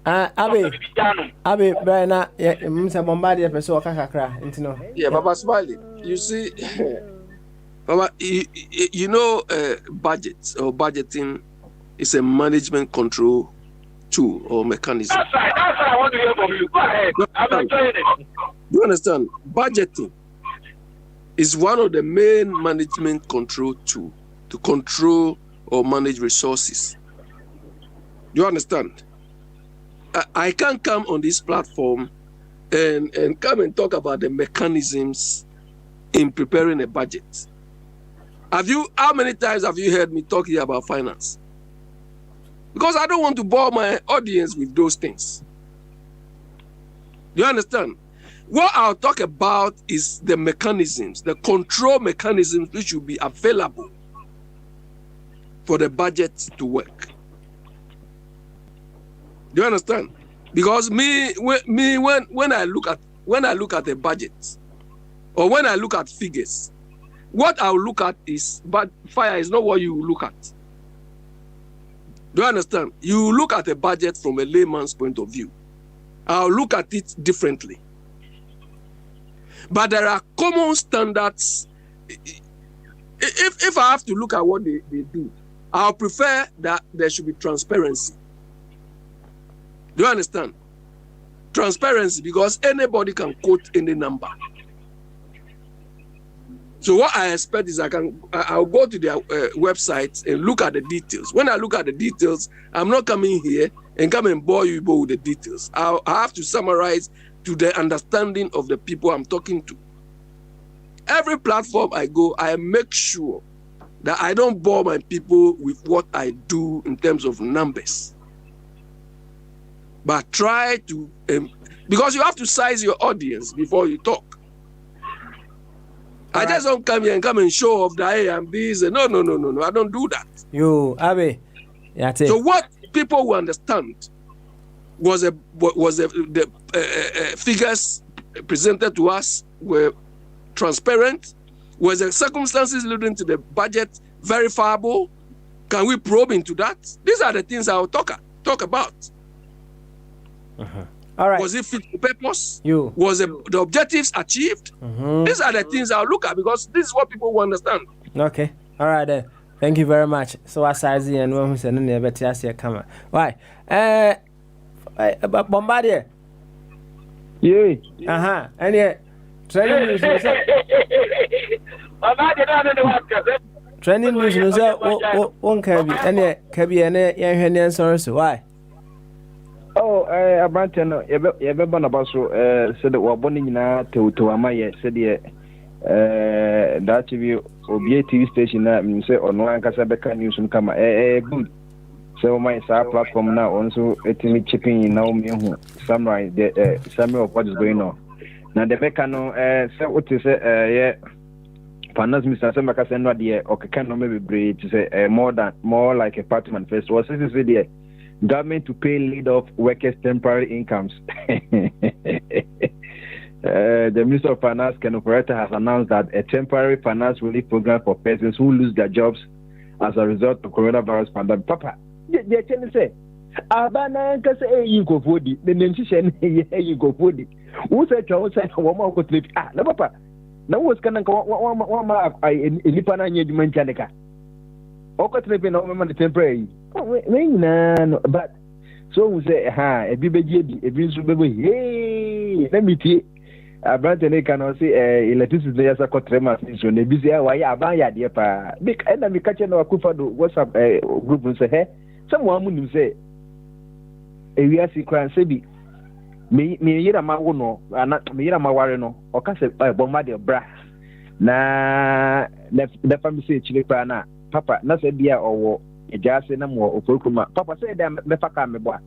Abe, Brian, Mr. Bombardier, Pessoa Kakra, Intino. Yeah, Papa Smiley. You see, Papa, you know, budgets or budgeting is a management control tool or mechanism. That's right. I want to hear from you. Go ahead. I'm enjoying it. You understand? Budgeting is one of the main management control tools to control or manage resources. You understand? I can't come on this platform and come and talk about the mechanisms in preparing a budget. How many times have you heard me talking about finance? Because I don't want to bore my audience with those things. You understand? What I'll talk about is the mechanisms, the control mechanisms which will be available for the budget to work. Do you understand? Because when I look at a budget or when I look at figures, what I'll look at is, but fire is not what you look at. Do you understand? You look at a budget from a layman's point of view. I'll look at it differently. But there are common standards. If I have to look at what they do, I'll prefer that there should be transparency. Do you understand? Transparency, because anybody can quote any number. So what I expect is I'll go to their websites and look at the details. When I look at the details, I'm not coming here and come and bore you with the details. I have to summarize to the understanding of the people I'm talking to. Every platform I go, I make sure that I don't bore my people with what I do in terms of numbers. But try to, because you have to size your audience before you talk. I just don't come here and show off that hey, I'm this. No. I don't do that. You, Abe. So what people will understand was the figures presented to us were transparent. Was the circumstances leading to the budget verifiable? Can we probe into that? These are the things I'll talk about. Uh-huh. All right. Was it fit for purpose? Was the objectives achieved? Mm-hmm. These are the things I'll look at because this is what people will understand. Okay. All right then. Thank you very much. So I size and when we send in the better camera. Why? Bombardier. Yeah. Uh-huh. And yeah. Training news. Training news is one cabby and yeah, sorry. Why? Oh, Abante no, yɛbɛba na ba so sɛde wɔbɔ ne nyinaa tew ama yɛ sɛdeɛ daakye bi obi TV station na menim sɛ ɔno ankasa bɛka news no kama good sɛ wɔma yɛ saa platform na ɔno nso ɛtumi chipping na wɔmehu summary the summary of what is going on. Na de bɛka no sɛ wote sɛ yɛ finance minister sɛ mɛka sɛ no adeɛ ɔkeka no bebree te sɛ more like a party manifesto wɔ sɛ deɛ government to pay laid-off workers temporary incomes. The Minister of Finance, Ken Operetta, has announced that a temporary finance relief program for persons who lose their jobs as a result of coronavirus pandemic. Papa, they can say, Abana can say, you go for it. The name you go for it. Who said, one more could live? No, Papa. No one's going to go one more in Lipana Yedmanchanica. Oko tripping over the temporary. But so we say, a BBG, a Vince hey, let me see. A brand and cannot say electricity as a cotrema, so they busy. Why I buy a dear pa. Big enemy catching our Kufa do WhatsApp group and say, hey, someone will say, we are secret sebi. Me, yet my uno, and not me, my warrior, or cast a bombardier bra. Na the family say, Chilipana. Papa, na se bia owo ejase na mo ofurukuma. Papa say dem me faka me boa.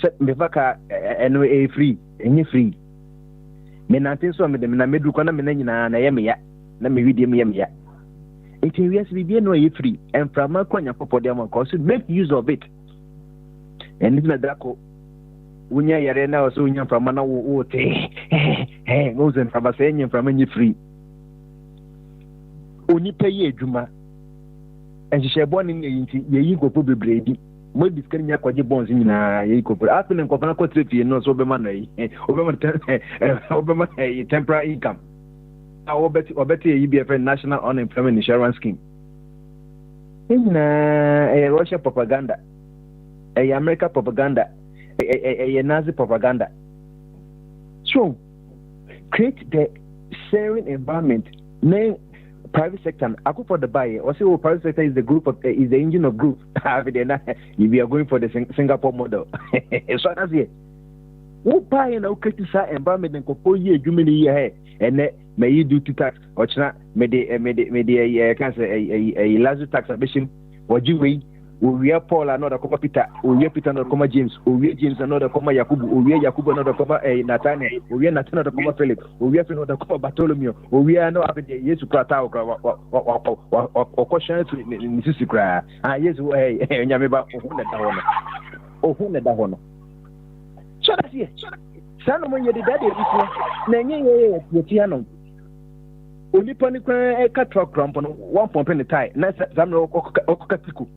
Se me faka eno e free, enye free. Me nantin so me dem na medu ko na me nyina na ye me ya. Na me wi dem ye me ya. Enti wi as bibia no e free. En frama kwanya popo dem ko so make use of it. En ni na dako. Unya yare na so unya frama na wo te. Go zen frama say enye frama nye free. Oni pay adwuma and she born in ye go for brady. Mo discuss nya kwaje bonds nyina ye ko for after nko fa ko trefi no so be man obema temporary income. Obeti EBF National Unemployment Insurance Scheme. A Russia propaganda, a America propaganda, a Nazi propaganda. So, create the sharing environment. Name private sector. I go for the buyer. Also, private sector is the group of is the engine of group. If we are going for the Singapore model, so that's it. Who buy and create this environment and go year, you many year and may you do two tax or chna may the cancer a larger tax ambition or Jimmy we are Paul another comma Peter we are Peter another comma James we are James another comma Yakubu we are Yakubu another comma Nathaniel we are Nathaniel another comma Philip we are another comma Bartholomew we are no having yes to Krata or question to Mrs. Kra yes Nyameba Ohuna so that's it Sanomon ye daddy is Nanye only pony cat truck crump on 1 pump in the tie. Nice Zamro Okatiku.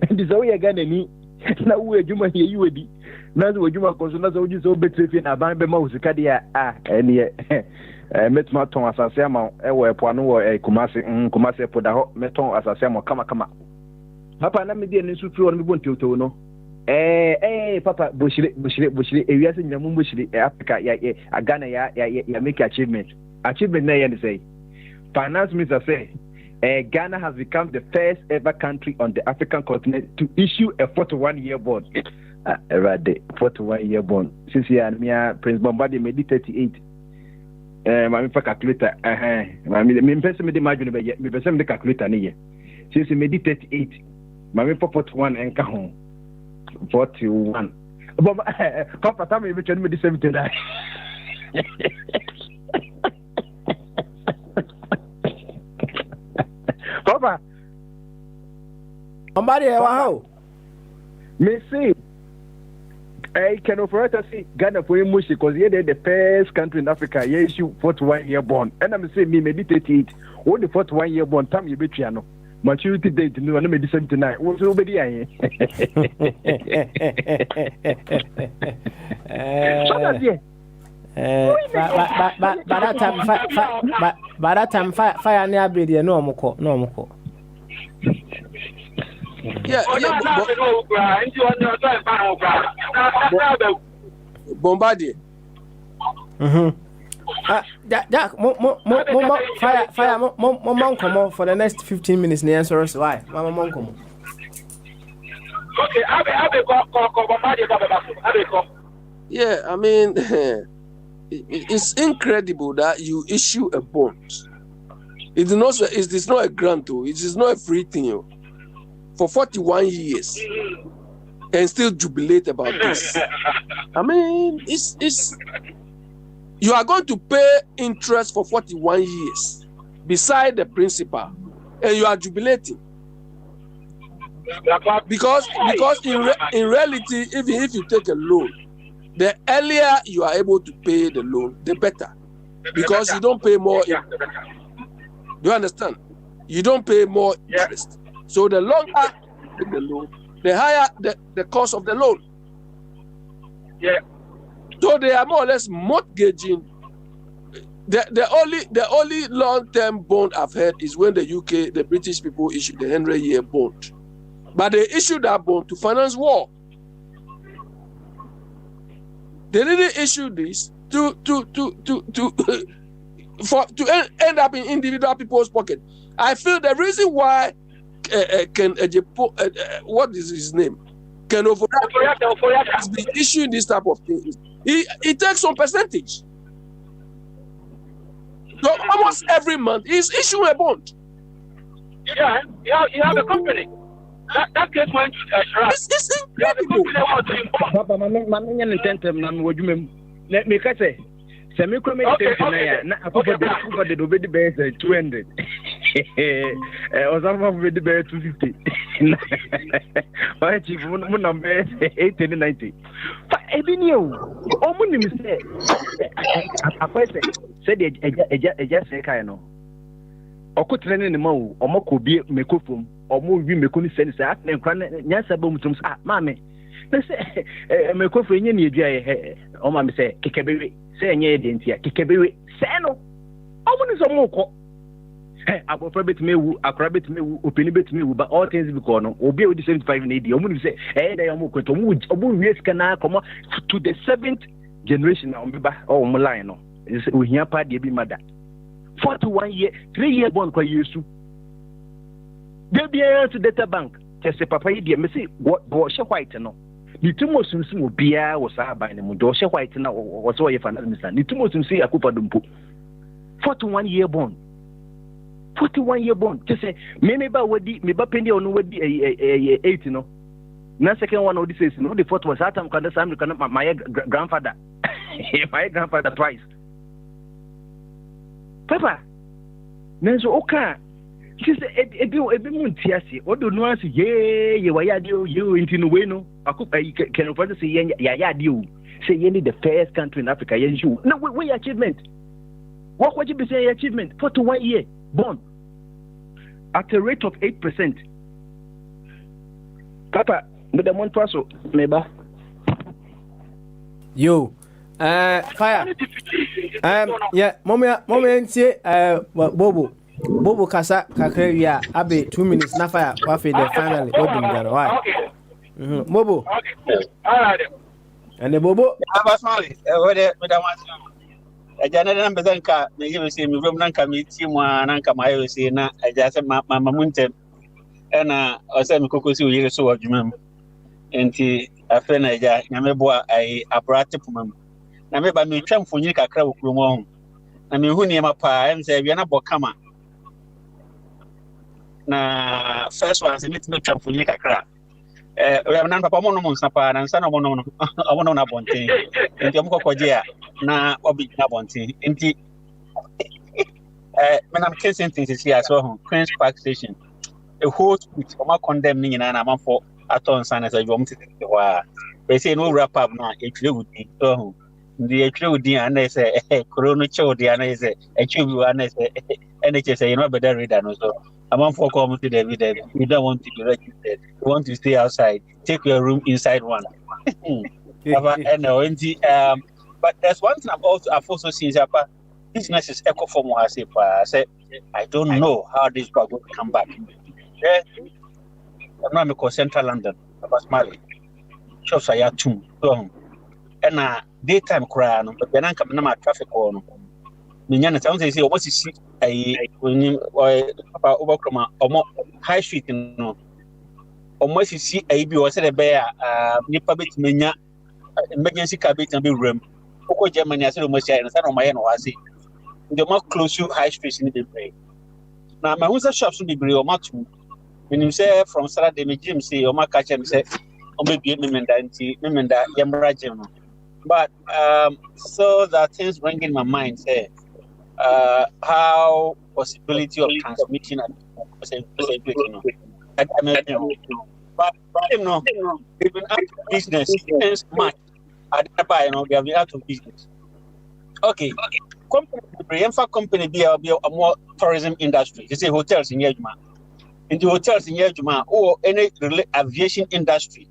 And this way again, any now where you might hear you would be. Now, what you might consider so better if you have a mouse, Cadia, and yet met my tongue as a sermon, a Pano, a Kumasi, put a hot meton as a sermon, come. Papa, let me be an institute on the one to know. Papa, Bushri, if you are in the Mumbushi, Africa, a Ghana, ya make achievement. Achievement na say finance minister say Ghana has become the first ever country on the African continent to issue a 41-year bond. 41-year bond. Since Prince Bombardier made 38. My calculator. My person made imagine me person the calculator ni. Since he made 38. My 41 and kahon 41. Papa tell me which one made 79. Papa, somebody, wow. Me see, I can offer to see Ghana for him because they're the first country in Africa. You issue 41-year bond, and I'm saying me maybe 38. What the 41-year bond? Time you bet you know. Maturity date no, and maybe 79. What's over there? So that's it. By that time, fire near be no more. Yeah. Bombardier. Jack, fire, mom, come on for the next 15 minutes. The answer is why, Mama, mom, come on. Okay, yeah, I mean, it's incredible that you issue a bond. It is not a grant, though. It is not a free thing. For 41 years, and still jubilate about this. I mean, it's you are going to pay interest for 41 years beside the principal, and you are jubilating. Because in reality, even if you take a loan, the earlier you are able to pay the loan, the better. Because you don't pay more. Do you understand? You don't pay more interest. So the longer the loan, the higher the cost of the loan. Yeah. So they are more or less mortgaging. The only long-term bond I've heard is when the UK, the British people issued the 100-year bond. But they issued that bond to finance war. They didn't issue this to end up in individual people's pocket. I feel the reason why what is his name? Ken Oforiatta has been issuing this type of thing. He takes some percentage. So almost every month he's issuing a bond. Yeah, you have a company. That case went to it's incredible. Papa, let me say. Semi-crummy na akoko de obedi be 200. Osama obedi be 250. Why chief mo number 80 90. Fa ebini o. Omo nim say akwese say the eja say kai no. Okotrene ne ma o, omo ko bi mekofom. omo wi meko ni sɛ sɛ atne nkra nyasa ba mutum sɛ maame na sɛ meko fo enye ne edua ye o maame sɛ kekebere sɛ enye de ntia kekebere sɛ no omo ni so mo ko abofra betime wu akra betime wu openi betime wu but all things because no obi odi 75 na edi omo ni sɛ da ya mo kwento omo wi sika na komo to the 7th generation na ombeba omo line no ohia pa de bi mada 41 year 3 year bond kwa yesu de bia to data bank tese papa yi de me say what she white no ni tumo sunsun obia wo sa ban ne mu do she white na wo so ye finance minister ni tumo sunsun yakupa dompo 41 year bond 41 year bond tese me ba wadi me ba pendi onu wadi 8 no na second one odi says no the fourth was atam kwanda sam kan my grandfather my grandfather twice papa nenso oka sise ebi muntiase odo no ase ye wa ya de ye intinu we no akupa can for say ye ya de o say ye ni the first country in Africa ye you no we achievement what would you be say achievement 41 year bond at a rate of 8%. Papa but the month paso meba yo fire yeah momia ntie bobo kasa kakra wia abe 2 minutes na fire wa fe the finally odum garo why bobo alright and the bobo aba sorry wede madam ajana na mbezanka ngibe se mi rom nanka mi timu nanka mayo se na aja se mama munte ena ose mi kokosi oyire so wadwuma enti afa na aja nyame boa ai abrate pumam na me ba me twa mfonyi kakra wo kurom ho na me hu niema pa em se bia na bokama na first one se me twa mfonyi kakra we nan papa mo no mo nsapa na nsa na mo no na bonten enti am kokoje a na obi na bonten enti me nam kensington things here so Queen's Park Station a whole with oma condemn ni nyina na manfo aton sana say you mti wa we say no wrap up na e twere wudi so ndi e twere wudi an say corona chodi an say e twere wi an say NHS say you know better reader no so amanfo come to the video we don't want to be registered we want to stay outside take your room inside one but there's one thing I've also seen about business is eco form I say I don't know how this is going to come back. Yeah, I'm not central London, about Mali. Shops are too. And daytime cry, but then I'm coming to my traffic on. Minyana sounds say almost see a overcome or high street, you know. Almost see a be or said a bear, nipa bit mania, emergency cabinet and be room. Oko Germany, I said almost and on my end, I see. The more close to high streets in the bay. Now, my own shops will be brave or much. When you say from Saturday, my gym say, or my catch and say, or maybe Memenda, Yamra Gym. But so that things bring in my mind, say, how possibility of transmitting and but you know, even out of business, it's much. I don't they have been out of business. Okay. Company be a more tourism industry. You say hotels in Yejuma. In the hotels in Yejuma or any aviation industry,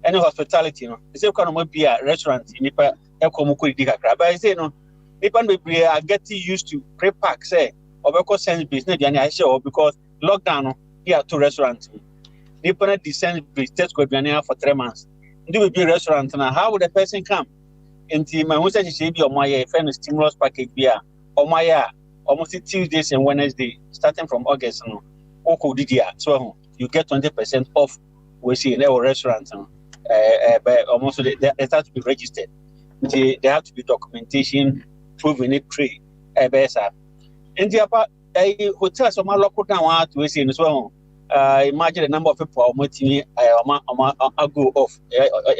any hospitality, no. You say can be a restaurant in Nipa Ekomuku Dikakra. But I say no, Nipa be are getting used to pre-pack say or because sense business or because lockdown here to restaurants. Nipa descend business go be for 3 months. Do we be restaurant now? How would a person come? Into my own say be on my friend stimulus package be on my almost Tuesdays and Wednesday starting from August no oko didia so you get 20% off we see in our restaurant but almost they start to be registered they have to be documentation proving it free besa in the hotel so my local down to we see so imagine the number of people almost go off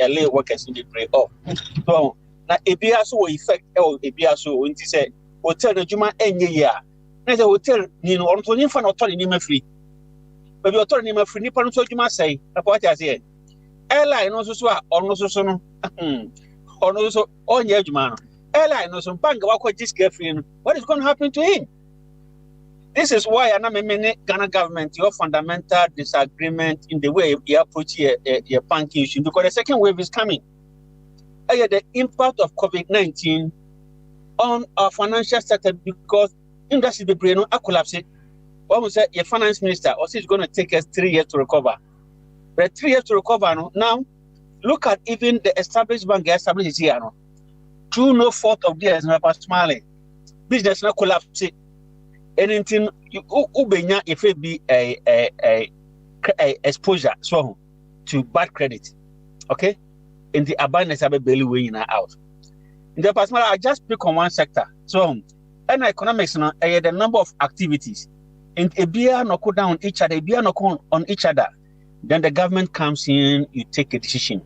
LA workers in the break off so na ebia so effect ebia so nti say hotel na juma enye ya na say hotel ni no onto ni fa na otori ni mafiri baby otori ni mafiri ni pa no so juma say na kwa tia say airline no so a ono so no ono so onye juma no airline no so bank wa kwa jiske free no what is going to happen to him This is why I know Ghana government your fundamental disagreement in the way you approach your banking issue, because the second wave is coming. The impact of COVID-19 on our financial sector, because industry be brain a collapse. What we say, your finance minister also is going to take us 3 years to recover. But 3 years to recover now. Look at even the established bank established here. Through no fault of theirs, no personally. Business not collapse. Anything you ubenya if it be a exposure so to bad credit. Okay? In the abundance of a belly way in out. In the personal, I just pick on one sector. So and economics now the number of activities. And a beer no go down each other, a beer no go on each other. Then the government comes in, you take a decision.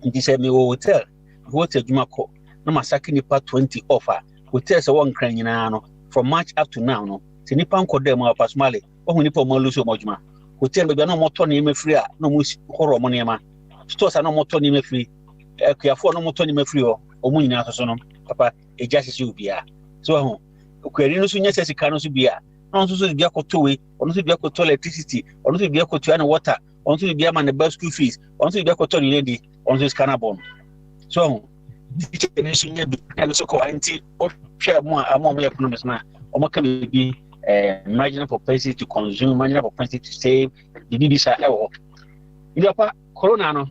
And they say, me hotel Jumako, no masaki nipa 20 offer. Hotel so one crying from March up to now, no. Sinipan kodem or pasmale, or nipo moluso mojma. Hotel be no more Tony me free, no mus horror money ma. Stores are no more Tony me free. Kiafo no more Tony me free or munina sono. Papa, a justice you be. So, Querino Sunya says he cannot be. On to be a cotowe, on to be a coto electricity, on to be a coto water, on to be a man the bus school fees, on to be a coto lady, on this cannabon. So, so quarantine or share more among economists now, or more can be marginal propensity to consume, marginal propensity to save, the DBSA error. In the corona,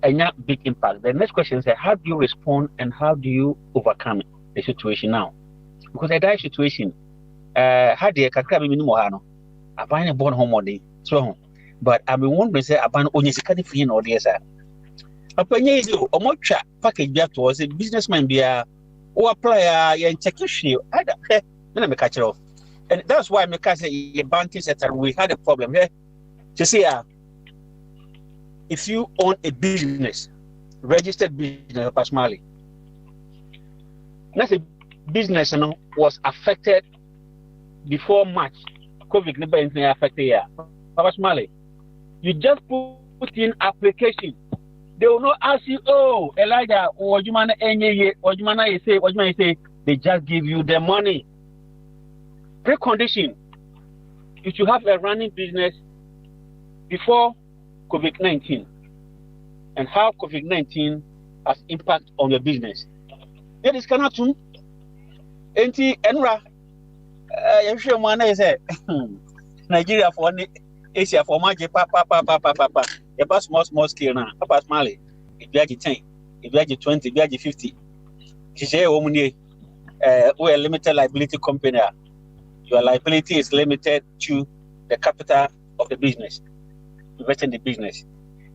a big impact. The next question is how do you respond and how do you overcome the situation now? Because the dire situation. How do you kakra me no ha no aban born homody so but I be wondering say aban onye sika free no dey sir apanye is o mo twa package bia to say businessman bia o apply ya check issue ada na me catch off, and that's why me can say the banking sector we had a problem here to see if you own a business registered business personally that's a business was affected before March, COVID never affected here. Papa Smalley, you just put in application. They will not ask you, oh, Elijah, what you man say, they just give you the money. Precondition, you should have a running business before COVID-19 and how COVID-19 has impact on your business. That is cannot too. Enra. You sure one is Nigeria for Asia for magic papa. You pass small scale now. Papa Smalley. If you have 10, if you have 20, if you have 50. She say we're a limited liability company. Your liability is limited to the capital of the business. Invest in the business.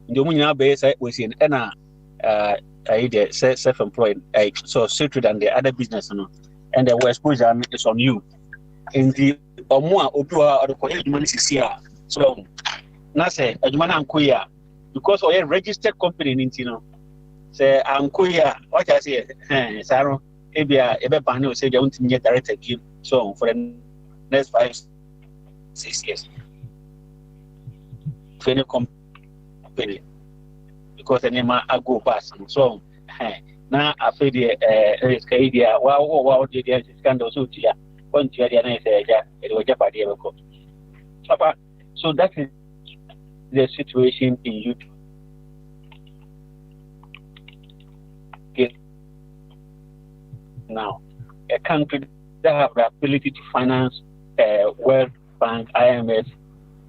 In the money now base we see self-employed, so suited than the other business, and the exposure is on you. In the Omua Opua or the Korean here. So Nase, Ajumana Ankoya, because we are a registered company in Intino. Say Ankoya, what I say, Saro, Ebia, Ebepano say they want to get directed give so for the next 5-6 years. For any company. Because the name I go past so now I feel the wow, the scandal so here. So that is the situation in YouTube. Now, a country that have the ability to finance World Bank, IMF,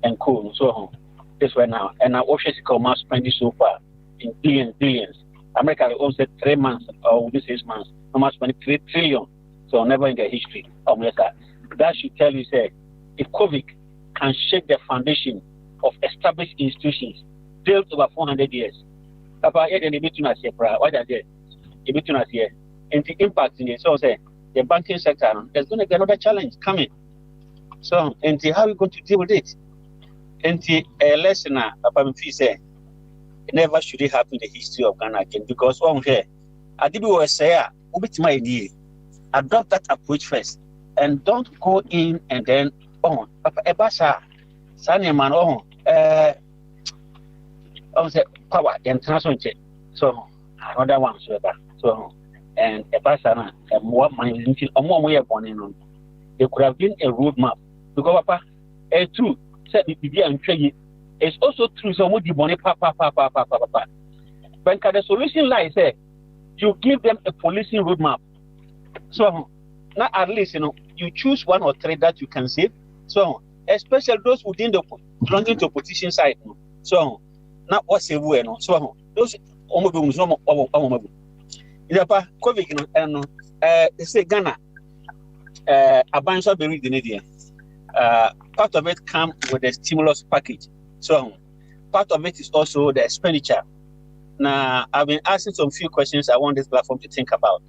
and co. So on. This way now, and our ocean commerce spending so far in billions. America owns 3 months or within 6 months, how much money? 3 trillion. So never in the history of America. That should tell you, say, if COVID can shake the foundation of established institutions built over 400 years. What are they? And the impact in it. So say the banking sector, there's going to be another challenge coming. So, and how are we going to deal with it? And the lesson, say, never should it happen in the history of Ghana again, because on here, I did was say, adopt that approach first, and don't go in and then on. Ebasa, Sanya man on. Say power international check. So another one so and Ebasa na more money until more we are born in. there could have been a roadmap. Because Papa, it's true. Said it's also true. So much money, Papa. But the solution lies there. You give them a policing roadmap. So now at least you choose 1 or 3 that you can save. So especially those within the belonging to opposition side. So now what's a way? So those COVID they say Ghana a bunch of very Canadian. Part of it comes with the stimulus package. So part of it is also the expenditure. Now I've been asking some few questions I want this platform to think about.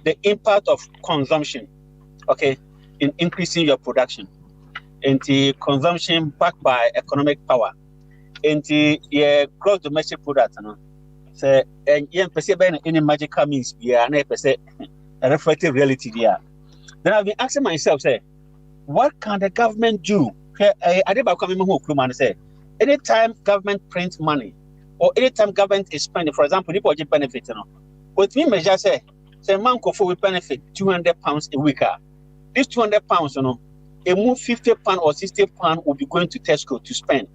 The impact of consumption, okay, in increasing your production, and the consumption backed by economic power, and the gross domestic product, so and any magical means a reflective reality there. Then I've been asking myself, say, what can the government do? Anytime government prints money, or anytime government is spending, for example, people get benefit, with me measure say man could will benefit £200 a week. This £200, a move £50 or £60 will be going to Tesco to spend.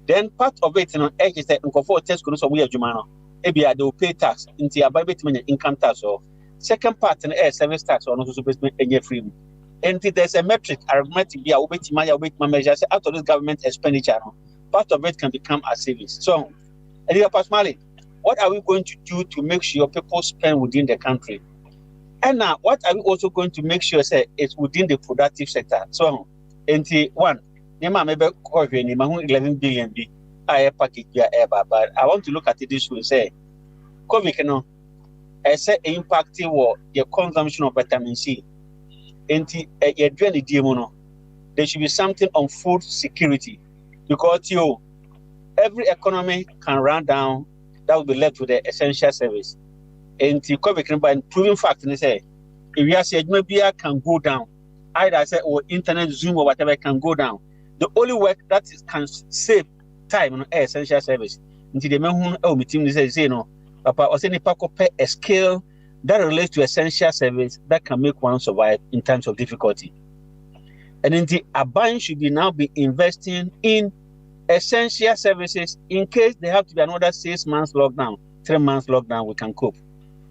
Then part of it, is that for Tesco, so we are Jumano. Maybe they will pay tax into a bit income tax or second part in air service tax or no supplement any free. And there's a metric, arithmetic, be a wait my measures out of this government expenditure. Part of it can become a savings. So, personally, what are we going to do to make sure people spend within the country? And now, what are we also going to make sure it's within the productive sector? So, one, maybe 11 billion package but I want to look at it this way. Say, COVID, impacting the consumption of vitamin C. And there should be something on food security because every economy can run down. That will be left with the essential service. And by proving fact, they say if you say maybe can go down, either or internet, Zoom or whatever can go down. The only work that can save time on essential service. Until the man who meeting say Papa or say pay a skill that relates to essential service that can make one survive in times of difficulty. And then a bank should now be investing in essential services in case they have to be another 6 months lockdown, 3 months lockdown, we can cope.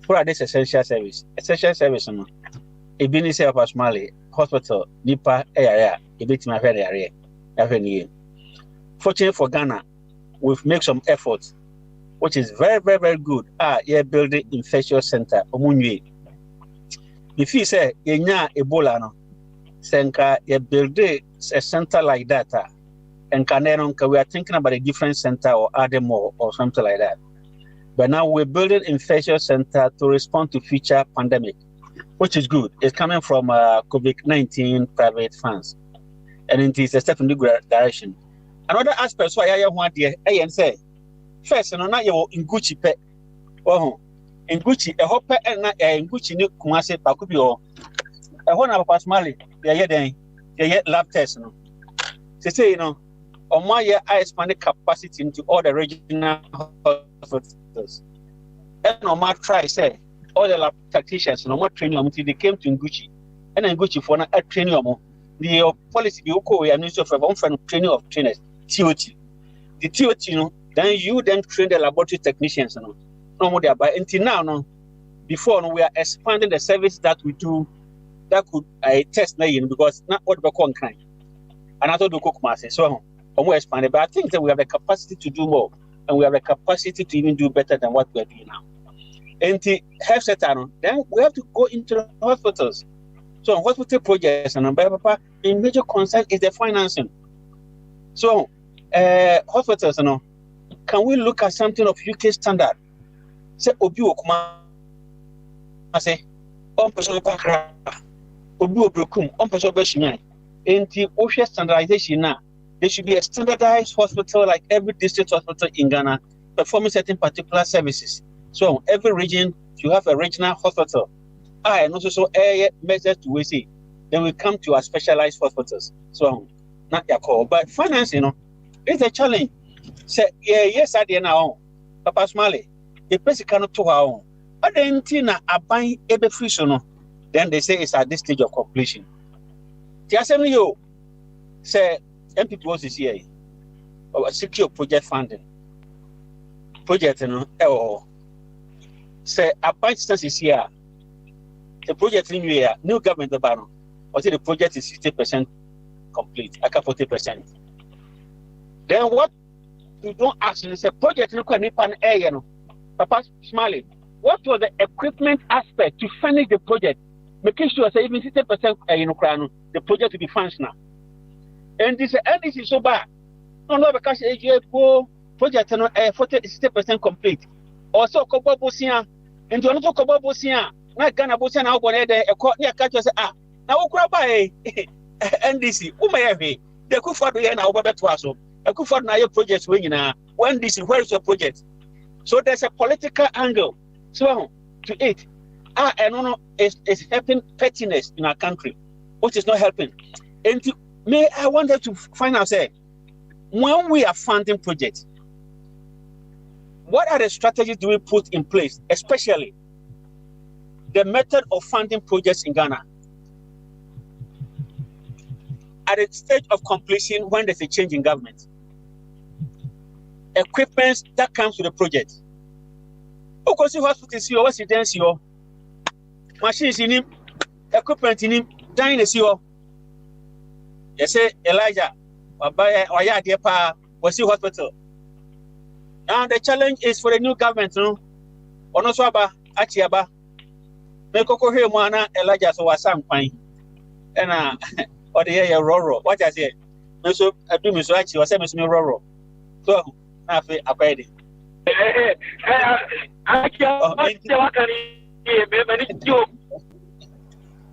What are these essential service? Essential service, a business of Asmali, hospital, Nipa, area, a bit my very area. Fortunately for Ghana, we've made some efforts, which is very, very, very good. Building infectious center, Omunye. If you say, Ebola, no, Senka, you build a center like that. And we are thinking about a different center or add more or something like that. But now we're building infectious center to respond to future pandemic, which is good. It's coming from COVID-19 private funds. And it is a step in the good direction. Another aspect, so I want to say, first, now you're in Gucci pet. Oh, in Gucci, a hopper and in Gucci, new Kumasi, Bakubio, a one of Pasmali, they're yet lab test. They say, on my year, I expanded capacity into all the regional hospitals. And on my try, say, all the lab tacticians, no more training until they came to Nguchi. And then Nguchi for a training. The policy, the Oko, and also for one friend training of trainers, TOT. The TOT, then you train the laboratory technicians. No more there. But until now, before we are expanding the service that we do that could test because not what we call kind. And I thought the cook master. So, more expanded, but I think that we have the capacity to do more, and we have the capacity to even do better than what we are doing now. And the health sector, then we have to go into the hospitals. So, hospital projects, and a major concern is the financing. So, hospitals, can we look at something of UK standard? Say, Obi Okuma, say, on person Pakra, Obi Obrokum, on person Beshiman, and the OSHA standardization now. There should be a standardized hospital like every district hospital in Ghana performing certain particular services. So every region you have a regional hospital. And also area measures to see. Then we come to our specialized hospitals. So not your call. But finance, it's a challenge. Say yes, I did now. Papa Smalley, the person cannot to our own. But then Tina are buying every free then they say it's at this stage of completion. Tiasem yo say MP process here or secure project funding. Project say a instance is here. The project in here, new government the ban. Or say the project is 60% complete, aka 40%. Then what you don't actually say project look at Nipan air, Papa Smiley. What was the equipment aspect to finish the project? Making sure say even 60% the project will be functional. And this is so bad. No, because project 60% complete. Also, Kobo Bosia, and you also Kobo Bosia, not Ghana Bosia now go there, a court near catch us. Now, by NDC, who may have the Kuford now over to us. A Kuford now projects winning when this is where is your project. So there's a political angle. So to it, and is helping pettiness in our country, which is not helping. And I wanted to find out, say, when we are funding projects, what are the strategies do we put in place, especially the method of funding projects in Ghana? At the stage of completion, when there's a change in government, equipment that comes with the project. Because you hospitals, you residents, your machines in him, equipment in him, dying is your. You say Elijah, or dear pa, was your hospital. Now the challenge is for the new government, no? Onoswaba, Achiaba, Mekoko Hemwana, Elijah, so was some fine. And or the air Roro. What I say? So I do Miss Rachi was a Roro. So I feel abiding.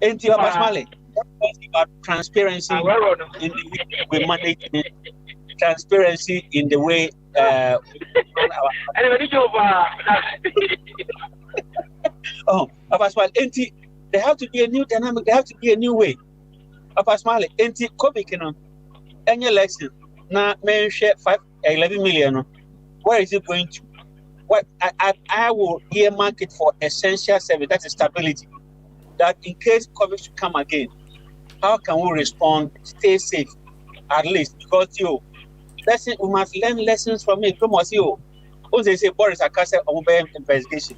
Into your Basmali. About transparency in the way we manage transparency in the way there have to be a new dynamic, there have to be a new way. Apasmali, enti Kobikino, any election, now may share 11 million. Where is it going to? What I will earmark it for essential service, that is stability. That in case COVID should come again, how can we respond, stay safe, at least? Because we must learn lessons from it. From you, they say Boris Akase over investigation.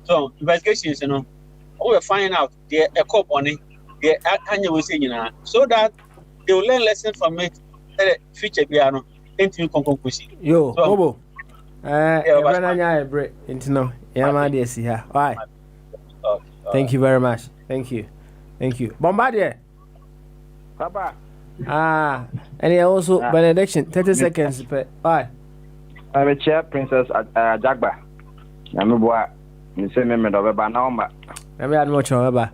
So investigations, we're finding out the eco money, the annual saying, so that they will learn lessons from it. Future piano, into conclusion. Yo, Bobo. Why? Thank you very much. Thank you. Bombardier. Papa. And also benediction. 30 seconds. Bye. I'm a chair, Princess Jagba. I'm a boy. You say me of a banana. I'm not much of a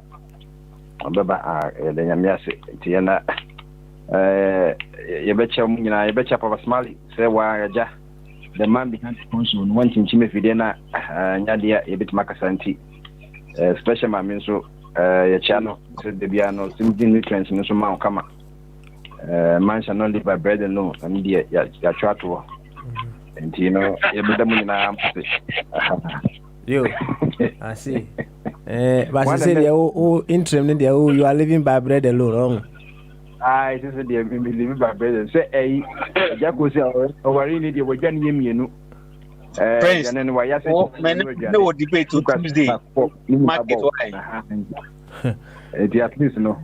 Tiana. You betcha Papa Smiley. Say why the man began to sponsor wanting Chime Fidena, Nadia, a bit Macasanti. Special man, so your channel said the piano, simple nutrients in the Mount Kama. Man shall not live by bread alone, and dear, your chatwa. And you know, you I see. But I said, oh, interim, you are living by bread alone. I just said, living by bread. Say, a Jacko, or really, they were getting you. Prince, and then why I said, no debate to Tuesday. Market wine. At least, no.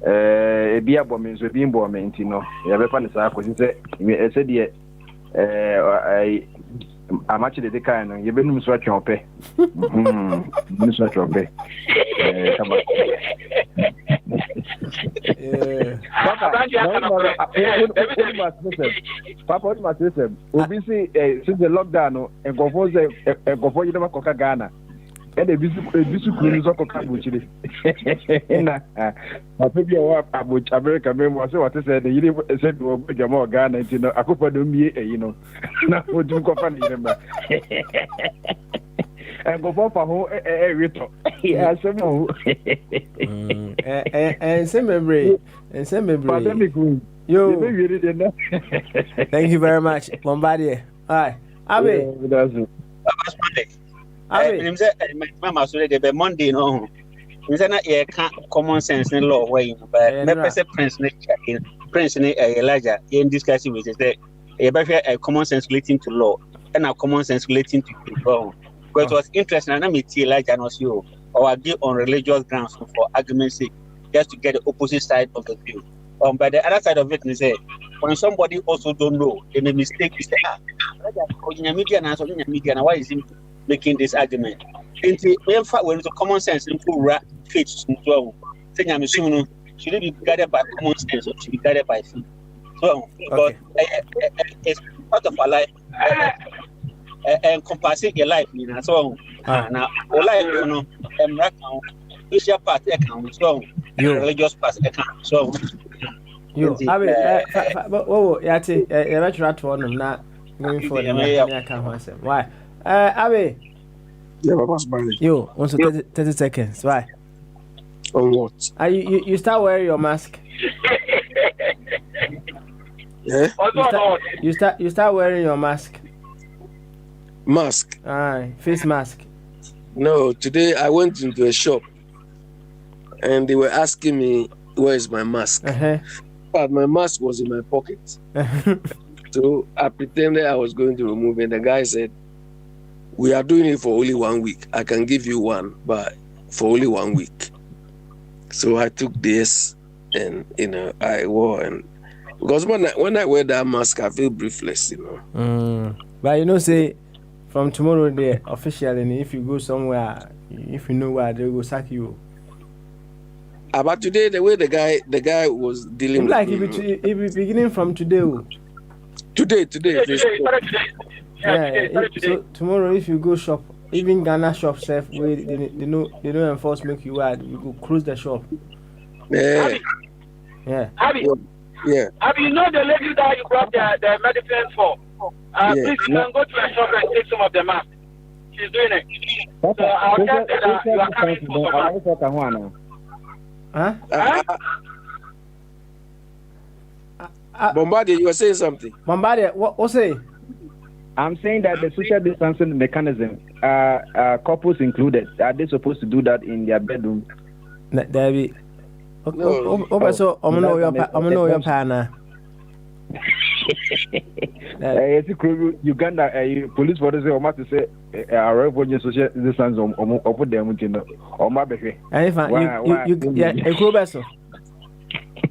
A beer bombing, so being bombing, you know. You have a funny circle. He said, I'm actually the kind you've been swatch your pay. Swatch your pay. Papa, what must listen? Obviously, since the lockdown and go for you never coca Ghana. And a visit of Kabuchi. I think you are about America. So what I said, you said to Bogyae Ghana, you know, I could put them here, you know. Now, would you company them? And go for who a return. Yes, and some memory. Yo, thank you very much, Bombardier. Hi, Abe. Mama, so they be Monday, no. Insana a common sense in law way, but never say Prince Elijah in discussing with say a common sense relating to law and a common sense relating to people. But it was interesting, and I mean Elijah knows you or agree on religious grounds for argument's sake, just to get the opposite side of the view. But the other side of it is when somebody also don't know, they make mistake, you say, media, why is he making this argument? In fact, when it's common sense, in full faith, should it be guided by common sense or should be guided by faith? So, but it's part of our life, encompassing your life, you know. So, now, all life, you know, and right now, social part account, so religious part account, so. You, I mean, Yati, let's rat for them not going for the account. Why? Abby. You, also 30 seconds. Why? On what? You start wearing your mask. Yeah. You start wearing your mask. Mask. Face mask. No, today I went into a shop, and they were asking me where is my mask. But my mask was in my pocket. So I pretended I was going to remove it. The guy said, "We are doing it for only 1 week. I can give you one, but for only 1 week." So I took this, and I wore, and because when I wear that mask, I feel breathless, But say from tomorrow day officially, if you go somewhere, if you know where they will sack you. But today, the way the guy was dealing with me, it be beginning from today. Today. So tomorrow, if you go shop, even Ghana shop self, where they don't enforce make you add, we go close the shop. Yeah. Abby, you know the lady that you brought the medicine for? Please, you can go to a shop and take some of the mask. She's doing it. So I'll tell that you are coming for some. Bombardier, you were saying something. Bombardier, what say? I'm saying that the social distancing mechanism, couples included, are they supposed to do that in their bedroom? Debbie. So I'm know your partner. Uganda police for say almost say arrive social distance or put them or my baby.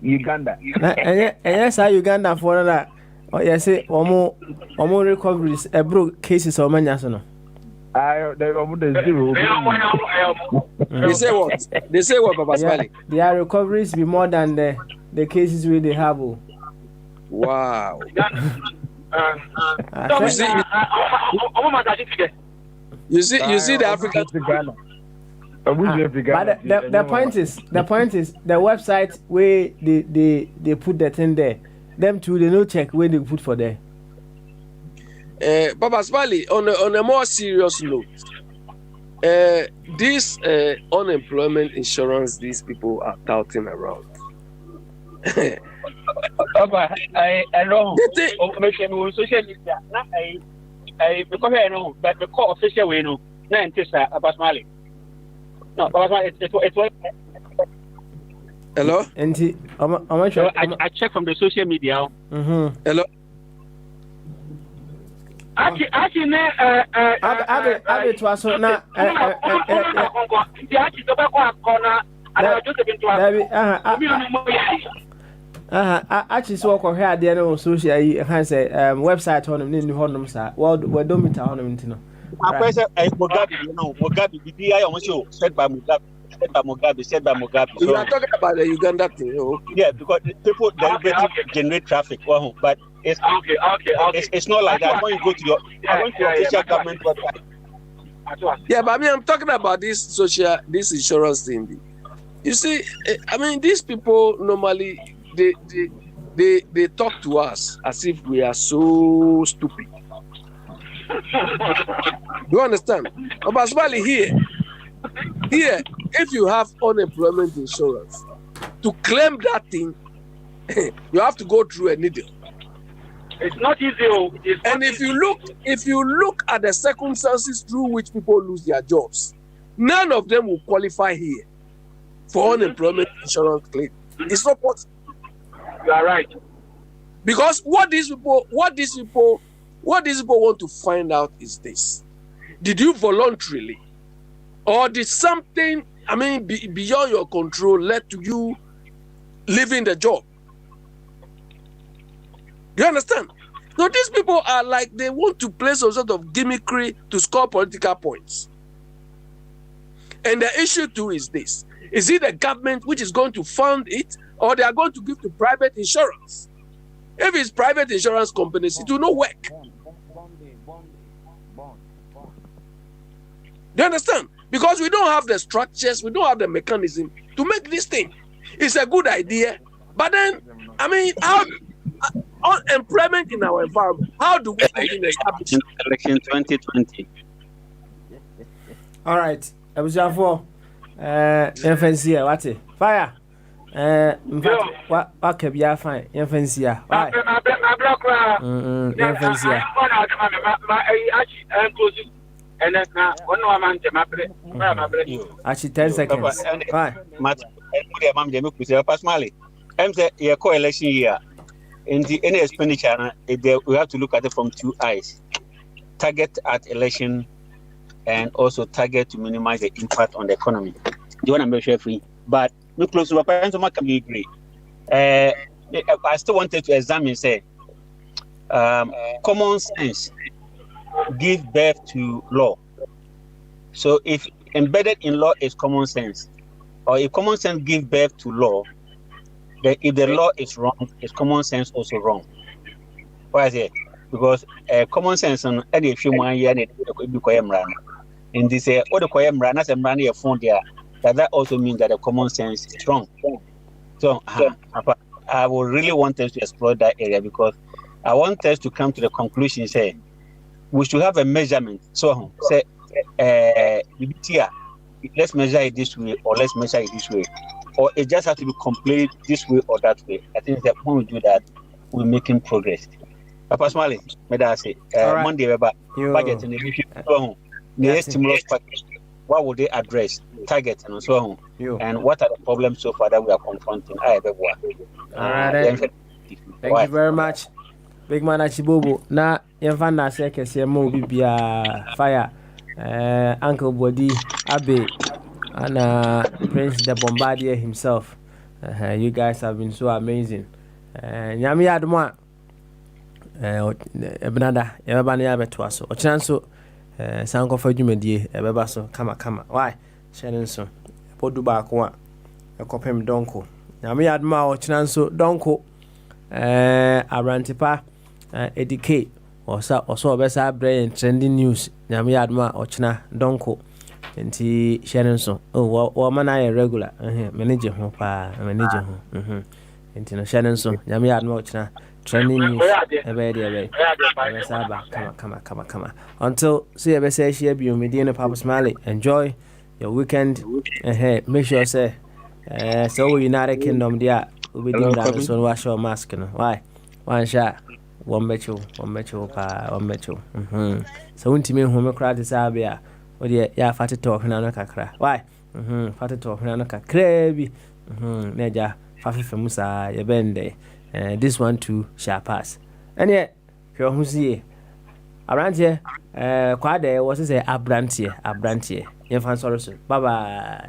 Uganda. Yes, Uganda for that. Oh, yes, omo recoveries, broke cases or many. They say what? They say what, Papa Smiley? Their recoveries be more than the cases where they have. Wow. You see the African. But the point is the website where they put that in there. Them two they no check where they put for there. Papa Smiley, on a more serious note, this unemployment insurance these people are touting around. I know. Social media. Because I know, but the call official way no. No, Papa Smiley. No, Papa Smiley. It's hello. I check from the social media. Hello. Actually, Abe to us now. Actually, so I heard the other social website on them in the Honum, sir. Well, we don't meet on them. I said, Mugabe, I almost said by Mugabe. So you are talking about the Uganda thing, yeah, because people deliberately generate traffic, but it's it's not like that. When you go to your official government website. Yeah, but I'm talking about this insurance thing. You see, these people normally they talk to us as if we are so stupid. You understand? But especially here, if you have unemployment insurance, to claim that thing, you have to go through a needle. It's not easy. And if you look at the circumstances through which people lose their jobs, none of them will qualify here. for unemployment insurance claim. It's not possible. You are right. Because what these people want to find out is this: did you voluntarily, or did something, beyond your control, led to you leaving the job? Do you understand? So these people are like, they want to play some sort of gimmickry to score political points. And the issue too is this: is it the government which is going to fund it, or they are going to give to private insurance? If it's private insurance companies, it will not work. Do you understand? Because we don't have the structures, we don't have the mechanism to make this thing. It's a good idea, but then, how unemployment in our environment, how do we even establish election 2020? All right, I was here for FNC. What's it? Fire. What can be fine? FNC. Why? FNC. Actually, 10 seconds. Why? Personally, I'm saying your coalition year. In the any expenditure, we have to look at it from two eyes: target at election, and also target to minimize the impact on the economy. Do you want to make sure free? But no close to my parents, I can agree. I still wanted to examine, say, common sense give birth to law. So if embedded in law is common sense, or if common sense give birth to law, then if the law is wrong, is common sense also wrong? Why is it? Because common sense and any few 1 year and they say, oh, the Koyam ran as a man here phone there, that also means that the common sense is wrong. So I would really want us to explore that area, because I want us to come to the conclusion, say, we should have a measurement. So say, let's measure it this way, or let's measure it this way, or it just has to be complete this way or that way. I think that when we do that, we're making progress. Personally, I say, Monday, budget and the stimulus package, what would they address, target, and so on, and what are the problems so far that we are confronting? All right, thank you very much, big man Achibobo. Now, Yavana Sekes, Yamo Bibia Fire, Uncle Body Abe, and Prince the Bombardier himself. You guys have been so amazing. Nyami Adma, Ebnada, Yabani Abetuaso, or Chanso, Sanko for Jumedi, Ebabaso, Kama. Why? Shannon so, Poduba Kwa, a copem donko. Nyami Adma or Chanso donko, Arantipa, educate, or so Bessa brain trending news. Nyami Adma or China donko. Enti Shannon so, oh, man, I regular, manager home, manager home. Enti no Shannon so, Nyami Adma or China. Training news, come. Until see you say share be Medina Papa Smiley. Enjoy your weekend. Make sure say so United Kingdom there will be doing that, so wash your mask. Why? One shot, one metro. So unti home crowd is abia. Oh yeah, fatty talk na kakra. Why? Fatty talk na kakra. Neja fafi femusa ye bende. This one too shall pass. And yet, who see around here, quite there was a abrantier. Infant solution. Bye bye.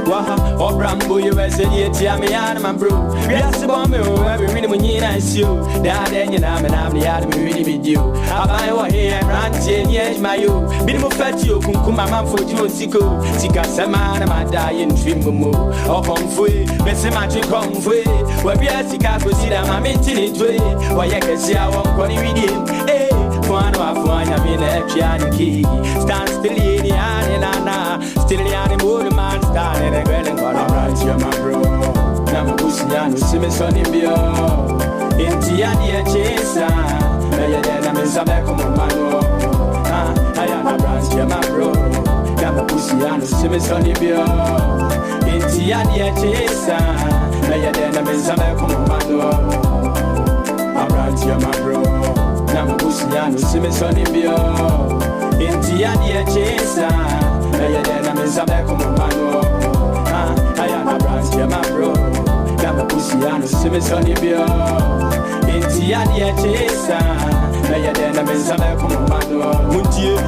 Waha, or Brambo, you were said, yet, Yamiana, my bro. Yes, the bomb, every minute when you nice you. That then you know, and I'm the enemy really with you. I buy what here, ranting, yes, my you. Been fat you, Kunkuma, man for you, Siko. Sika Samana, my dying Trimmo. Or come free, Bessemachi come free. Where we are Sika, go see that I'm in it way. Why I can see I won't call you with him. Eh, one of one, I'm in a piano key. Stand still in the Anna, still in the mood, man, stand in a girl and got around you, my bro. Namabusiano, Simson in Bio. In Tiania Chesa, Mayadam is a Becomano. I am a branch, my bro. Namabusiano, Simson in Bio. In Tiania Chesa, Mayadam is a Becomano. A branch, my bro. Namabusiano, Simson in Bio. In Tiania Chesa, Mayadam is a Becomano. I am a branch, my bro. Namabusiano, Simson in Bio. In Tiania Chesa, Mayadam is a Becomano.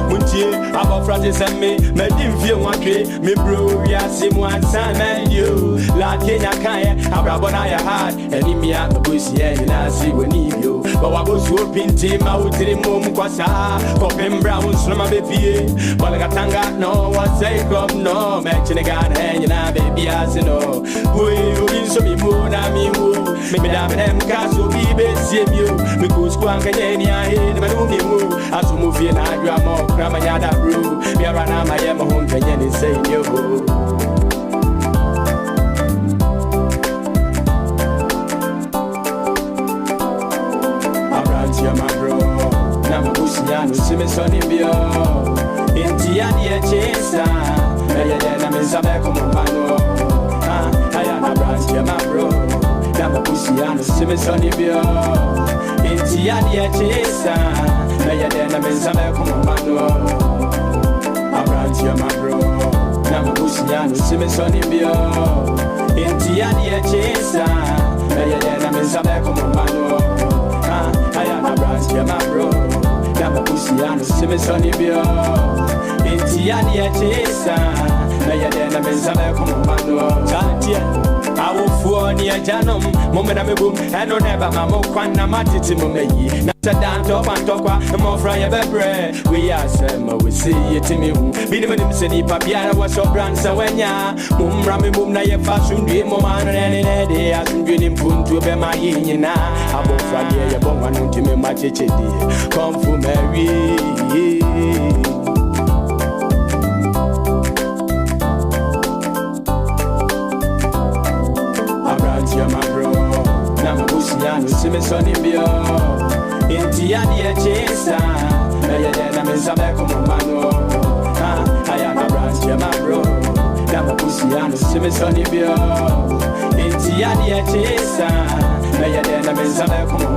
Muntie, about Francis and me, made him feel one day. Me bro, we are same one time and you. Like Kenya Kaya, Abrabonaya hard, and in me at the bush, yeah, and I see when you. But I was hoping team out to the mom Quasa, Copin Brown, Slama baby. But I got no one say club, no, matching a gun, and you know, baby, as you know. Who you so me moon, I mean, who, me damn them castle, be save you. Because Quankania, my only move, as to move in, I got more Kramayada brew. Me around my home, can you say you? My bro, Namabusiano, Simson in Bio. In Tiania Chesa, Mayadam is a Becomano. I am a branch, my bro. Namabusiano, Simson in Bio. In Tiania Chesa, Mayadam is a Becomano. A branch, my bro. Namabusiano, Simson in Bio. In Tiania Chesa, Mayadam is a Becomano. I am a branch, my bro. Namabusiano, Simson in Bio. In Tiania Chesa, Mayadam is a Becomano. Chantia. I will for near Janum, Moment of a boom, and no never, Mamma, Quana Matiti Mumei. Not a down top and talk, and more fry of a bread. We are some, we see it in me. Minimum city, Papiana was so brand, so when ya, Mum Rami Mum, Naya fashion, dream, Moman, and any day, as I'm getting put to be my yin. I will fry a bomb and to me, my chichi. Come for Mary. My bro, Namabusiano, Simson in Bio. In Tiania Chesa, Mayadam is a Becomano. I am a branch, my bro. Namabusiano, Simson in Bio. In Tiania Chesa, Mayadam is a Becomano.